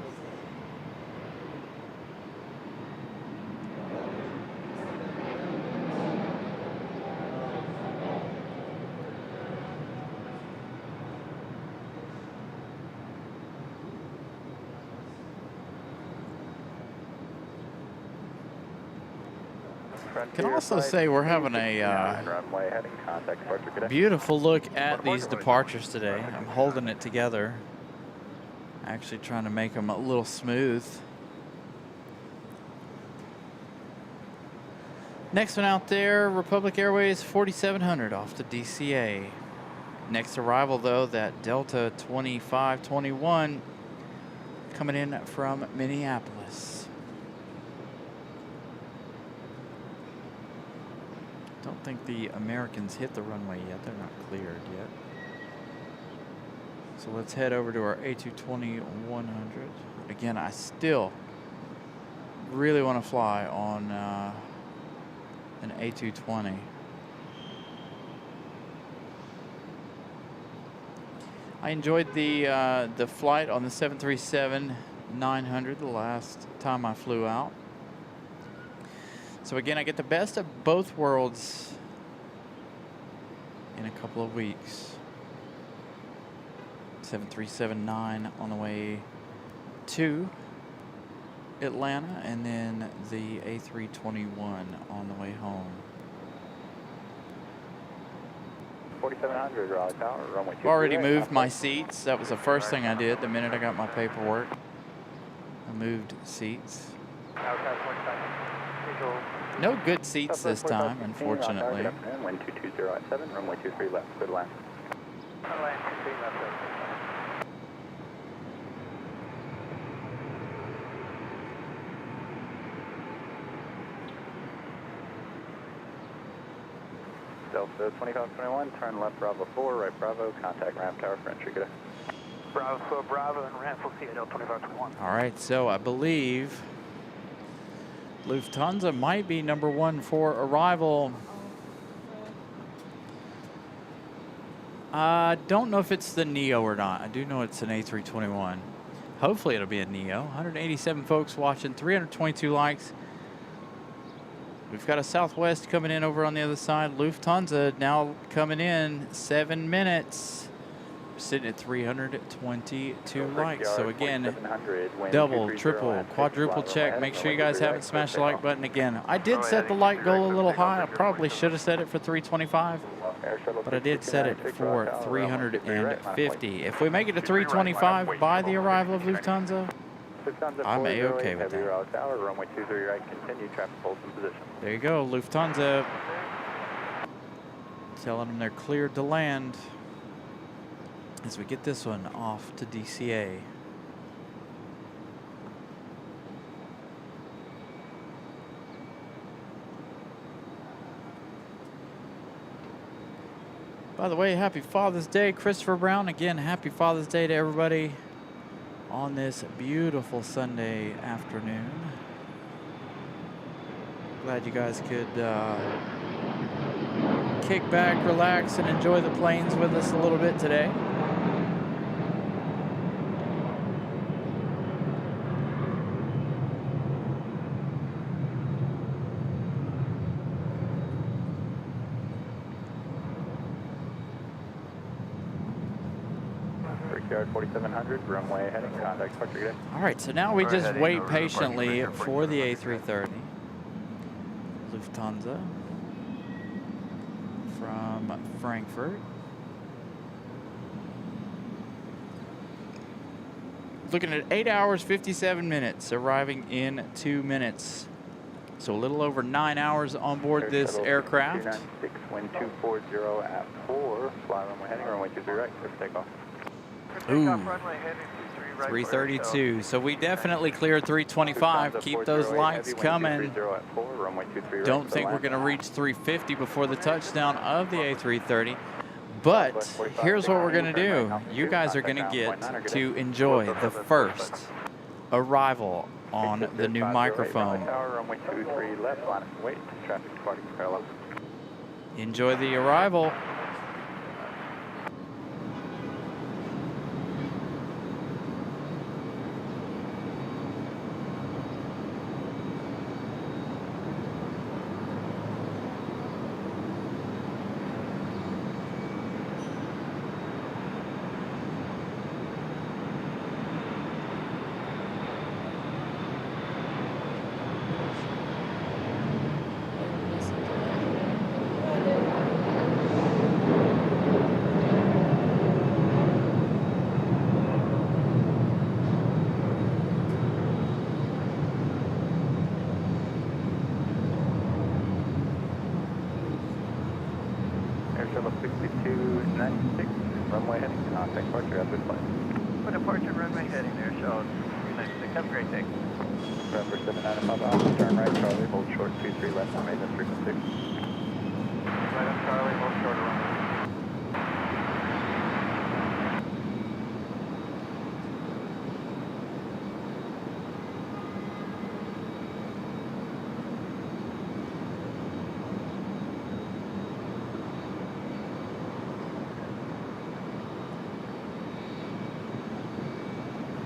Can also say we're having a runway heading, contact departure, good day. beautiful look at these departures today. I'm holding it together. Actually trying to make them a little smooth. Next one out there, Republic Airways 4700 off to DCA. Next arrival though, that Delta 2521 coming in from Minneapolis. Don't think the Americans hit the runway yet. They're not cleared yet. So let's head over to our A220-100. Again, I still really want to fly on an A220. I enjoyed the flight on the 737-900 the last time I flew out. So again, I get the best of both worlds in a couple of weeks. 737-9 on the way to Atlanta, and then the A321 on the way home. 4700 Raleigh Tower, runway 23. Already moved my seats. That was the first thing I did the minute I got my paperwork. I moved seats. No good seats this time, unfortunately. Wind 220 at 7, runway 23 left, good land. Delta 2521, turn left Bravo 4, right Bravo, contact ramp tower for entry, good day. Bravo 4 Bravo and ramp, we'll see you Delta 2521. All right, so I believe Lufthansa might be number one for arrival. I don't know if it's the Neo or not. I do know it's an A321. Hopefully it'll be a Neo. 187 folks watching, 322 likes. We've got a Southwest coming in over on the other side. Lufthansa now coming in 7 minutes. Sitting at 322 likes. So again, double, triple, quadruple check. Make sure you guys haven't smashed the like button again. I did set the like goal a little high. I probably should have set it for 325, but I did set it for 350. If we make it to 325 by the arrival of Lufthansa, I'm A-okay with that. There you go, Lufthansa telling them they're cleared to land as we get this one off to DCA. By the way, happy Father's Day, Christopher Brown. Again, happy Father's Day to everybody on this beautiful Sunday afternoon. Glad you guys could kick back, relax, and enjoy the planes with us a little bit today. Yard 4700, runway heading, contact departure. All right, so now we just wait patiently for the A330. Lufthansa from Frankfurt. Looking at 8 hours, 57 minutes, arriving in 2 minutes. So a little over 9 hours on board this aircraft. 296, wind 240 at 4, fly runway heading, runway 23 right, clear for takeoff. Ooh, 332. So we definitely cleared 325. Keep those likes coming. Don't think we're going to reach 350 before the touchdown of the A330. But here's what we're going to do. You guys are going to get to enjoy the first arrival on the new microphone. Enjoy the arrival. contact departure at this place. For departure runway heading there, shows. Have a great day. November 79 Alpha, turn right Charlie, hold short 23 left on maintenance frequency. Right up Charlie, hold short runway.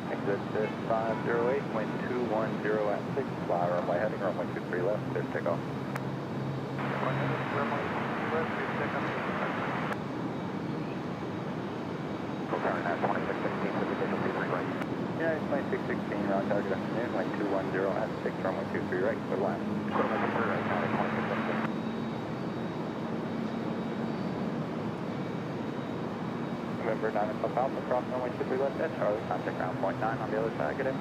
Exit 508, wind 210 at 6, fly runway heading, runway 23 left, clear for takeoff. Full turn at 2616, certification please right. United 2616, round target afternoon, wind 210 at 6, runway 23 right, clear line. November 9 Alpha, cross runway 23 left at Charlie, contact ground point 9 on the other side, good day.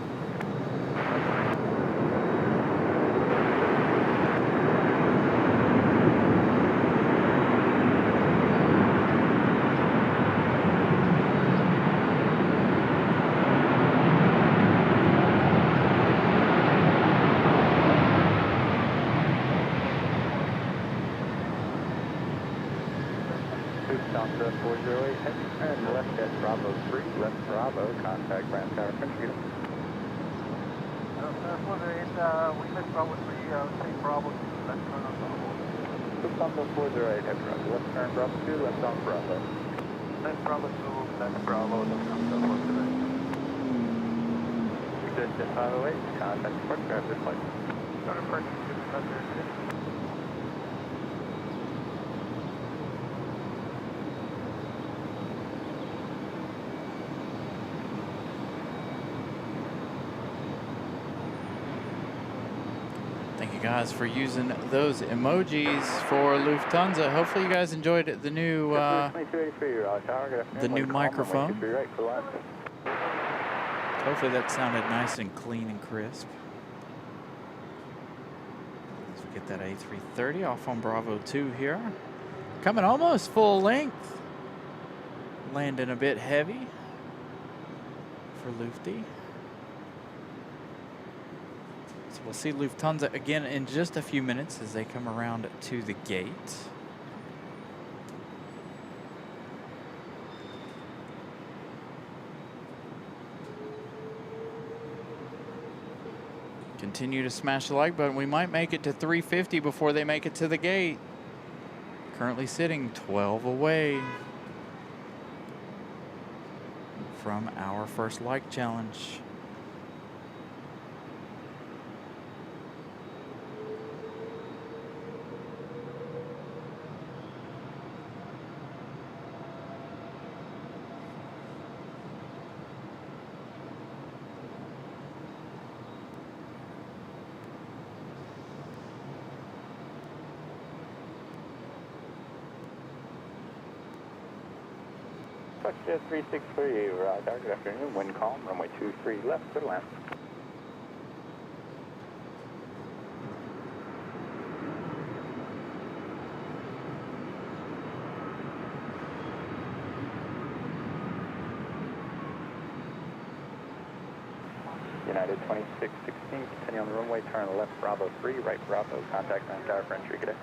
Lufthansa 408, and left at Bravo 3, left Bravo, contact Grand Tower Country. We missed Bravo 3, take Bravo 2, let's turn on Bravo. Lufthansa 408, heavy road, left turn Bravo 2, left on Bravo. Left Bravo 2, left Bravo, Lufthansa 408. Exit 508, contact departure at this place. Start approaching to the center. Thank you guys for using those emojis for Lufthansa. Hopefully you guys enjoyed the new microphone. Hopefully that sounded nice and clean and crisp. Let's get that A330 off on Bravo 2 here. Coming almost full length. Landing a bit heavy for Lufty. So we'll see Lufthansa again in just a few minutes as they come around to the gate. Continue to smash the like button. We might make it to 350 before they make it to the gate. Currently sitting 12 away from our first like challenge. Touch 363, roger, good afternoon, wind calm, runway 23 left, clear to land. United 2616, continue on the runway, turn left Bravo 3, right Bravo, contact Grand Tower for entry, good day.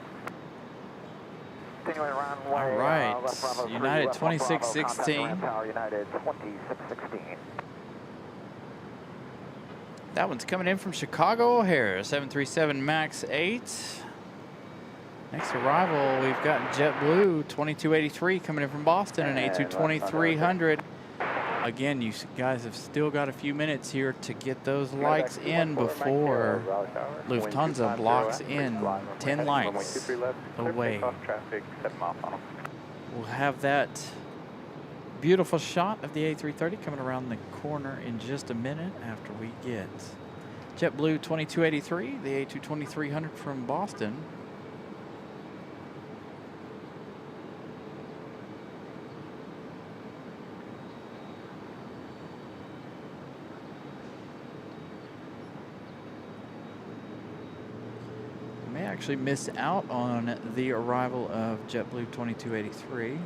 Continuing runway, All right, left Bravo 3, United left on Bravo, 2616. contact Grand Tower, United 2616. That one's coming in from Chicago O'Hare, 737 MAX 8. Next arrival, we've got JetBlue 2283 coming in from Boston, an A220-300. Again, you guys have still got a few minutes here to get those likes in before Lufthansa blocks in 10 likes away. We'll have that beautiful shot of the A330 coming around the corner in just a minute after we get JetBlue 2283, the A220-300 from Boston. Actually miss out on the arrival of JetBlue 2283.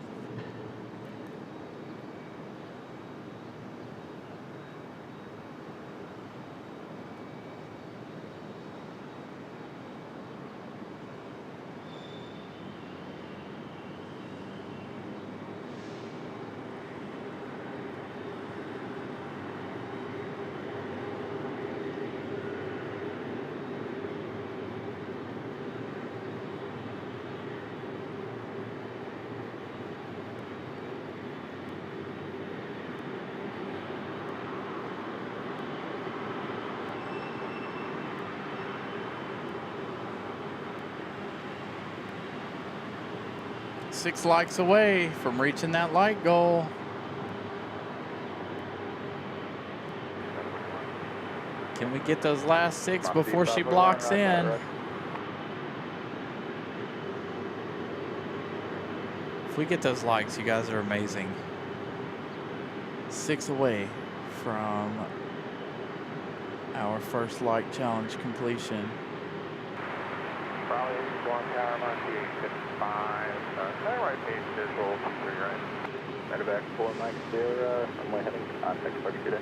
6 likes away from reaching that like goal. Can we get those last 6 before she blocks in? If we get those likes, you guys are amazing. 6 away from our first like challenge completion. Raleigh, Blonde Tower, Monty 855. Turn right page visual, 3 right. Medevac 4, Mike, Sierra, runway heading to contact departure today.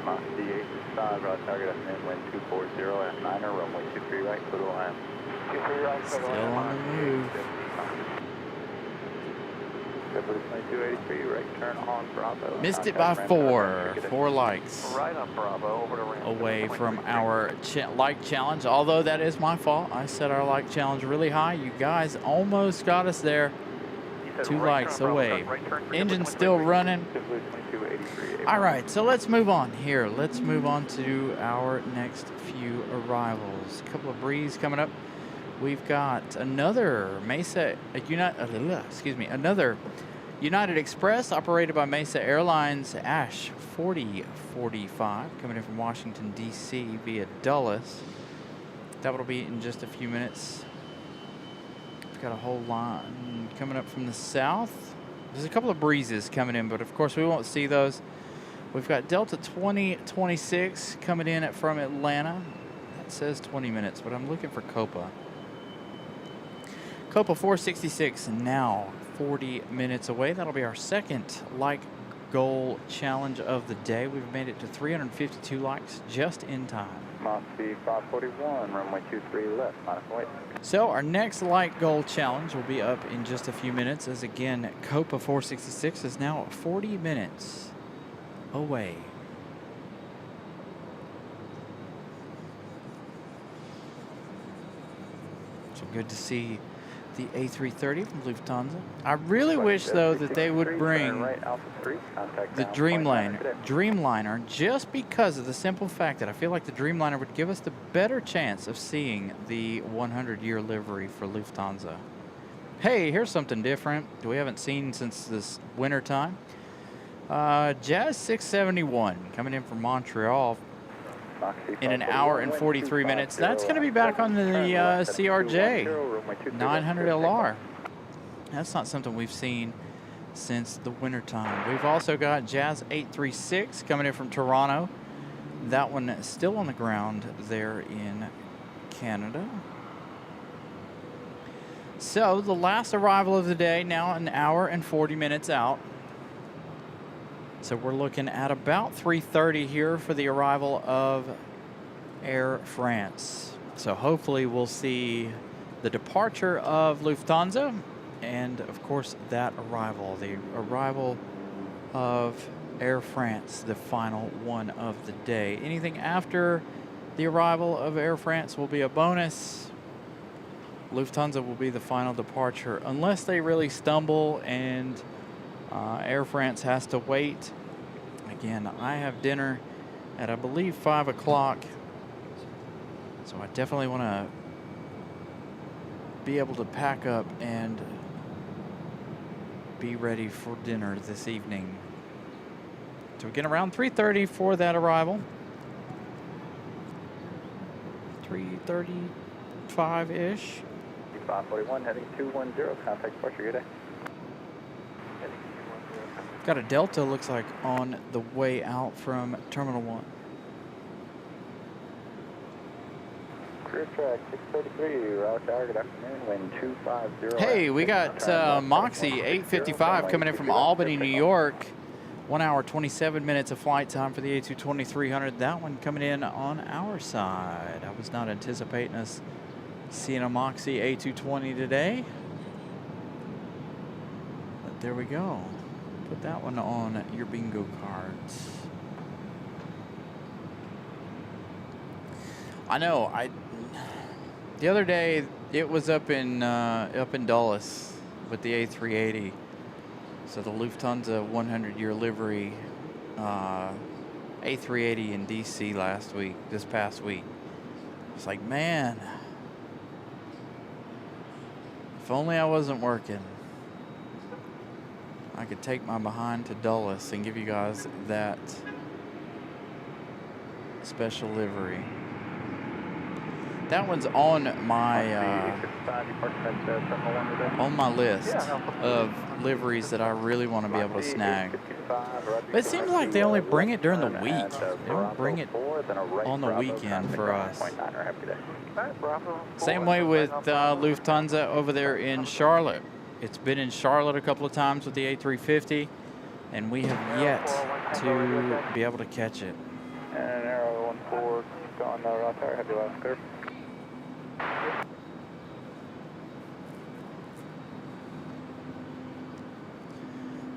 Moxie 865, Raleigh Tower, good afternoon, wind 240 F9er, runway 23 right, clear to land. 23 right, Still on the move. February 2283, right turn on Bravo. Missed it by 4. 4 likes Right on Bravo, over to ramp. away from our like challenge. Although that is my fault. I set our like challenge really high. You guys almost got us there. 2 likes away. Engine's still running. All right, so let's move on here. Let's move on to our next few arrivals. A couple of breeze coming up. We've got another another United Express operated by Mesa Airlines, Ash 4045, coming in from Washington, D.C. via Dulles. That will be in just a few minutes. We've got a whole line coming up from the south. There's a couple of breezes coming in, but of course we won't see those. We've got Delta 2026 coming in from Atlanta. That says 20 minutes, but I'm looking for Copa. Copa 466 now 40 minutes away. That'll be our second like goal challenge of the day. We've made it to 352 likes just in time. Moxie 541, runway 23 left, minus weight. So our next like goal challenge will be up in just a few minutes, as again Copa 466 is now 40 minutes away. So good to see the A330 from Lufthansa. I really wish, though, that they would bring the Dreamliner, just because of the simple fact that I feel like the Dreamliner would give us the better chance of seeing the 100-year livery for Lufthansa. Hey, here's something different that we haven't seen since this winter time. Jazz 671 coming in from Montreal in an hour and 43 minutes. That's going to be back on the CRJ 900 LR. That's not something we've seen since the winter time. We've also got Jazz 836 coming in from Toronto. That one is still on the ground there in Canada. So the last arrival of the day, now an hour and 40 minutes out. So we're looking at about 3:30 here for the arrival of Air France. So hopefully we'll see the departure of Lufthansa and, of course, that arrival, the arrival of Air France, the final one of the day. Anything after the arrival of Air France will be a bonus. Lufthansa will be the final departure, unless they really stumble and Air France has to wait. Again, I have dinner at, I believe, 5 o'clock. So I definitely want to be able to pack up and be ready for dinner this evening. So again, around 3:30 for that arrival. 3:35-ish. 541 heading 210, contact departure, good day. Got a Delta, looks like, on the way out from Terminal 1. Clear track 633, Raleigh Tower, good afternoon, wind 250. Hey, we got Moxie 855 coming in from Albany, New York. 1 hour, 27 minutes of flight time for the A220-300. That one coming in on our side. I was not anticipating us seeing a Moxie A220 today. But there we go. Put that one on your bingo cards. I know. The other day it was up in Dulles with the A380. So the Lufthansa 100-year livery A380 in DC this past week. It's like, man, If only I wasn't working. I could take my behind to Dulles and give you guys that special livery. That one's on my list of liveries that I really want to be able to snag. But it seems like they only bring it during the week. They don't bring it on the weekend for us. Same way with Lufthansa over there in Charlotte. It's been in Charlotte a couple of times with the A350, and we have yet to be able to catch it. And Arrow 14, on the route tower, heavy left clear.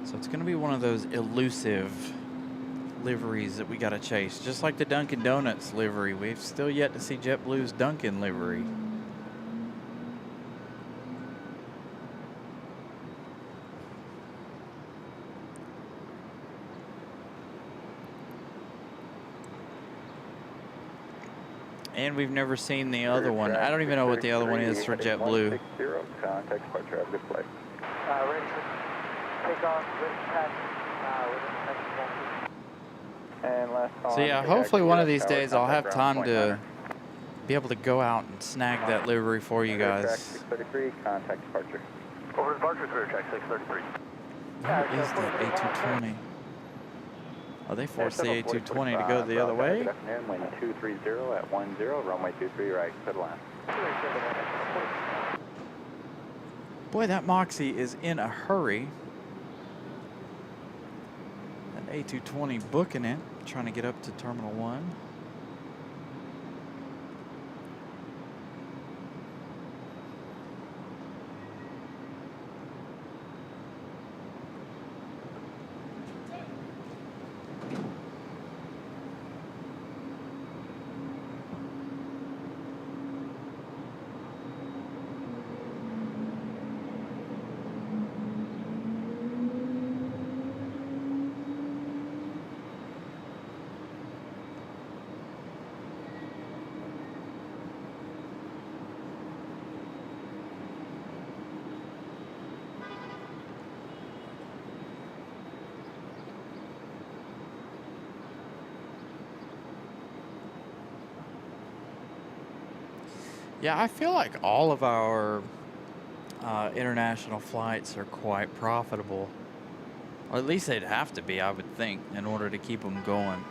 So it's going to be one of those elusive liveries that we got to chase. Just like the Dunkin' Donuts livery. We've still yet to see JetBlue's Dunkin' livery. And we've never seen the other one. I don't even know what the other one is for JetBlue. Contact departure, have a good flight. Ready to take off, ready to catch. And last call. So yeah, hopefully one of these days I'll have time to be able to go out and snag that livery for you guys. 633, contact departure. Over departure, clear track 633. Where is that A220? Oh, they forced the A220 to go the other way? Good afternoon, wind 230 at 10, runway 23 right, clear the line. Boy, that Moxie is in a hurry. That A220 booking it, trying to get up to Terminal 1. Yeah, I feel like all of our international flights are quite profitable. Or at least they'd have to be, I would think, in order to keep them going.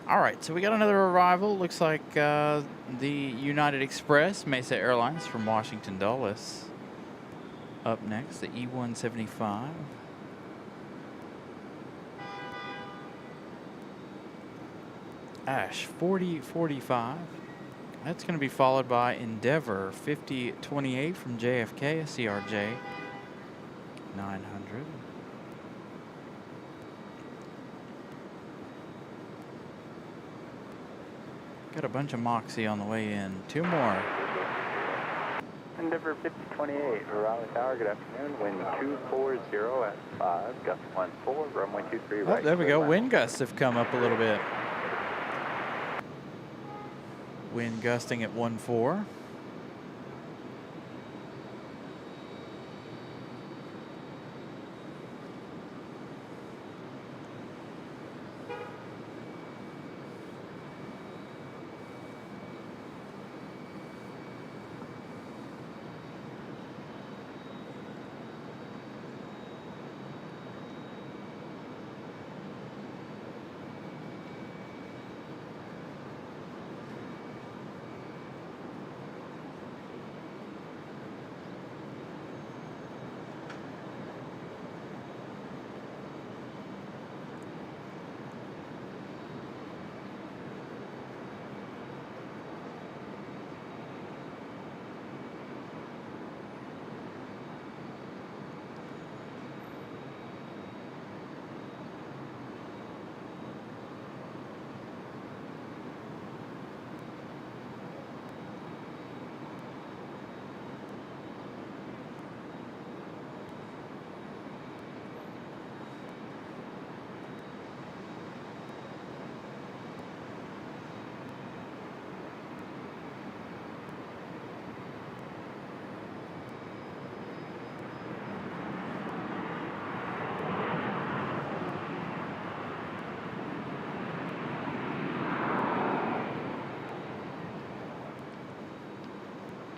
All right, so we got another arrival. Looks like the United Express, Mesa Airlines from Washington Dulles. Up next, the E175. Ash 4045. That's going to be followed by Endeavor 5028 from JFK, a CRJ 900. Got a bunch of Moxie on the way in. Two more. Endeavor 5028, Raleigh Tower, good afternoon. Wind 240 at 5, gust 14, runway 23 right. Oh, there we go. Wind gusts have come up a little bit. Wind gusting at 14.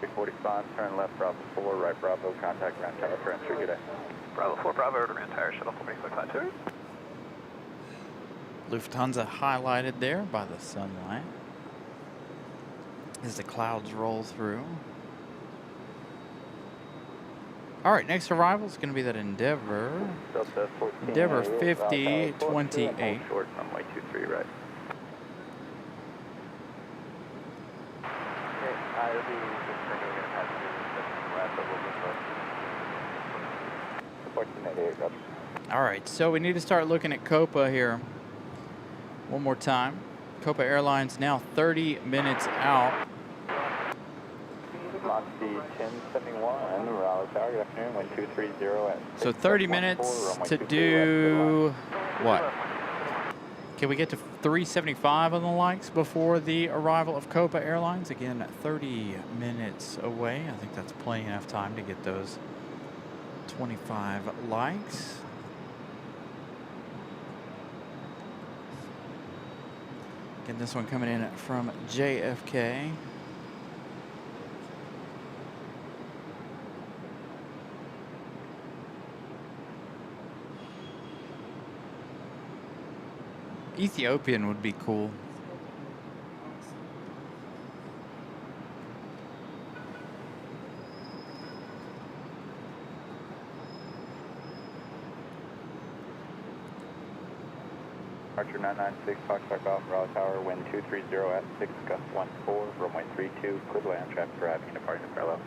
345, turn left, Bravo 4, right, Bravo, contact ground tower for entry. Good day. Bravo 4, Bravo, to Tire Shuttle 4652. Lufthansa highlighted there by the sunlight as the clouds roll through. All right, next arrival is going to be that Endeavor. Endeavor 5028. Short, runway 23 right. I'll be just bringing in left a little bit. Support to 88, Roger. All right, so we need to start looking at Copa here one more time. Copa Airlines now 30 minutes out. Moxie 1071, Raleigh Tower, good afternoon, wind 230 at So 30 minutes to do what? Can we get to 375 on the likes before the arrival of Copa Airlines? Again, 30 minutes away. I think that's plenty enough time to get those 25 likes. Again, this one coming in from JFK. Ethiopian would be cool. Archer 996, Foxtrot Golf, Raleigh Tower, wind 230 at 6, gust 14, runway 32, clear land, traffic arriving, departing the parallel.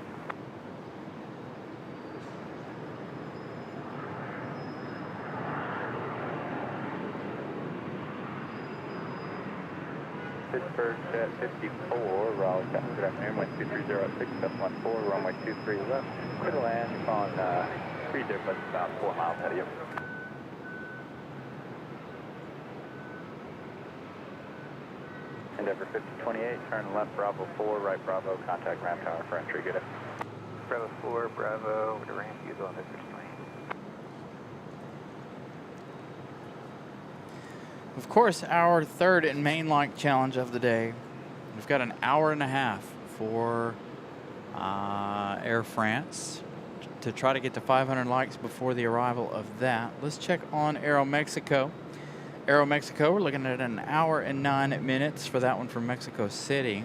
Pittsburgh Jet 54, Raleigh Tower, good afternoon, wind 230 at 6, gust 14, runway 23 left, clear land on 3 different, about 4 miles ahead of you. Endeavor 5028, turn left, Bravo 4, right, Bravo, contact ramp tower for entry, good day. Bravo 4, Bravo, to ramp use on this 59. Of course, our third and main like challenge of the day. We've got an hour and a half for Air France to try to get to 500 likes before the arrival of that. Let's check on Aeromexico. Aeromexico, we're looking at an hour and 9 minutes for that one from Mexico City.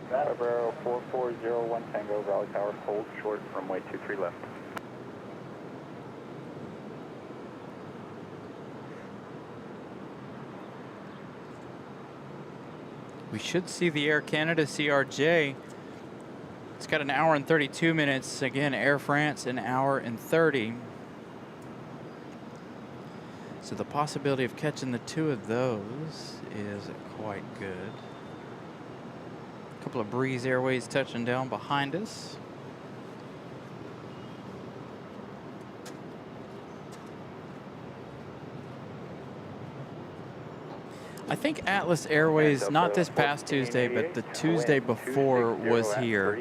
Bravo 4401 Tango, Raleigh Tower, hold short, runway 23 left. We should see the Air Canada CRJ. It's got an hour and 32 minutes. Again, Air France, an hour and 30. So the possibility of catching the two of those is quite good. A couple of Breeze Airways touching down behind us. I think Atlas Airways, not this past Tuesday, but the Tuesday before, was here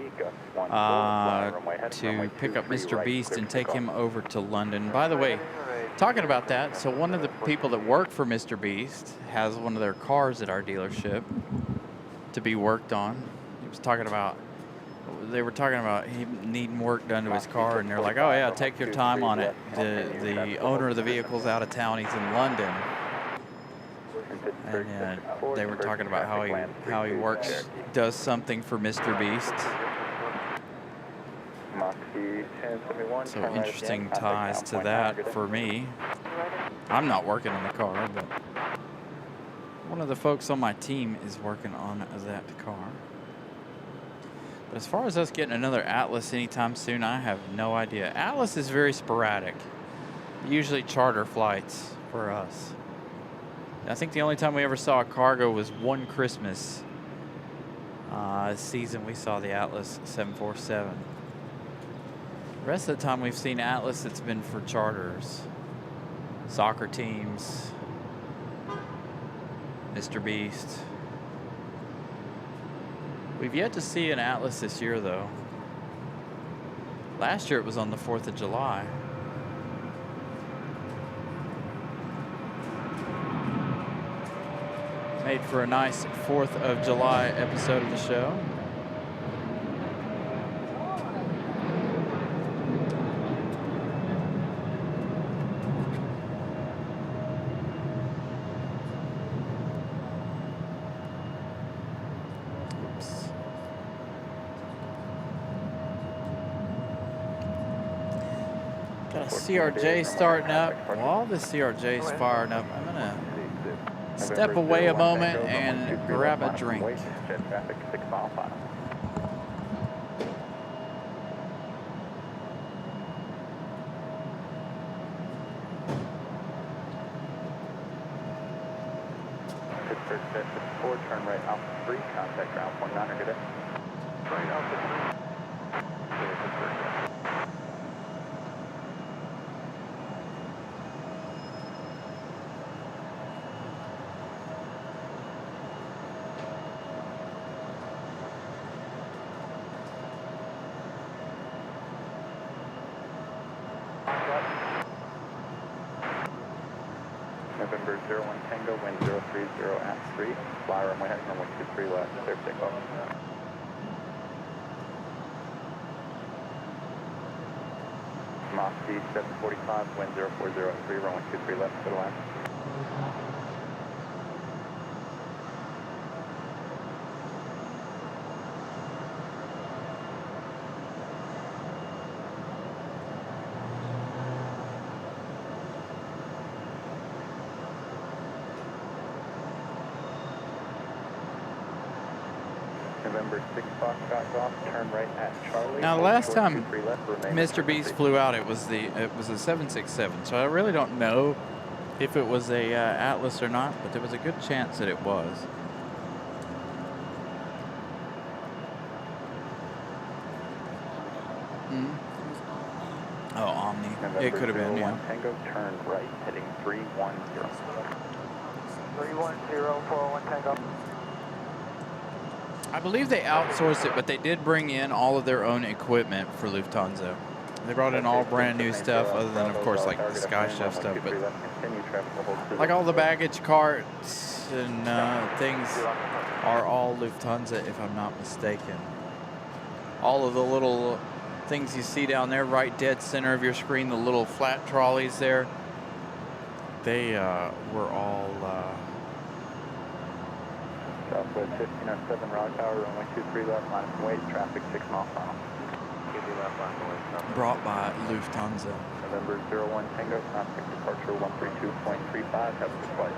to pick up Mr. Beast and take him over to London. By the way, talking about that, so one of the people that work for Mr. Beast has one of their cars at our dealership to be worked on. He was talking about, they were talking about him needing work done to his car, and they're like, oh yeah, take your time on it. The owner of the vehicle's out of town, he's in London. And they were talking about how he works, does something for Mr. Beast. So interesting ties to that for me. I'm not working on the car, but one of the folks on my team is working on that car. But as far as us getting another Atlas anytime soon, I have no idea. Atlas is very sporadic. Usually charter flights for us. I think the only time we ever saw a cargo was one Christmas season. We saw the Atlas 747. The rest of the time we've seen Atlas, it's been for charters. Soccer teams, Mr. Beast. We've yet to see an Atlas this year, though. Last year it was on the 4th of July. Made for a nice 4th of July episode of the show. CRJ starting up. While the CRJ is firing up, I'm gonna step away a moment and grab a drink. Jet traffic 6 mile final. Pittsburgh Jet 54, turn right Alpha 3, contact ground 19er, good day. Right, Alpha 3. November 01 Tango, wind 030 at 3, fly runway heading runway 23 left, clear for takeoff. Mach D 745, wind 040 at 3, runway 23 left, clear to land. November 6 Foxtrot off, turn right at Charlie. Now, the last short time 23 left, remain Mr. Beast flew out, it was a 767. So I really don't know if it was a Atlas or not, but there was a good chance that it was. Oh, Omni. November It could have been, 01 yeah. Tango, turn right, heading 310. 310, 401 Tango. I believe they outsourced it, but they did bring in all of their own equipment for Lufthansa. They brought in all brand new stuff, other than, of course, like the Sky Chef stuff, but like all the baggage carts and things are all Lufthansa, if I'm not mistaken. All of the little things you see down there, right dead center of your screen, the little flat trolleys there, they were all... Southwest 1507, Raleigh Tower, runway 23 left, line of weight, traffic 6 mile final. brought by Lufthansa. November 01 Tango, contact departure 132.35, have a good flight.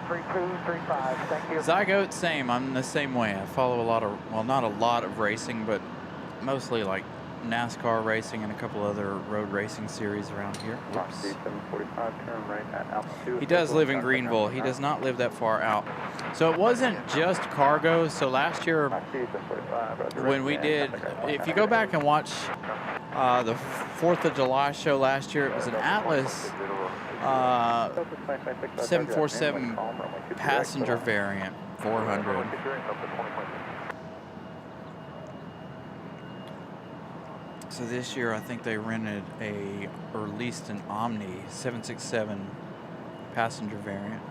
13235, thank you. Zygote, same. I'm the same way. I follow a lot of, well, not a lot of racing, but mostly like NASCAR racing and a couple other road racing series around here. Mach D 745, turn right at altitude. He does live in Greenville. He does not live that far out. So it wasn't just cargo. So last year, when we did, if you go back and watch the 4th of July show last year, it was an Atlas 747 passenger variant 400. So this year, I think they rented or leased an Omni 767 passenger variant.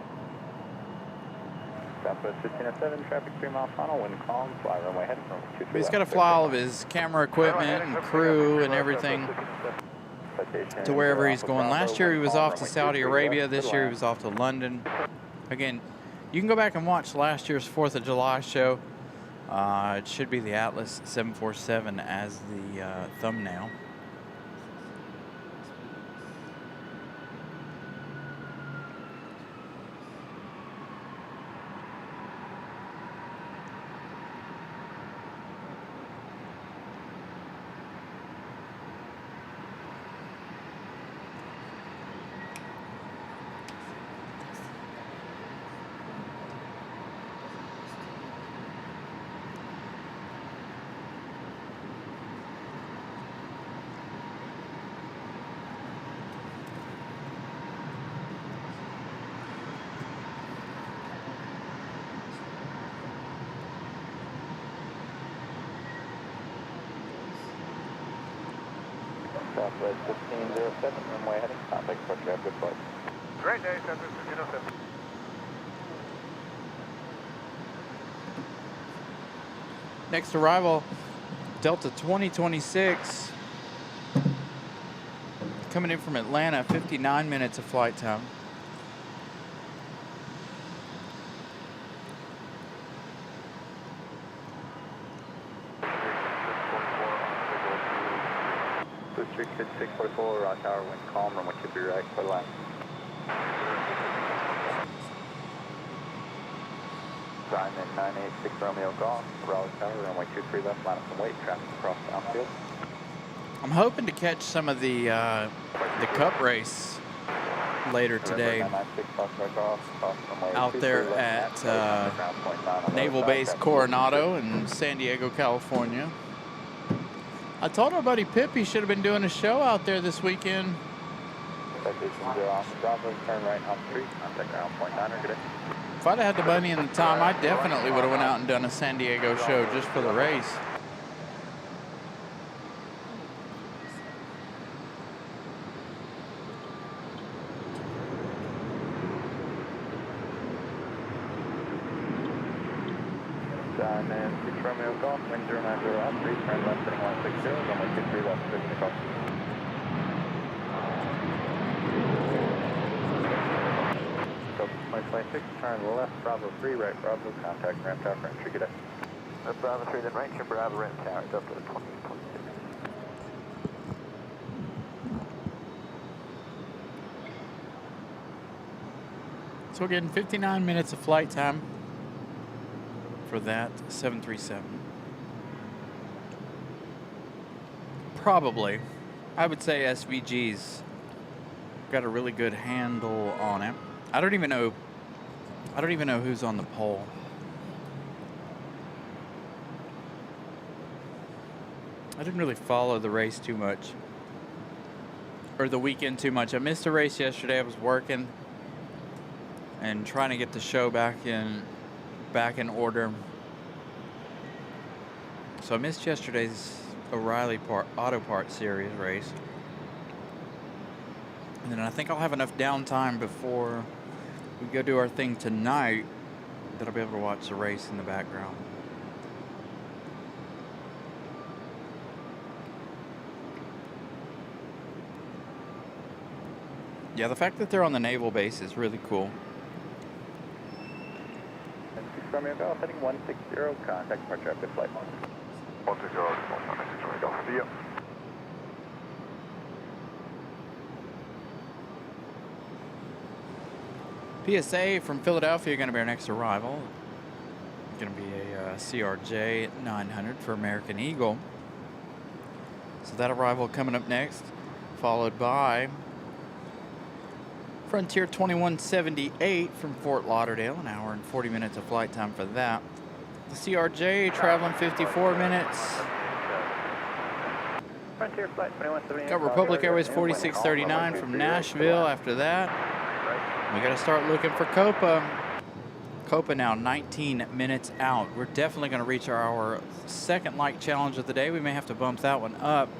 Southwest 1507, traffic 3 mile final, wind calm, fly runway heading from 23 But he's got to fly all of his camera equipment and crew and everything to wherever he's going. Last year he was off to Saudi Arabia. This year he was off to London. Again, you can go back and watch last year's 4th of July show. It should be the Atlas 747 as the thumbnail. Southwest 1507, runway heading, contact departure, have a good flight. Great day, Southwest 1507. Next arrival, Delta 2026. Coming in from Atlanta, 59 minutes of flight time. Street 5644, Rock Tower, wind calm, runway 23 right, clear to land. Diamond 986 Romeo Golf, Raleigh Tower, runway 23 left, line up and wait, traffic across downfield. I'm hoping to catch some of the Cup race later today out there at Naval Base Coronado in San Diego, California. I told our buddy Pip he should have been doing a show out there this weekend. Bravo, turn right on 3, contact ground point 9, good day. If I'd have had the money and the time, I definitely would have went out and done a San Diego show just for the race. Diamond 6 Romeo Golf, wind 090 on 3, turn left heading 160, runway 23 left, 50 across. Scope 26, turn left, Bravo 3, right, Bravo, contact ramp tower for entry, good day. That's Bravo 3, then right, Bravo ramp tower, it's up to the 2026. So we're getting 59 minutes of flight time for that 737. Probably, I would say SVG's got a really good handle on it. I don't even know who's on the pole. I didn't really follow the race too much, or the weekend too much. I missed the race yesterday. I was working and trying to get the show back in order. So I missed yesterday's O'Reilly Auto Parts Series race. And then I think I'll have enough downtime before we go do our thing tonight that I'll be able to watch the race in the background. Yeah, the fact that they're on the naval base is really cool. And 6 Romeo Golf, heading 160, contact departure after flight 160, 160, Golf, see ya. PSA from Philadelphia going to be our next arrival. Going to be a CRJ 900 for American Eagle. So that arrival coming up next, followed by Frontier 2178 from Fort Lauderdale, an hour and 40 minutes of flight time for that. The CRJ traveling 54 minutes. Frontier flight 2178. Got Republic Airways 4639 from Nashville after that. We got to start looking for Copa. Copa now 19 minutes out. We're definitely going to reach our second like challenge of the day. We may have to bump that one up.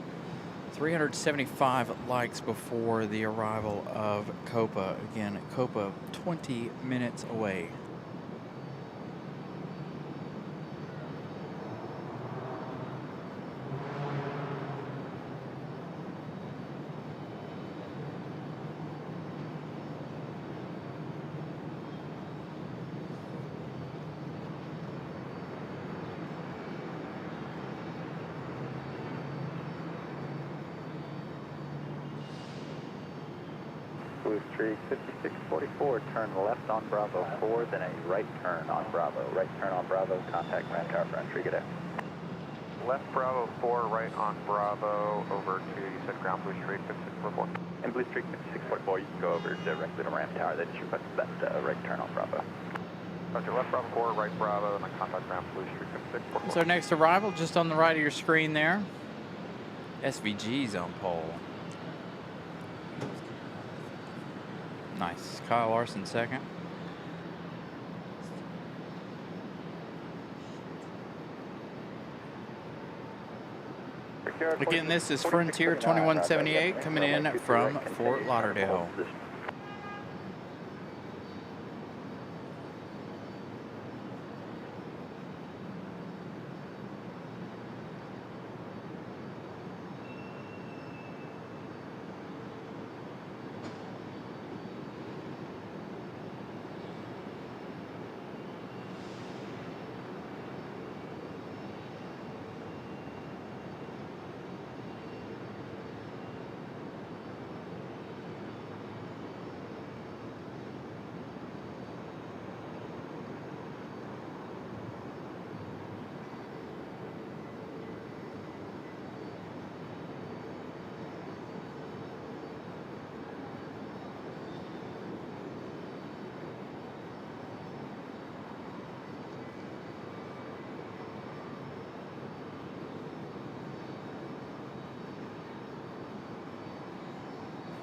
375 likes before the arrival of Copa. Again, Copa 20 minutes away. Blue Street 5644, turn left on Bravo 4, then a right turn on Bravo. Right turn on Bravo, contact ramp tower for entry, good day. Left Bravo 4, right on Bravo, over to, you said ground Blue Street 5644. In Blue Street 5644, you can go over directly to ramp tower, they just request that right turn on Bravo. Roger, left Bravo 4, right Bravo, and then contact ground Blue Street 5644. So our next arrival just on the right of your screen there. SVG's on pole. Nice. Kyle Larson second. Again, this is Frontier 2178 coming in from Fort Lauderdale.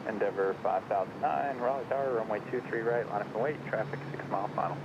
Endeavor 5009, Raleigh Tower, runway 23 right, line up and wait, traffic 6 mile final.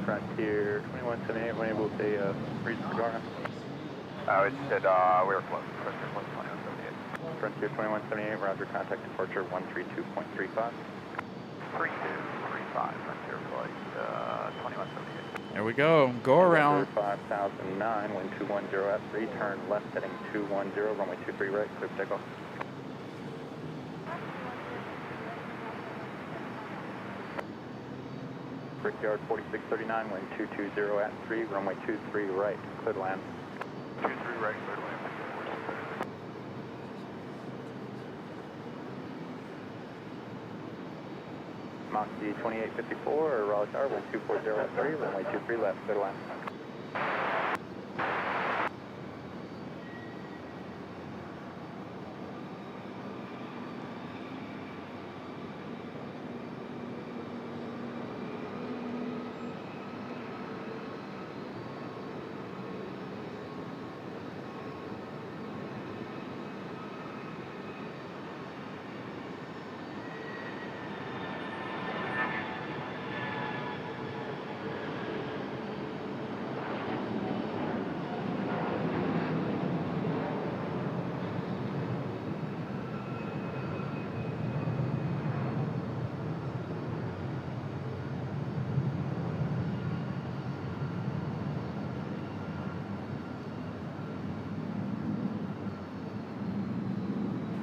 Frontier 2178, when able to reach the Durham? It said we were close. Frontier close, 2178. Frontier 2178, roger, contact departure 132.35. 3235, Frontier flight 2178. There we go. Go around. 5009, wind 210 at 3, turn left heading 210, runway 23 right, clear for takeoff. Brickyard 4639, wind 220 at 3, runway 23 right, clear to land. 23 right, clear to land. Moxie 2854, Raleigh Tower, wind 240 at 3, runway 23 left, clear to land.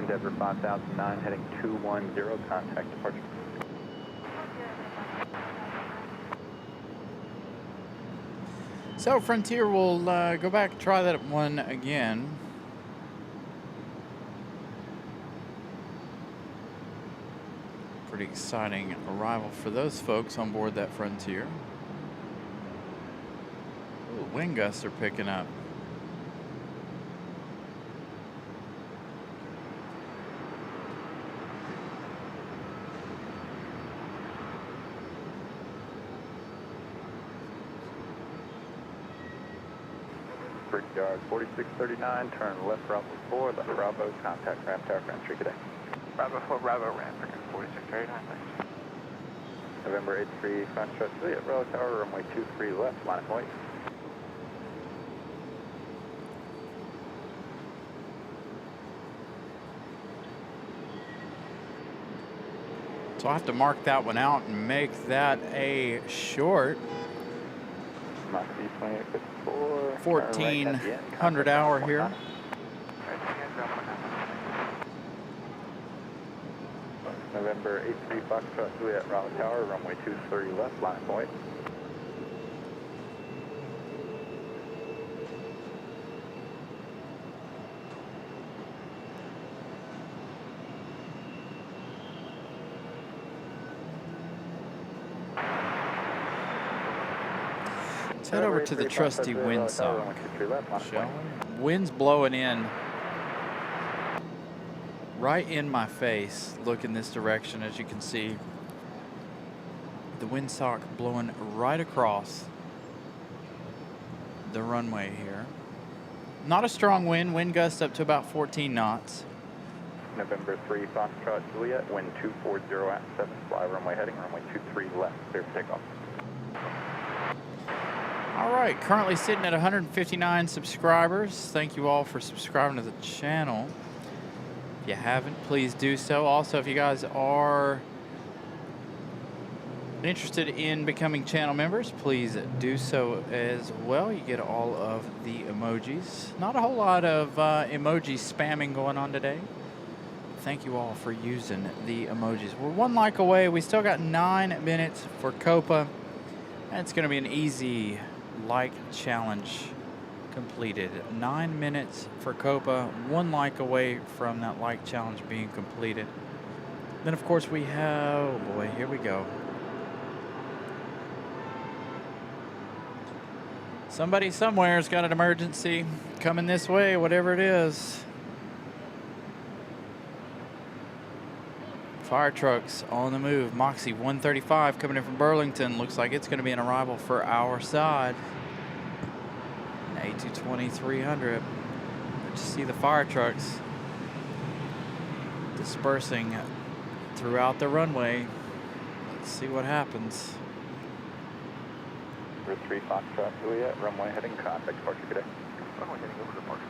Endeavor 5009, heading 210, contact departure. So Frontier will go back and try that one again. Pretty exciting arrival for those folks on board that Frontier. Ooh, wind gusts are picking up. Brickyard 4639, turn left Bravo 4, left Bravo, contact ramp tower for entry today. Bravo 4, Bravo, ramp, 4639, thanks. November 83, Foxtrot Juliet, Raleigh Tower, runway 23 left, line of wait. So I'll have to mark that one out and make that a short. Moxie 2854. 1400 hour here. November 83, Foxtrot Juliet, Raleigh Tower, runway 23 left, line of wait. Let's head over to the trusty windsock, shall we? Wind's blowing in right in my face. Look in this direction, as you can see. The windsock blowing right across the runway here. Not a strong wind. Wind gust up to about 14 knots. November 3, Foxtrot Juliet, wind 240 at 7, fly runway heading, runway 23 left, clear for takeoff. All right, currently sitting at 159 subscribers. Thank you all for subscribing to the channel. If you haven't, please do so. Also, if you guys are interested in becoming channel members, please do so as well. You get all of the emojis. Not a whole lot of emoji spamming going on today. thank you all for using the emojis. We're 1 like away. We still got 9 minutes for Copa. And it's going to be an easy like challenge completed. 9 minutes for Copa. 1 like away from that like challenge being completed. Then, of course, we have... Oh, boy. Here we go. Somebody somewhere's got an emergency coming this way, whatever it is. Fire trucks on the move. Moxie 135 coming in from Burlington. Looks like it's going to be an arrival for our side. An A220-300. Just see the fire trucks dispersing throughout the runway. Let's see what happens. Number 3 Foxtrot Juliet, runway heading contact departure, good day. Runway heading over departure,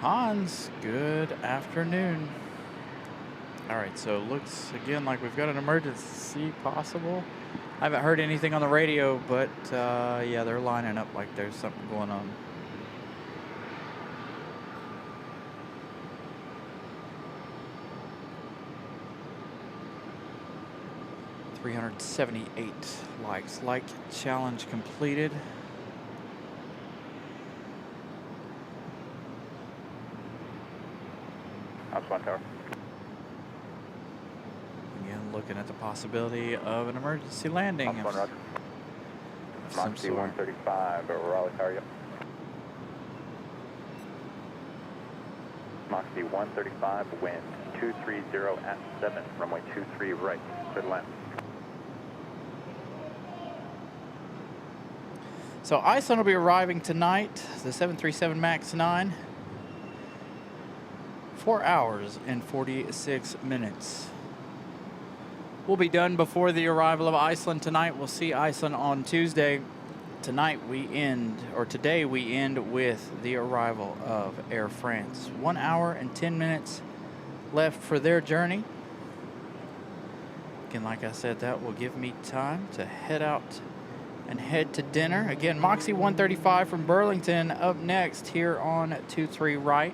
Hans, good afternoon. All right, so looks again like we've got an emergency possible. I haven't heard anything on the radio, but yeah, they're lining up like there's something going on. $378 likes. Like challenge completed. House 1 tower. Again, looking at the possibility of an emergency landing. House 1, roger. Of some Moxie sort. 135 over Raleigh Tower, yep. Moxie 135, wind 230 at 7, runway 23 right, clear to land. So Iceland will be arriving tonight, the 737 MAX 9. 4 hours and 46 minutes. We'll be done before the arrival of Iceland tonight. We'll see Iceland on Tuesday. Tonight we end, or today we end with the arrival of Air France. 1 hour and 10 minutes left for their journey. Again, like I said, that will give me time to head out and head to dinner. Again, Moxie 135 from Burlington up next here on 23 right.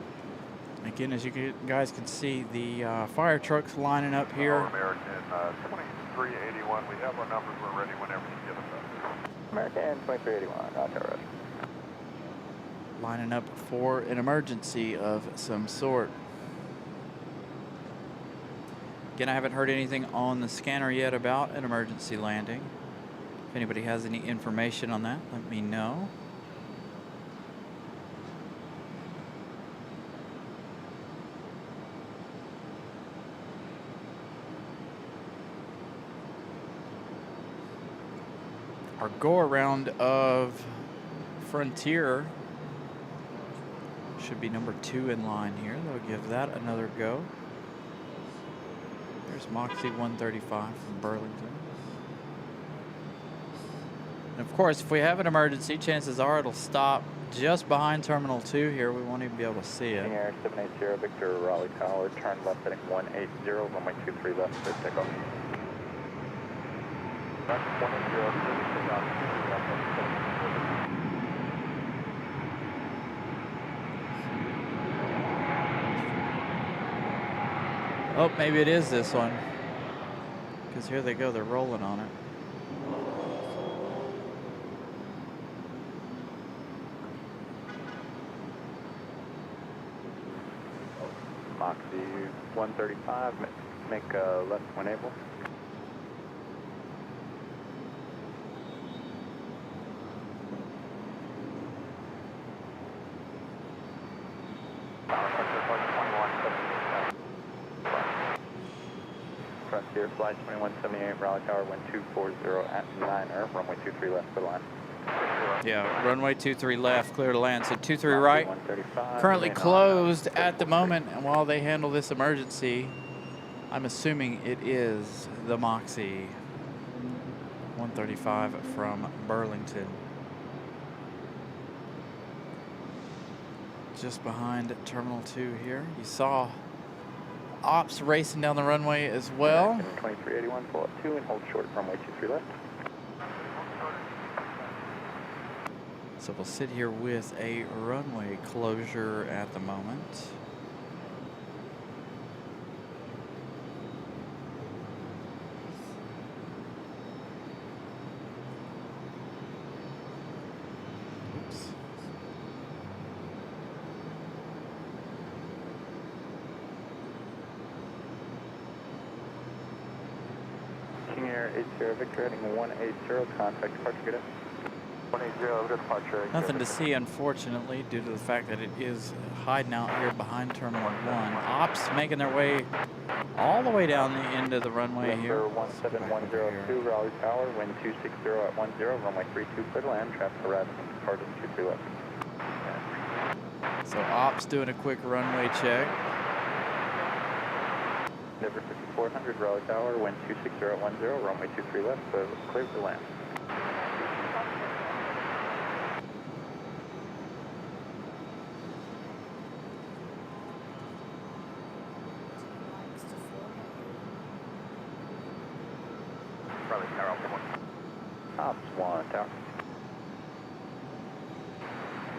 Again, as you guys can see, the fire trucks lining up here. American 2381, we have our numbers, we're ready whenever you give us that. American 2381, roger, roger. Lining up for an emergency of some sort. Again, I haven't heard anything on the scanner yet about an emergency landing. If anybody has any information on that, let me know. Our go-around of Frontier should be number 2 in line here. They'll give that another go. There's Moxie 135 from Burlington. And of course, if we have an emergency, chances are it'll stop just behind Terminal 2 here. We won't even be able to see it. Air 780 Victor Raleigh Tower, turn left heading 180, runway 23 left, clear takeoff. Oh, maybe it is this one. Because here they go, they're rolling on it. Moxie 135, make a left when able. Frontier flight 2178 Raleigh Tower, wind 240 at 9er, runway 23 left for the line. Yeah, runway 23 left, clear to land. So 23 right. 135. Currently closed at the moment, and while they handle this emergency, I'm assuming it is the Moxie 135 from Burlington. Just behind Terminal 2 here. You saw ops racing down the runway as well. 2381, pull up 2 and hold short, runway 23 left. So we'll sit here with a runway closure at the moment. Oops. King Air 80 Victor heading 180, contact departure, good day. 180, good departure. Nothing to see, unfortunately, due to the fact that it is hiding out here behind Terminal 1. Ops making their way all the way down the end of the runway here. Number 17102, Raleigh Tower, wind 260 at 10, runway 32, clear to land, traffic arriving, departing 23 left. So Ops doing a quick runway check. Number 5400, Raleigh Tower, wind 260 at 10, runway 23 left, so clear to land. Raleigh Tower, Alpha 1. Ops 1, Tower.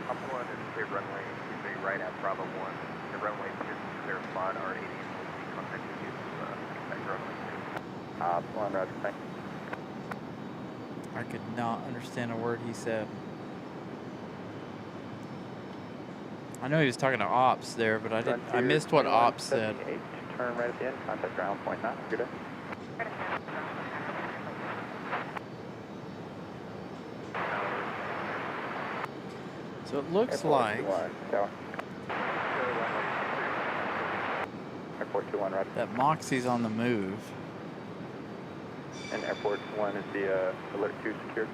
Alpha 1 is clear runway, be right at Bravo 1. The runway is clear spot, R80 will be contacting you to runway 2. Ops 1, roger, thank you. I could not understand a word he said. I know he was talking to Ops there, but I missed what Ops said. Turn right at the end, contact ground point 9, good day. So it looks like Airport 21, right. that Moxie's on the move. And Airport 1 is the Alert 2 secured.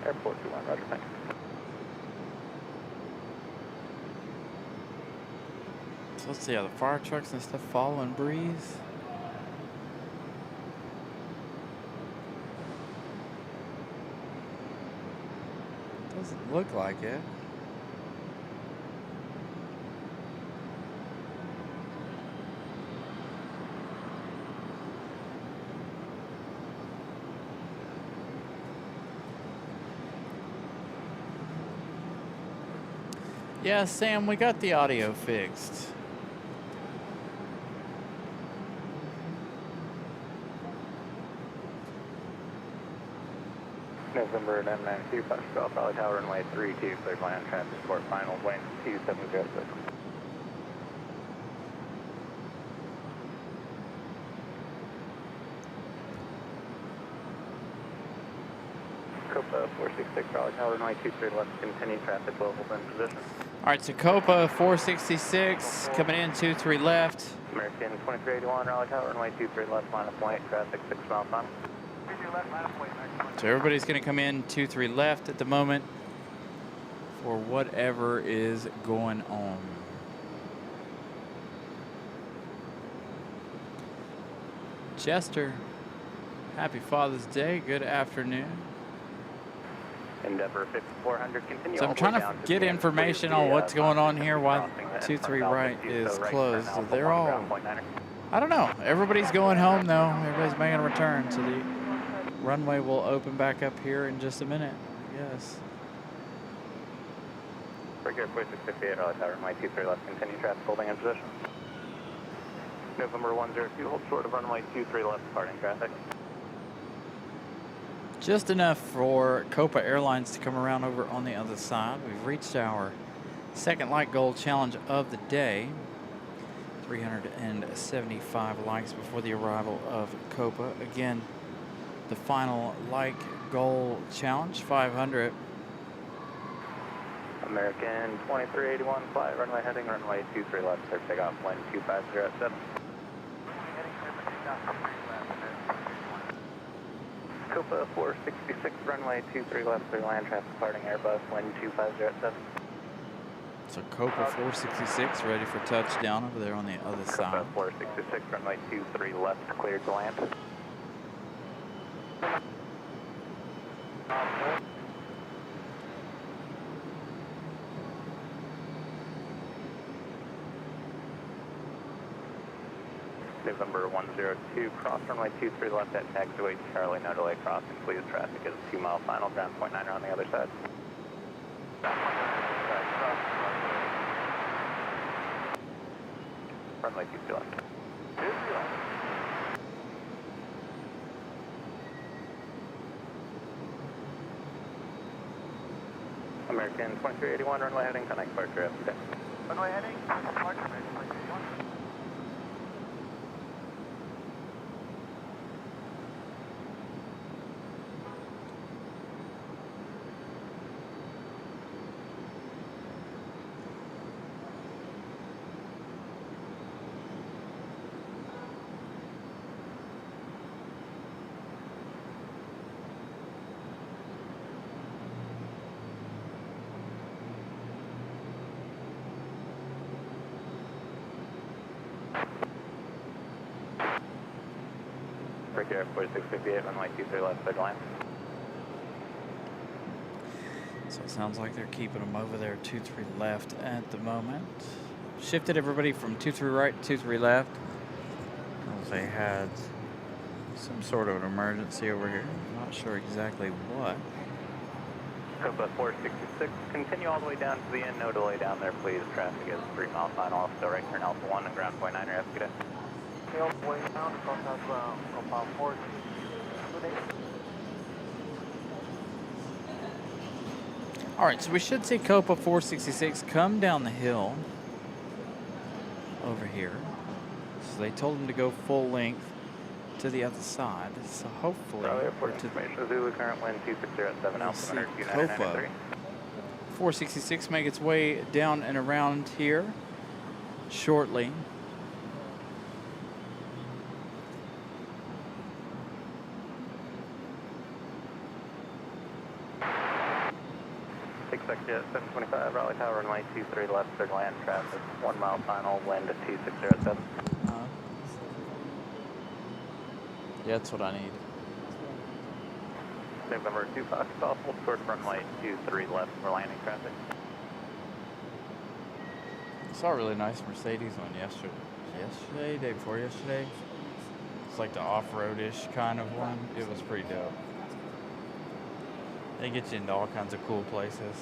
Airport 21, roger, thank you. So let's see how the fire trucks and stuff following Breeze. Doesn't look like it. Yeah, Sam, we got the audio fixed. November 992, Fox Golf, Raleigh Tower, runway 32, clear to land, traffic support, final, wind 2706. Copa 466, Raleigh Tower, runway 23 left, continue traffic levels in position. All right, so Copa 466 coming in 23 left. American 2381, Raleigh Tower, runway 23 left, minus 18, traffic 6 miles final. So everybody's going to come in 23 left at the moment for whatever is going on. Chester, happy Father's Day. Good afternoon. Endeavor 5400, continue. So I'm trying to get information on what's going on here while 23 right is closed. So they're all, I don't know. Everybody's going home though. Everybody's making a return. So the runway will open back up here in just a minute, I guess. Breaker 4658, Raleigh Tower, runway 23 left, continue traffic holding in position. November 102, hold short of runway 23 left, departing traffic. Just enough for Copa Airlines to come around over on the other side. We've reached our second light goal challenge of the day. 375 likes before the arrival of Copa. Again, the final like goal challenge, 500. American 2381, fly runway heading, runway 23 left, clear takeoff, wind 250 Copa 466, runway 23 left, clear land, traffic departing Airbus, wind 250 So Copa 466 ready for touchdown over there on the other side. Copa 466, runway 23 left, cleared to land. November 102, cross runway 23 left at taxiway Charlie, no delay crossing, please. Traffic is 2 mile final, ground point 9 on the other side. Runway 23 left. American 2381, runway heading, connect departure, okay. Runway heading, departure, American 2381. Air 4658, runway 23 left, clear to land. So it sounds like they're keeping them over there 23 left at the moment. Shifted everybody from 23 right to 23 left. They had some sort of an emergency over here. I'm not sure exactly what. Copa 466, continue all the way down to the end, no delay down there, please. Traffic is 3 mile final, still right turn Alpha 1 and ground point 9, have a good day. All the way down, contact ground, Copa 466. All right, so we should see Copa 466 come down the hill over here. So they told him to go full length to the other side. So hopefully, Raleigh Airport information, Zulu, current wind 2607, Alpha 100, Copa 466 make its way down and around here shortly. Jet 725, Raleigh Tower, runway 23 left, clear to land, traffic 1 mile final, wind at 2607. Yeah, that's what I need. November 2 Fox, off, full short runway 23 left for landing traffic. I saw a really nice Mercedes one yesterday, day before yesterday. It's like the off-road-ish kind of one. It was pretty dope. They get you into all kinds of cool places.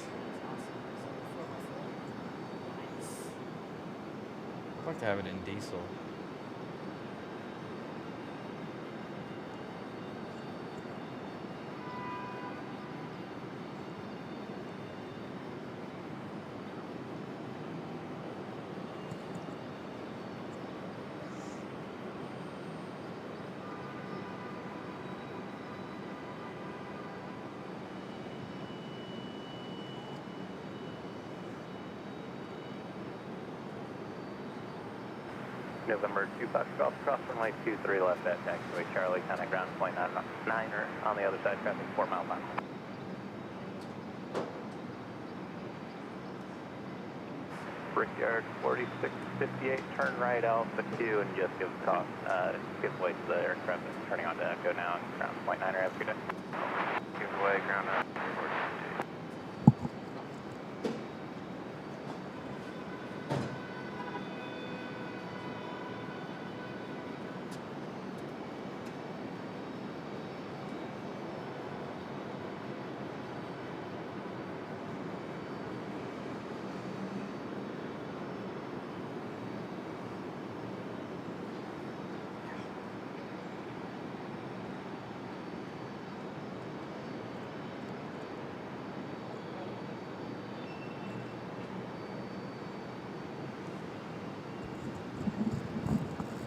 I'd like to have it in diesel. November 2 Fox Golf, cross runway 23 left at taxiway Charlie, kind of ground point 9 on the other side, traffic 4 mile final. Brickyard 4658, turn right Alpha 2 and just give way to the air traffic. Turning on to Echo now, ground point 9 have a good day. Give way, ground 9.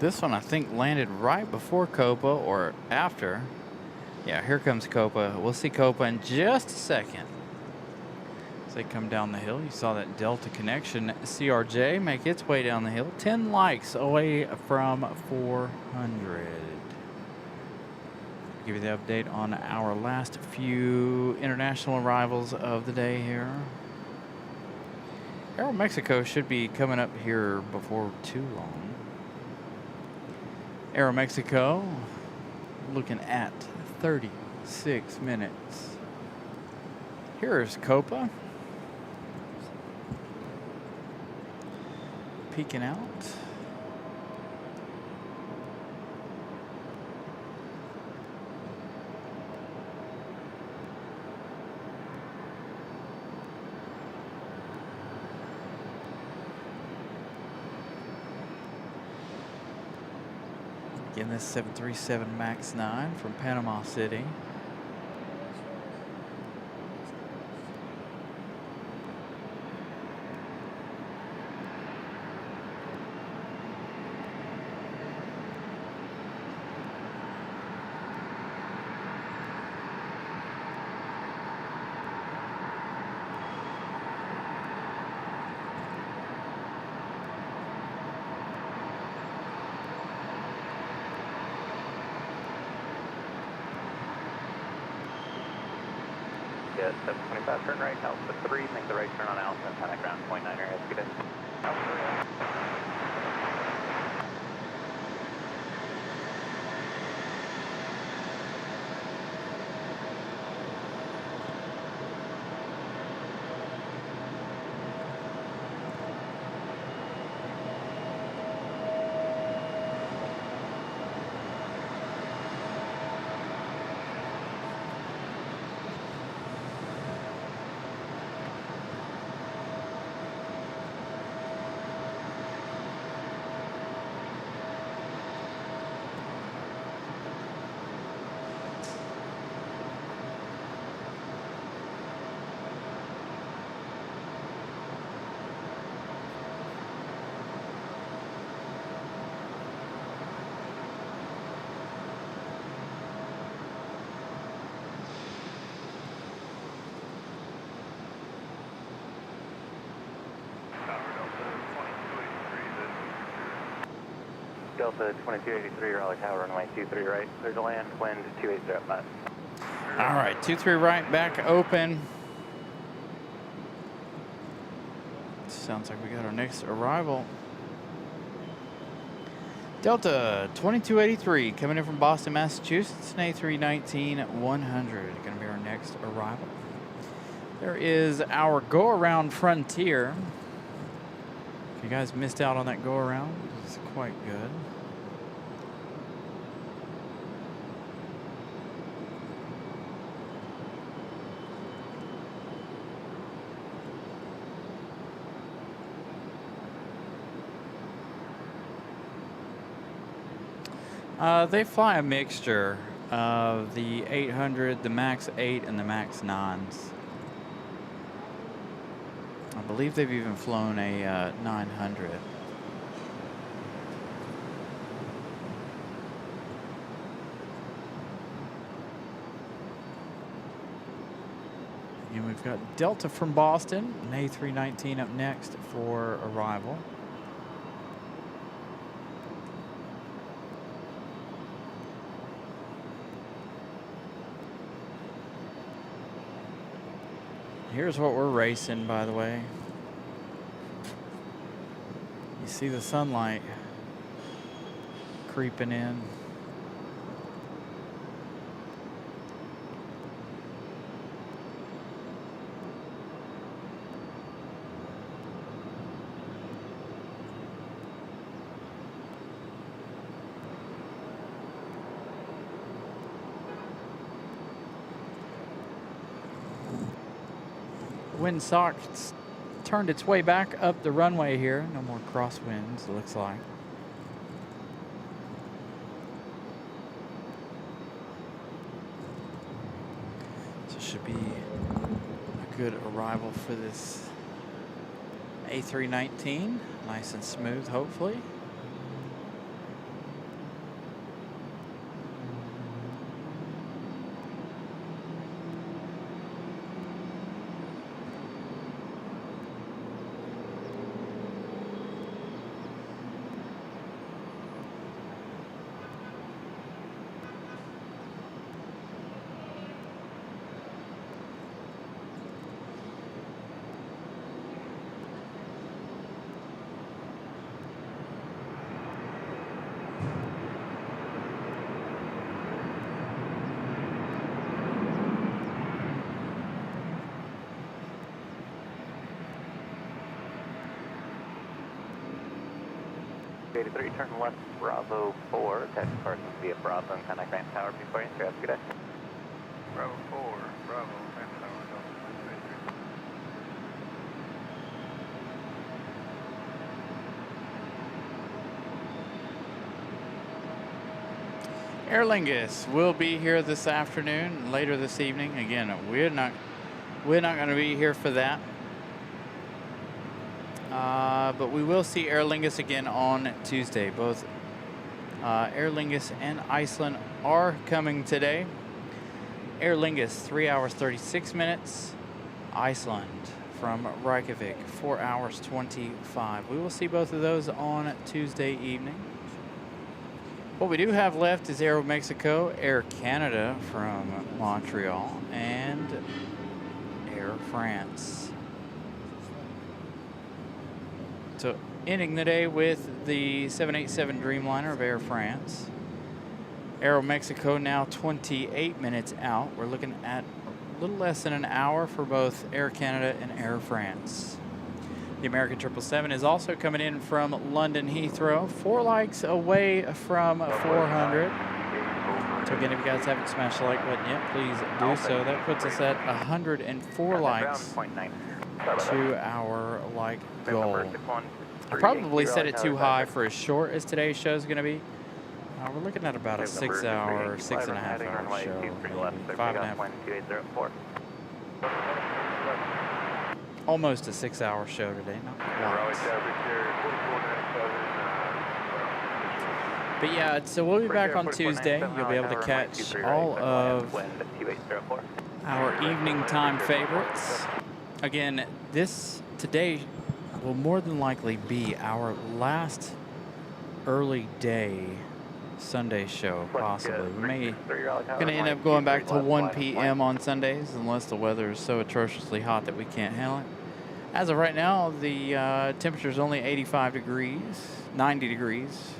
This one I think landed right before Copa or after. Yeah, here comes Copa. We'll see Copa in just a second. As they come down the hill, you saw that Delta Connection CRJ make its way down the hill. 10 likes away from 400. Give you the update on our last few international arrivals of the day here. Aeromexico should be coming up here before too long. Aeromexico looking at 36 minutes. Here's Copa peeking out. Again, this 737 MAX 9 from Panama City. Get 725, turn right, Alpha 3, make the right turn on Alpha and contact ground point 9er, have a good day. Alpha 3. Delta 2283, Raleigh Tower, runway 23 right. There's a land, wind 2805. All right, 23 right, back open. Sounds like we got our next arrival. Delta 2283 coming in from Boston, Massachusetts, an A319-100. Gonna be our next arrival. There is our go-around Frontier. If you guys missed out on that go-around, it's quite good. They fly a mixture of the 800, the MAX 8, and the MAX 9s. I believe they've even flown a 900. And we've got Delta from Boston, an A319 up next for arrival. Here's what we're racing, by the way. You see the sunlight creeping in. Windsock turned its way back up the runway here. No more crosswinds, it looks like. So it should be a good arrival for this A319. Nice and smooth, hopefully. Turn left, Bravo 4, taxi Parsons via Bravo and contact Grant Tower before you enter. Have a good day. Bravo 4, Bravo, Grant Tower, Delta 2283. 23 right, Aer Lingus will be here this afternoon, later this evening. Again, we're not going to be here for that. But we will see Aer Lingus again on Tuesday. Both Aer Lingus and Iceland are coming today. Aer Lingus, 3 hours 36 minutes. Iceland from Reykjavik, 4 hours 25. We will see both of those on Tuesday evening. What we do have left is Aero Mexico, Air Canada from Montreal, and Air France. So ending the day with the 787 Dreamliner of Air France. Aero Mexico now 28 minutes out. We're looking at a little less than an hour for both Air Canada and Air France. The American 777 is also coming in from London Heathrow, 4 likes away from 400. So again, if you guys haven't smashed the like button yet, please do so. That puts us at 104 likes to our like goal. I probably set it too high for as short as today's show is going to be. We're looking at about a 6 hour, 6.5 hour show, maybe 5.5. Almost a 6 hour show today, not quite. But yeah, so we'll be back on Tuesday. You'll be able to catch all of our evening time favorites. Again, today will more than likely be our last early day Sunday show, possibly. We may going to end up going back to 1 p.m. on Sundays unless the weather is so atrociously hot that we can't handle it. As of right now, the temperature is only 85 degrees, 90 degrees,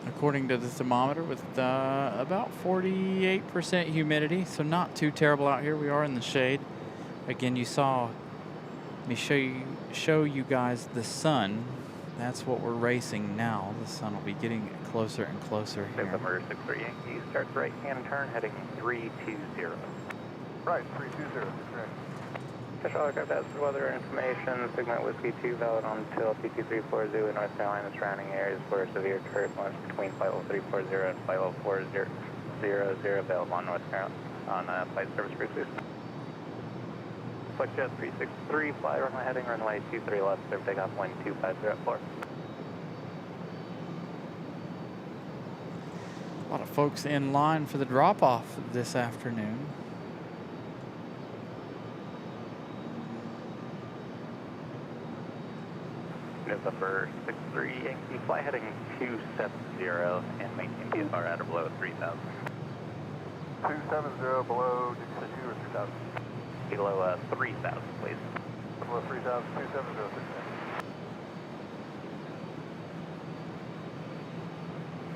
according to the thermometer, with about 48% humidity, so not too terrible out here. We are in the shade. Again, you saw me show you guys the sun. That's what we're racing now. The sun will be getting closer and closer here. November 63 Yankee, starts right hand turn, heading 320. Right, 320, correct. Official aircraft has weather information. Segment Whiskey 2 valid until PT340 in North Carolina surrounding areas for severe turbulence between flight level 340 and flight level 4000 available on North Carolina on flight service cruises. Flight Jet 363, fly runway heading runway 23 left, serve takeoff wind 2504. A lot of folks in line for the drop-off this afternoon. November 63 Yankee, fly heading 270 and maintain VFR at or below 3000. 270 below, did you say 2 or 3,000? Below 3000, please. Below 3,000, 270, 6.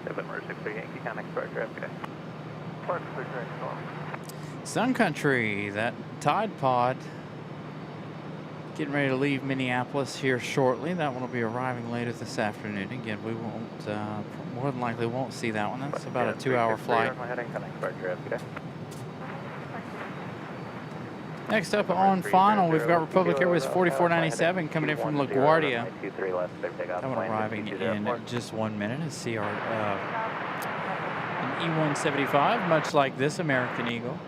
November 63 Yankee, contact for traffic today. Flight 6 Yankee, Sun Country, that Tide Pod, getting ready to leave Minneapolis here shortly. That one will be arriving later this afternoon. Again, we won't, more than likely won't see that one. That's about a 2 hour flight. Next up on final, we've got Republic Airways 4497 coming in from LaGuardia. That one arriving in just 1 minute. I see our an E175, much like this American Eagle.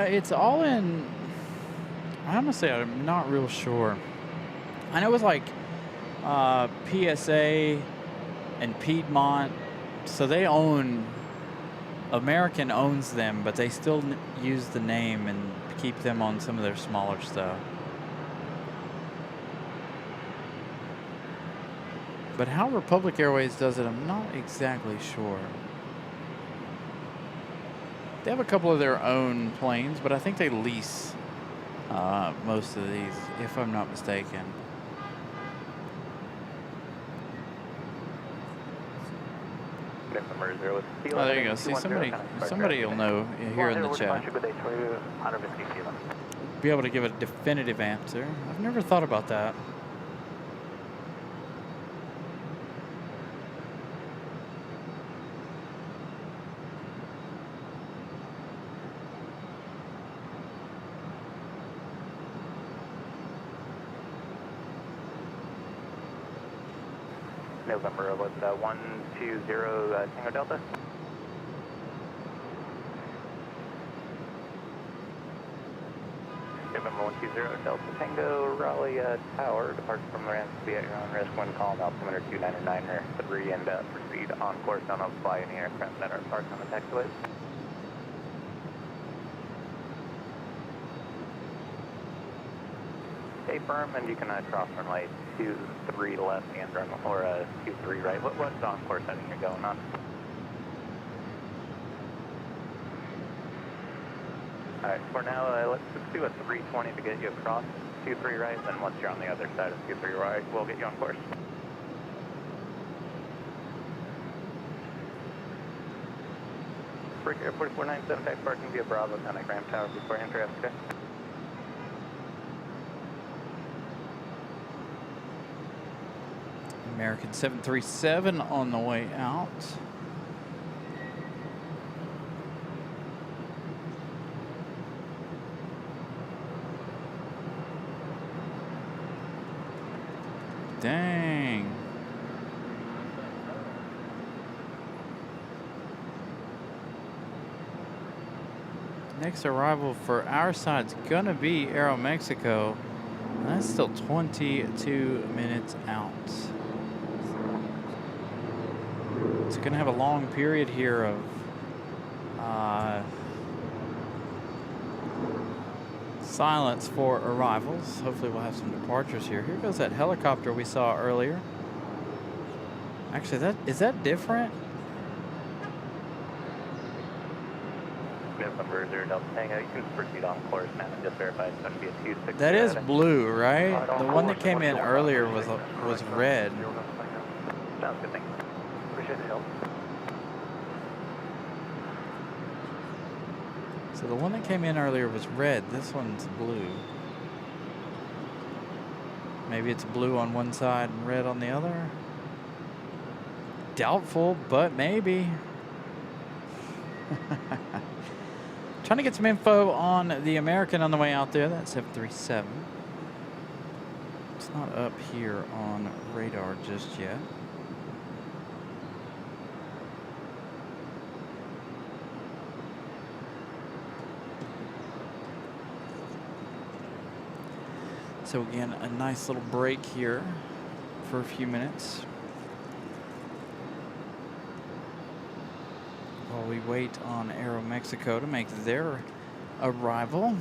It's all in, I honestly, I'm not real sure. I know it was like PSA and Piedmont, so they own, American owns them, but they still use the name and keep them on some of their smaller stuff. But how Republic Airways does it, I'm not exactly sure. They have a couple of their own planes, but I think they lease most of these, if I'm not mistaken. November November 0 with Oh, there you go. See, somebody will know here in the chat. Good day to you. 150 Kilo. Be able to give a definitive answer. I've never thought about that. November with 120 Tango Delta. November 120 Delta Tango Raleigh Tower. Departure from the ramp to be at your own risk. Wind calm altimeter 299.3 and proceed on course. Don't fly any aircraft that are parked on the taxiways. Stay firm, and you can cross runway 23 left and run, or 23 right. What's on course heading you're going on? Alright, for now, let's do a 320 to get you across 23 right, then once you're on the other side of 23 right, we'll get you on course. Brick Air 4497, type parking via Bravo, contact Ram Tower before enter after. American 737 on the way out. Dang. Next arrival for our side's gonna be Aeromexico. And that's still 22 minutes out. It's gonna have a long period here of silence for arrivals. Hopefully we'll have some departures here. Here goes that helicopter we saw earlier. Actually, is that different? November 0 Delta Tango, you can proceed on course now and just verify it's going to be a 26. That is blue, right? The one that came in earlier was red. Sounds good, thank you. Appreciate the help. So the one that came in earlier was red. This one's blue. Maybe it's blue on one side and red on the other. Doubtful, but maybe. Trying to get some info on the American on the way out there. That's 737. It's not up here on radar just yet. So again, a nice little break here for a few minutes while we wait on Aeromexico to make their arrival.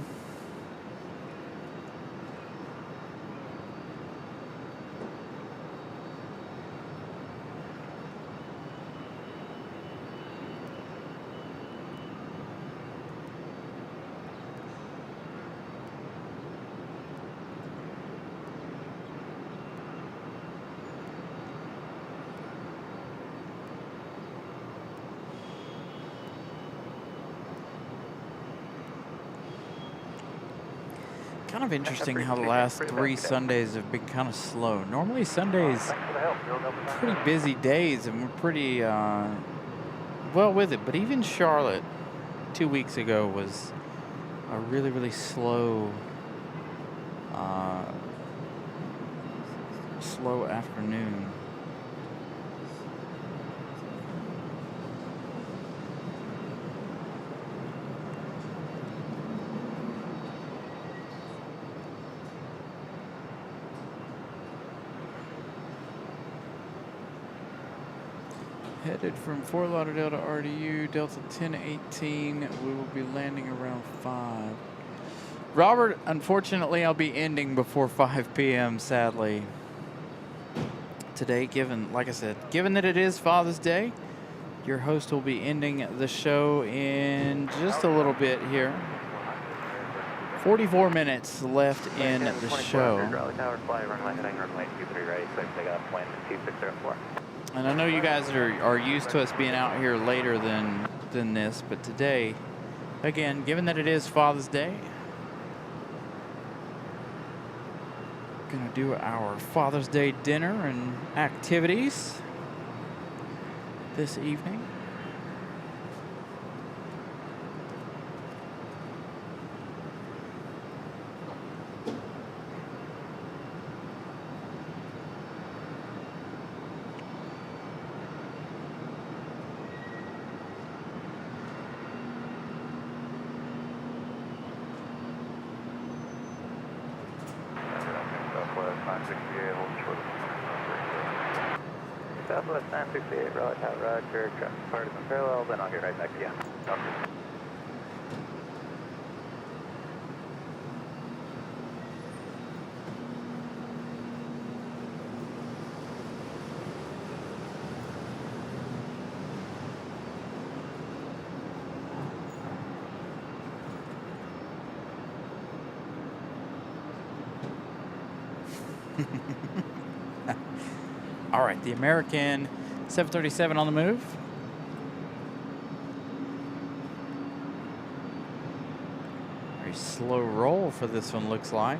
Kind of interesting how the last 3 Sundays have been kind of slow. Normally Sundays, pretty busy days, and we're pretty well with it. But even Charlotte 2 weeks ago was a really, really slow, slow afternoon. Headed from Fort Lauderdale to RDU, Delta 1018. We will be landing around 5. Robert, unfortunately, I'll be ending before 5 p.m., sadly. Today, like I said, given that it is Father's Day, your host will be ending the show in just a little bit here. 44 minutes left in the show. And I know you guys are used to us being out here later than this, but today, again, given that it is Father's Day, gonna do our Father's Day dinner and activities this evening. Southwest 968, Raleigh Tower, Roger, traffic partisan parallel, then I'll get right back to you. All right, the American 737 on the move. Very slow roll for this one, looks like.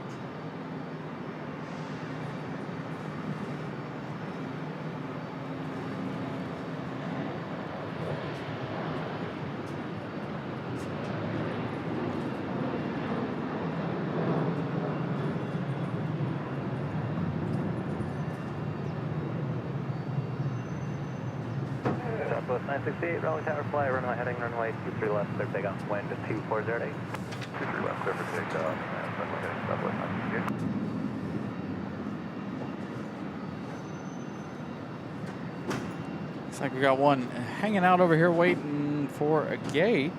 Southwest 968, Raleigh Tower, fly, runway heading, runway 23 left, clear takeoff, wind 2408. 23 left, clear for takeoff, and runway heading Southwest 968. Looks like we got one hanging out over here waiting for a gate.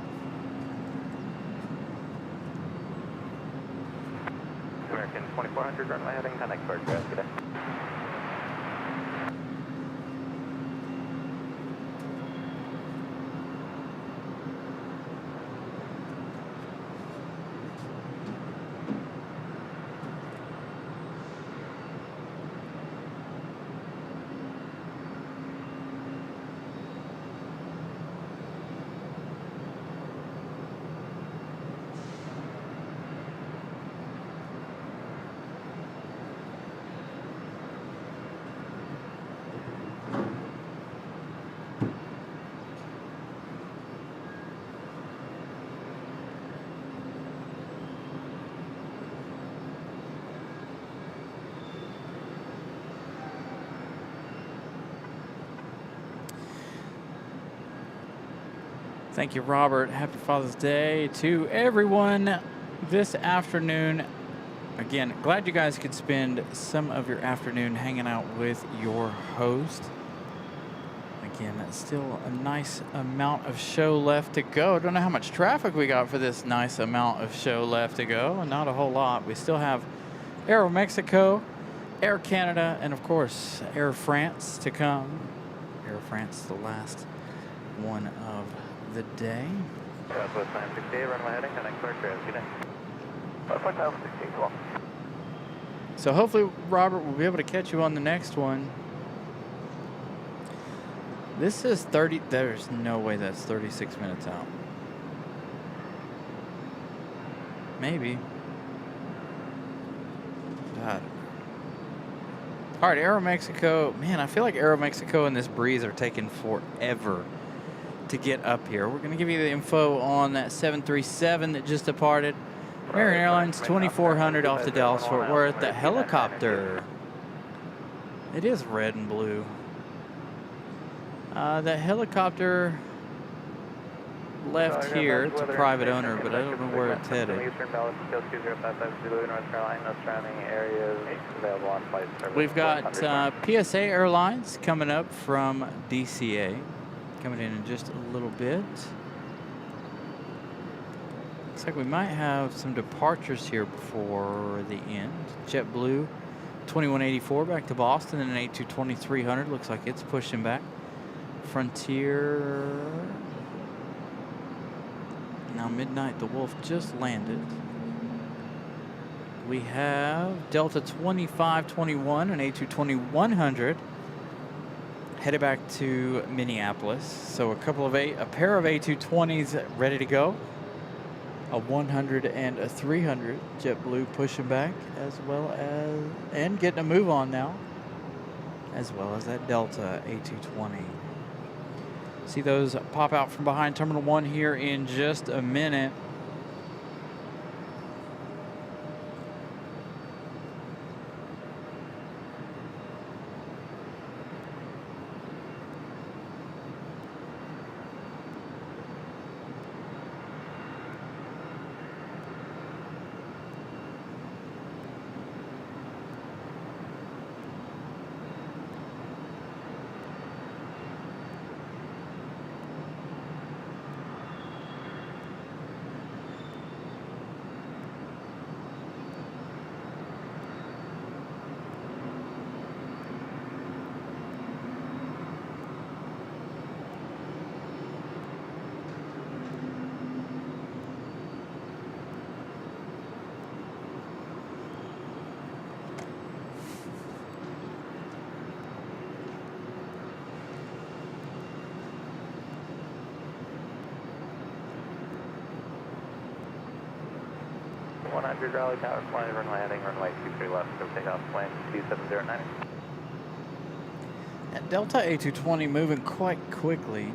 American 2400, runway heading 10x for address today. Thank you, Robert. Happy Father's Day to everyone this afternoon. Again, glad you guys could spend some of your afternoon hanging out with your host. Again, still a nice amount of show left to go. Don't know how much traffic we got for this nice amount of show left to go. Not a whole lot. We still have Aero Mexico, Air Canada, and of course, Air France to come. Air France, the last one of the day. Southwest 968, runway heading, connect for address today. 5.968, cool. So hopefully, Robert, we'll be able to catch you on the next one. This is 30, there's no way that's 36 minutes out. Maybe. God. All right, Aero Mexico. Man, I feel like Aero Mexico and this breeze are taking forever to get up here. We're going to give you the info on that 737 that just departed. American Airlines 2400 off to Dallas Fort Worth. The helicopter. It is red and blue. The helicopter left here. It's a private owner, but I don't know where it's headed. We've got PSA Airlines coming up from DCA. Coming in just a little bit. Looks like we might have some departures here before the end. JetBlue 2184 back to Boston, and an 822-2300. Looks like it's pushing back. Frontier. Now Midnight the Wolf just landed. We have Delta 2521, an A220-100. headed back to Minneapolis. So a pair of A220s ready to go. A 100 and a 300 JetBlue pushing back, as well as, and getting a move on now, as well as that Delta A220. See those pop out from behind Terminal 1 here in just a minute. Raleigh Tower, flying runway heading, runway 23 left, go take off, plane 2709. That Delta A220 moving quite quickly.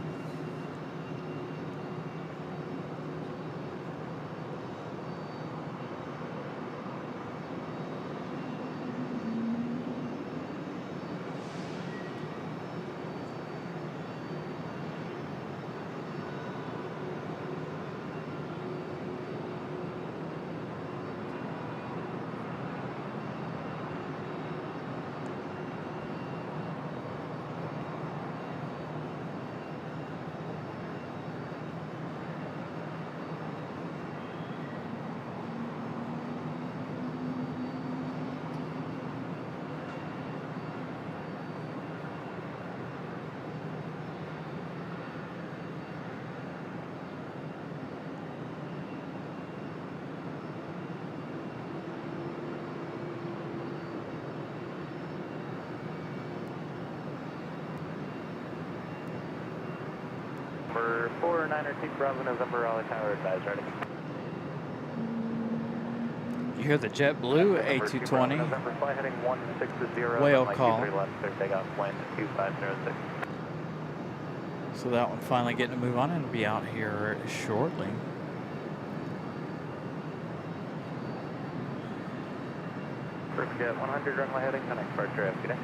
Number 49er, Team Bravo, November, Raleigh Tower, advise ready. You hear the JetBlue A220 November, fly heading 160, whale runway call. 23 left, clear takeoff, plane 2506. So that one finally getting a move on and be out here shortly. First jet 100, runway heading, connect departure after today.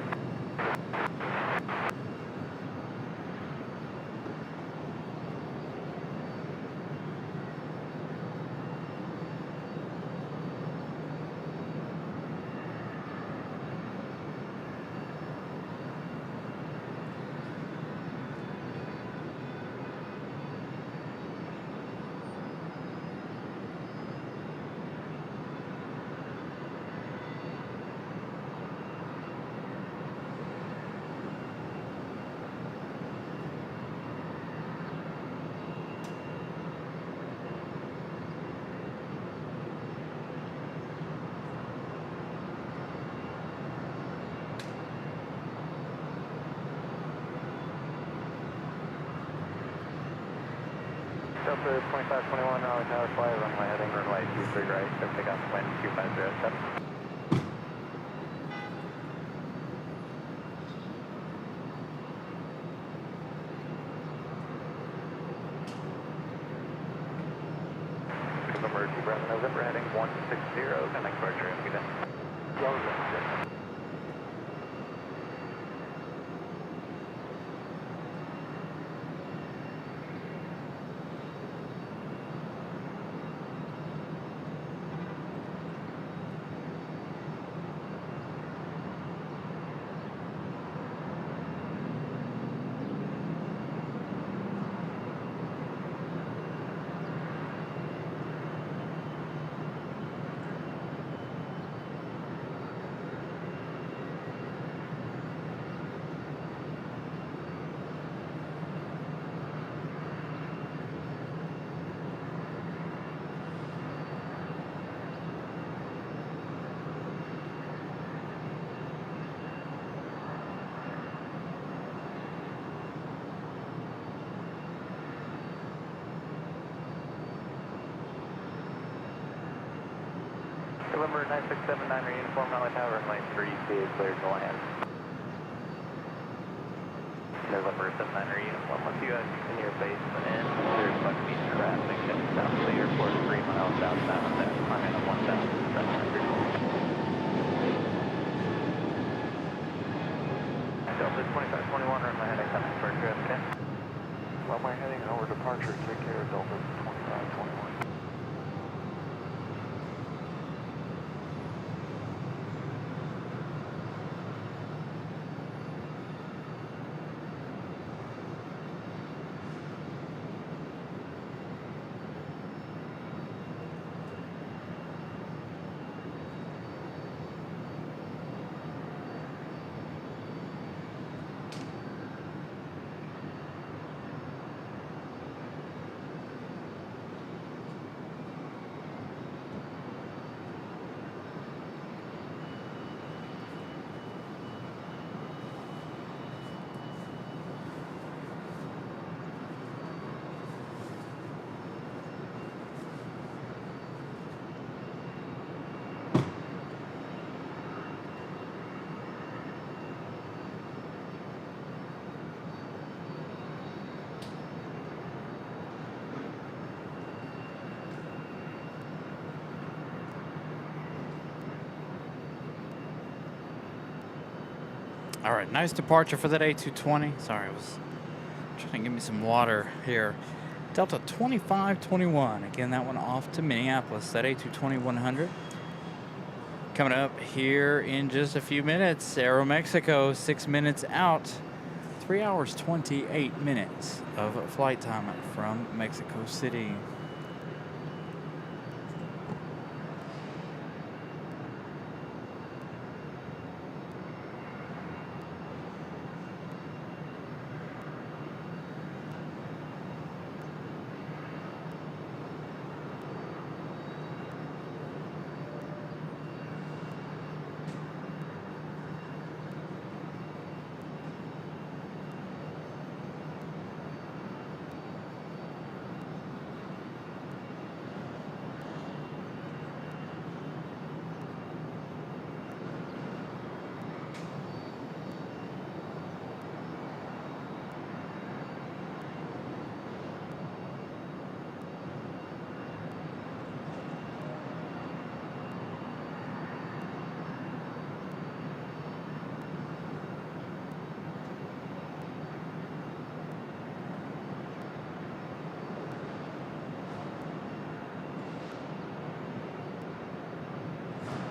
Delta 2521, Raleigh Tower, fly runway heading, runway 23 right, go take off, plane 2507. November, Bravo, November, heading 160, connect departure after today. November 9679 or uniform Raleigh Tower, runway 3, CA cleared to land. November 79 or uniform, once you in your base and there's going to be traffic heading south to the airport 3 miles southbound at climbing of 1,700. Delta 2521, runway heading coming for JFK. Runway heading over departure, take care of Delta 2521. All right, nice departure for that A220. Sorry, I was trying to give me some water here. Delta 2521. Again, that one off to Minneapolis. That A220-100. Coming up here in just a few minutes. Aeromexico, 6 minutes out. 3 hours, 28 minutes of flight time from Mexico City.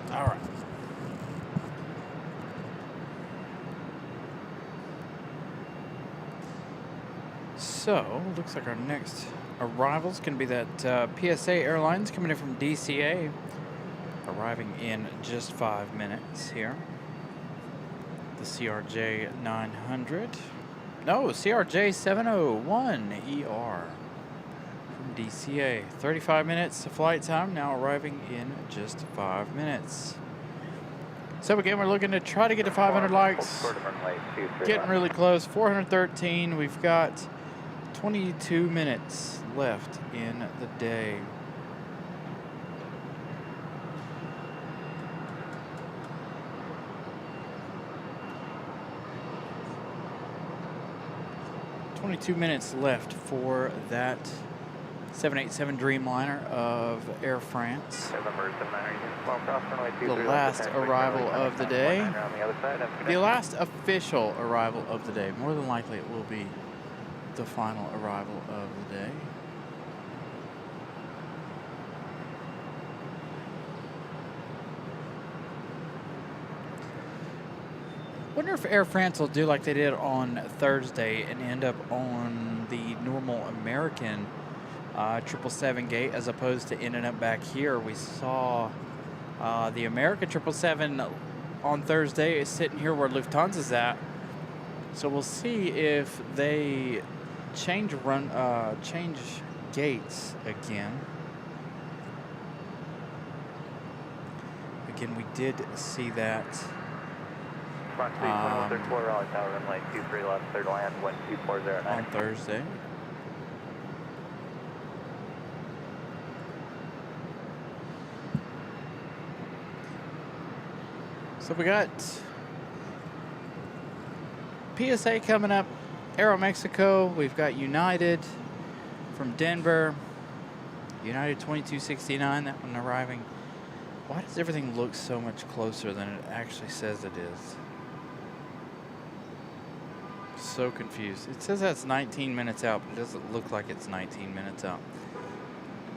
All right. So, looks like our next arrival is going to be that PSA Airlines coming in from DCA, arriving in just 5 minutes here. The CRJ 900. No, CRJ 701 ER from DCA. 35 minutes of flight time, now arriving in just 5 minutes. So again, we're looking to try to get to 500 likes. Getting really close. 413. We've got 22 minutes left in the day. Minutes left for that 787 Dreamliner of Air France. The last arrival of the day. The last official arrival of the day. More than likely it will be the final arrival of the day. Wonder if Air France will do like they did on Thursday and end up on the normal American 777 gate as opposed to ending up back here. We saw the American 777 on Thursday is sitting here where Lufthansa's at. So we'll see if they change gates again. Again, we did see that. Raleigh Tower, runway 23 left, clear to land, wind 2409. On Thursday. So we got PSA coming up, Aeromexico. We've got United from Denver. United 2269, that one arriving. Why does everything look so much closer than it actually says it is? So confused. It says that's 19 minutes out, but it doesn't look like it's 19 minutes out.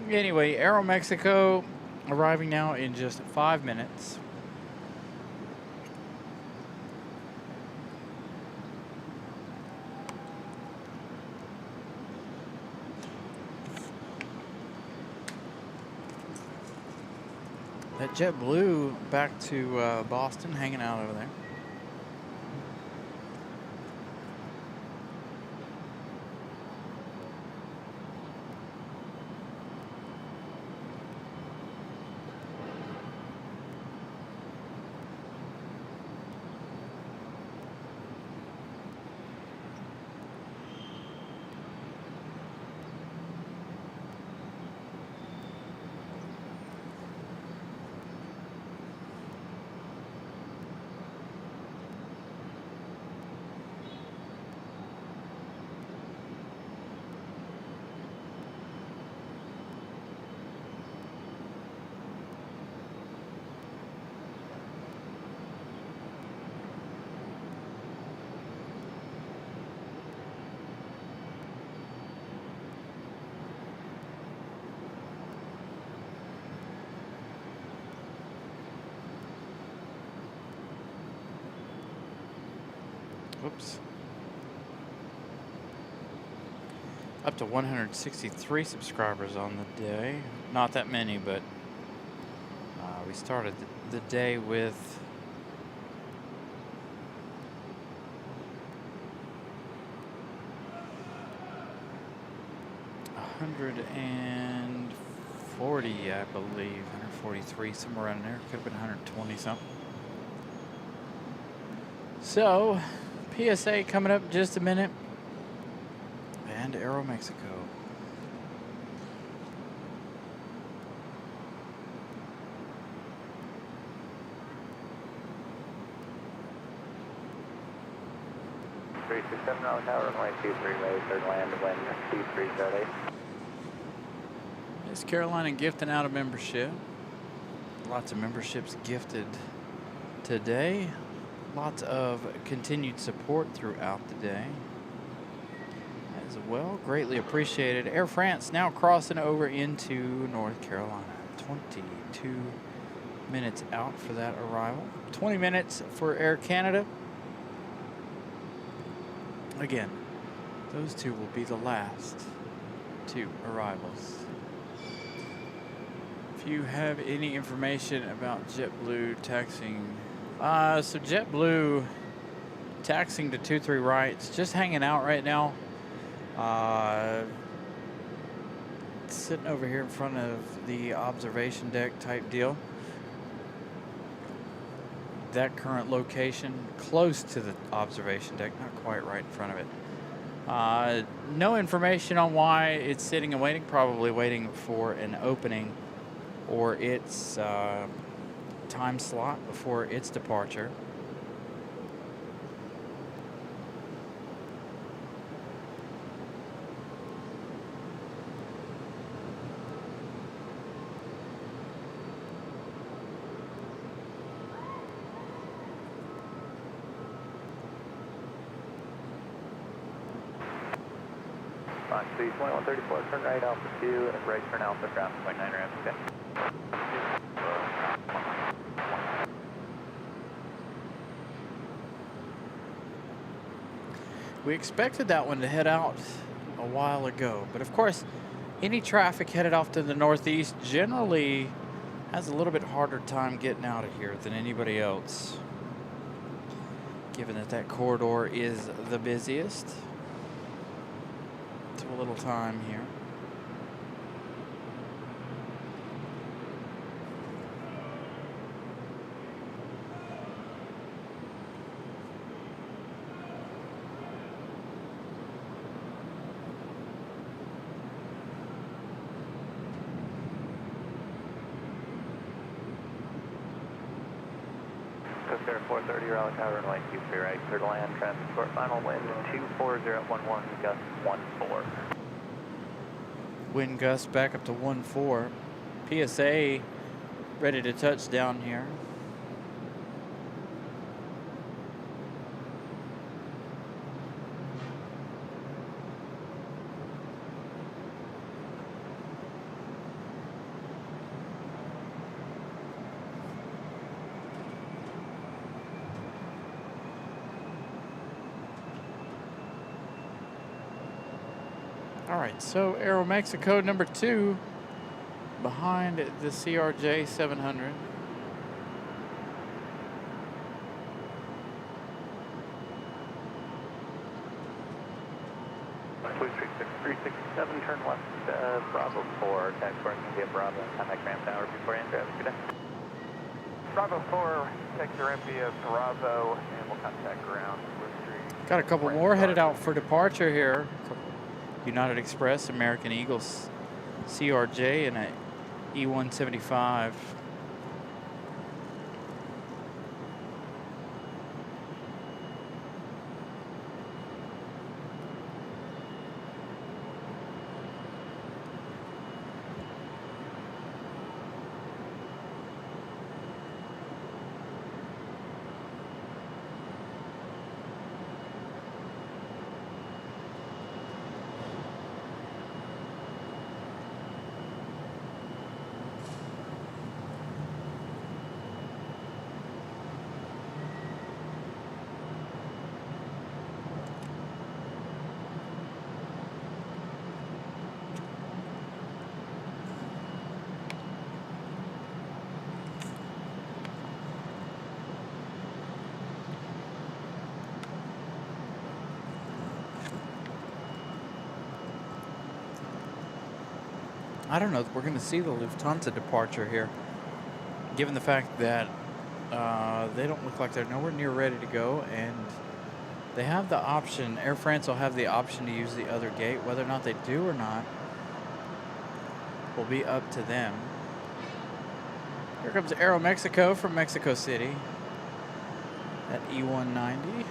Anyway, Aeromexico arriving now in just 5 minutes. That JetBlue back to Boston, hanging out over there. Whoops. Up to 163 subscribers on the day. Not that many, but we started the day with $140, I believe, 143, somewhere around there. Could have been 120 something. So, PSA coming up in just a minute, and Aeromexico. Three 67 Raleigh Tower, runway 23, ready, third land, wind 2330. Miss Carolina gifting out a membership. Lots of memberships gifted today. Lots of continued support throughout the day as well. Greatly appreciated. Air France now crossing over into North Carolina. 22 minutes out for that arrival. 20 minutes for Air Canada. Again, those two will be the last two arrivals. If you have any information about JetBlue taxiing, so JetBlue taxiing to 23 right, it's just hanging out right now. Sitting over here in front of the observation deck type deal. That current location, close to the observation deck, not quite right in front of it. No information on why it's sitting and waiting, probably waiting for an opening or its time slot before its departure. Fox 2134, turn right Alpha 2, and right turn Alpha, ground 0.9 ramp, okay? We expected that one to head out a while ago, but of course, any traffic headed off to the northeast generally has a little bit harder time getting out of here than anybody else, given that that corridor is the busiest. Took a little time here. Coaster 430 Raleigh Tower, runway 23 right, clear to land, transport final wind 240 at 11, gust 14. Wind gust back up to 14. PSA ready to touch down here. All right, so Aeromexico number 2 behind the CRJ 700. Blue Street 6367, turn left, Bravo 4, taxi India Bravo, contact Grand Tower before you enter. Have a good day. Bravo 4, taxi India Bravo, and we'll contact ground, Blue Street. Got a couple more headed out for departure here. United Express, American Eagles, CRJ, and a E175. I don't know if we're going to see the Lufthansa departure here, given the fact that they don't look like they're nowhere near ready to go, and they have the option, Air France will have the option to use the other gate. Whether or not they do or not will be up to them. Here comes Aeromexico from Mexico City at E190.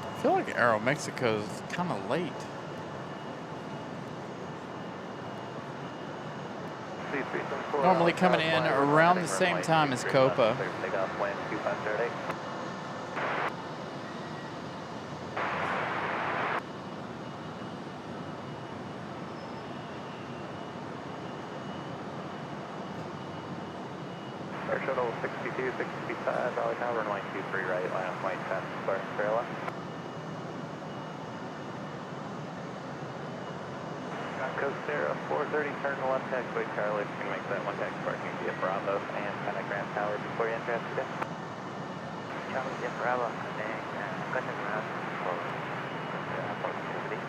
I feel like Aeromexico's kind of late. Normally coming in around the same time as Copa. Takeoff wind 2508. Air Shuttle 6265, Raleigh Tower, runway 23 right, line of white, transport Australia. Coaster 430, turn left, taxiway Charlie, if you can make that one taxi parking via Bravo and contact Grand Tower before you enter today. Charlie via Bravo, and contact ground for opportunity.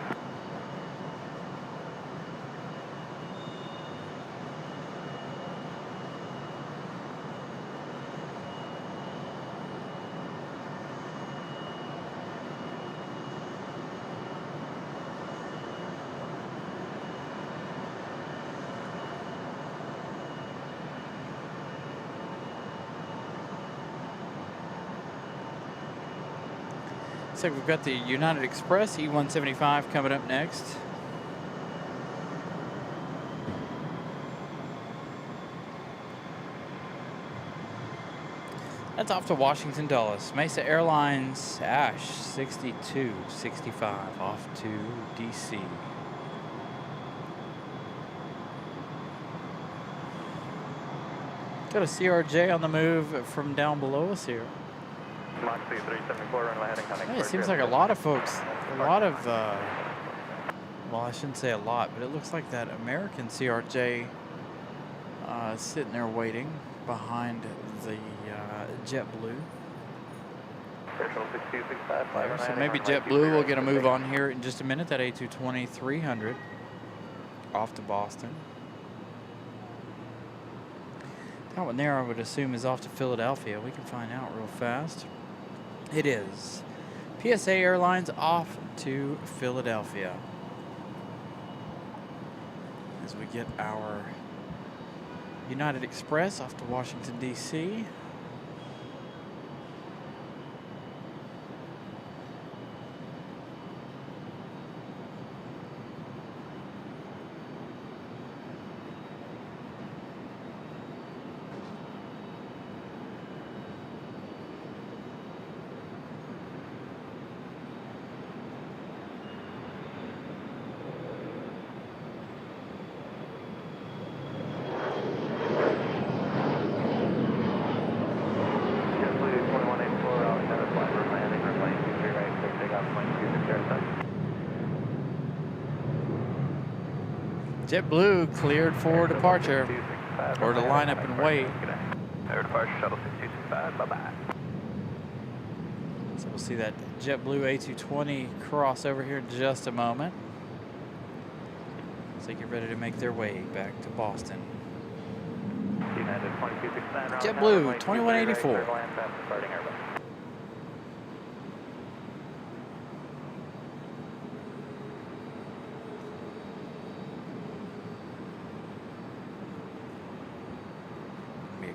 Looks like we've got the United Express E175 coming up next. That's off to Washington Dulles. Mesa Airlines Ash 6265 off to DC. Got a CRJ on the move from down below us here. Mach 374, runway heading contact. Hey, it seems like a lot of folks, well, I shouldn't say a lot, but it looks like that American CRJ is sitting there waiting behind the JetBlue. So maybe JetBlue will get a move on here in just a minute, that A220-300. off to Boston. That one there I would assume is off to Philadelphia. We can find out real fast. It is. PSA Airlines off to Philadelphia. As we get our United Express off to Washington, D.C. JetBlue cleared for departure, or to line up and wait. Air departure shuttle 6265, bye-bye. So we'll see that JetBlue A220 cross over here in just a moment. So they get ready to make their way back to Boston. JetBlue 2184.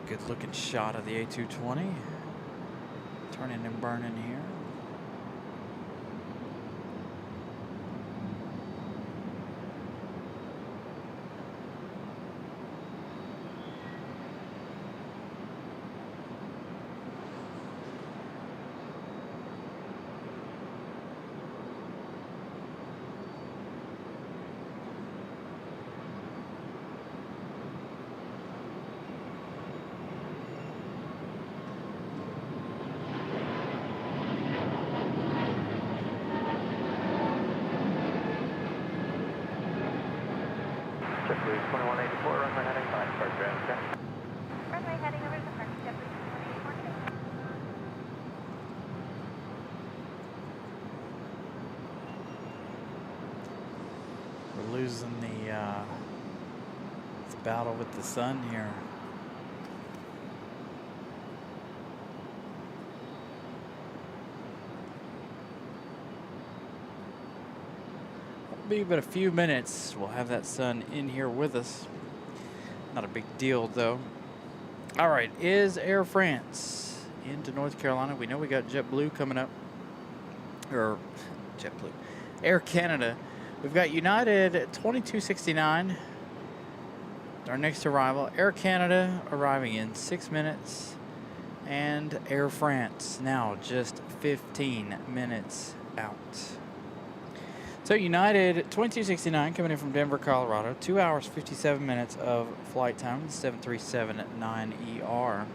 Good looking shot of the A220. Turning and burning here. JetBlue 2184, runway heading 5, departure okay. Runway heading over to the park, JetBlue 2184. We're losing the battle with the sun here. Be but a few minutes. We'll have that sun in here with us. Not a big deal though. All right, is Air France into North Carolina? We know we got JetBlue coming up, or JetBlue, Air Canada. We've got United 2269, our next arrival. Air Canada arriving in 6 minutes, and Air France now just 15 minutes out. So United 2269 coming in from Denver, Colorado. 2 hours, 57 minutes of flight time. 737-9ER.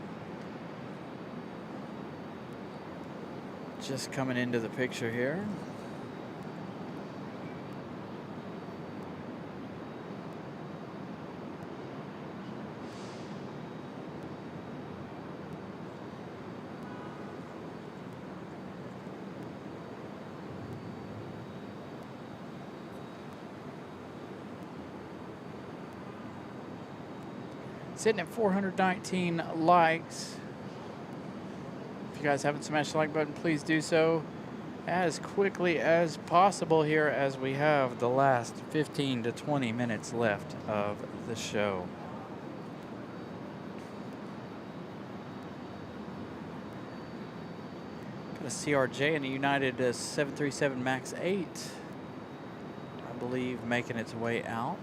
Just coming into the picture here. Sitting at 419 likes. If you guys haven't smashed the like button, please do so as quickly as possible here, as we have the last 15 to 20 minutes left of the show. Got a CRJ and a United 737 MAX 8, I believe, making its way out.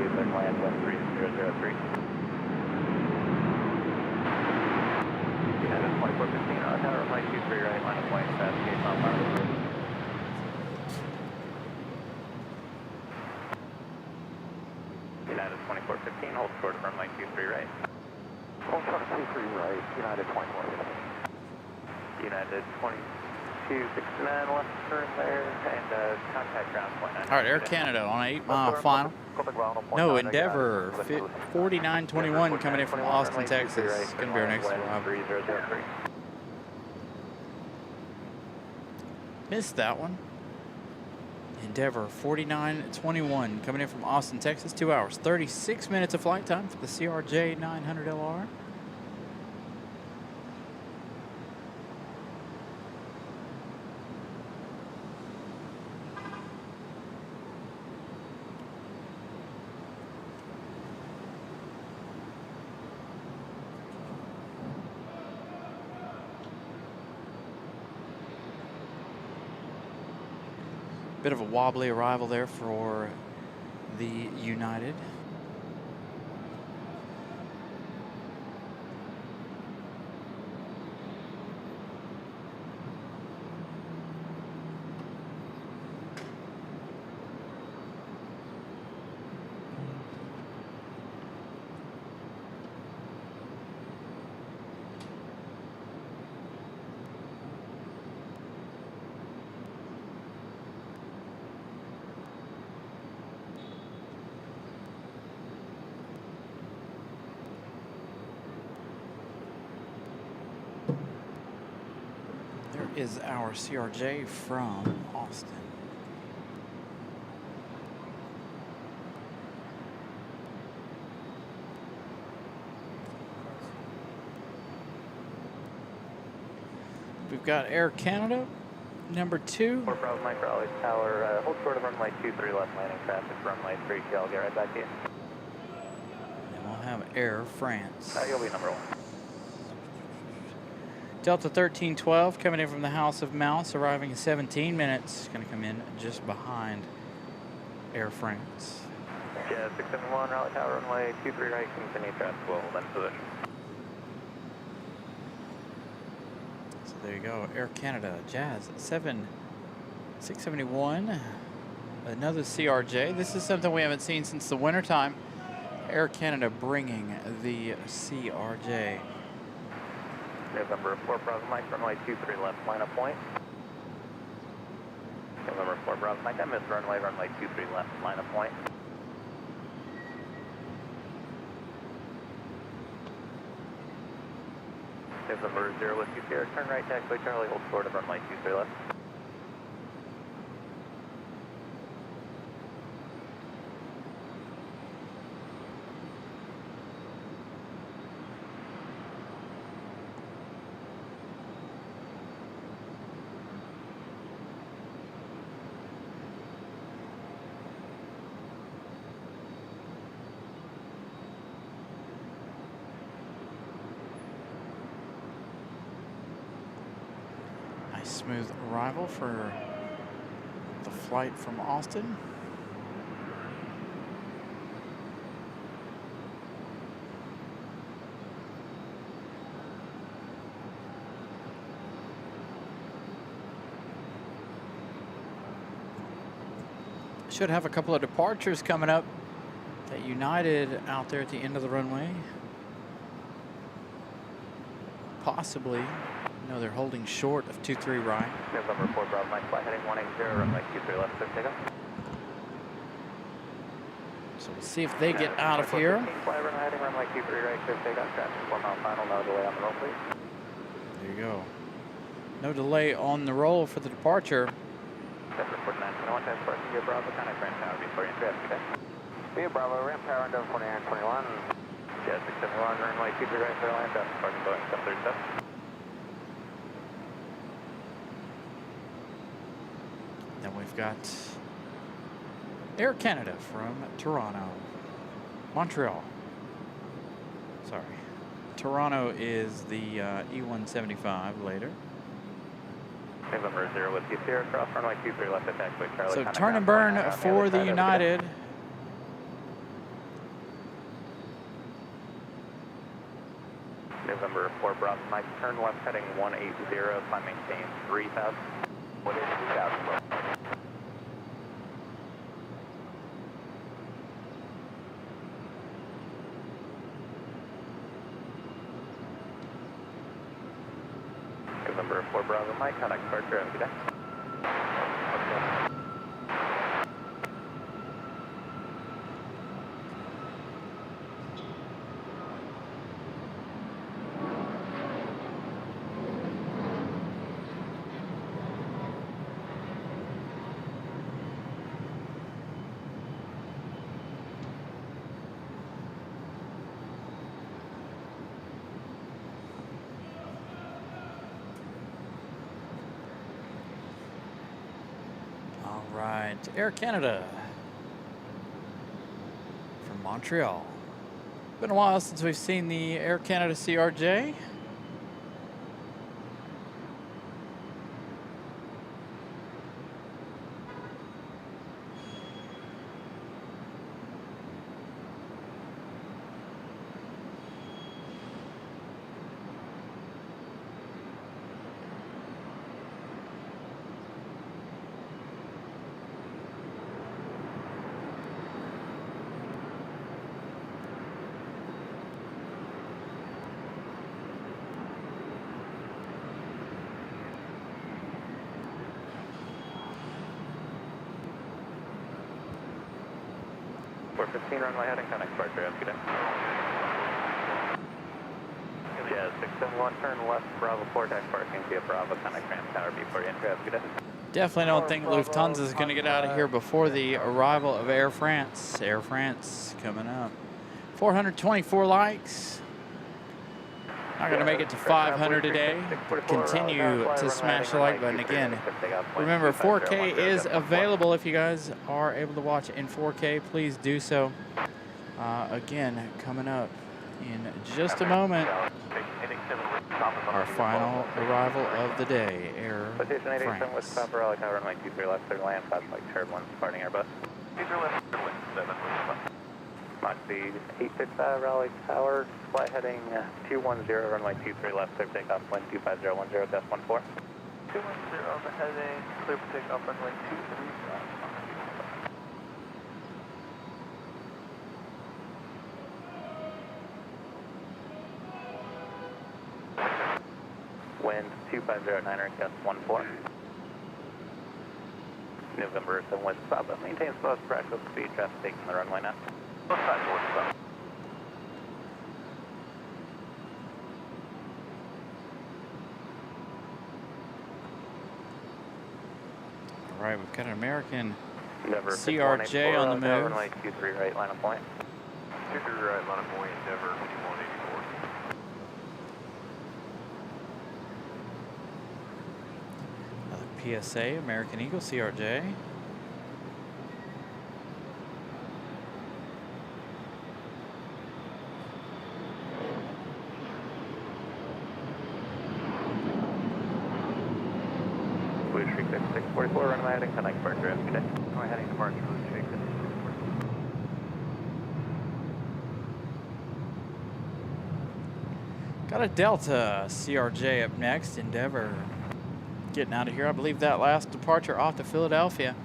altitude, then land wind 3003. United 2415, Raleigh Tower, runway 23 right, line of point, fast gate, mile final. United 2415, hold short of runway 23 right. Hold short of 23 right, United 2415. United 2269, left turn there, and contact ground point 9. All right, Air Canada on an 8-mile final. No, Endeavor 4921 coming in from Austin, Texas. It's going to be our next arrival. 3003. Missed that one. Endeavor 4921 coming in from Austin, Texas. 2 hours, 36 minutes of flight time for the CRJ 900LR. Bit of a wobbly arrival there for the United. Is our CRJ from Austin. We've got Air Canada, number 2. 4 Bravo Mike, Raleigh Tower, hold short of runway 23 left landing traffic, runway 32, I'll get right back to you. And we'll have Air France. You'll be number 1. Delta 1312 coming in from the House of Mouse, arriving in 17 minutes. Going to come in just behind Air France. Yeah, 671 Raleigh Tower, runway 23 right, continue traffic, we'll hold in position. So there you go, Air Canada, Jazz 671. Another CRJ. This is something we haven't seen since the wintertime. Air Canada bringing the CRJ. November 4 Bravo Mike, runway 23 left, line of point. November 4 Bravo Mike, I missed runway 23 left, line of point. November 0 Whiskey Sierra, turn right, taxiway Charlie, hold short of runway 23 left. Smooth arrival for the flight from Austin. Should have a couple of departures coming up. That United out there at the end of the runway. Possibly. No, they're holding short of 23 right. November 4 Bravo Mike, flight heading 180, runway 23 left, clear takeoff. So we'll see if they get out of here. Flight runway heading runway 23 right, clear takeoff, traffic 4 mile final, no delay on the roll, please. There you go. No delay on the roll for the departure. November 4921, test parking, Via Bravo, contact ramp tower before you enter, good day. Via Bravo, ramp tower, Endeavor 4921. Yeah, 671, runway 23 right, clear line, traffic parking, Boeing 737. Then we've got Air Canada from Toronto. Montreal. Sorry. Toronto is the E175 later. November 0 Whiskey Sierra, cross runway 23 left at taxiway Charlie. So turn and burn for the United. November 4 Bravo Mike, turn left heading 180, climb maintain 3000. 180,000. November 4 Bravo Mike, contact departure, have a good day. All right, Air Canada from Montreal. Been a while since we've seen the Air Canada CRJ. Four 15 runway heading, contact departure, have a good day. Yeah, 671, turn left, Bravo 4, tax parking via Bravo, contact Grand Tower before you enter, have a good day. Definitely don't think Lufthansa is going to get out of here before the arrival of Air France. Air France coming up. 424 likes. Not going to make it to 500 today. Continue to smash the like button again. Remember, 4K is available if you guys are able to watch in 4K. Please do so. Again, coming up in just a moment, our final arrival of the day, Air Citation 87 with France. Papa Raleigh, Tower runway 23 left, clear to land, flash like turbulence, departing Airbus. Mach speed 865 Raleigh Tower, flight heading 210, runway 23 left, clear for takeoff, wind 25010, gust 14. 210 heading, clear for takeoff, runway 23 left. Wind 2509, gust 14. November 7 with Papa, maintains most practical speed, traffic taking the runway now. Left side towards south. All right, we've got an American Endeavor CRJ on the move. Runway 23 right, line of point. 23 right, line of point, Endeavor 5184. Another PSA, American Eagle CRJ. Blue Streak 644, runway heading, connect departure, have a good day. Runway heading departure, Blue Streak 644. Got a Delta CRJ up next, Endeavor. Getting out of here. I believe that last departure off to Philadelphia.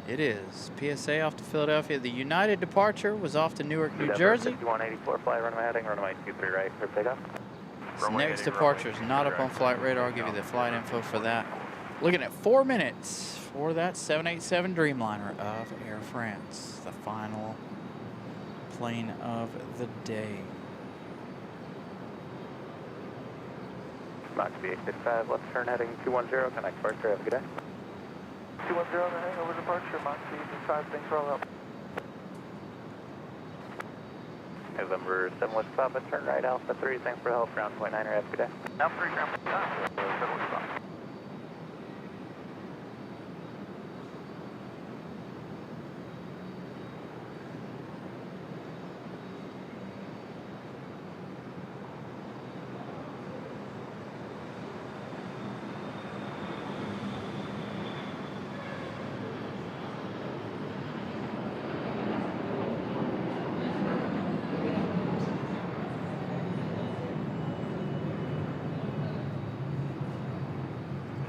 It is. PSA off to Philadelphia. The United departure was off to Newark, New Jersey. 5184, fly runway heading, runway 23 right, clear for takeoff. This next departure is not up on flight radar. I'll give you the flight info for that. Looking at 4 minutes for that 787 Dreamliner of Air France. The final plane of the day. Mach speed 865, left turn heading 210, connect departure, have a good day. 210 heading over departure, Mach speed 85, thanks for all help. November 7 with Papa, turn right, Alpha 3, thanks for the help, ground point 9er, have a good day. Alpha 3, ground point 9.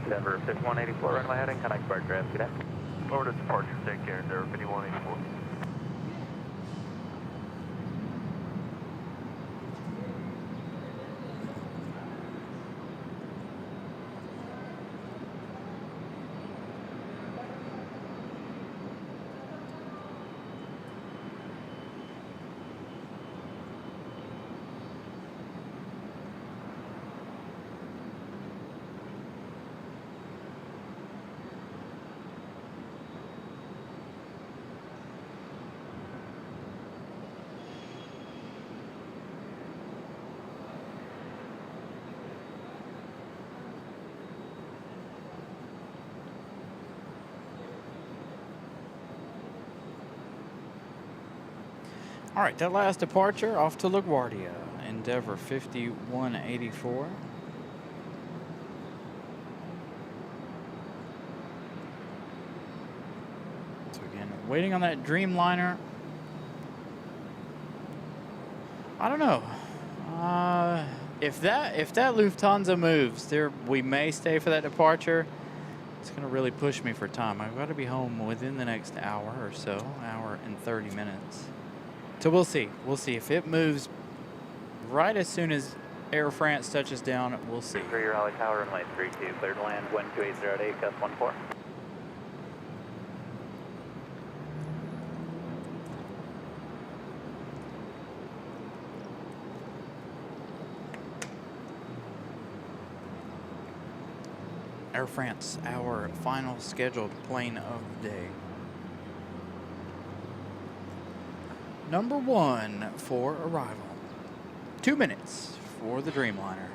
Denver 5184, runway heading, connect bar drive, good day. Over to departure, take care, Denver 5184. All right, that last departure off to LaGuardia, Endeavor 5184. So again, waiting on that Dreamliner. I don't know. If that Lufthansa moves, we may stay for that departure. It's gonna really push me for time. I've got to be home within the next hour or so, hour and 30 minutes. So we'll see. We'll see if it moves right as soon as Air France touches down. We'll see. For your Raleigh Tower, runway 32, cleared to land, wind 2808, gust 14. Air France, our final scheduled plane of the day. Number 1 for arrival. 2 minutes for the Dreamliner.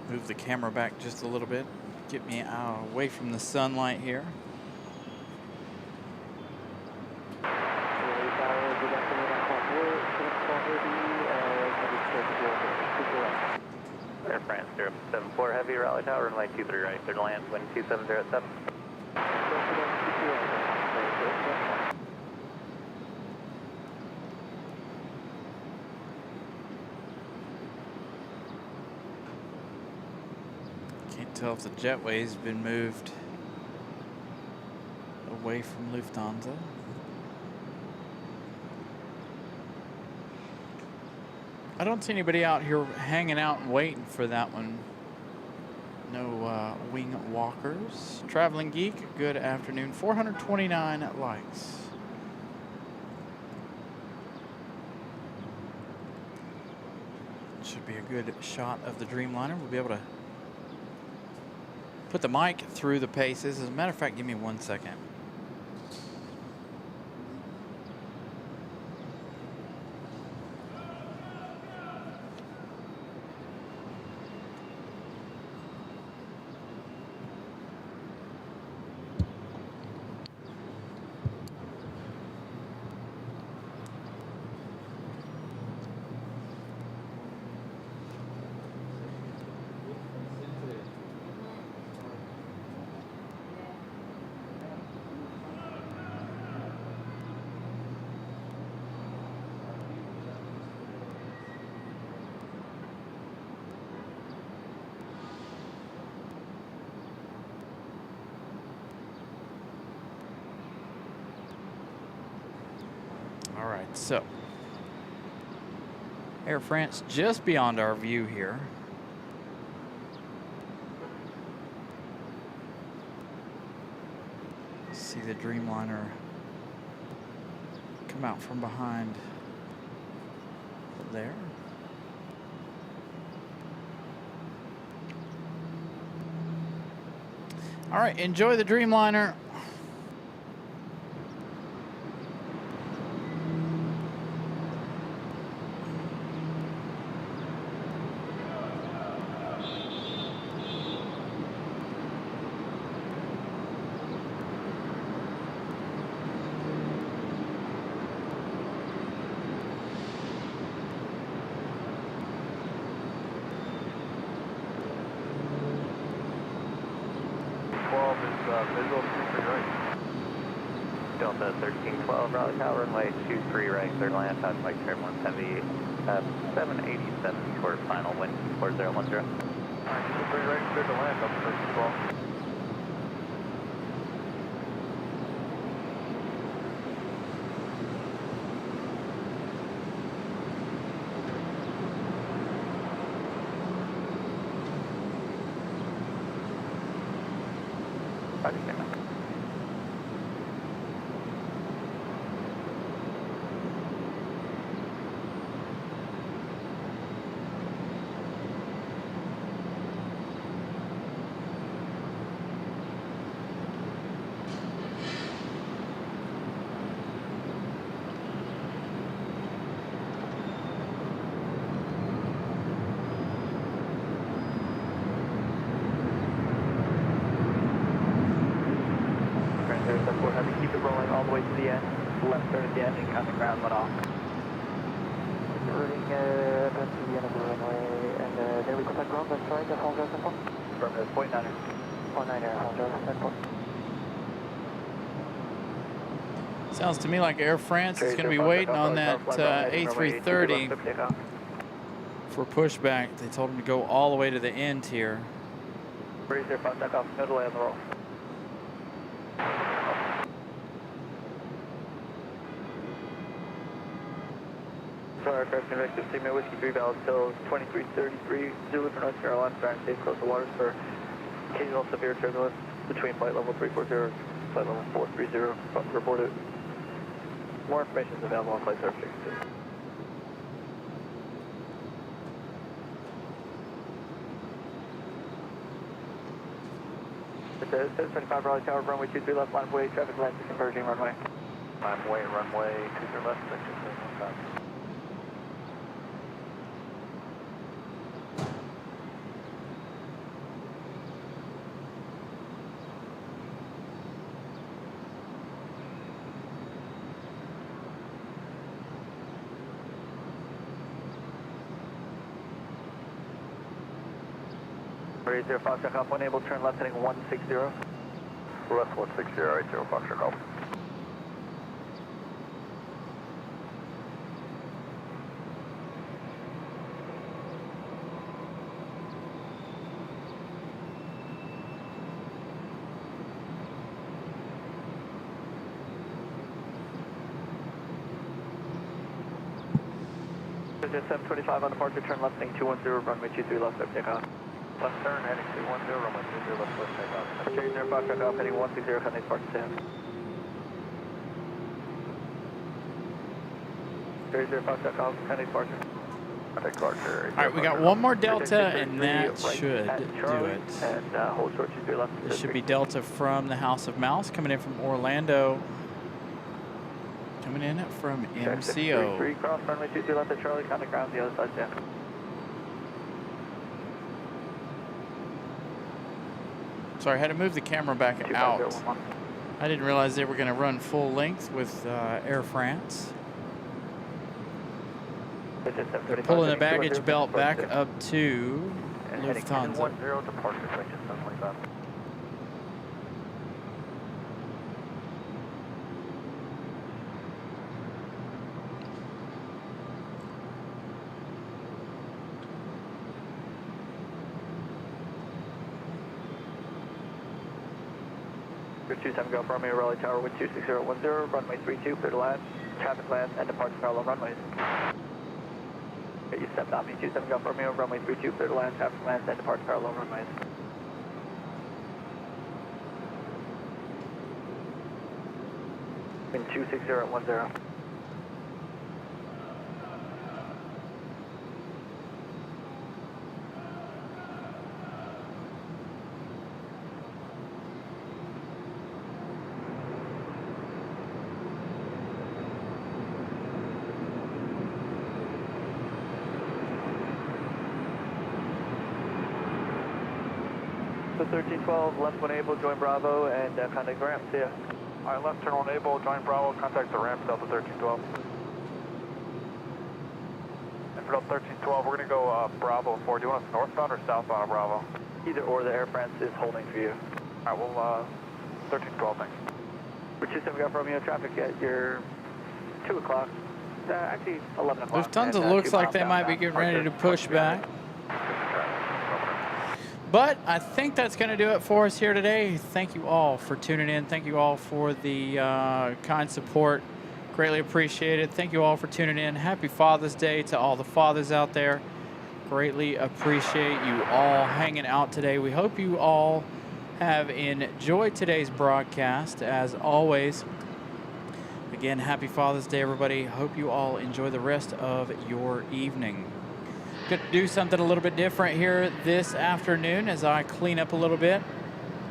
Move the camera back just a little bit. Get me away from the sunlight here. Air France, Durham 74 heavy, Raleigh Tower, runway 23 right, cleared to land, wind 2707. Can't tell if the jetway's been moved away from Lufthansa. I don't see anybody out here hanging out and waiting for that one. No wing walkers. Traveling Geek, good afternoon. 429 likes. Should be a good shot of the Dreamliner. We'll be able to put the mic through the paces. As a matter of fact, give me 1 second. All right, so Air France just beyond our view here. See the Dreamliner come out from behind there. All right, enjoy the Dreamliner. Visual 23 right. Delta 1312, Raleigh Tower, runway 23 right, clear to land, pass Mike Turbulence Heavy, 787 short final, wind 4010. Alright, 23 right, clear to land, Delta 1312. Keep it rolling all the way to the end. Left turn at the end and count the ground went off. Routing to the end of the runway, and then we contact ground, that's right, that's all just info. From the point 9er. Point 9er, all just info. Sounds to me like Air France is going to be waiting on that A330 for pushback. They told them to go all the way to the end here. Breeze there, contact off, no delay on the roll. Sorry, aircraft convective, Sigma Whiskey 3 valves till 2333, Zulu for North Carolina, trying to stay close to waters for occasional severe turbulence between flight level 340 and flight level 430. Report it. More information is available on flight service. It says 725 Raleigh Tower, runway 23 left, line of way, traffic lights are converging runway. Line of way, runway 23 left, section 715. Zero Foxtrot Golf, unable to turn left heading 160. Left 160, 80 Foxtrot Golf. Visit 725 on departure, turn left heading 210, runway 23 left, up takeoff. Left turn, heading 210, runway 23 left, left takeoff. Change there, Foxtrot Golf, heading 160, contact departure stand. Change there, Foxtrot Golf, contact departure. Contact departure. All right, we got one more Delta, and that should do it. And hold short 23 left. This should be Delta from the House of Mouse, coming in from Orlando. Coming in from MCO. 3 cross runway 23 left at Charlie, contact ground, the other side stand. Sorry, I had to move the camera back out. I didn't realize they were going to run full length with Air France. They're pulling the baggage belt back up to Lufthansa. 10 departure, section 725. Your 27 Golf Romeo, Raleigh Tower, wind 26010, runway 32, clear to land, traffic land, and departure parallel runways. You stepped off me, 27 Golf Romeo, runway 32, clear to land, traffic land, and departure parallel runways. Wind 26010. So 1312, left one able, join Bravo, and contact the ramp, see ya. Alright, left turn one able, join Bravo, contact the ramp, Delta 1312. And for Delta 1312, we're going to go Bravo 4. Do you want us northbound or southbound of Bravo? Either or, the Air France is holding for you. Alright, well, 1312, thanks. 27 got Romeo traffic at your 2 o'clock. Actually, 11 o'clock. Lufthansa looks like they might be getting ready to push back. But I think that's going to do it for us here today. Thank you all for tuning in. Thank you all for the kind support. Greatly appreciated. Thank you all for tuning in. Happy Father's Day to all the fathers out there. Greatly appreciate you all hanging out today. We hope you all have enjoyed today's broadcast. As always, again, happy Father's Day, everybody. Hope you all enjoy the rest of your evening. Going to do something a little bit different here this afternoon as I clean up a little bit.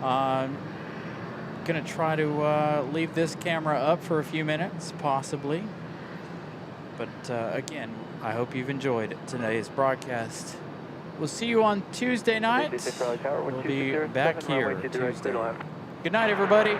Going to try to leave this camera up for a few minutes, possibly. But again, I hope you've enjoyed today's broadcast. We'll see you on Tuesday night. We'll be back here Tuesday. Good night, everybody.